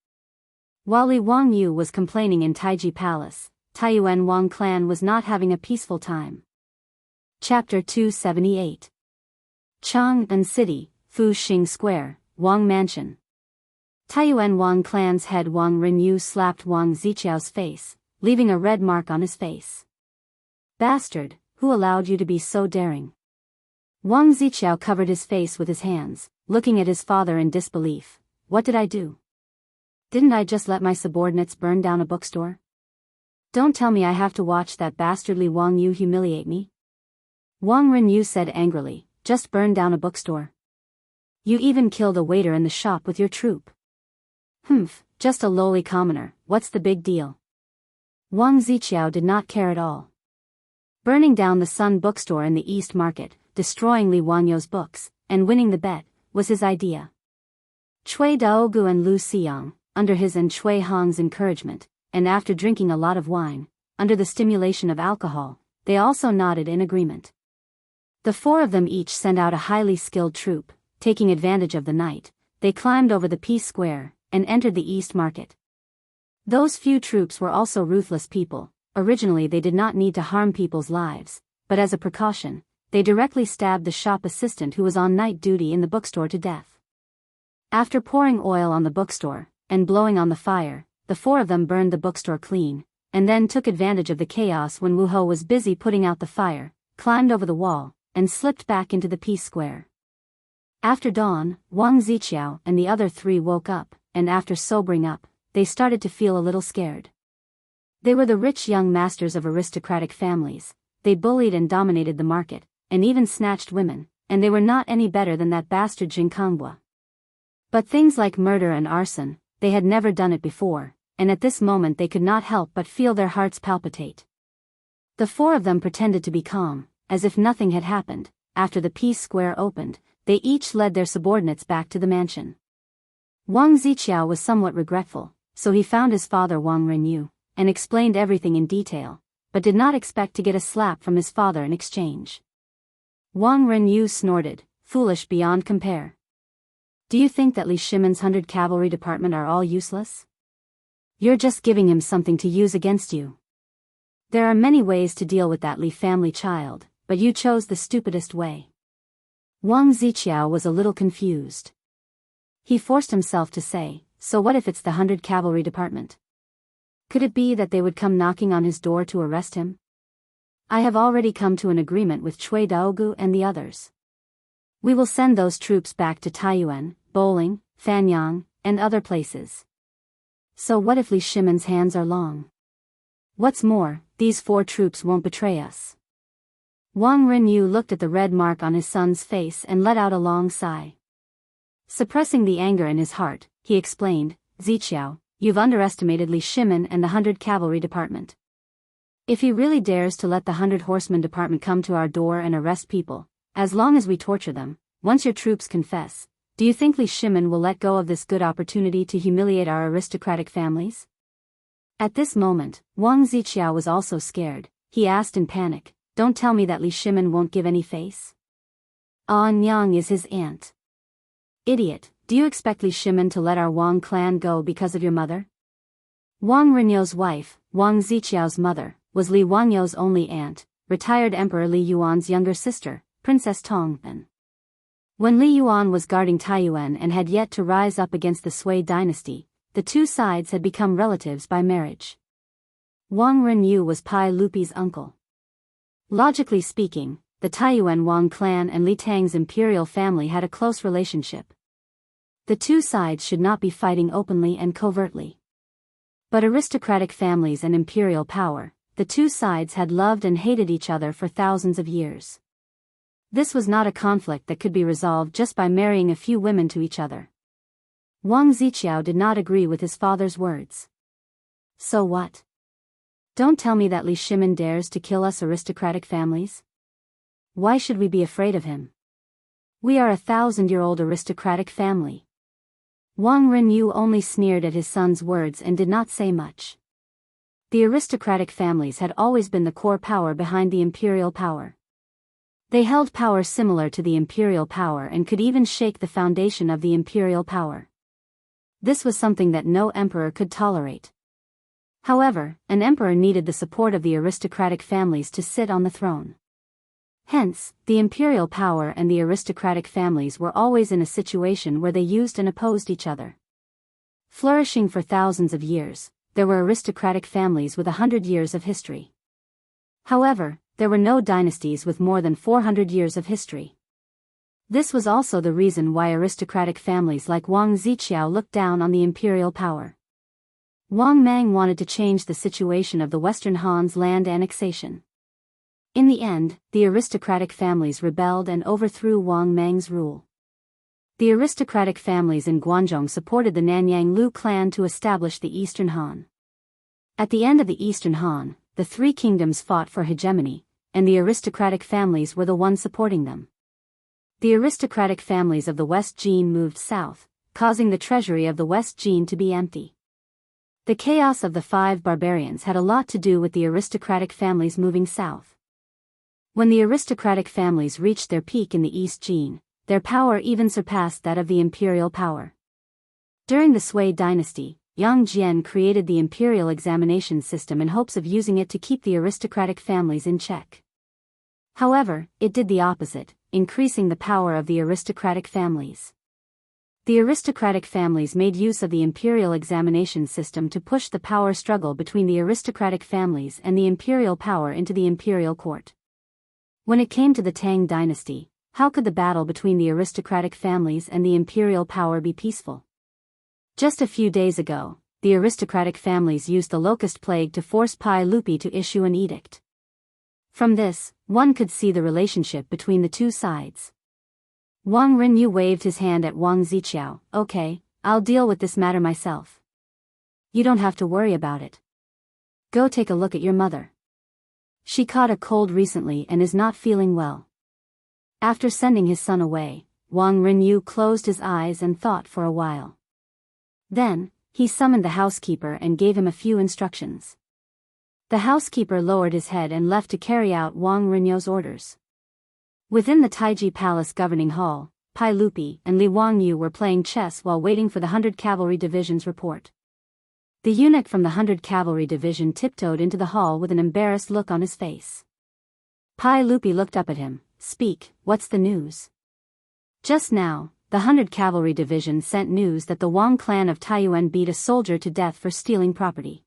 While Li Wangyu was complaining in Taiji Palace, Taiyuan Wang clan was not having a peaceful time. Chapter 278. Chang'an City, Fuxing Square, Wang Mansion. Taiyuan Wang clan's head Wang Renyu slapped Wang Ziqiao's face, leaving a red mark on his face. Bastard, who allowed you to be so daring? Wang Ziqiao covered his face with his hands, looking at his father in disbelief. What did I do? Didn't I just let my subordinates burn down a bookstore? Don't tell me I have to watch that bastardly Wang Yu humiliate me. Wang Renyu said angrily, just burn down a bookstore? You even killed a waiter in the shop with your troop. Just a lowly commoner, what's the big deal? Wang Ziqiao did not care at all. Burning down the Sun bookstore in the East Market, destroying Li Wangyu's books, and winning the bet, was his idea. Cui Daogu and Lu Xiang, under his and Cui Hong's encouragement, and after drinking a lot of wine, under the stimulation of alcohol, they also nodded in agreement. The four of them each sent out a highly skilled troop. Taking advantage of the night, they climbed over the Peace Square, and entered the East Market. Those few troops were also ruthless people. Originally they did not need to harm people's lives, but as a precaution, they directly stabbed the shop assistant who was on night duty in the bookstore to death. After pouring oil on the bookstore, and blowing on the fire, the four of them burned the bookstore clean, and then took advantage of the chaos when Wu Ho was busy putting out the fire, climbed over the wall, and slipped back into the Peace Square. After dawn, Wang Ziqiao and the other three woke up, and after sobering up, they started to feel a little scared. They were the rich young masters of aristocratic families, they bullied and dominated the market, and even snatched women, and they were not any better than that bastard Jinkangwa. But things like murder and arson, they had never done it before, and at this moment they could not help but feel their hearts palpitate. The four of them pretended to be calm, as if nothing had happened. After the Peace Square opened, they each led their subordinates back to the mansion. Wang Ziqiao was somewhat regretful, so he found his father Wang Renyu, and explained everything in detail, but did not expect to get a slap from his father in exchange. Wang Renyu snorted, foolish beyond compare. Do you think that Li Shimon's 100 Cavalry Department are all useless? You're just giving him something to use against you. There are many ways to deal with that Li family child, but you chose the stupidest way. Wang Ziqiao was a little confused. He forced himself to say, so what if it's the 100 Cavalry Department? Could it be that they would come knocking on his door to arrest him? I have already come to an agreement with Cui Daogu and the others. We will send those troops back to Taiyuan, Bowling, Fanyang, and other places. So what if Li Shimon's hands are long? What's more, these four troops won't betray us. Wang Renyu looked at the red mark on his son's face and let out a long sigh. Suppressing the anger in his heart, he explained, Ziqiao, you've underestimated Li Shimon and the 100 Cavalry Department. If he really dares to let the 100 Horsemen Department come to our door and arrest people, as long as we torture them, once your troops confess, do you think Li Shimon will let go of this good opportunity to humiliate our aristocratic families? At this moment, Wang Ziqiao was also scared. He asked in panic, don't tell me that Li Shimon won't give any face? Ah Nyang is his aunt. Idiot, do you expect Li Shimin to let our Wang clan go because of your mother? Wang Renyo's wife, Wang Ziqiao's mother, was Li Wangyo's only aunt, retired Emperor Li Yuan's younger sister, Princess Tongpan. When Li Yuan was guarding Taiyuan and had yet to rise up against the Sui dynasty, the two sides had become relatives by marriage. Wang Renyu was Pai Lupi's uncle. Logically speaking, the Taiyuan Wang clan and Li Tang's imperial family had a close relationship. The two sides should not be fighting openly and covertly. But aristocratic families and imperial power, the two sides had loved and hated each other for thousands of years. This was not a conflict that could be resolved just by marrying a few women to each other. Wang Ziqiao did not agree with his father's words. So what? Don't tell me that Li Shimin dares to kill us aristocratic families? Why should we be afraid of him? We are a 1,000-year-old aristocratic family. Wang Renyu only sneered at his son's words and did not say much. The aristocratic families had always been the core power behind the imperial power. They held power similar to the imperial power and could even shake the foundation of the imperial power. This was something that no emperor could tolerate. However, an emperor needed the support of the aristocratic families to sit on the throne. Hence, the imperial power and the aristocratic families were always in a situation where they used and opposed each other. Flourishing for thousands of years, there were aristocratic families with 100 years of history. However, there were no dynasties with more than 400 years of history. This was also the reason why aristocratic families like Wang Ziqiao looked down on the imperial power. Wang Mang wanted to change the situation of the Western Han's land annexation. In the end, the aristocratic families rebelled and overthrew Wang Mang's rule. The aristocratic families in Guangzhou supported the Nanyang Lu clan to establish the Eastern Han. At the end of the Eastern Han, the three kingdoms fought for hegemony, and the aristocratic families were the ones supporting them. The aristocratic families of the West Jin moved south, causing the treasury of the West Jin to be empty. The chaos of the five barbarians had a lot to do with the aristocratic families moving south. When the aristocratic families reached their peak in the East Jin, their power even surpassed that of the imperial power. During the Sui dynasty, Yang Jian created the imperial examination system in hopes of using it to keep the aristocratic families in check. However, it did the opposite, increasing the power of the aristocratic families. The aristocratic families made use of the imperial examination system to push the power struggle between the aristocratic families and the imperial power into the imperial court. When it came to the Tang dynasty, how could the battle between the aristocratic families and the imperial power be peaceful? Just a few days ago, the aristocratic families used the locust plague to force Pai Lupi to issue an edict. From this, one could see the relationship between the two sides. Wang Renyu waved his hand at Wang Ziqiao. Okay, I'll deal with this matter myself. You don't have to worry about it. Go take a look at your mother. She caught a cold recently and is not feeling well. After sending his son away, Wang Renyu closed his eyes and thought for a while. Then, he summoned the housekeeper and gave him a few instructions. The housekeeper lowered his head and left to carry out Wang Renyu's orders. Within the Taiji Palace governing hall, Pai Lupi and Li Wangyu were playing chess while waiting for the 100 Cavalry Division's report. The eunuch from the 100 Cavalry Division tiptoed into the hall with an embarrassed look on his face. Pai Lupi looked up at him. Speak, what's the news? Just now, the 100 Cavalry Division sent news that the Wang clan of Taiyuan beat a soldier to death for stealing property.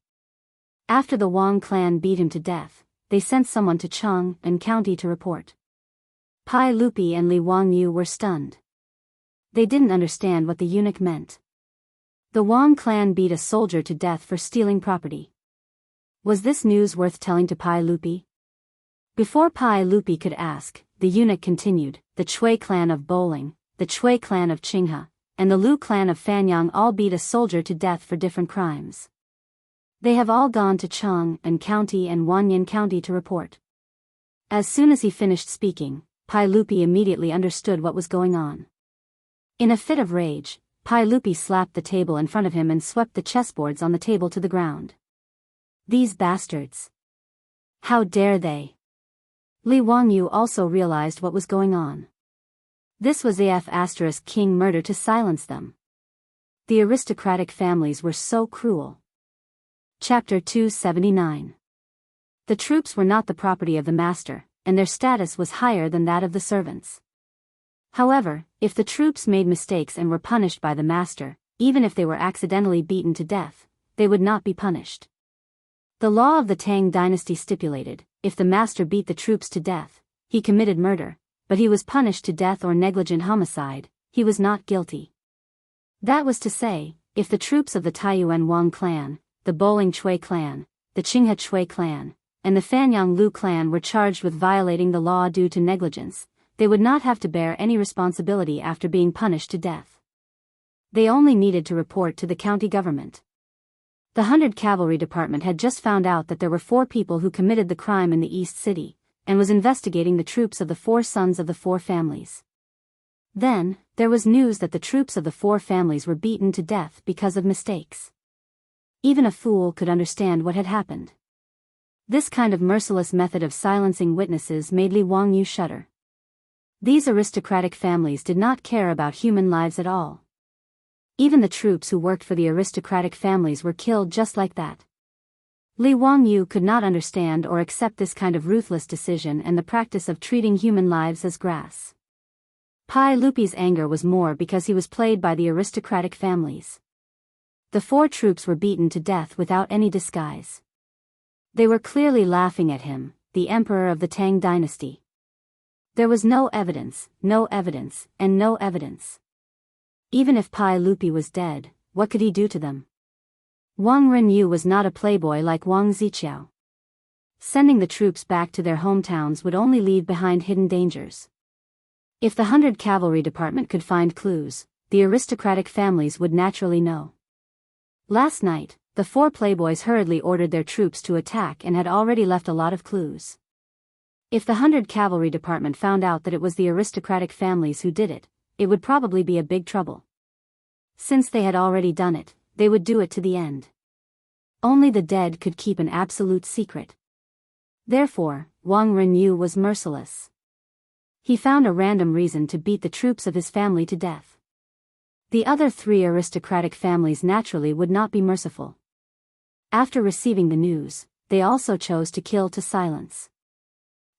After the Wang clan beat him to death, they sent someone to Cheng and County to report. Pai Lupi and Li Wangyu were stunned. They didn't understand what the eunuch meant. The Wang clan beat a soldier to death for stealing property. Was this news worth telling to Pai Lupi? Before Pai Lupi could ask, the eunuch continued, the Chui clan of Bowling, the Chui clan of Qinghe, and the Lu clan of Fanyang all beat a soldier to death for different crimes. They have all gone to Cheng and County and Wanyan County to report. As soon as he finished speaking, Pai Lupi immediately understood what was going on. In a fit of rage, Pai Lupi slapped the table in front of him and swept the chessboards on the table to the ground. These bastards! How dare they! Li Wangyu also realized what was going on. This was AF** king murder to silence them. The aristocratic families were so cruel. Chapter 279. The troops were not the property of the master, and their status was higher than that of the servants. However, if the troops made mistakes and were punished by the master, even if they were accidentally beaten to death, they would not be punished. The law of the Tang dynasty stipulated, if the master beat the troops to death, he committed murder, but he was punished to death or negligent homicide, he was not guilty. That was to say, if the troops of the Taiyuan Wang clan, the Boling Chui clan, the Qinghe Chui clan, and the Fanyang Lu clan were charged with violating the law due to negligence, they would not have to bear any responsibility after being punished to death. They only needed to report to the county government. The 100 Cavalry Department had just found out that there were 4 people who committed the crime in the East City, and was investigating the troops of the 4 sons of the 4 families. Then, there was news that the troops of the 4 families were beaten to death because of mistakes. Even a fool could understand what had happened. This kind of merciless method of silencing witnesses made Li Wangyu shudder. These aristocratic families did not care about human lives at all. Even the troops who worked for the aristocratic families were killed just like that. Li Wangyu could not understand or accept this kind of ruthless decision and the practice of treating human lives as grass. Pai Lupi's anger was more because he was played by the aristocratic families. The 4 troops were beaten to death without any disguise. They were clearly laughing at him, the emperor of the Tang dynasty. There was no evidence, and no evidence. Even if Pai Lupi was dead, what could he do to them? Wang Renyu was not a playboy like Wang Ziqiao. Sending the troops back to their hometowns would only leave behind hidden dangers. If the 100 Cavalry Department could find clues, the aristocratic families would naturally know. Last night, the 4 playboys hurriedly ordered their troops to attack and had already left a lot of clues. If the 100 Cavalry Department found out that it was the aristocratic families who did it, it would probably be a big trouble. Since they had already done it, they would do it to the end. Only the dead could keep an absolute secret. Therefore, Wang Renyu was merciless. He found a random reason to beat the troops of his family to death. The other 3 aristocratic families naturally would not be merciful. After receiving the news, they also chose to kill to silence.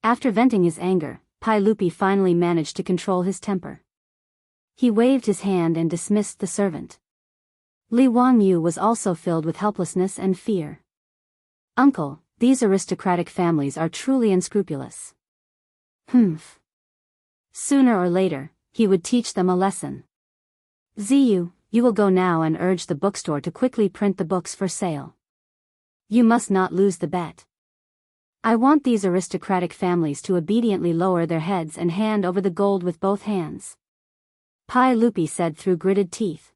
After venting his anger, Pai Lupi finally managed to control his temper. He waved his hand and dismissed the servant. Li Wangyu was also filled with helplessness and fear. Uncle, these aristocratic families are truly unscrupulous. Humph. Sooner or later, he would teach them a lesson. Ziyu, you will go now and urge the bookstore to quickly print the books for sale. You must not lose the bet. I want these aristocratic families to obediently lower their heads and hand over the gold with both hands. Pai Lupi said through gritted teeth.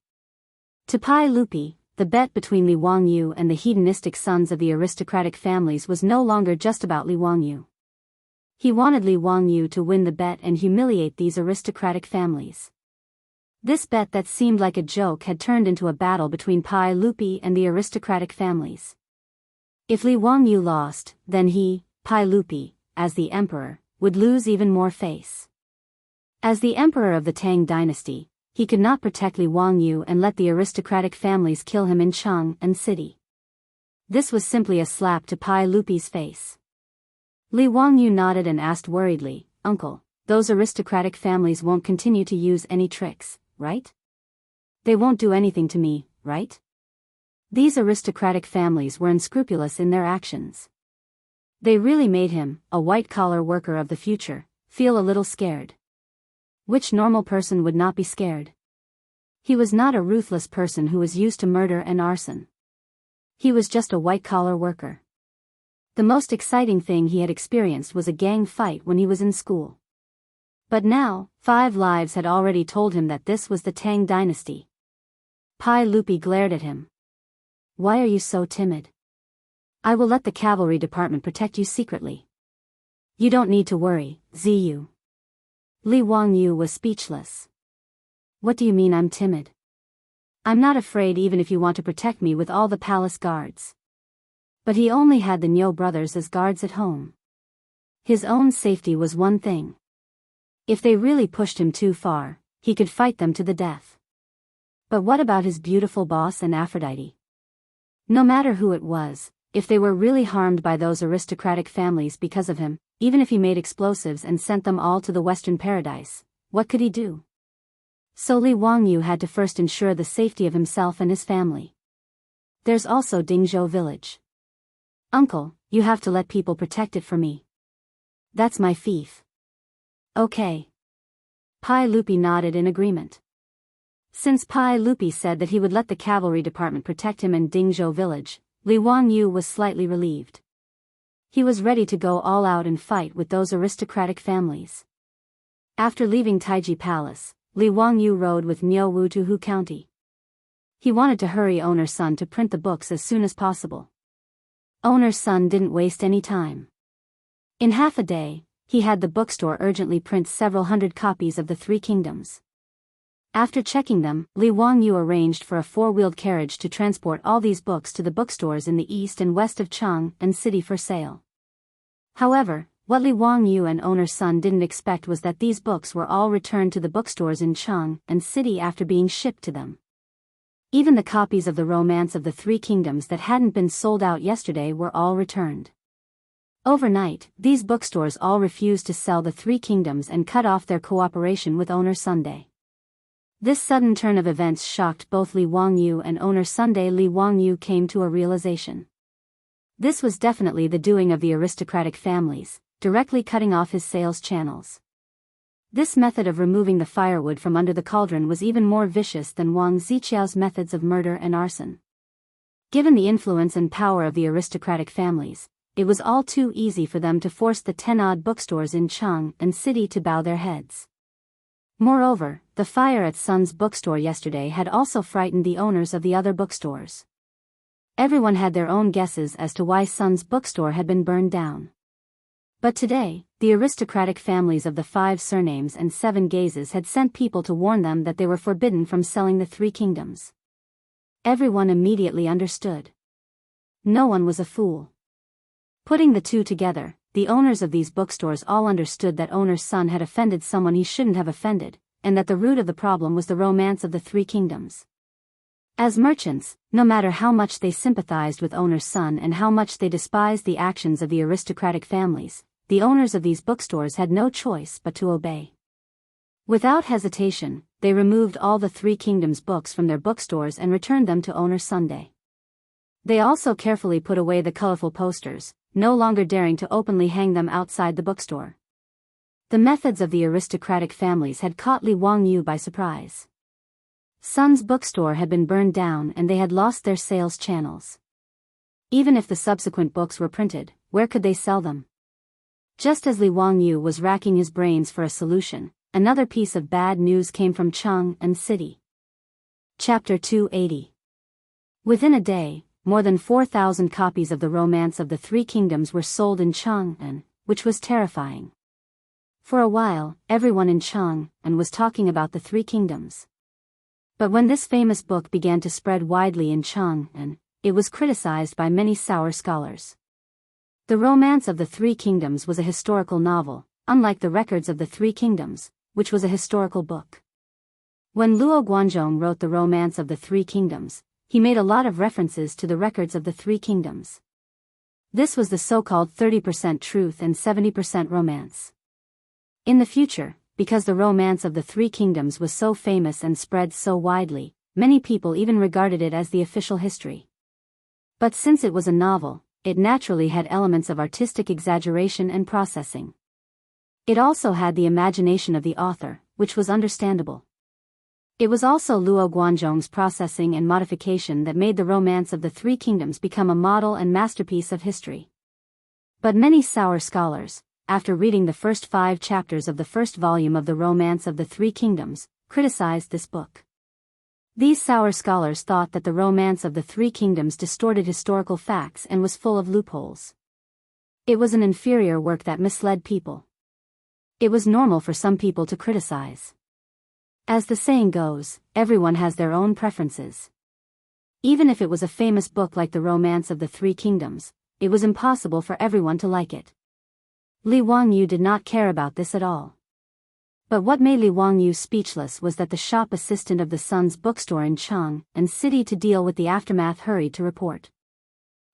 To Pai Lupi, the bet between Li Wangyu and the hedonistic sons of the aristocratic families was no longer just about Li Wangyu. He wanted Li Wangyu to win the bet and humiliate these aristocratic families. This bet that seemed like a joke had turned into a battle between Pai Lupi and the aristocratic families. If Li Wangyu lost, then he, Pai Lupi, as the emperor, would lose even more face. As the emperor of the Tang dynasty, he could not protect Li Wangyu and let the aristocratic families kill him in Cheng and city. This was simply a slap to Pai Lupi's face. Li Wangyu nodded and asked worriedly, Uncle, those aristocratic families won't continue to use any tricks, right? They won't do anything to me, right? These aristocratic families were unscrupulous in their actions. They really made him, a white-collar worker of the future, feel a little scared. Which normal person would not be scared? He was not a ruthless person who was used to murder and arson. He was just a white-collar worker. The most exciting thing he had experienced was a gang fight when he was in school. But now, 5 lives had already told him that this was the Tang dynasty. Pai Lupi glared at him. Why are you so timid? I will let the cavalry department protect you secretly. You don't need to worry, Ziyu. Li Wangyu was speechless. What do you mean I'm timid? I'm not afraid even if you want to protect me with all the palace guards. But he only had the Niu brothers as guards at home. His own safety was one thing. If they really pushed him too far, he could fight them to the death. But what about his beautiful boss and Aphrodite? No matter who it was, if they were really harmed by those aristocratic families because of him, even if he made explosives and sent them all to the Western Paradise, what could he do? So Li Wangyu had to first ensure the safety of himself and his family. There's also Dingzhou village. Uncle, you have to let people protect it for me. That's my fief. Okay. Pai Lupi nodded in agreement. Since Pai Lupi said that he would let the cavalry department protect him in Dingzhou village, Li Wangyu was slightly relieved. He was ready to go all out and fight with those aristocratic families. After leaving Taiji Palace, Li Wangyu rode with Niu Wu to Hu County. He wanted to hurry Owner's son to print the books as soon as possible. Owner's son didn't waste any time. In half a day, he had the bookstore urgently print several hundred copies of the Three Kingdoms. After checking them, Li Wangyu arranged for a four-wheeled carriage to transport all these books to the bookstores in the east and west of Chang'an City for sale. However, what Li Wangyu and Owner's son didn't expect was that these books were all returned to the bookstores in Chang'an City after being shipped to them. Even the copies of the Romance of the Three Kingdoms that hadn't been sold out yesterday were all returned. Overnight, these bookstores all refused to sell the Three Kingdoms and cut off their cooperation with Owner Sunday. This sudden turn of events shocked both Li Wangyu and Owner Sunday. Li Wangyu came to a realization. This was definitely the doing of the aristocratic families, directly cutting off his sales channels. This method of removing the firewood from under the cauldron was even more vicious than Wang Ziqiao's methods of murder and arson. Given the influence and power of the aristocratic families, it was all too easy for them to force the 10-odd bookstores in Chang'an City to bow their heads. Moreover, the fire at Sun's bookstore yesterday had also frightened the owners of the other bookstores. Everyone had their own guesses as to why Sun's bookstore had been burned down. But today, the aristocratic families of the 5 surnames and 7 gazes had sent people to warn them that they were forbidden from selling the Three Kingdoms. Everyone immediately understood. No one was a fool. Putting the two together, the owners of these bookstores all understood that Owner's son had offended someone he shouldn't have offended, and that the root of the problem was the Romance of the Three Kingdoms. As merchants, no matter how much they sympathized with Owner's son and how much they despised the actions of the aristocratic families, the owners of these bookstores had no choice but to obey. Without hesitation, they removed all the Three Kingdoms books from their bookstores and returned them to Owner Sunday. They also carefully put away the colorful posters, no longer daring to openly hang them outside the bookstore. The methods of the aristocratic families had caught Li Wangyu by surprise. Sun's bookstore had been burned down and they had lost their sales channels. Even if the subsequent books were printed, where could they sell them? Just as Li Wangyu was racking his brains for a solution, another piece of bad news came from Chang'an City. Chapter 280. Within a day, more than 4,000 copies of the Romance of the Three Kingdoms were sold in Chang'an, which was terrifying. For a while, everyone in Chang'an was talking about the Three Kingdoms. But when this famous book began to spread widely in Chang'an, it was criticized by many sour scholars. The Romance of the Three Kingdoms was a historical novel, unlike the Records of the Three Kingdoms, which was a historical book. When Luo Guanzhong wrote the Romance of the Three Kingdoms, he made a lot of references to the Records of the Three Kingdoms. This was the so-called 30% truth and 70% romance. In the future, because the Romance of the Three Kingdoms was so famous and spread so widely, many people even regarded it as the official history. But since it was a novel, it naturally had elements of artistic exaggeration and processing. It also had the imagination of the author, which was understandable. It was also Luo Guanzhong's processing and modification that made the Romance of the Three Kingdoms become a model and masterpiece of history. But many sour scholars, after reading the first 5 chapters of the first volume of the Romance of the Three Kingdoms, criticized this book. These sour scholars thought that the Romance of the Three Kingdoms distorted historical facts and was full of loopholes. It was an inferior work that misled people. It was normal for some people to criticize. As the saying goes, everyone has their own preferences. Even if it was a famous book like the Romance of the Three Kingdoms, it was impossible for everyone to like it. Li Wangyu did not care about this at all. But what made Li Wangyu speechless was that the shop assistant of the Sun's bookstore in Chang and City to deal with the aftermath hurried to report.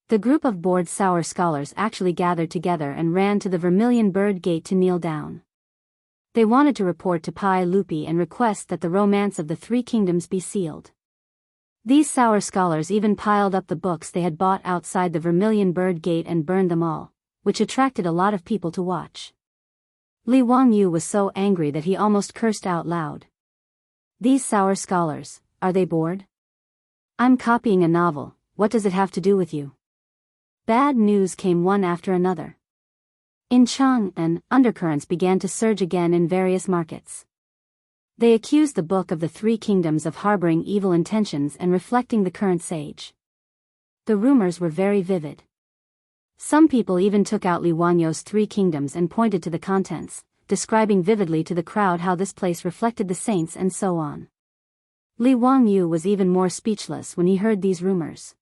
The group of bored sour scholars actually gathered together and ran to the Vermilion Bird Gate to kneel down. They wanted to report to Pai Lupi and request that the romance of the Three Kingdoms be sealed. These sour scholars even piled up the books they had bought outside the Vermilion Bird Gate and burned them all, which attracted a lot of people to watch. Li Wangyu was so angry that he almost cursed out loud. These sour scholars, are they bored? I'm copying a novel, what does it have to do with you? Bad news came one after another. In Chang'an, undercurrents began to surge again in various markets. They accused the Book of the Three Kingdoms of harboring evil intentions and reflecting the current sage. The rumors were very vivid. Some people even took out Li Wangyu's Three Kingdoms and pointed to the contents, describing vividly to the crowd how this place reflected the saints and so on. Li Wangyu was even more speechless when he heard these rumors.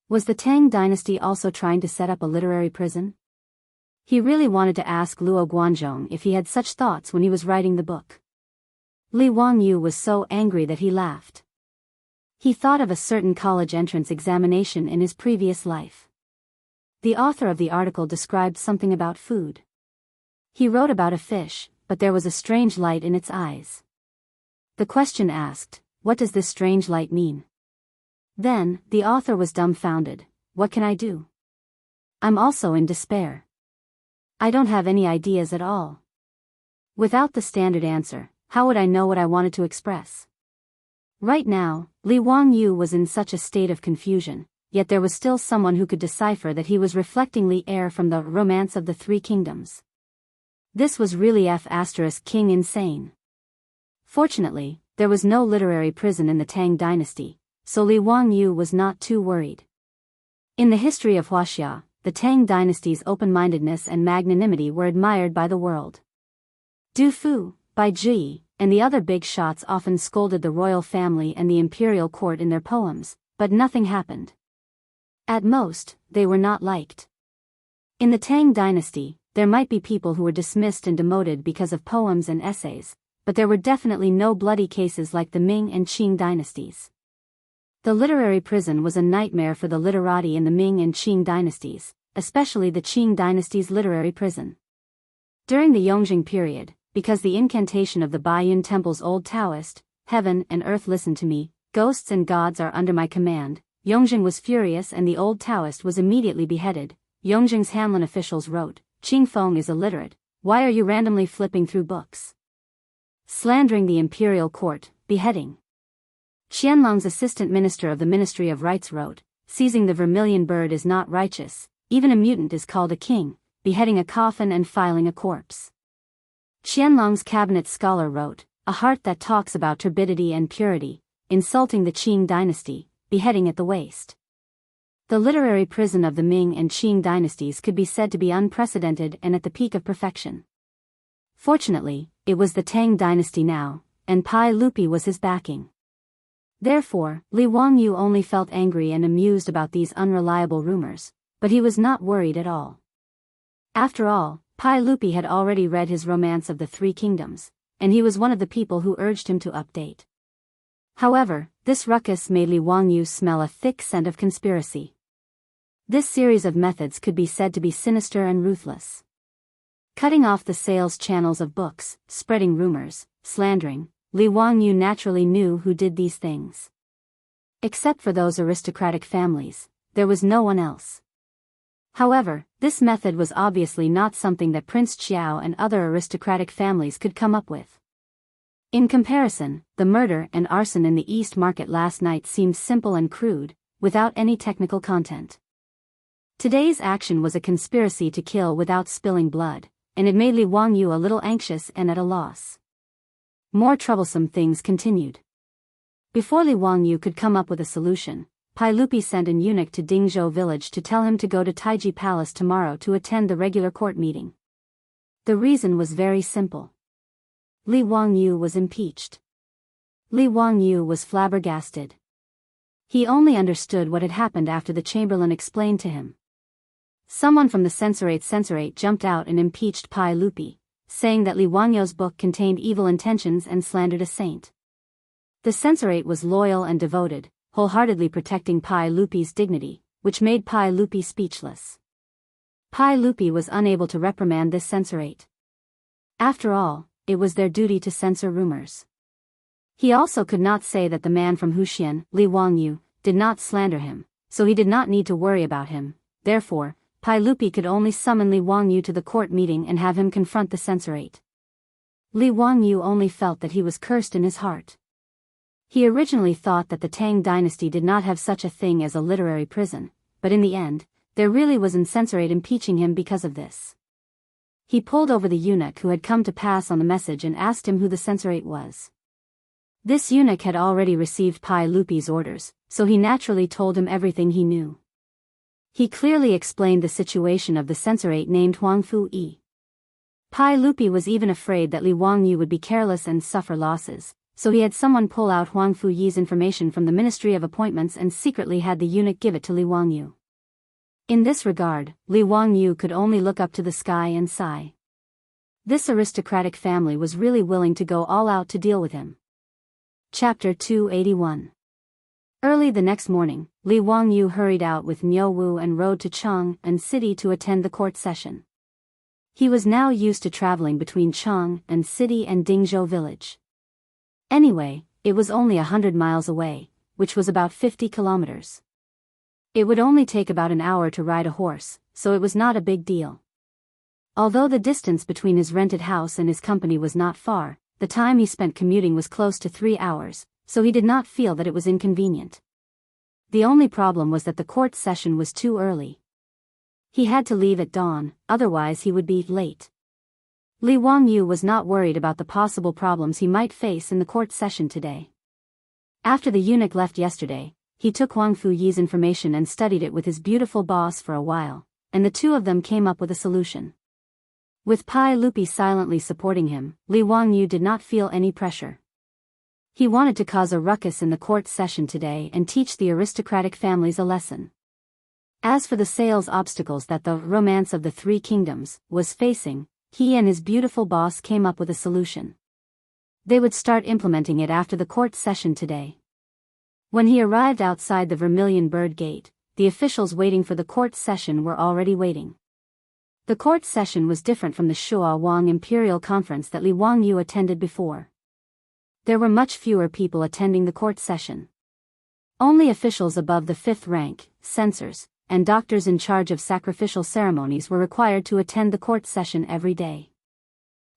Was the Tang dynasty also trying to set up a literary prison? He really wanted to ask Luo Guanzhong if he had such thoughts when he was writing the book. Li Wangyu was so angry that he laughed. He thought of a certain college entrance examination in his previous life. The author of the article described something about food. He wrote about a fish, but there was a strange light in its eyes. The question asked, what does this strange light mean? Then, the author was dumbfounded. What can I do? I'm also in despair. I don't have any ideas at all. Without the standard answer, how would I know what I wanted to express? Right now, Li Wangyu was in such a state of confusion, yet there was still someone who could decipher that he was reflecting Li Air from the Romance of the Three Kingdoms. This was really King insane. Fortunately, there was no literary prison in the Tang dynasty, so Li Wangyu was not too worried. In the history of Huaxia, the Tang dynasty's open-mindedness and magnanimity were admired by the world. Du Fu, Bai Ji, and the other big shots often scolded the royal family and the imperial court in their poems, but nothing happened. At most, they were not liked. In the Tang dynasty, there might be people who were dismissed and demoted because of poems and essays, but there were definitely no bloody cases like the Ming and Qing dynasties. The literary prison was a nightmare for the literati in the Ming and Qing dynasties, especially the Qing dynasty's literary prison. During the Yongjing period, because the incantation of the Baiyun Temple's old Taoist, "Heaven and earth listen to me, ghosts and gods are under my command," Yongjing was furious and the old Taoist was immediately beheaded. Yongjing's Hanlin officials wrote, "Qingfeng is illiterate, why are you randomly flipping through books?" Slandering the imperial court, beheading. Qianlong's assistant minister of the Ministry of Rights wrote, "Seizing the vermilion bird is not righteous, even a mutant is called a king, beheading a coffin and filing a corpse." Qianlong's cabinet scholar wrote, "A heart that talks about turbidity and purity, insulting the Qing dynasty, beheading at the waist." The literary prison of the Ming and Qing dynasties could be said to be unprecedented and at the peak of perfection. Fortunately, it was the Tang dynasty now, and Pai Lupi was his backing. Therefore, Li Wangyu only felt angry and amused about these unreliable rumors, but he was not worried at all. After all, Pai Lupi had already read his Romance of the Three Kingdoms, and he was one of the people who urged him to update. However, this ruckus made Li Wangyu smell a thick scent of conspiracy. This series of methods could be said to be sinister and ruthless. Cutting off the sales channels of books, spreading rumors, slandering, Li Wangyu naturally knew who did these things. Except for those aristocratic families, there was no one else. However, this method was obviously not something that Prince Qiao and other aristocratic families could come up with. In comparison, the murder and arson in the East Market last night seemed simple and crude, without any technical content. Today's action was a conspiracy to kill without spilling blood, and it made Li Wangyu a little anxious and at a loss. More troublesome things continued. Before Li Wangyu could come up with a solution, Pai Lupi sent an eunuch to Dingzhou village to tell him to go to Taiji Palace tomorrow to attend the regular court meeting. The reason was very simple. Li Wangyu was impeached. Li Wangyu was flabbergasted. He only understood what had happened after the chamberlain explained to him. Someone from the censorate jumped out and impeached Pai Lupi, saying that Li Wangyou's book contained evil intentions and slandered a saint. The censorate was loyal and devoted, wholeheartedly protecting Pai Lupi's dignity, which made Pai Lupi speechless. Pai Lupi was unable to reprimand this censorate. After all, it was their duty to censor rumors. He also could not say that the man from Huxian, Li Wangyou, did not slander him, so he did not need to worry about him. Therefore, Pai Lupi could only summon Li Wangyou to the court meeting and have him confront the censorate. Li Wangyou only felt that he was cursed in his heart. He originally thought that the Tang dynasty did not have such a thing as a literary prison, but in the end, there really was an censorate impeaching him because of this. He pulled over the eunuch who had come to pass on the message and asked him who the censorate was. This eunuch had already received Pai Lupi's orders, so he naturally told him everything he knew. He clearly explained the situation of the censorate named Huang Fu-yi. Pai Lupi was even afraid that Li Wangyou would be careless and suffer losses, so he had someone pull out Huang Fu-yi's information from the Ministry of Appointments and secretly had the eunuch give it to Li Wangyou. In this regard, Li Wangyou could only look up to the sky and sigh. This aristocratic family was really willing to go all out to deal with him. Chapter 281. Early the next morning, Li Wangyou hurried out with Miao Wu and rode to Chang'an City to attend the court session. He was now used to traveling between Chang'an City and Dingzhou village. Anyway, it was only 100 miles away, which was about 50 kilometers. It would only take about an hour to ride a horse, so it was not a big deal. Although the distance between his rented house and his company was not far, the time he spent commuting was close to 3 hours, so he did not feel that it was inconvenient. The only problem was that the court session was too early. He had to leave at dawn, otherwise he would be late. Li Wangyou was not worried about the possible problems he might face in the court session today. After the eunuch left yesterday, he took Huang Fu-yi's information and studied it with his beautiful boss for a while, and the two of them came up with a solution. With Pai Lupi silently supporting him, Li Wangyou did not feel any pressure. He wanted to cause a ruckus in the court session today and teach the aristocratic families a lesson. As for the sales obstacles that the Romance of the Three Kingdoms was facing, he and his beautiful boss came up with a solution. They would start implementing it after the court session today. When he arrived outside the Vermilion Bird Gate, the officials waiting for the court session were already waiting. The court session was different from the Shua Wang Imperial Conference that Li Wangyou attended before. There were much fewer people attending the court session. Only officials above the 5th rank, censors, and doctors in charge of sacrificial ceremonies were required to attend the court session every day.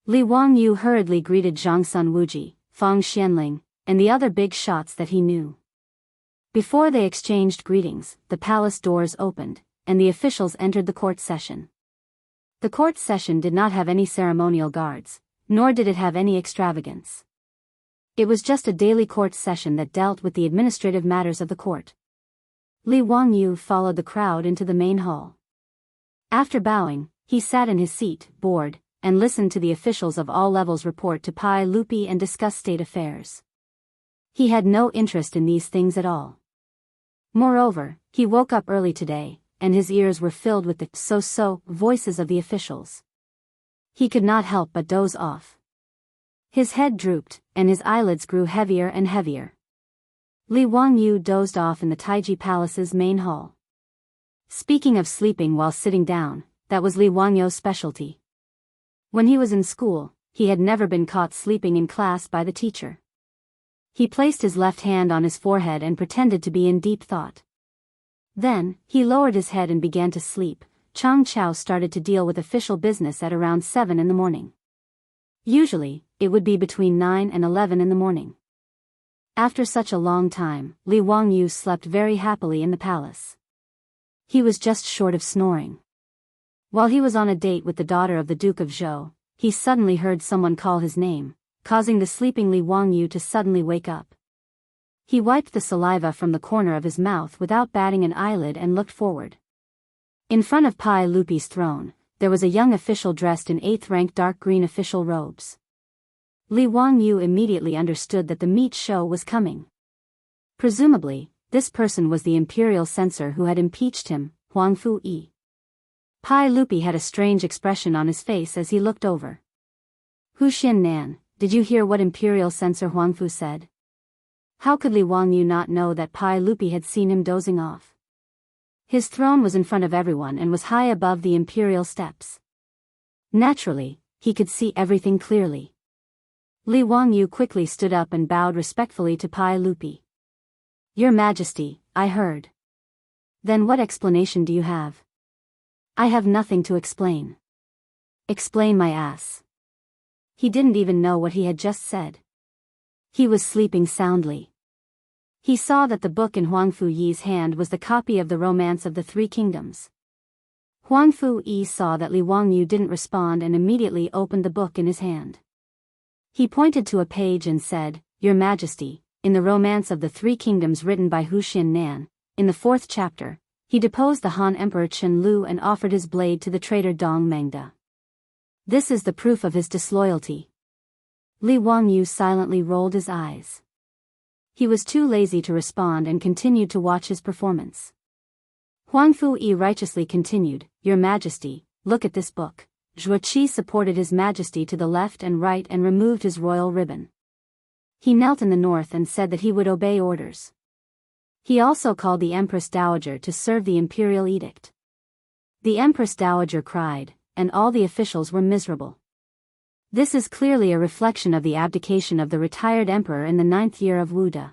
Li Wangyou hurriedly greeted Zhang Sun Wuji, Fang Xianling, and the other big shots that he knew. Before they exchanged greetings, the palace doors opened, and the officials entered the court session. The court session did not have any ceremonial guards, nor did it have any extravagance. It was just a daily court session that dealt with the administrative matters of the court. Li Wangyou followed the crowd into the main hall. After bowing, he sat in his seat, bored, and listened to the officials of all levels report to Pai Lupi and discuss state affairs. He had no interest in these things at all. Moreover, he woke up early today, and his ears were filled with the so-so voices of the officials. He could not help but doze off. His head drooped, and his eyelids grew heavier and heavier. Li Wangyou dozed off in the Taiji Palace's main hall. Speaking of sleeping while sitting down, that was Li Wangyou's specialty. When he was in school, he had never been caught sleeping in class by the teacher. He placed his left hand on his forehead and pretended to be in deep thought. Then, he lowered his head and began to sleep. Chang Chao started to deal with official business at around 7 in the morning. Usually, it would be between 9 and 11 in the morning. After such a long time, Li Wangyou slept very happily in the palace. He was just short of snoring. While he was on a date with the daughter of the Duke of Zhou, he suddenly heard someone call his name, causing the sleeping Li Wangyou to suddenly wake up. He wiped the saliva from the corner of his mouth without batting an eyelid and looked forward. In front of Pai Lupi's throne, there was a young official dressed in 8th rank dark green official robes. Li Wangyou immediately understood that the meat show was coming. Presumably, this person was the imperial censor who had impeached him, Huang Fu-yi. Pai Lupi had a strange expression on his face as he looked over. Hu Xiannan, did you hear what Imperial Censor Huangfu said? How could Li Wangyu not know that Pai Lupi had seen him dozing off? His throne was in front of everyone and was high above the imperial steps. Naturally, he could see everything clearly. Li Wangyu quickly stood up and bowed respectfully to Pai Lupi. Your Majesty, I heard. Then what explanation do you have? I have nothing to explain. Explain my ass. He didn't even know what he had just said. He was sleeping soundly. He saw that the book in Huangfu Yi's hand was the copy of the Romance of the Three Kingdoms. Huangfu Yi saw that Li Wangyu didn't respond and immediately opened the book in his hand. He pointed to a page and said, Your Majesty, in the Romance of the Three Kingdoms written by Hu Xiannan, in the 4th chapter, he deposed the Han Emperor Chen Lu and offered his blade to the traitor Dong Mengde. This is the proof of his disloyalty. Li Wangyu silently rolled his eyes. He was too lazy to respond and continued to watch his performance. Huangfu Yi righteously continued, Your Majesty, look at this book. Zhuo Qi supported His Majesty to the left and right and removed his royal ribbon. He knelt in the north and said that he would obey orders. He also called the Empress Dowager to serve the imperial edict. The Empress Dowager cried, and all the officials were miserable. This is clearly a reflection of the abdication of the retired emperor in the 9th year of Wuda.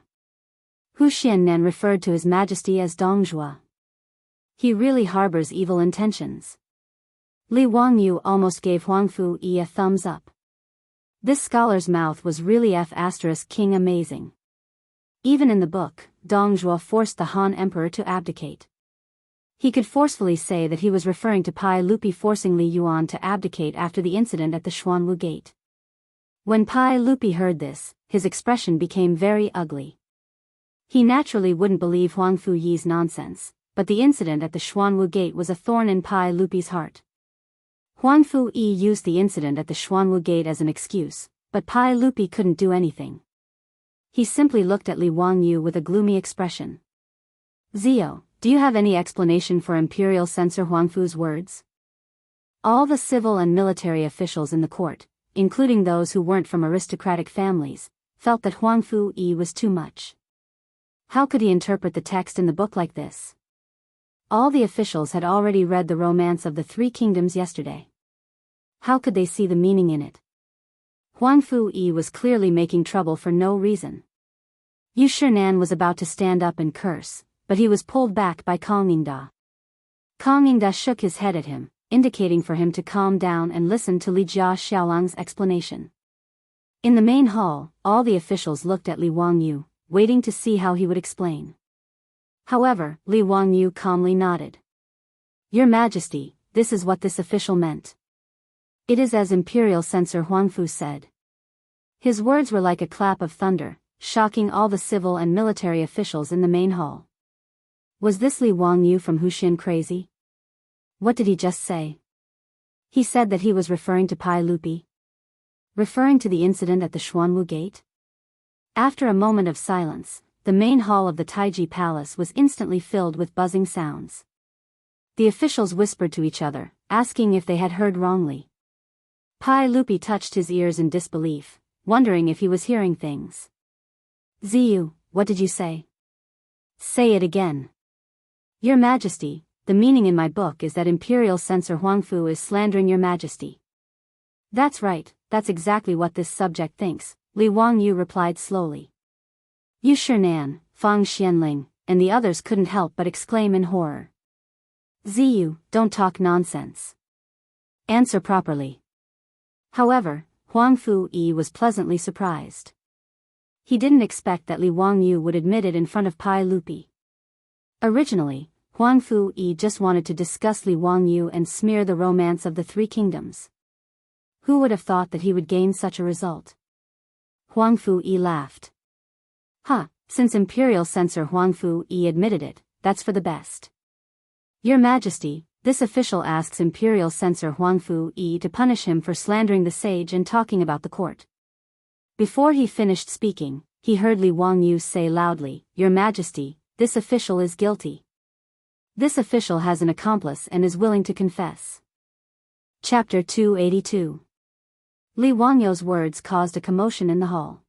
Hu Xiannan referred to His Majesty as Dongjue. He really harbors evil intentions. Li Wangyu almost gave Huangfu Yi a thumbs up. This scholar's mouth was really King amazing. Even in the book, Dongjue forced the Han Emperor to abdicate. He could forcefully say that he was referring to Pai Lupi forcing Li Yuan to abdicate after the incident at the Xuanwu Gate. When Pai Lupi heard this, his expression became very ugly. He naturally wouldn't believe Huangfu Yi's nonsense, but the incident at the Xuanwu Gate was a thorn in Pai Lupi's heart. Huangfu Yi used the incident at the Xuanwu Gate as an excuse, but Pai Lupi couldn't do anything. He simply looked at Li Wangyu with a gloomy expression. Zio, do you have any explanation for Imperial Censor Huangfu's words? All the civil and military officials in the court, including those who weren't from aristocratic families, felt that Huangfu Yi was too much. How could he interpret the text in the book like this? All the officials had already read the Romance of the Three Kingdoms yesterday. How could they see the meaning in it? Huangfu Yi was clearly making trouble for no reason. Yu Shinan was about to stand up and curse, but he was pulled back by Kang Yingda. Kang Yingda shook his head at him, indicating for him to calm down and listen to Li Jia Xiaolang's explanation. In the main hall, all the officials looked at Li Wangyu, waiting to see how he would explain. However, Li Wangyu calmly nodded. Your Majesty, this is what this official meant. It is as Imperial Censor Huangfu said. His words were like a clap of thunder, shocking all the civil and military officials in the main hall. Was this Li Wangyu from Huxian crazy? What did he just say? He said that he was referring to Pai Lupi? Referring to the incident at the Xuanwu Gate? After a moment of silence, the main hall of the Taiji Palace was instantly filled with buzzing sounds. The officials whispered to each other, asking if they had heard wrongly. Pai Lupi touched his ears in disbelief, wondering if he was hearing things. Ziyu, what did you say? Say it again. Your Majesty, the meaning in my book is that Imperial Censor Huangfu is slandering Your Majesty. That's right, that's exactly what this subject thinks, Li Wangyu replied slowly. Yu Shinan, Fang Xianling, and the others couldn't help but exclaim in horror. Ziyu, don't talk nonsense. Answer properly. However, Huangfu Yi was pleasantly surprised. He didn't expect that Li Wangyu would admit it in front of Pai Lupi. Originally, Huangfu Yi just wanted to discuss Li Wangyu and smear the Romance of the Three Kingdoms. Who would have thought that he would gain such a result? Huangfu Yi laughed. Since Imperial Censor Huangfu Yi admitted it, that's for the best. Your Majesty, this official asks Imperial Censor Huangfu Yi to punish him for slandering the sage and talking about the court. Before he finished speaking, he heard Li Wangyu say loudly, Your Majesty, this official is guilty. This official has an accomplice and is willing to confess. Chapter 282. Li Wangyou's words caused a commotion in the hall.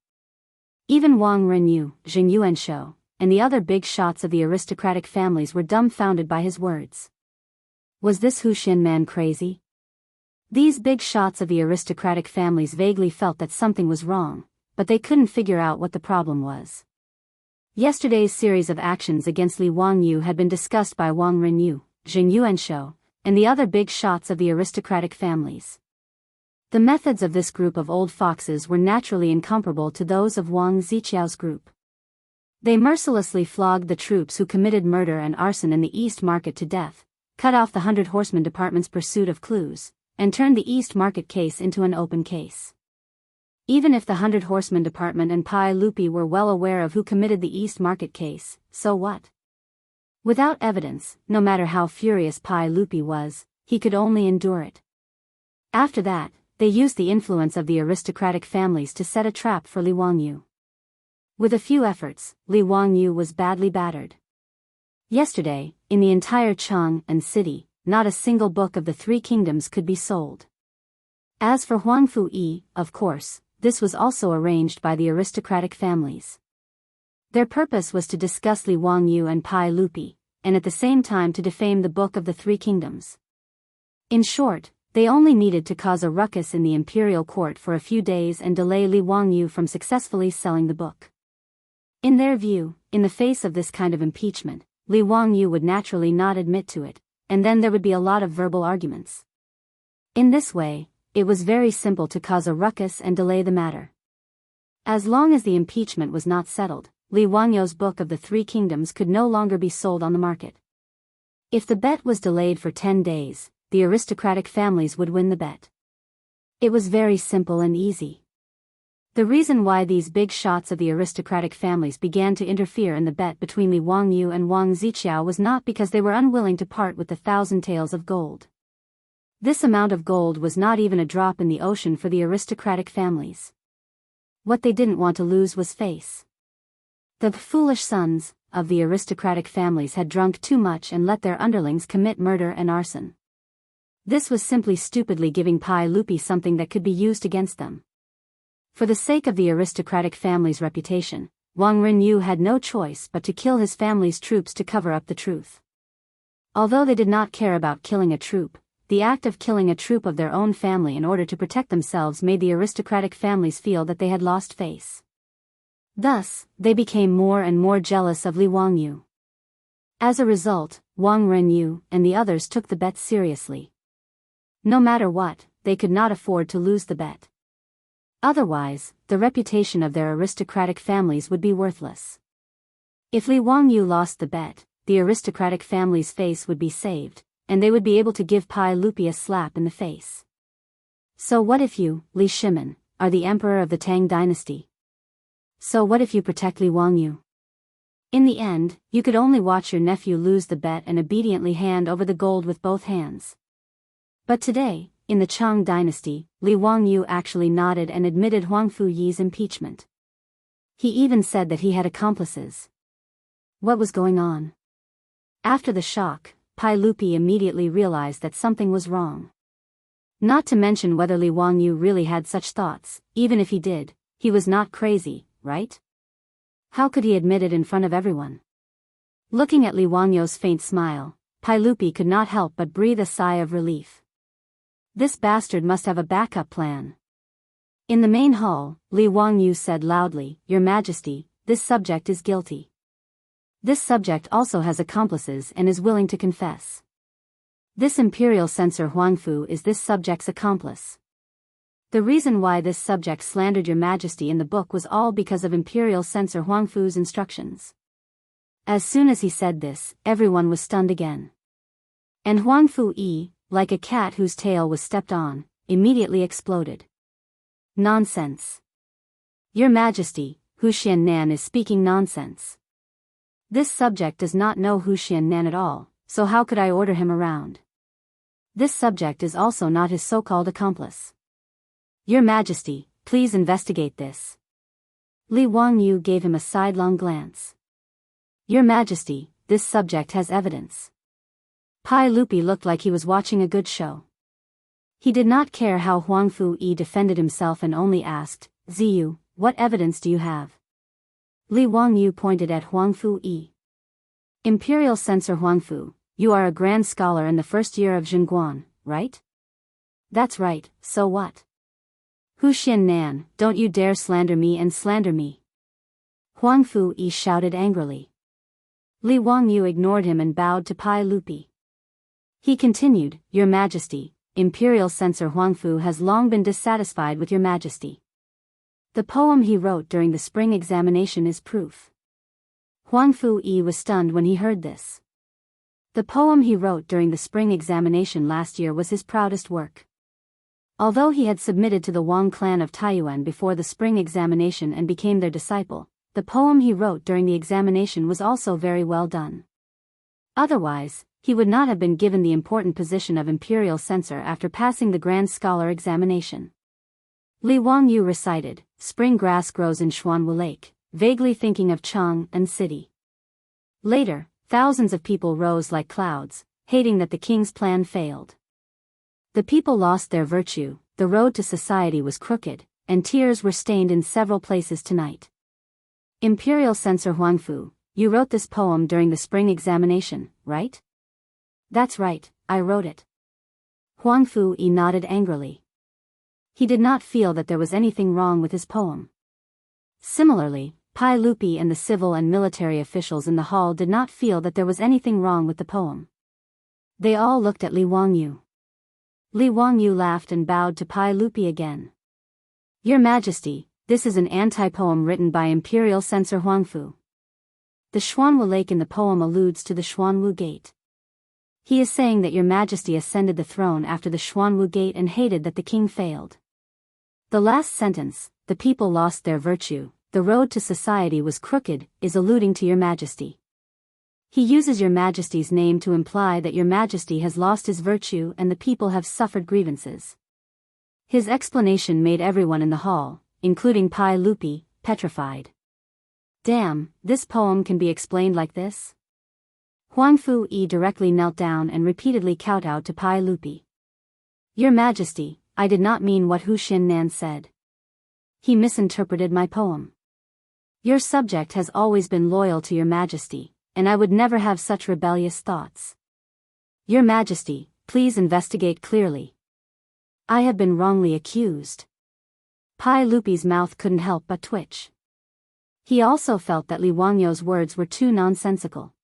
Even Wang Renyu, Jing Yuanshou, and the other big shots of the aristocratic families were dumbfounded by his words. Was this Huxian man crazy? These big shots of the aristocratic families vaguely felt that something was wrong, but they couldn't figure out what the problem was. Yesterday's series of actions against Li Wangyu had been discussed by Wang Renyu, Jing Yuanshou, and the other big shots of the aristocratic families. The methods of this group of old foxes were naturally incomparable to those of Wang Ziqiao's group. They mercilessly flogged the troops who committed murder and arson in the East Market to death, cut off the 100 Horsemen Department's pursuit of clues, and turned the East Market case into an open case. Even if the 100 Horsemen Department and Pai Lupi were well aware of who committed the East Market case, so what? Without evidence, no matter how furious Pai Lupi was, he could only endure it. After that, they used the influence of the aristocratic families to set a trap for Li Wangyu. With a few efforts, Li Wangyu was badly battered. Yesterday, in the entire Chang'an city, not a single book of the Three Kingdoms could be sold. As for Huang Fuyi, of course, this was also arranged by the aristocratic families. Their purpose was to discuss Li Wangyu and Pai Lupi, and at the same time to defame the Book of the Three Kingdoms. In short, they only needed to cause a ruckus in the imperial court for a few days and delay Li Wangyu from successfully selling the book. In their view, in the face of this kind of impeachment, Li Wangyu would naturally not admit to it, and then there would be a lot of verbal arguments. In this way, it was very simple to cause a ruckus and delay the matter. As long as the impeachment was not settled, Li Wangyou's Book of the Three Kingdoms could no longer be sold on the market. If the bet was delayed for 10 days, the aristocratic families would win the bet. It was very simple and easy. The reason why these big shots of the aristocratic families began to interfere in the bet between Li Wangyu and Wang Ziqiao was not because they were unwilling to part with the 1,000 taels of gold. This amount of gold was not even a drop in the ocean for the aristocratic families. What they didn't want to lose was face. The foolish sons of the aristocratic families had drunk too much and let their underlings commit murder and arson. This was simply stupidly giving Pai Lupi something that could be used against them. For the sake of the aristocratic family's reputation, Wang Renyu had no choice but to kill his family's troops to cover up the truth. Although they did not care about killing a troop, the act of killing a troop of their own family in order to protect themselves made the aristocratic families feel that they had lost face. Thus, they became more and more jealous of Li Wangyu. As a result, Wang Renyu and the others took the bet seriously. No matter what, they could not afford to lose the bet. Otherwise, the reputation of their aristocratic families would be worthless. If Li Wangyu lost the bet, the aristocratic family's face would be saved, and they would be able to give Pai Lupi a slap in the face. So what if you, Li Shimin, are the emperor of the Tang dynasty? So what if you protect Li Wangyu? In the end, you could only watch your nephew lose the bet and obediently hand over the gold with both hands. But today, in the Chang dynasty, Li Wangyu actually nodded and admitted Huang Fuyi's impeachment. He even said that he had accomplices. What was going on? After the shock, Pai Lupi immediately realized that something was wrong. Not to mention whether Li Wangyu really had such thoughts, even if he did, he was not crazy, right? How could he admit it in front of everyone? Looking at Li Wangyou's faint smile, Pai Lupi could not help but breathe a sigh of relief. This bastard must have a backup plan. In the main hall, Li Wangyu said loudly, "Your Majesty, this subject is guilty. This subject also has accomplices and is willing to confess. This imperial censor Huangfu is this subject's accomplice. The reason why this subject slandered your Majesty in the book was all because of imperial censor Huangfu's instructions." As soon as he said this, everyone was stunned again. And Huang Fuyi, like a cat whose tail was stepped on, immediately exploded. Nonsense. Your Majesty, Huxian Nan is speaking nonsense. This subject does not know Huxian Nan at all, so how could I order him around? This subject is also not his so-called accomplice. Your Majesty, please investigate this. Li Wangyu gave him a sidelong glance. Your Majesty, this subject has evidence. Pai Lupi looked like he was watching a good show. He did not care how Huangfu Yi defended himself and only asked, Ziyu, what evidence do you have? Li Wangyu pointed at Huangfu Yi. Imperial Censor Huangfu, you are a grand scholar in the first year of Zhenguan, right? That's right, so what? Hu Xin Nan, don't you dare slander me and slander me. Huangfu Yi shouted angrily. Li Wangyu ignored him and bowed to Pai Lupi. He continued, Your Majesty, Imperial Censor Huangfu has long been dissatisfied with Your Majesty. The poem he wrote during the spring examination is proof. Huangfu Yi was stunned when he heard this. The poem he wrote during the spring examination last year was his proudest work. Although he had submitted to the Wang clan of Taiyuan before the spring examination and became their disciple, the poem he wrote during the examination was also very well done. Otherwise, he would not have been given the important position of Imperial Censor after passing the Grand Scholar examination. Li Wangyu recited, Spring grass grows in Xuanwu Lake, vaguely thinking of Cheng and city. Later, thousands of people rose like clouds, hating that the king's plan failed. The people lost their virtue, the road to society was crooked, and tears were stained in several places tonight. Imperial Censor Huangfu, you wrote this poem during the spring examination, right? That's right, I wrote it. Huangfu Yi nodded angrily. He did not feel that there was anything wrong with his poem. Similarly, Pai Lupi and the civil and military officials in the hall did not feel that there was anything wrong with the poem. They all looked at Li Wangyu. Li Wangyu laughed and bowed to Pai Lupi again. Your Majesty, this is an anti-poem written by Imperial Censor Huangfu. The Xuanwu Lake in the poem alludes to the Xuanwu Gate. He is saying that Your Majesty ascended the throne after the Xuanwu Gate and hated that the king failed. The last sentence, the people lost their virtue, the road to society was crooked, is alluding to Your Majesty. He uses Your Majesty's name to imply that Your Majesty has lost his virtue and the people have suffered grievances. His explanation made everyone in the hall, including Pai Lupi, petrified. Damn, this poem can be explained like this? Huangfu Yi directly knelt down and repeatedly kowtowed to Pai Lupi. Your Majesty, I did not mean what Hu Xin Nan said. He misinterpreted my poem. Your subject has always been loyal to Your Majesty, and I would never have such rebellious thoughts. Your Majesty, please investigate clearly. I have been wrongly accused. Pai Lupi's mouth couldn't help but twitch. He also felt that Li Wangyu's words were too nonsensical.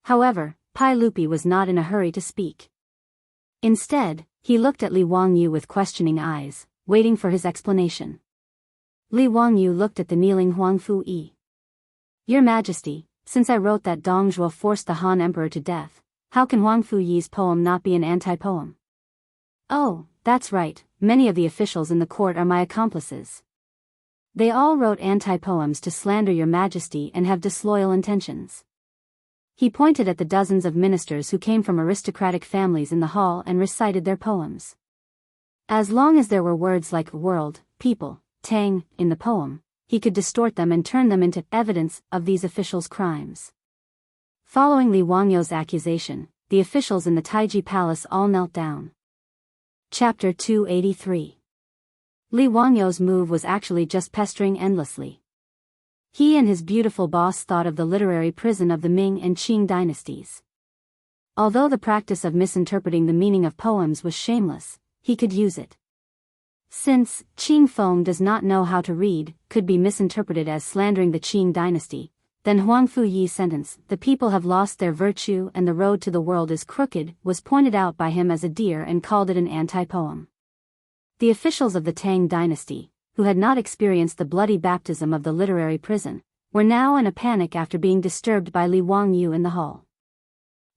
However, Pai Lupi was not in a hurry to speak. Instead, he looked at Li Wangyu with questioning eyes, waiting for his explanation. Li Wangyu looked at the kneeling Huangfu Yi. Your Majesty, since I wrote that Dong Zhuo forced the Han Emperor to death, how can Huangfu Yi's poem not be an anti-poem? Oh, that's right, many of the officials in the court are my accomplices. They all wrote anti-poems to slander Your Majesty and have disloyal intentions. He pointed at the dozens of ministers who came from aristocratic families in the hall and recited their poems. As long as there were words like world, people, tang, in the poem, he could distort them and turn them into evidence of these officials' crimes. Following Li Wangyu's accusation, the officials in the Taiji Palace all knelt down. Chapter 283. Li Wangyu's move was actually just pestering endlessly. He and his beautiful boss thought of the literary prison of the Ming and Qing dynasties. Although the practice of misinterpreting the meaning of poems was shameless, he could use it. Since Qing Feng does not know how to read, could be misinterpreted as slandering the Qing dynasty, then Huangfu Yi's sentence, the people have lost their virtue and the road to the world is crooked, was pointed out by him as a deer and called it an anti-poem. The officials of the Tang dynasty, who had not experienced the bloody baptism of the literary prison, were now in a panic after being disturbed by Li Wangyu in the hall.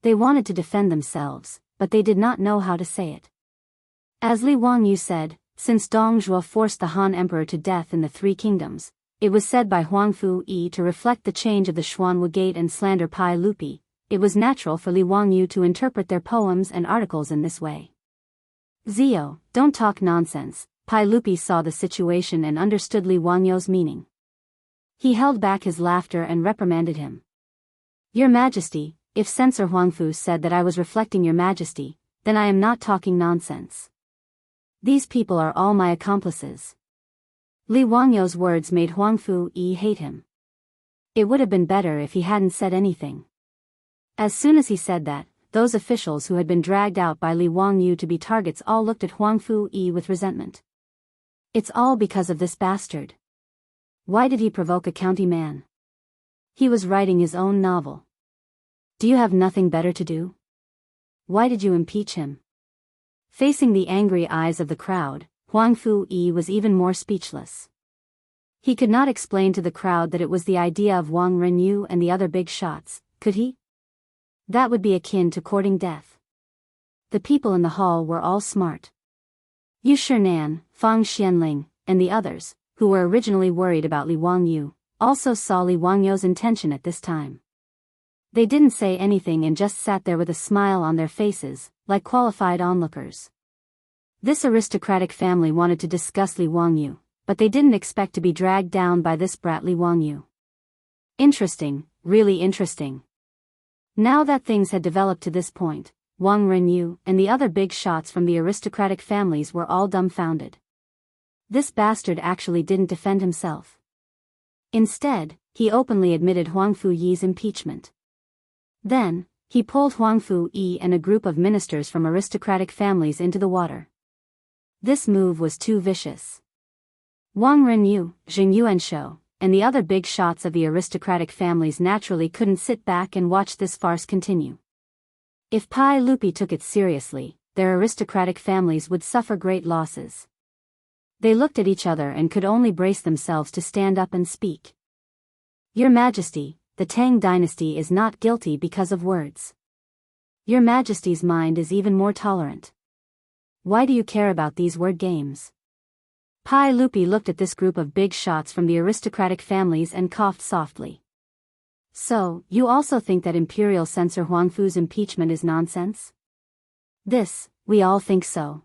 They wanted to defend themselves, but they did not know how to say it. As Li Wangyu said, since Dong Zhuo forced the Han Emperor to death in the Three Kingdoms, it was said by Huangfu Yi to reflect the change of the Xuanwu Gate and slander Pai Lupi, it was natural for Li Wangyu to interpret their poems and articles in this way. Zio, don't talk nonsense. Pai Lupi saw the situation and understood Li Wangyu's meaning. He held back his laughter and reprimanded him. Your Majesty, if Censor Huangfu said that I was reflecting Your Majesty, then I am not talking nonsense. These people are all my accomplices. Li Wangyou's words made Huang Fu-yi hate him. It would have been better if he hadn't said anything. As soon as he said that, those officials who had been dragged out by Li Wangyou to be targets all looked at Huang Fu-yi with resentment. It's all because of this bastard. Why did he provoke a county man? He was writing his own novel. Do you have nothing better to do? Why did you impeach him? Facing the angry eyes of the crowd, Huang Fu-yi was even more speechless. He could not explain to the crowd that it was the idea of Wang Renyu and the other big shots, could he? That would be akin to courting death. The people in the hall were all smart. Yu Shinan, Fang Xianling, and the others, who were originally worried about Li Wangyou, also saw Li Wangyou's intention at this time. They didn't say anything and just sat there with a smile on their faces, like qualified onlookers. This aristocratic family wanted to discuss Li Wangyou, but they didn't expect to be dragged down by this brat Li Wangyou. Interesting, really interesting. Now that things had developed to this point, Wang Renyu and the other big shots from the aristocratic families were all dumbfounded. This bastard actually didn't defend himself. Instead, he openly admitted Huang Fu-yi's impeachment. Then, he pulled Huang Fu-yi and a group of ministers from aristocratic families into the water. This move was too vicious. Wang Renyu, Zheng Yuanshou, and the other big shots of the aristocratic families naturally couldn't sit back and watch this farce continue. If Pai Lupi took it seriously, their aristocratic families would suffer great losses. They looked at each other and could only brace themselves to stand up and speak. Your Majesty, the Tang dynasty is not guilty because of words. Your Majesty's mind is even more tolerant. Why do you care about these word games? Pai Lupi looked at this group of big shots from the aristocratic families and coughed softly. So, you also think that Imperial Censor Huang Fu's impeachment is nonsense? This, we all think so.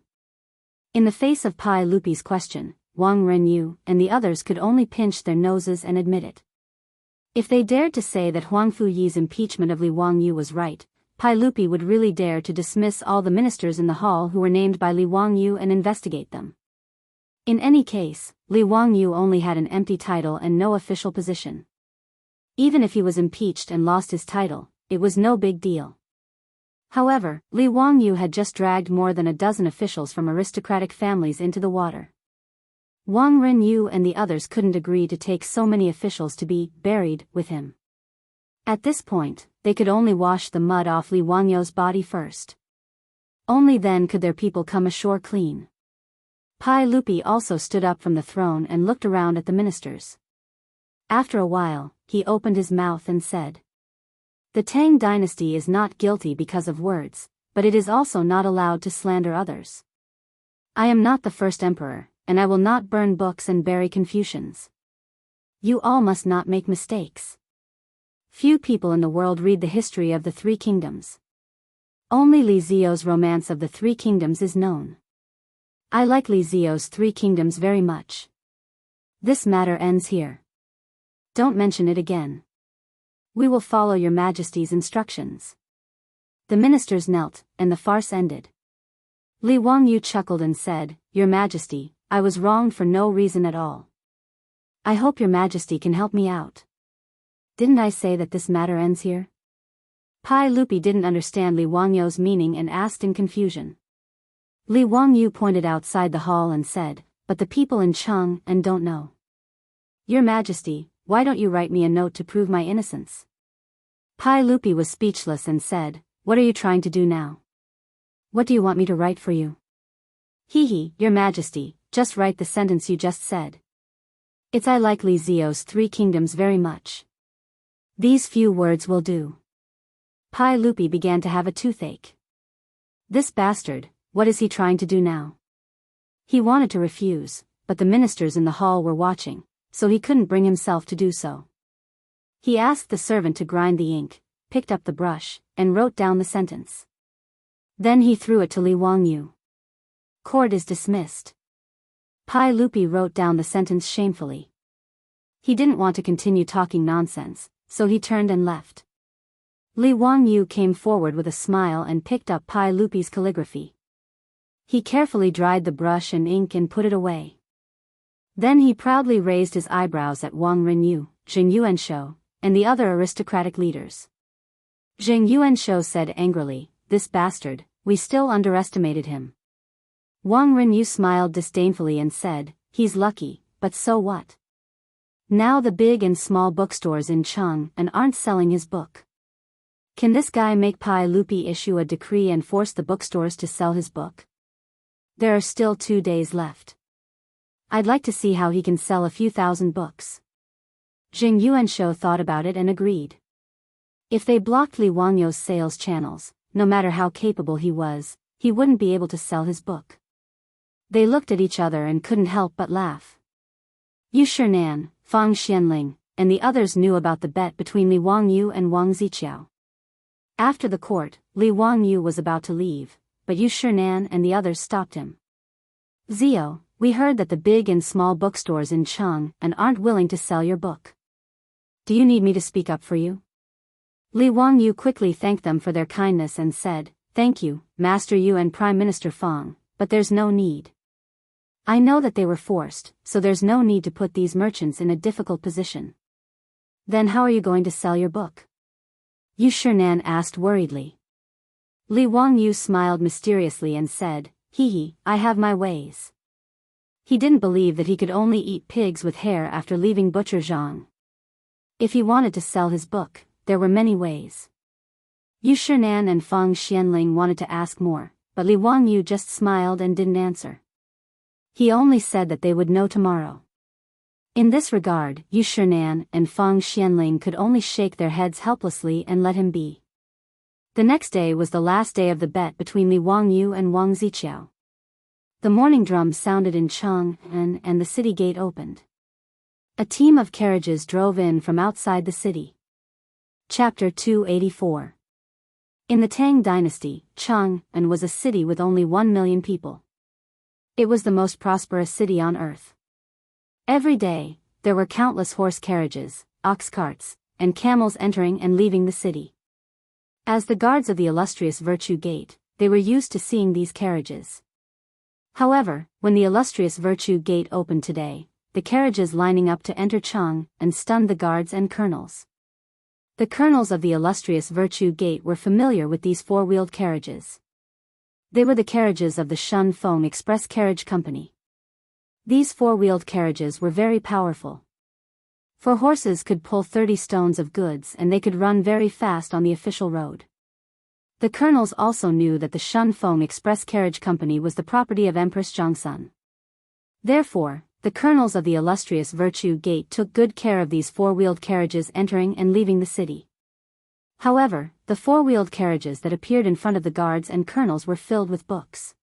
In the face of Pai Lupi's question, Wang Renyu and the others could only pinch their noses and admit it. If they dared to say that Huang Fu-yi's impeachment of Li Wangyou was right, Pai Lupi would really dare to dismiss all the ministers in the hall who were named by Li Wangyou and investigate them. In any case, Li Wangyou only had an empty title and no official position. Even if he was impeached and lost his title, it was no big deal. However, Li Wangyou had just dragged more than a dozen officials from aristocratic families into the water. Wang Renyu and the others couldn't agree to take so many officials to be buried with him. At this point, they could only wash the mud off Li Wangyou's body first. Only then could their people come ashore clean. Pai Lupi also stood up from the throne and looked around at the ministers. After a while, he opened his mouth and said, "The Tang dynasty is not guilty because of words, but it is also not allowed to slander others. I am not the first emperor, and I will not burn books and bury Confucians. You all must not make mistakes. Few people in the world read the history of the Three Kingdoms. Only Li Zio's Romance of the Three Kingdoms is known. I like Li Zio's Three Kingdoms very much. This matter ends here. Don't mention it again. We will follow your Majesty's instructions." The ministers knelt, and the farce ended. Li Wangyou chuckled and said, "Your Majesty, I was wronged for no reason at all. I hope your Majesty can help me out. Didn't I say that this matter ends here?" Pai Lupi didn't understand Li Wangyou's meaning and asked in confusion. Li Wangyou pointed outside the hall and said, "But the people in Cheng and don't know. Your Majesty, why don't you write me a note to prove my innocence?" Pai Lupi was speechless and said, "What are you trying to do now? What do you want me to write for you?" "Hee, Your Majesty, just write the sentence you just said. It's I like Li Zio's Three Kingdoms very much. These few words will do." Pai Lupi began to have a toothache. This bastard, what is he trying to do now? He wanted to refuse, but the ministers in the hall were watching, so he couldn't bring himself to do so. He asked the servant to grind the ink, picked up the brush, and wrote down the sentence. Then he threw it to Li Wangyou. "Court is dismissed." Pai Lupi wrote down the sentence shamefully. He didn't want to continue talking nonsense, so he turned and left. Li Wangyou came forward with a smile and picked up Pai Lupi's calligraphy. He carefully dried the brush and ink and put it away. Then he proudly raised his eyebrows at Wang Renyu, Zheng Yuanshou, and the other aristocratic leaders. Zheng Yuanshou said angrily, "This bastard, we still underestimated him." Wang Renyu smiled disdainfully and said, "He's lucky, but so what? Now the big and small bookstores in Cheng and aren't selling his book. Can this guy make Pai Lupi issue a decree and force the bookstores to sell his book? There are still 2 days left. I'd like to see how he can sell a few thousand books." Zheng Yuanshou thought about it and agreed. If they blocked Li Wangyou's sales channels, no matter how capable he was, he wouldn't be able to sell his book. They looked at each other and couldn't help but laugh. Yu Shinan, Fang Xianling, and the others knew about the bet between Li Wangyou and Wang Ziqiao. After the court, Li Wangyou was about to leave, but Yu Shinan and the others stopped him. "Zio, we heard that the big and small bookstores in Cheng and aren't willing to sell your book. Do you need me to speak up for you?" Li Wangyou quickly thanked them for their kindness and said, "Thank you, Master Yu and Prime Minister Fang, but there's no need. I know that they were forced, so there's no need to put these merchants in a difficult position." "Then how are you going to sell your book?" Yu Shinan asked worriedly. Li Wangyou smiled mysteriously and said, "Hee, I have my ways." He didn't believe that he could only eat pigs with hair after leaving Butcher Zhang. If he wanted to sell his book, there were many ways. Yu Shinan and Fang Xianling wanted to ask more, but Li Wangyou just smiled and didn't answer. He only said that they would know tomorrow. In this regard, Yu Shinan and Fang Xianling could only shake their heads helplessly and let him be. The next day was the last day of the bet between Li Wangyou and Wang Ziqiao. The morning drum sounded in Cheng and the city gate opened. A team of carriages drove in from outside the city. Chapter 284. In the Tang dynasty, Cheng was a city with only 1 million people. It was the most prosperous city on earth. Every day, there were countless horse carriages, ox carts, and camels entering and leaving the city. As the guards of the illustrious Virtue Gate, they were used to seeing these carriages. However, when the illustrious Virtue Gate opened today, the carriages lining up to enter Cheng stunned the guards and colonels. The colonels of the illustrious Virtue Gate were familiar with these four-wheeled carriages. They were the carriages of the Shun Feng Express Carriage Company. These four-wheeled carriages were very powerful. For horses could pull 30 stones of goods and they could run very fast on the official road. The colonels also knew that the Shun Feng Express Carriage Company was the property of Empress Zhongsun. Therefore, the colonels of the illustrious Virtue Gate took good care of these four-wheeled carriages entering and leaving the city. However, the four-wheeled carriages that appeared in front of the guards and colonels were filled with books.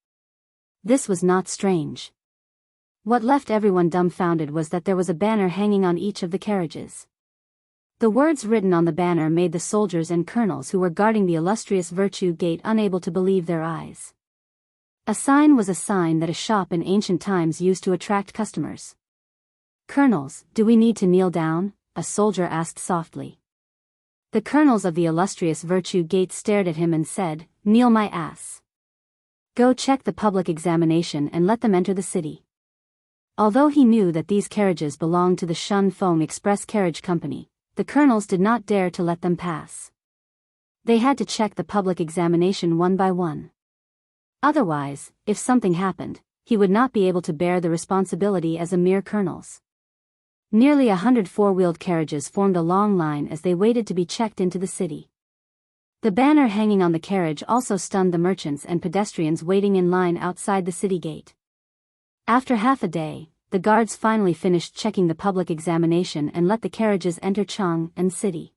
This was not strange. What left everyone dumbfounded was that there was a banner hanging on each of the carriages. The words written on the banner made the soldiers and colonels who were guarding the illustrious Virtue Gate unable to believe their eyes. A sign was a sign that a shop in ancient times used to attract customers. "Colonels, do we need to kneel down?" a soldier asked softly. The colonels of the illustrious Virtue Gate stared at him and said, "Kneel my ass. Go check the public examination and let them enter the city." Although he knew that these carriages belonged to the Shun Feng Express Carriage Company, the colonels did not dare to let them pass. They had to check the public examination one by one. Otherwise, if something happened, he would not be able to bear the responsibility as a mere colonels. Nearly 100 four-wheeled carriages formed a long line as they waited to be checked into the city. The banner hanging on the carriage also stunned the merchants and pedestrians waiting in line outside the city gate. After half a day, the guards finally finished checking the public examination and let the carriages enter Cheng city.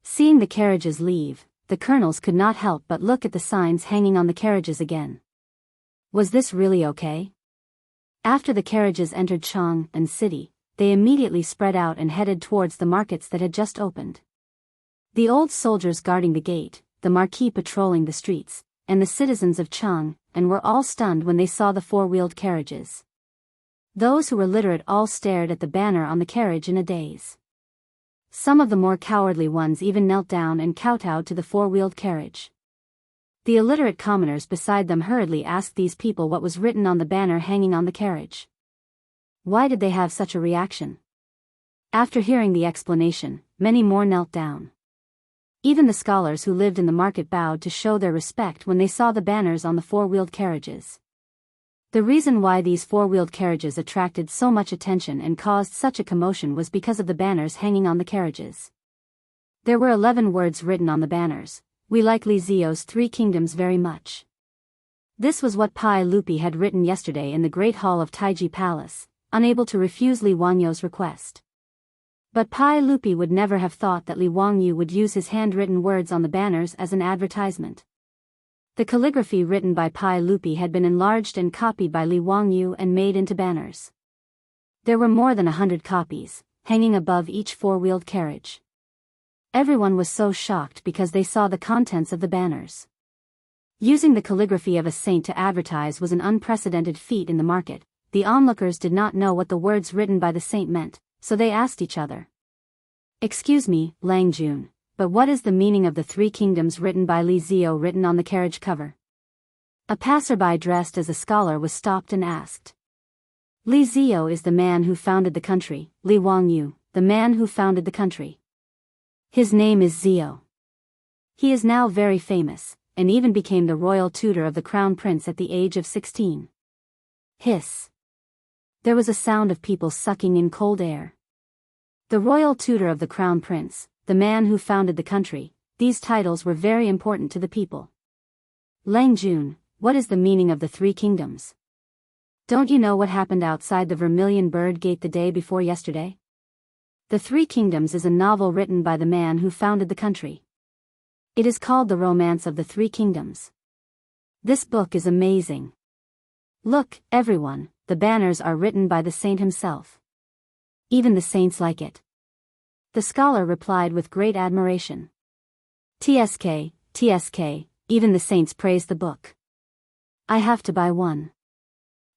Seeing the carriages leave, the colonels could not help but look at the signs hanging on the carriages again. Was this really okay? After the carriages entered Cheng city, they immediately spread out and headed towards the markets that had just opened. The old soldiers guarding the gate, the marquis patrolling the streets, and the citizens of Cheng were all stunned when they saw the four-wheeled carriages. Those who were literate all stared at the banner on the carriage in a daze. Some of the more cowardly ones even knelt down and kowtowed to the four-wheeled carriage. The illiterate commoners beside them hurriedly asked these people what was written on the banner hanging on the carriage. Why did they have such a reaction? After hearing the explanation, many more knelt down. Even the scholars who lived in the market bowed to show their respect when they saw the banners on the four-wheeled carriages. The reason why these four-wheeled carriages attracted so much attention and caused such a commotion was because of the banners hanging on the carriages. There were 11 words written on the banners. We like Li Zio's three kingdoms very much. This was what Pai Lupi had written yesterday in the Great Hall of Taiji Palace, unable to refuse Li Wangyu's request. But Pai Lupi would never have thought that Li Wangyu would use his handwritten words on the banners as an advertisement. The calligraphy written by Pai Lupi had been enlarged and copied by Li Wangyu and made into banners. There were more than 100 copies, hanging above each four-wheeled carriage. Everyone was so shocked because they saw the contents of the banners. Using the calligraphy of a saint to advertise was an unprecedented feat in the market. The onlookers did not know what the words written by the saint meant, so they asked each other. "Excuse me, Lang Jun, but what is the meaning of the three kingdoms written by Li Zio written on the carriage cover?" A passerby dressed as a scholar was stopped and asked. "Li Zio is the man who founded the country, Li Wangyu, the man who founded the country. His name is Zio. He is now very famous, and even became the royal tutor of the crown prince at the age of 16. Hiss. There was a sound of people sucking in cold air. The royal tutor of the crown prince, the man who founded the country, these titles were very important to the people. Lang Jun, what is the meaning of the three kingdoms? Don't you know what happened outside the Vermilion Bird Gate the day before yesterday? The Three Kingdoms is a novel written by the man who founded the country. It is called The Romance of the Three Kingdoms. This book is amazing. Look, everyone, the banners are written by the saint himself. Even the saints like it." The scholar replied with great admiration. "TSK, TSK, even the saints praise the book. I have to buy one."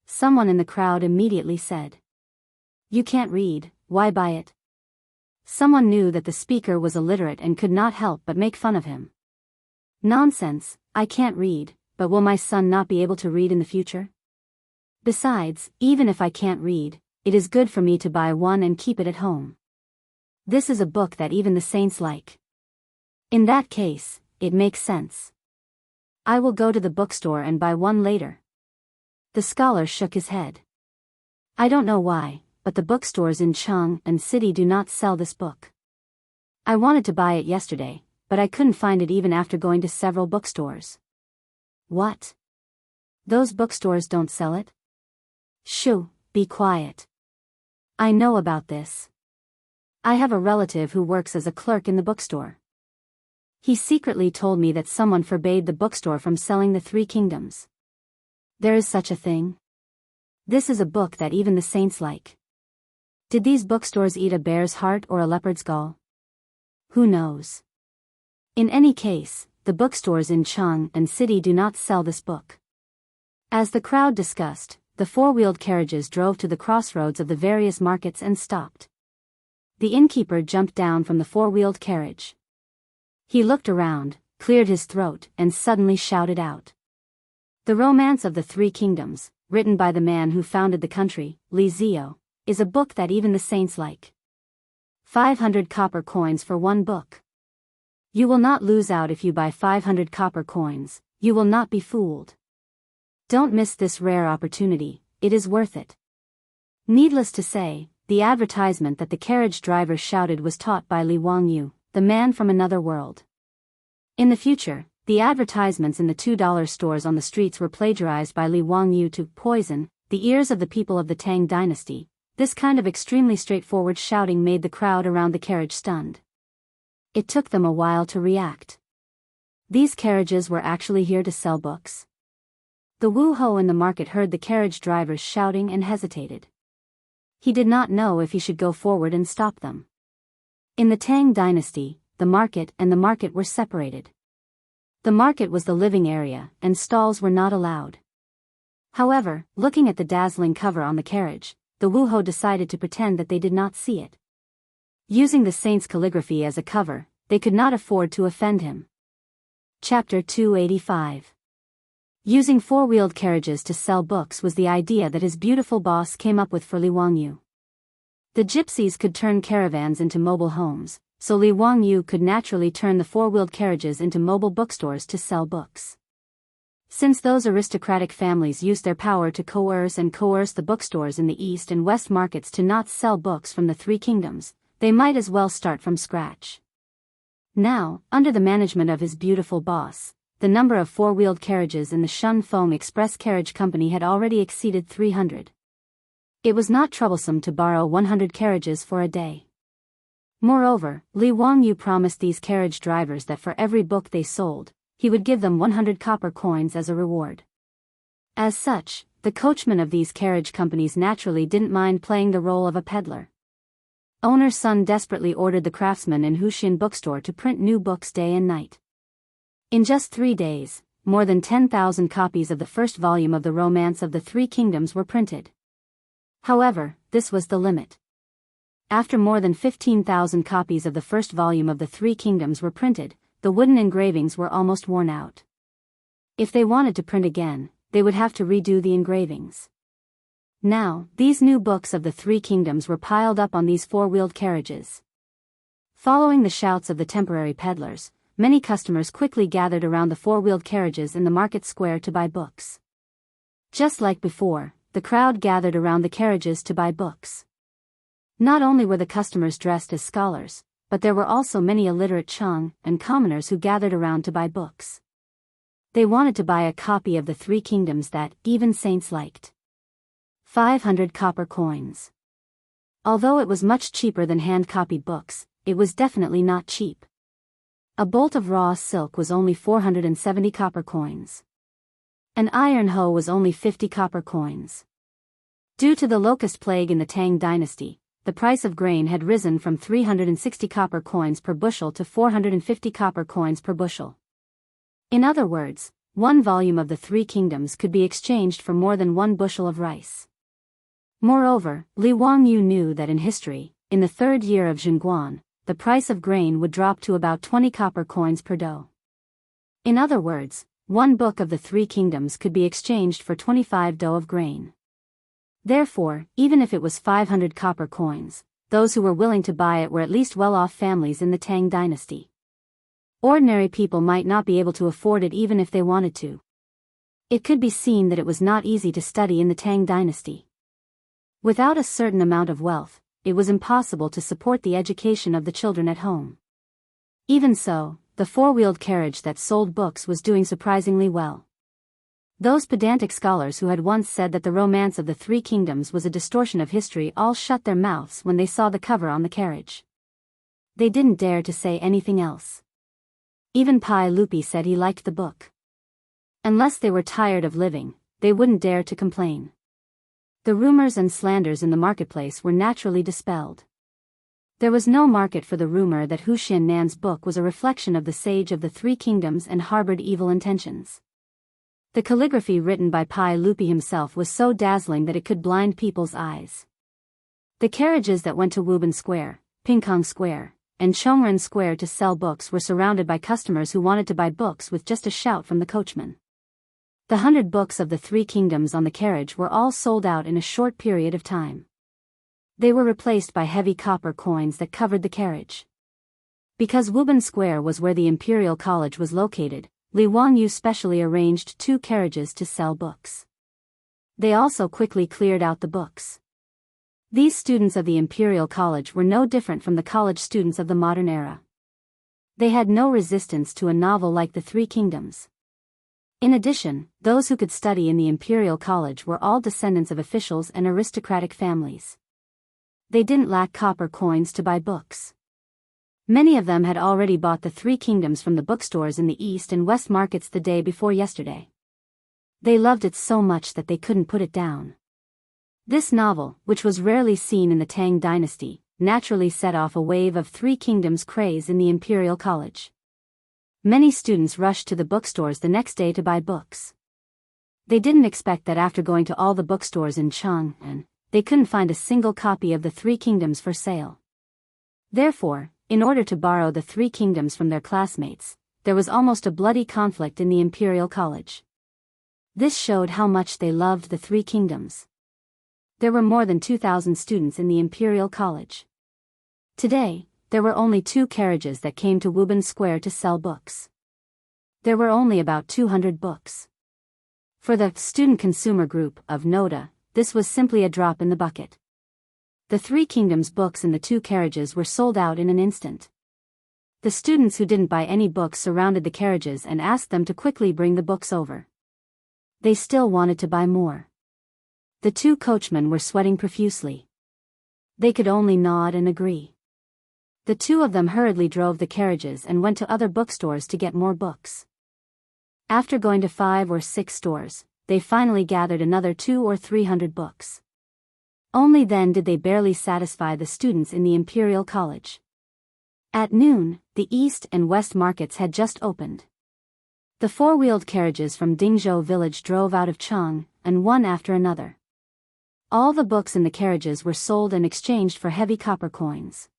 Someone in the crowd immediately said. "You can't read, why buy it?" Someone knew that the speaker was illiterate and could not help but make fun of him. "Nonsense, I can't read, but will my son not be able to read in the future? Besides, even if I can't read, it is good for me to buy one and keep it at home. This is a book that even the saints like. In that case, it makes sense. I will go to the bookstore and buy one later." The scholar shook his head. "I don't know why, but the bookstores in Cheng and City do not sell this book. I wanted to buy it yesterday, but I couldn't find it even after going to several bookstores." "What? Those bookstores don't sell it?" "Shoo, be quiet. I know about this. I have a relative who works as a clerk in the bookstore. He secretly told me that someone forbade the bookstore from selling the Three Kingdoms. There is such a thing. This is a book that even the saints like. Did these bookstores eat a bear's heart or a leopard's gall? Who knows? In any case, the bookstores in Cheng and City do not sell this book." As the crowd discussed, the four-wheeled carriages drove to the crossroads of the various markets and stopped. The innkeeper jumped down from the four-wheeled carriage. He looked around, cleared his throat, and suddenly shouted out. "The Romance of the Three Kingdoms, written by the man who founded the country, Li Zio, is a book that even the saints like. 500 copper coins for one book. You will not lose out if you buy 500 copper coins, you will not be fooled. Don't miss this rare opportunity, it is worth it." Needless to say, the advertisement that the carriage driver shouted was taught by Li Wangyu, the man from another world. In the future, the advertisements in the $2 stores on the streets were plagiarized by Li Wangyu to poison the ears of the people of the Tang dynasty. This kind of extremely straightforward shouting made the crowd around the carriage stunned. It took them a while to react. These carriages were actually here to sell books? The Wu-ho in the market heard the carriage drivers shouting and hesitated. He did not know if he should go forward and stop them. In the Tang dynasty, the market and the market were separated. The market was the living area, and stalls were not allowed. However, looking at the dazzling cover on the carriage, the Wu-ho decided to pretend that they did not see it. Using the saint's calligraphy as a cover, they could not afford to offend him. Chapter 285. Using four-wheeled carriages to sell books was the idea that his beautiful boss came up with for Li Wangyu. The gypsies could turn caravans into mobile homes, so Li Wangyu could naturally turn the four-wheeled carriages into mobile bookstores to sell books. Since those aristocratic families used their power to coerce the bookstores in the East and West markets to not sell books from the Three Kingdoms, they might as well start from scratch. Now, under the management of his beautiful boss, the number of four-wheeled carriages in the Shun Feng Express Carriage Company had already exceeded 300. It was not troublesome to borrow 100 carriages for a day. Moreover, Li Wangyu promised these carriage drivers that for every book they sold, he would give them 100 copper coins as a reward. As such, the coachman of these carriage companies naturally didn't mind playing the role of a peddler. Owner's son desperately ordered the craftsman in Huxian bookstore to print new books day and night. In just 3 days, more than 10,000 copies of the first volume of the Romance of the Three Kingdoms were printed. However, this was the limit. After more than 15,000 copies of the first volume of the Three Kingdoms were printed, the wooden engravings were almost worn out. If they wanted to print again, they would have to redo the engravings. Now, these new books of the Three Kingdoms were piled up on these four-wheeled carriages. Following the shouts of the temporary peddlers, many customers quickly gathered around the four-wheeled carriages in the market square to buy books. Just like before, the crowd gathered around the carriages to buy books. Not only were the customers dressed as scholars, but there were also many illiterate Cheng and commoners who gathered around to buy books. They wanted to buy a copy of the Three Kingdoms that even saints liked. 500 copper coins. Although it was much cheaper than hand-copied books, it was definitely not cheap. A bolt of raw silk was only 470 copper coins. An iron hoe was only 50 copper coins. Due to the locust plague in the Tang dynasty, the price of grain had risen from 360 copper coins per bushel to 450 copper coins per bushel. In other words, one volume of the Three Kingdoms could be exchanged for more than 1 bushel of rice. Moreover, Li Wangyu knew that in history, in the 3rd year of Zhenguan, the price of grain would drop to about 20 copper coins per dough. In other words, one book of the Three Kingdoms could be exchanged for 25 dough of grain. Therefore, even if it was 500 copper coins, those who were willing to buy it were at least well-off families in the Tang dynasty. Ordinary people might not be able to afford it even if they wanted to. It could be seen that it was not easy to study in the Tang dynasty. Without a certain amount of wealth, it was impossible to support the education of the children at home. Even so, the four-wheeled carriage that sold books was doing surprisingly well. Those pedantic scholars who had once said that the Romance of the Three Kingdoms was a distortion of history all shut their mouths when they saw the cover on the carriage. They didn't dare to say anything else. Even Pai Lupi said he liked the book. Unless they were tired of living, they wouldn't dare to complain. The rumors and slanders in the marketplace were naturally dispelled. There was no market for the rumor that Huxian Nan's book was a reflection of the sage of the Three Kingdoms and harbored evil intentions. The calligraphy written by Pai Lupi himself was so dazzling that it could blind people's eyes. The carriages that went to Wuban Square, Pingkong Square, and Chongren Square to sell books were surrounded by customers who wanted to buy books with just a shout from the coachman. The 100 books of the Three Kingdoms on the carriage were all sold out in a short period of time. They were replaced by heavy copper coins that covered the carriage. Because Wuban Square was where the Imperial College was located, Li Wangyu specially arranged 2 carriages to sell books. They also quickly cleared out the books. These students of the Imperial College were no different from the college students of the modern era. They had no resistance to a novel like The Three Kingdoms. In addition, those who could study in the Imperial College were all descendants of officials and aristocratic families. They didn't lack copper coins to buy books. Many of them had already bought The Three Kingdoms from the bookstores in the East and West markets the day before yesterday. They loved it so much that they couldn't put it down. This novel, which was rarely seen in the Tang dynasty, naturally set off a wave of Three Kingdoms craze in the Imperial College. Many students rushed to the bookstores the next day to buy books. They didn't expect that after going to all the bookstores in Chang'an, they couldn't find a single copy of The Three Kingdoms for sale. Therefore, in order to borrow The Three Kingdoms from their classmates, there was almost a bloody conflict in the Imperial College. This showed how much they loved the Three Kingdoms. There were more than 2,000 students in the Imperial College. Today, there were only 2 carriages that came to Woburn Square to sell books. There were only about 200 books. For the student consumer group of Noda, this was simply a drop in the bucket. The Three Kingdoms books in the 2 carriages were sold out in an instant. The students who didn't buy any books surrounded the carriages and asked them to quickly bring the books over. They still wanted to buy more. The 2 coachmen were sweating profusely. They could only nod and agree. The 2 of them hurriedly drove the carriages and went to other bookstores to get more books. After going to 5 or 6 stores, they finally gathered another 200 or 300 books. Only then did they barely satisfy the students in the Imperial College. At noon, the East and West markets had just opened. The 4-wheeled carriages from Dingzhou village drove out of Chang, and one after another. All the books in the carriages were sold and exchanged for heavy copper coins.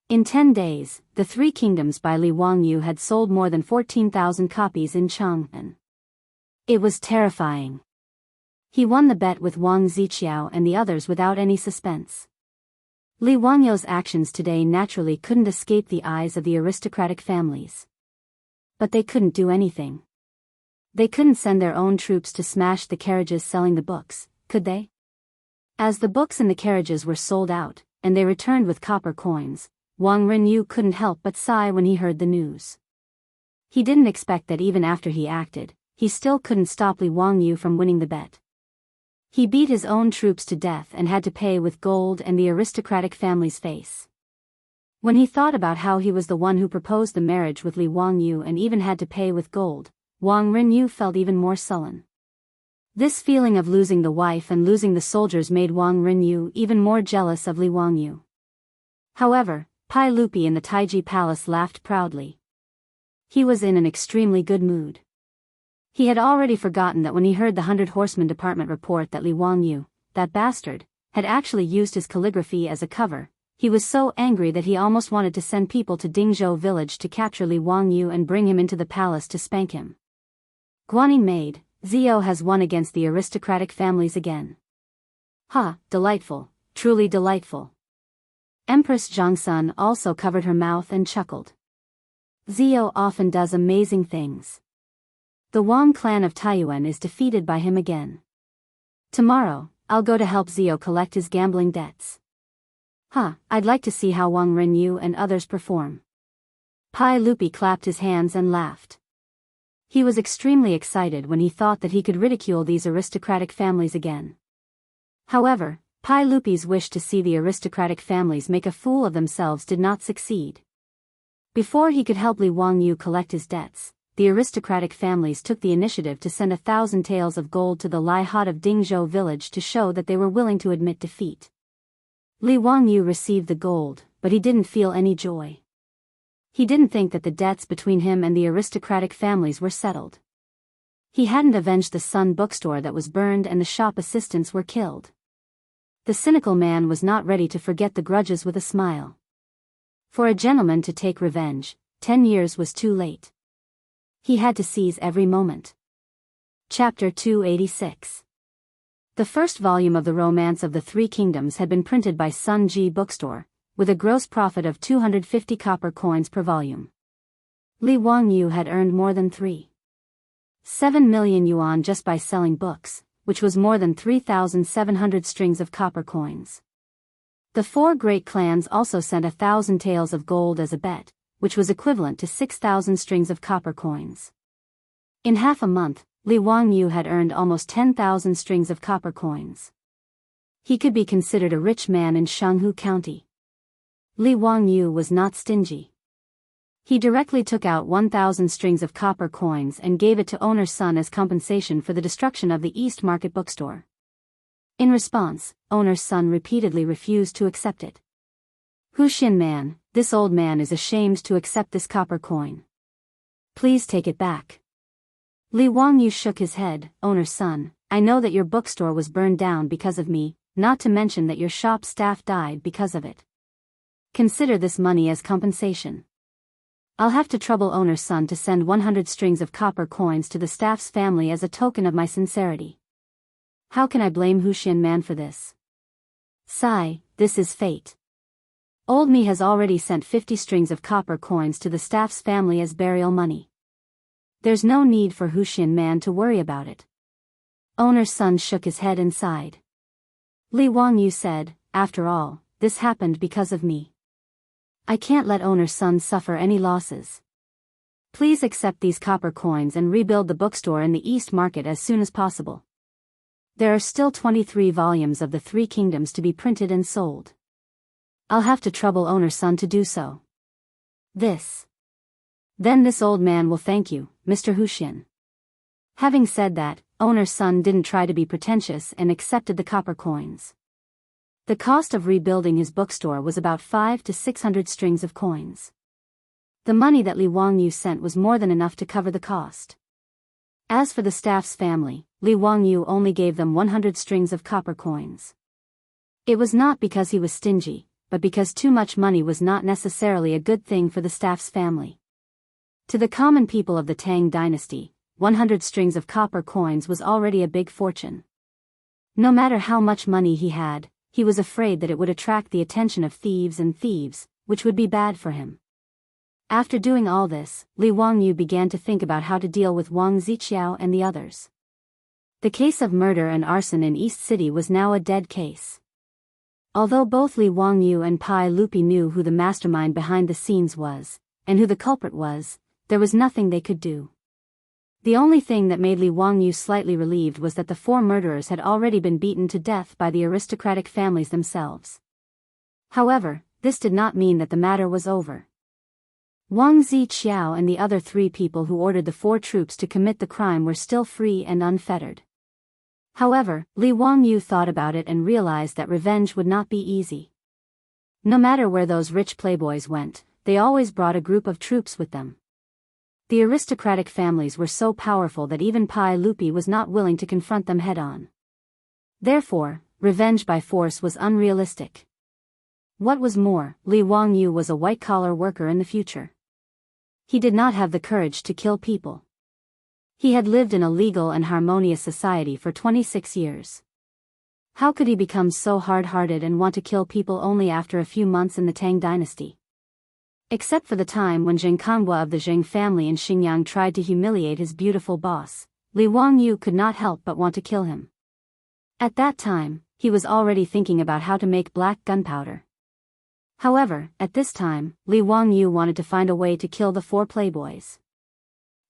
In 10 days, The Three Kingdoms by Li Wangyu had sold more than 14,000 copies in Chang'an. It was terrifying. He won the bet with Wang Ziqiao and the others without any suspense. Li Wangyu's actions today naturally couldn't escape the eyes of the aristocratic families. But they couldn't do anything. They couldn't send their own troops to smash the carriages selling the books, could they? As the books in the carriages were sold out, and they returned with copper coins, Wang Renyu couldn't help but sigh when he heard the news. He didn't expect that even after he acted, he still couldn't stop Li Wangyu from winning the bet. He beat his own troops to death and had to pay with gold and the aristocratic family's face. When he thought about how he was the one who proposed the marriage with Li Wangyu and even had to pay with gold, Wang Renyu felt even more sullen. This feeling of losing the wife and losing the soldiers made Wang Renyu even more jealous of Li Wangyu. However, Pai Lupi in the Taiji Palace laughed proudly. He was in an extremely good mood. He had already forgotten that when he heard the 100 Horsemen Department report that Li Wangyu, that bastard, had actually used his calligraphy as a cover, he was so angry that he almost wanted to send people to Dingzhou village to capture Li Wangyu and bring him into the palace to spank him. Guanyin maid, Zio has won against the aristocratic families again. Ha, delightful, truly delightful. Empress Zhongsun also covered her mouth and chuckled. Zio often does amazing things. The Wang clan of Taiyuan is defeated by him again. Tomorrow, I'll go to help Zio collect his gambling debts. I'd like to see how Wang Renyu and others perform. Pai Lupi clapped his hands and laughed. He was extremely excited when he thought that he could ridicule these aristocratic families again. However, Pai Lupi's wish to see the aristocratic families make a fool of themselves did not succeed. Before he could help Li Wangyu collect his debts, the aristocratic families took the initiative to send 1,000 taels of gold to the Lai Hot of Dingzhou village to show that they were willing to admit defeat. Li Wangyu received the gold, but he didn't feel any joy. He didn't think that the debts between him and the aristocratic families were settled. He hadn't avenged the Sun bookstore that was burned and the shop assistants were killed. The cynical man was not ready to forget the grudges with a smile. For a gentleman to take revenge, 10 years was too late. He had to seize every moment. Chapter 286. The first volume of the Romance of the Three Kingdoms had been printed by Sun Ji Bookstore, with a gross profit of 250 copper coins per volume. Li Wangyu had earned more than 3.7 million yuan just by selling books, which was more than 3,700 strings of copper coins. The 4 great clans also sent 1,000 taels of gold as a bet, which was equivalent to 6,000 strings of copper coins. In half a month, Li Wangyu had earned almost 10,000 strings of copper coins. He could be considered a rich man in Shanghu County. Li Wangyu was not stingy. He directly took out 1,000 strings of copper coins and gave it to owner's son as compensation for the destruction of the East Market bookstore. In response, owner's son repeatedly refused to accept it. Hu Xin man, this old man is ashamed to accept this copper coin. Please take it back. Li Wangyu shook his head. Owner's son, I know that your bookstore was burned down because of me, not to mention that your shop staff died because of it. Consider this money as compensation. I'll have to trouble owner's son to send 100 strings of copper coins to the staff's family as a token of my sincerity. How can I blame Huxian man for this? Sigh, this is fate. Old me has already sent 50 strings of copper coins to the staff's family as burial money. There's no need for Huxian man to worry about it. Owner's son shook his head and sighed. Li Wangyu said, after all, this happened because of me. I can't let owner's son suffer any losses. Please accept these copper coins and rebuild the bookstore in the East Market as soon as possible. There are still 23 volumes of the Three Kingdoms to be printed and sold. I'll have to trouble owner's son to do so. Then this old man will thank you, Mr. Huxian. Having said that, owner's son didn't try to be pretentious and accepted the copper coins. The cost of rebuilding his bookstore was about 500 to 600 strings of coins. The money that Li Wangyu sent was more than enough to cover the cost. As for the staff's family, Li Wangyu only gave them 100 strings of copper coins. It was not because he was stingy, but because too much money was not necessarily a good thing for the staff's family. To the common people of the Tang dynasty, 100 strings of copper coins was already a big fortune. No matter how much money he had, he was afraid that it would attract the attention of thieves, which would be bad for him. After doing all this, Li Wangyu began to think about how to deal with Wang Ziqiao and the others. The case of murder and arson in East City was now a dead case. Although both Li Wangyu and Pai Lupi knew who the mastermind behind the scenes was, and who the culprit was, there was nothing they could do. The only thing that made Li Wangyu slightly relieved was that the 4 murderers had already been beaten to death by the aristocratic families themselves. However, this did not mean that the matter was over. Wang Ziqiao and the other 3 people who ordered the 4 troops to commit the crime were still free and unfettered. However, Li Wangyu thought about it and realized that revenge would not be easy. No matter where those rich playboys went, they always brought a group of troops with them. The aristocratic families were so powerful that even Pai Lupi was not willing to confront them head-on. Therefore, revenge by force was unrealistic. What was more, Li Wangyu was a white-collar worker in the future. He did not have the courage to kill people. He had lived in a legal and harmonious society for 26 years. How could he become so hard-hearted and want to kill people only after a few months in the Tang dynasty? Except for the time when Zheng Kangwa of the Zheng family in Xinjiang tried to humiliate his beautiful boss, Li Wangyu could not help but want to kill him. At that time, he was already thinking about how to make black gunpowder. However, at this time, Li Wangyu wanted to find a way to kill the 4 playboys.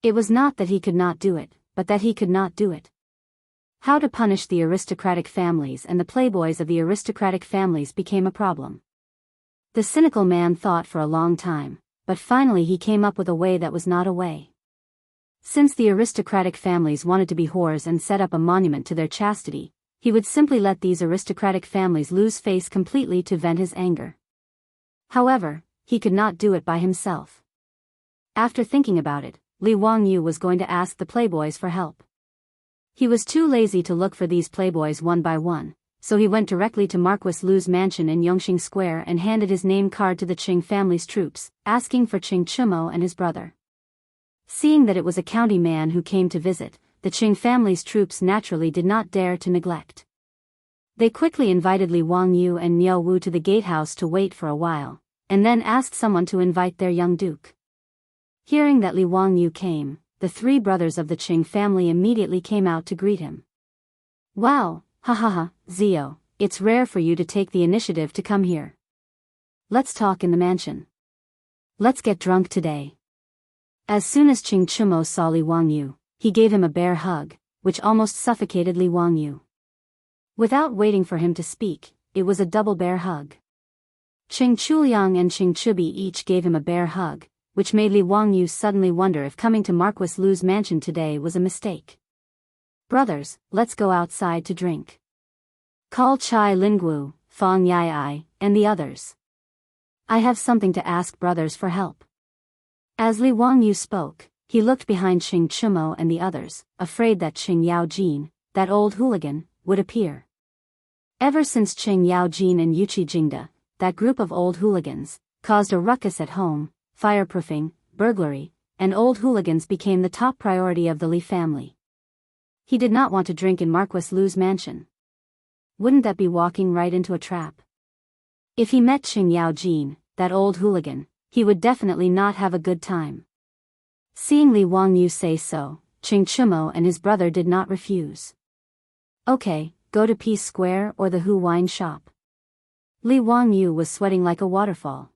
It was not that he could not do it, but that he could not do it. How to punish the aristocratic families and the playboys of the aristocratic families became a problem. The cynical man thought for a long time, but finally he came up with a way that was not a way. Since the aristocratic families wanted to be whores and set up a monument to their chastity, he would simply let these aristocratic families lose face completely to vent his anger. However, he could not do it by himself. After thinking about it, Li Wangyu was going to ask the playboys for help. He was too lazy to look for these playboys one by one, so he went directly to Marquis Lu's mansion in Yongxing Square and handed his name card to the Qing family's troops, asking for Qing Chumo and his brother. Seeing that it was a county man who came to visit, the Qing family's troops naturally did not dare to neglect. They quickly invited Li Wangyu and Niu Wu to the gatehouse to wait for a while, and then asked someone to invite their young duke. Hearing that Li Wangyu came, the 3 brothers of the Qing family immediately came out to greet him. Wow, Zio, it's rare for you to take the initiative to come here. Let's talk in the mansion. Let's get drunk today. As soon as Qing Chumo saw Li Wangyu, he gave him a bear hug, which almost suffocated Li Wangyu. Without waiting for him to speak, it was a double bear hug. Qing Chuliang and Qing Chubi each gave him a bear hug, which made Li Wangyu suddenly wonder if coming to Marquis Lu's mansion today was a mistake. Brothers, let's go outside to drink. Call Chai Lingwu, Fang Yai, and the others. I have something to ask brothers for help. As Li Wangyu spoke, he looked behind Qing Chumo and the others, afraid that Qing Yaojin, that old hooligan, would appear. Ever since Qing Yaojin and Yuqi Jingda, that group of old hooligans, caused a ruckus at home, fireproofing, burglary, and old hooligans became the top priority of the Li family. He did not want to drink in Marquis Lu's mansion. Wouldn't that be walking right into a trap? If he met Qing Yaojin, that old hooligan, he would definitely not have a good time. Seeing Li Wangyu say so, Qing Chumo and his brother did not refuse. Okay, go to Peace Square or the Hu wine shop. Li Wangyu was sweating like a waterfall.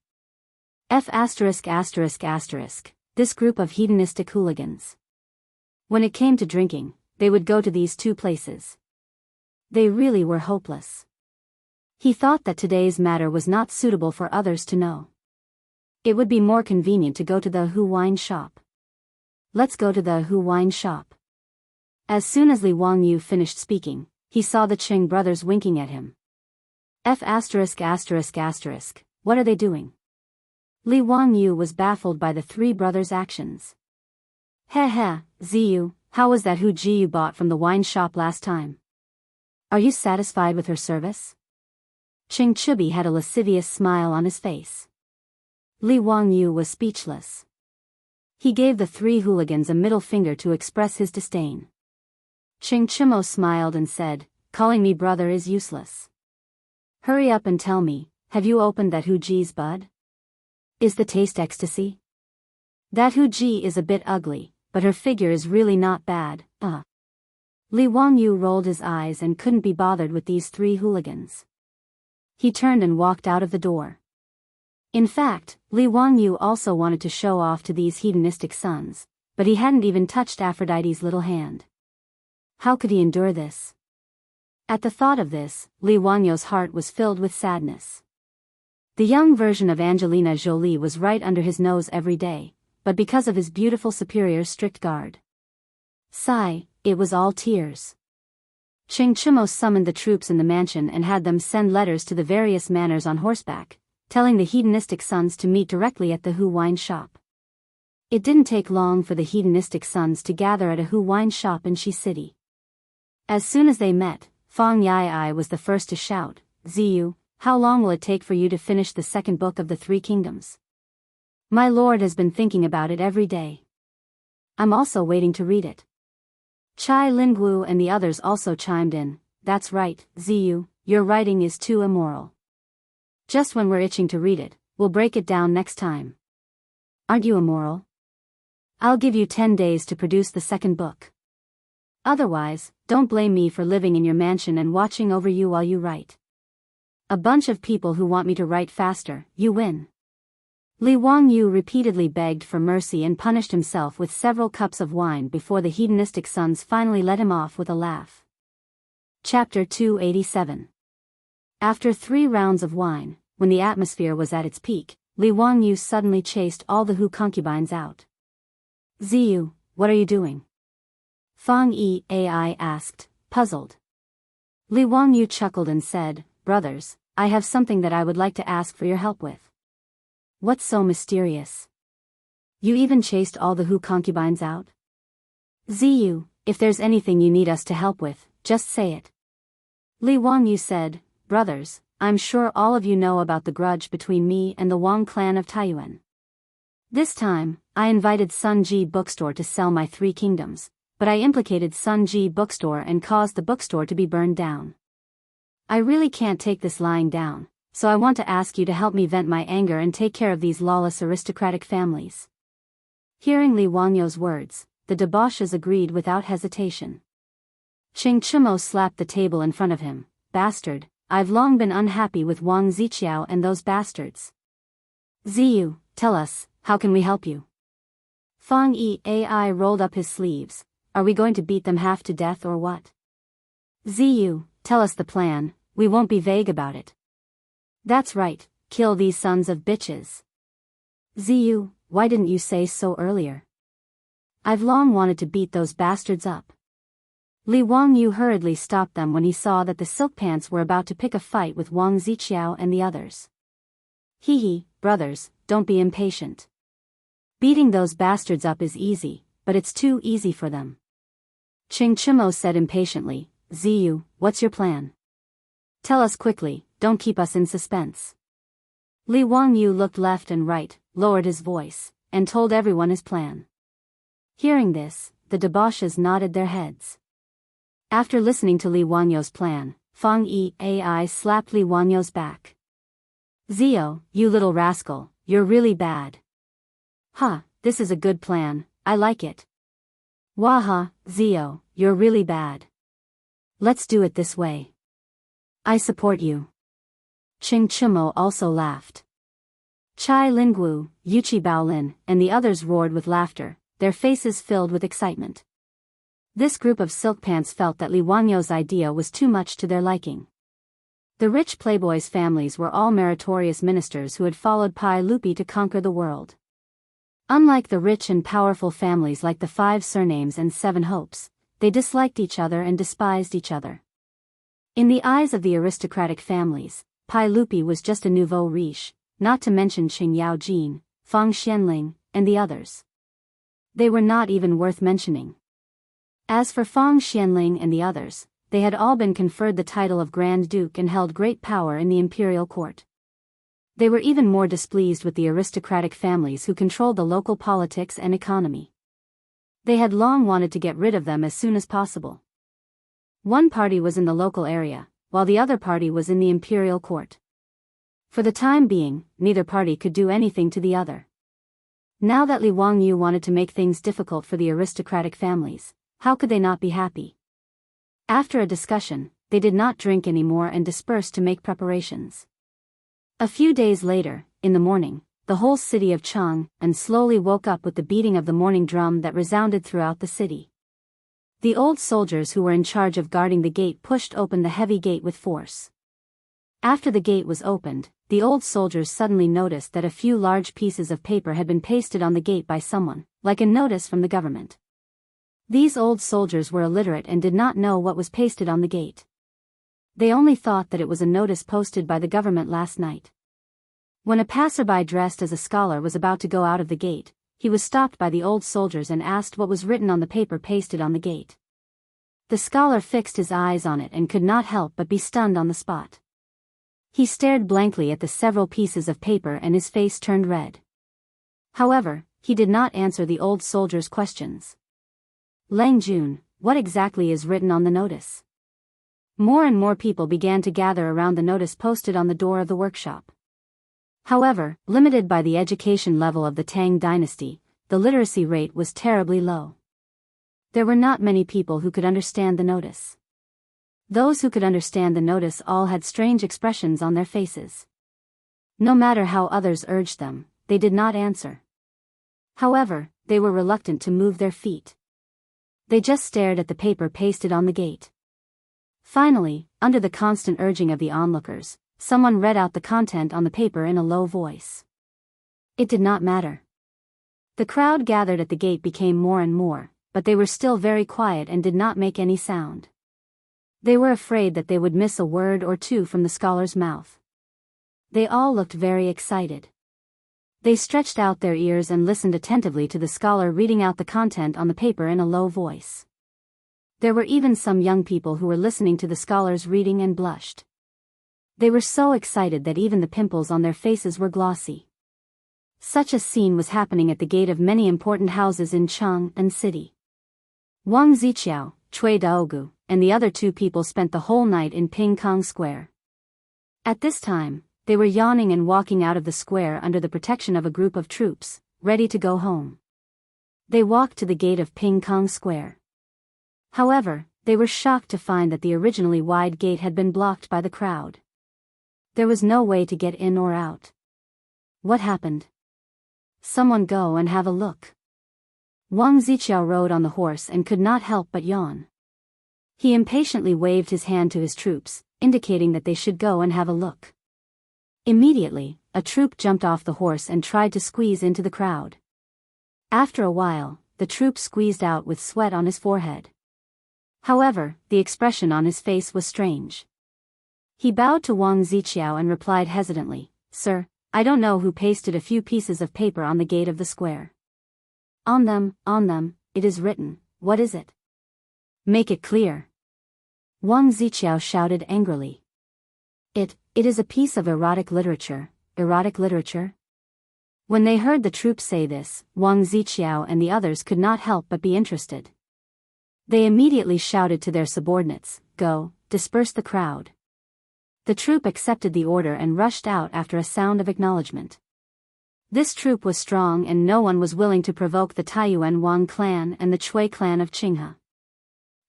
This group of hedonistic hooligans. When it came to drinking, they would go to these two places. They really were hopeless. He thought that today's matter was not suitable for others to know. It would be more convenient to go to the Hu wine shop. Let's go to the Hu wine shop. As soon as Li Wangyu finished speaking, he saw the Qing brothers winking at him. What are they doing? Li Wangyu was baffled by the three brothers' actions. Ziyu, how was that Hu Ji you bought from the wine shop last time? Are you satisfied with her service? Qing Chubi had a lascivious smile on his face. Li Wangyu was speechless. He gave the three hooligans a middle finger to express his disdain. Qing Chumo smiled and said, calling me brother is useless. Hurry up and tell me, have you opened that Hu Ji's bud? Is the taste ecstasy? That Hu Ji is a bit ugly, but her figure is really not bad, Li Wangyu rolled his eyes and couldn't be bothered with these three hooligans. He turned and walked out of the door. In fact, Li Wangyu also wanted to show off to these hedonistic sons, but he hadn't even touched Aphrodite's little hand. How could he endure this? At the thought of this, Li Wangyu's heart was filled with sadness. The young version of Angelina Jolie was right under his nose every day, but because of his beautiful superior's strict guard. Sigh, it was all tears. Qing Chumo summoned the troops in the mansion and had them send letters to the various manors on horseback, telling the hedonistic sons to meet directly at the Hu wine shop. It didn't take long for the hedonistic sons to gather at a Hu wine shop in Shi City. As soon as they met, Fang Yai was the first to shout, Ziyu, how long will it take for you to finish the second book of the Three Kingdoms? My lord has been thinking about it every day. I'm also waiting to read it. Chai Lingwu and the others also chimed in, that's right, Ziyu, your writing is too immoral. Just when we're itching to read it, we'll break it down next time. Aren't you immoral? I'll give you 10 days to produce the second book. Otherwise, don't blame me for living in your mansion and watching over you while you write. A bunch of people who want me to write faster, you win. Li Wangyu repeatedly begged for mercy and punished himself with several cups of wine before the hedonistic sons finally let him off with a laugh. Chapter 287. After 3 rounds of wine, when the atmosphere was at its peak, Li Wangyu suddenly chased all the Hu concubines out. Ziyu, what are you doing? Fang Ai asked, puzzled. Li Wangyu chuckled and said, brothers, I have something that I would like to ask for your help with. What's so mysterious? You even chased all the Hu concubines out? Ziyu, if there's anything you need us to help with, just say it. Li Wangyu said, brothers, I'm sure all of you know about the grudge between me and the Wang clan of Taiyuan. This time, I invited Sun Ji Bookstore to sell my 3 kingdoms, but I implicated Sun Ji Bookstore and caused the bookstore to be burned down. I really can't take this lying down, so I want to ask you to help me vent my anger and take care of these lawless aristocratic families. Hearing Li Wangyu's words, the debauches agreed without hesitation. Qing Chumo slapped the table in front of him. Bastard, I've long been unhappy with Wang Ziqiao and those bastards. Ziyu, tell us, how can we help you? Fang Ai rolled up his sleeves. Are we going to beat them half to death or what? Ziyu, tell us the plan, we won't be vague about it. That's right, kill these sons of bitches. Ziyu, why didn't you say so earlier? I've long wanted to beat those bastards up. Li Wangyu hurriedly stopped them when he saw that the silk pants were about to pick a fight with Wang Ziqiao and the others. Brothers, don't be impatient. Beating those bastards up is easy, but it's too easy for them. Qing Chumo said impatiently, Ziyu, what's your plan? Tell us quickly, don't keep us in suspense. Li Wangyu looked left and right, lowered his voice. and told everyone his plan. Hearing this, the debauches nodded their heads. After listening to Li Wanyo's plan, Fang Yi slapped Li Wanyo's back. "Zio, you little rascal, you're really bad." "Ha, this is a good plan, I like it." "Waha, Zio, you're really bad. Let's do it this way. I support you." Ching Chumo also laughed. Chai Lingwu, Yuchi Baolin, and the others roared with laughter, their faces filled with excitement. This group of silk pants felt that Li Wanyo's idea was too much to their liking. The rich playboys' families were all meritorious ministers who had followed Pai Lupi to conquer the world. Unlike the rich and powerful families like the Five Surnames and Seven Hopes, they disliked each other and despised each other. In the eyes of the aristocratic families, Pai Lupi was just a nouveau riche, not to mention Qing Yaojin, Fang Xianling, and the others. They were not even worth mentioning. As for Fang Xianling and the others, they had all been conferred the title of Grand Duke and held great power in the imperial court. They were even more displeased with the aristocratic families who controlled the local politics and economy. They had long wanted to get rid of them as soon as possible. One party was in the local area, while the other party was in the imperial court. For the time being, neither party could do anything to the other. Now that Li Wangyu wanted to make things difficult for the aristocratic families, how could they not be happy? After a discussion, they did not drink anymore and dispersed to make preparations. A few days later, in the morning, the whole city of Chang'an slowly woke up with the beating of the morning drum that resounded throughout the city. The old soldiers who were in charge of guarding the gate pushed open the heavy gate with force. After the gate was opened, the old soldiers suddenly noticed that a few large pieces of paper had been pasted on the gate by someone, like a notice from the government. These old soldiers were illiterate and did not know what was pasted on the gate. They only thought that it was a notice posted by the government last night. When a passerby dressed as a scholar was about to go out of the gate, he was stopped by the old soldiers and asked what was written on the paper pasted on the gate. The scholar fixed his eyes on it and could not help but be stunned on the spot. He stared blankly at the several pieces of paper and his face turned red. However, he did not answer the old soldier's questions. "Lang Jun, what exactly is written on the notice?" More and more people began to gather around the notice posted on the door of the workshop. However, limited by the education level of the Tang dynasty, the literacy rate was terribly low. There were not many people who could understand the notice. Those who could understand the notice all had strange expressions on their faces. No matter how others urged them, they did not answer. However, they were reluctant to move their feet. They just stared at the paper pasted on the gate. Finally, under the constant urging of the onlookers, someone read out the content on the paper in a low voice. It did not matter. The crowd gathered at the gate became more and more, but they were still very quiet and did not make any sound. They were afraid that they would miss a word or two from the scholar's mouth. They all looked very excited. They stretched out their ears and listened attentively to the scholar reading out the content on the paper in a low voice. There were even some young people who were listening to the scholar's reading and blushed. They were so excited that even the pimples on their faces were glossy. Such a scene was happening at the gate of many important houses in Chang'an City. Wang Ziqiao, Cui Daogu, and the other two people spent the whole night in Pingkong Square. At this time, they were yawning and walking out of the square under the protection of a group of troops, ready to go home. They walked to the gate of Pingkong Square. However, they were shocked to find that the originally wide gate had been blocked by the crowd. There was no way to get in or out. What happened? Someone go and have a look. Wang Ziqiao rode on the horse and could not help but yawn. He impatiently waved his hand to his troops, indicating that they should go and have a look. Immediately, a troop jumped off the horse and tried to squeeze into the crowd. After a while, the troop squeezed out with sweat on his forehead. However, the expression on his face was strange. He bowed to Wang Ziqiao and replied hesitantly, "Sir, I don't know who pasted a few pieces of paper on the gate of the square. On them, it is written, what is it? Make it clear." Wang Ziqiao shouted angrily. It is a piece of erotic literature. Erotic literature? When they heard the troop say this, Wang Ziqiao and the others could not help but be interested. They immediately shouted to their subordinates, "Go, disperse the crowd." The troop accepted the order and rushed out after a sound of acknowledgement. This troop was strong and no one was willing to provoke the Taiyuan Wang clan and the Chui clan of Qinghe.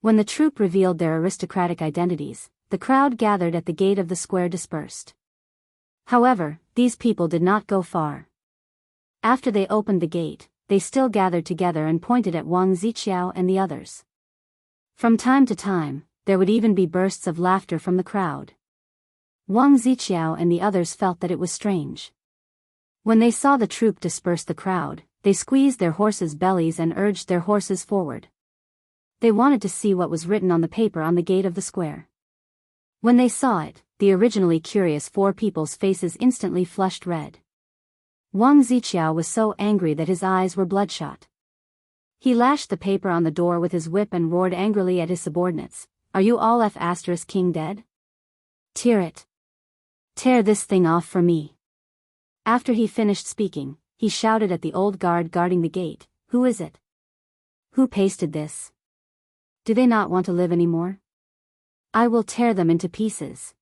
When the troop revealed their aristocratic identities, the crowd gathered at the gate of the square dispersed. However, these people did not go far. After they opened the gate, they still gathered together and pointed at Wang Ziqiao and the others. From time to time, there would even be bursts of laughter from the crowd. Wang Ziqiao and the others felt that it was strange. When they saw the troop disperse the crowd, they squeezed their horses' bellies and urged their horses forward. They wanted to see what was written on the paper on the gate of the square. When they saw it, the originally curious four people's faces instantly flushed red. Wang Ziqiao was so angry that his eyes were bloodshot. He lashed the paper on the door with his whip and roared angrily at his subordinates, "Are you all King dead? Tear it. Tear this thing off for me." After he finished speaking, he shouted at the old guard guarding the gate, "Who is it? Who pasted this? Do they not want to live anymore? I will tear them into pieces."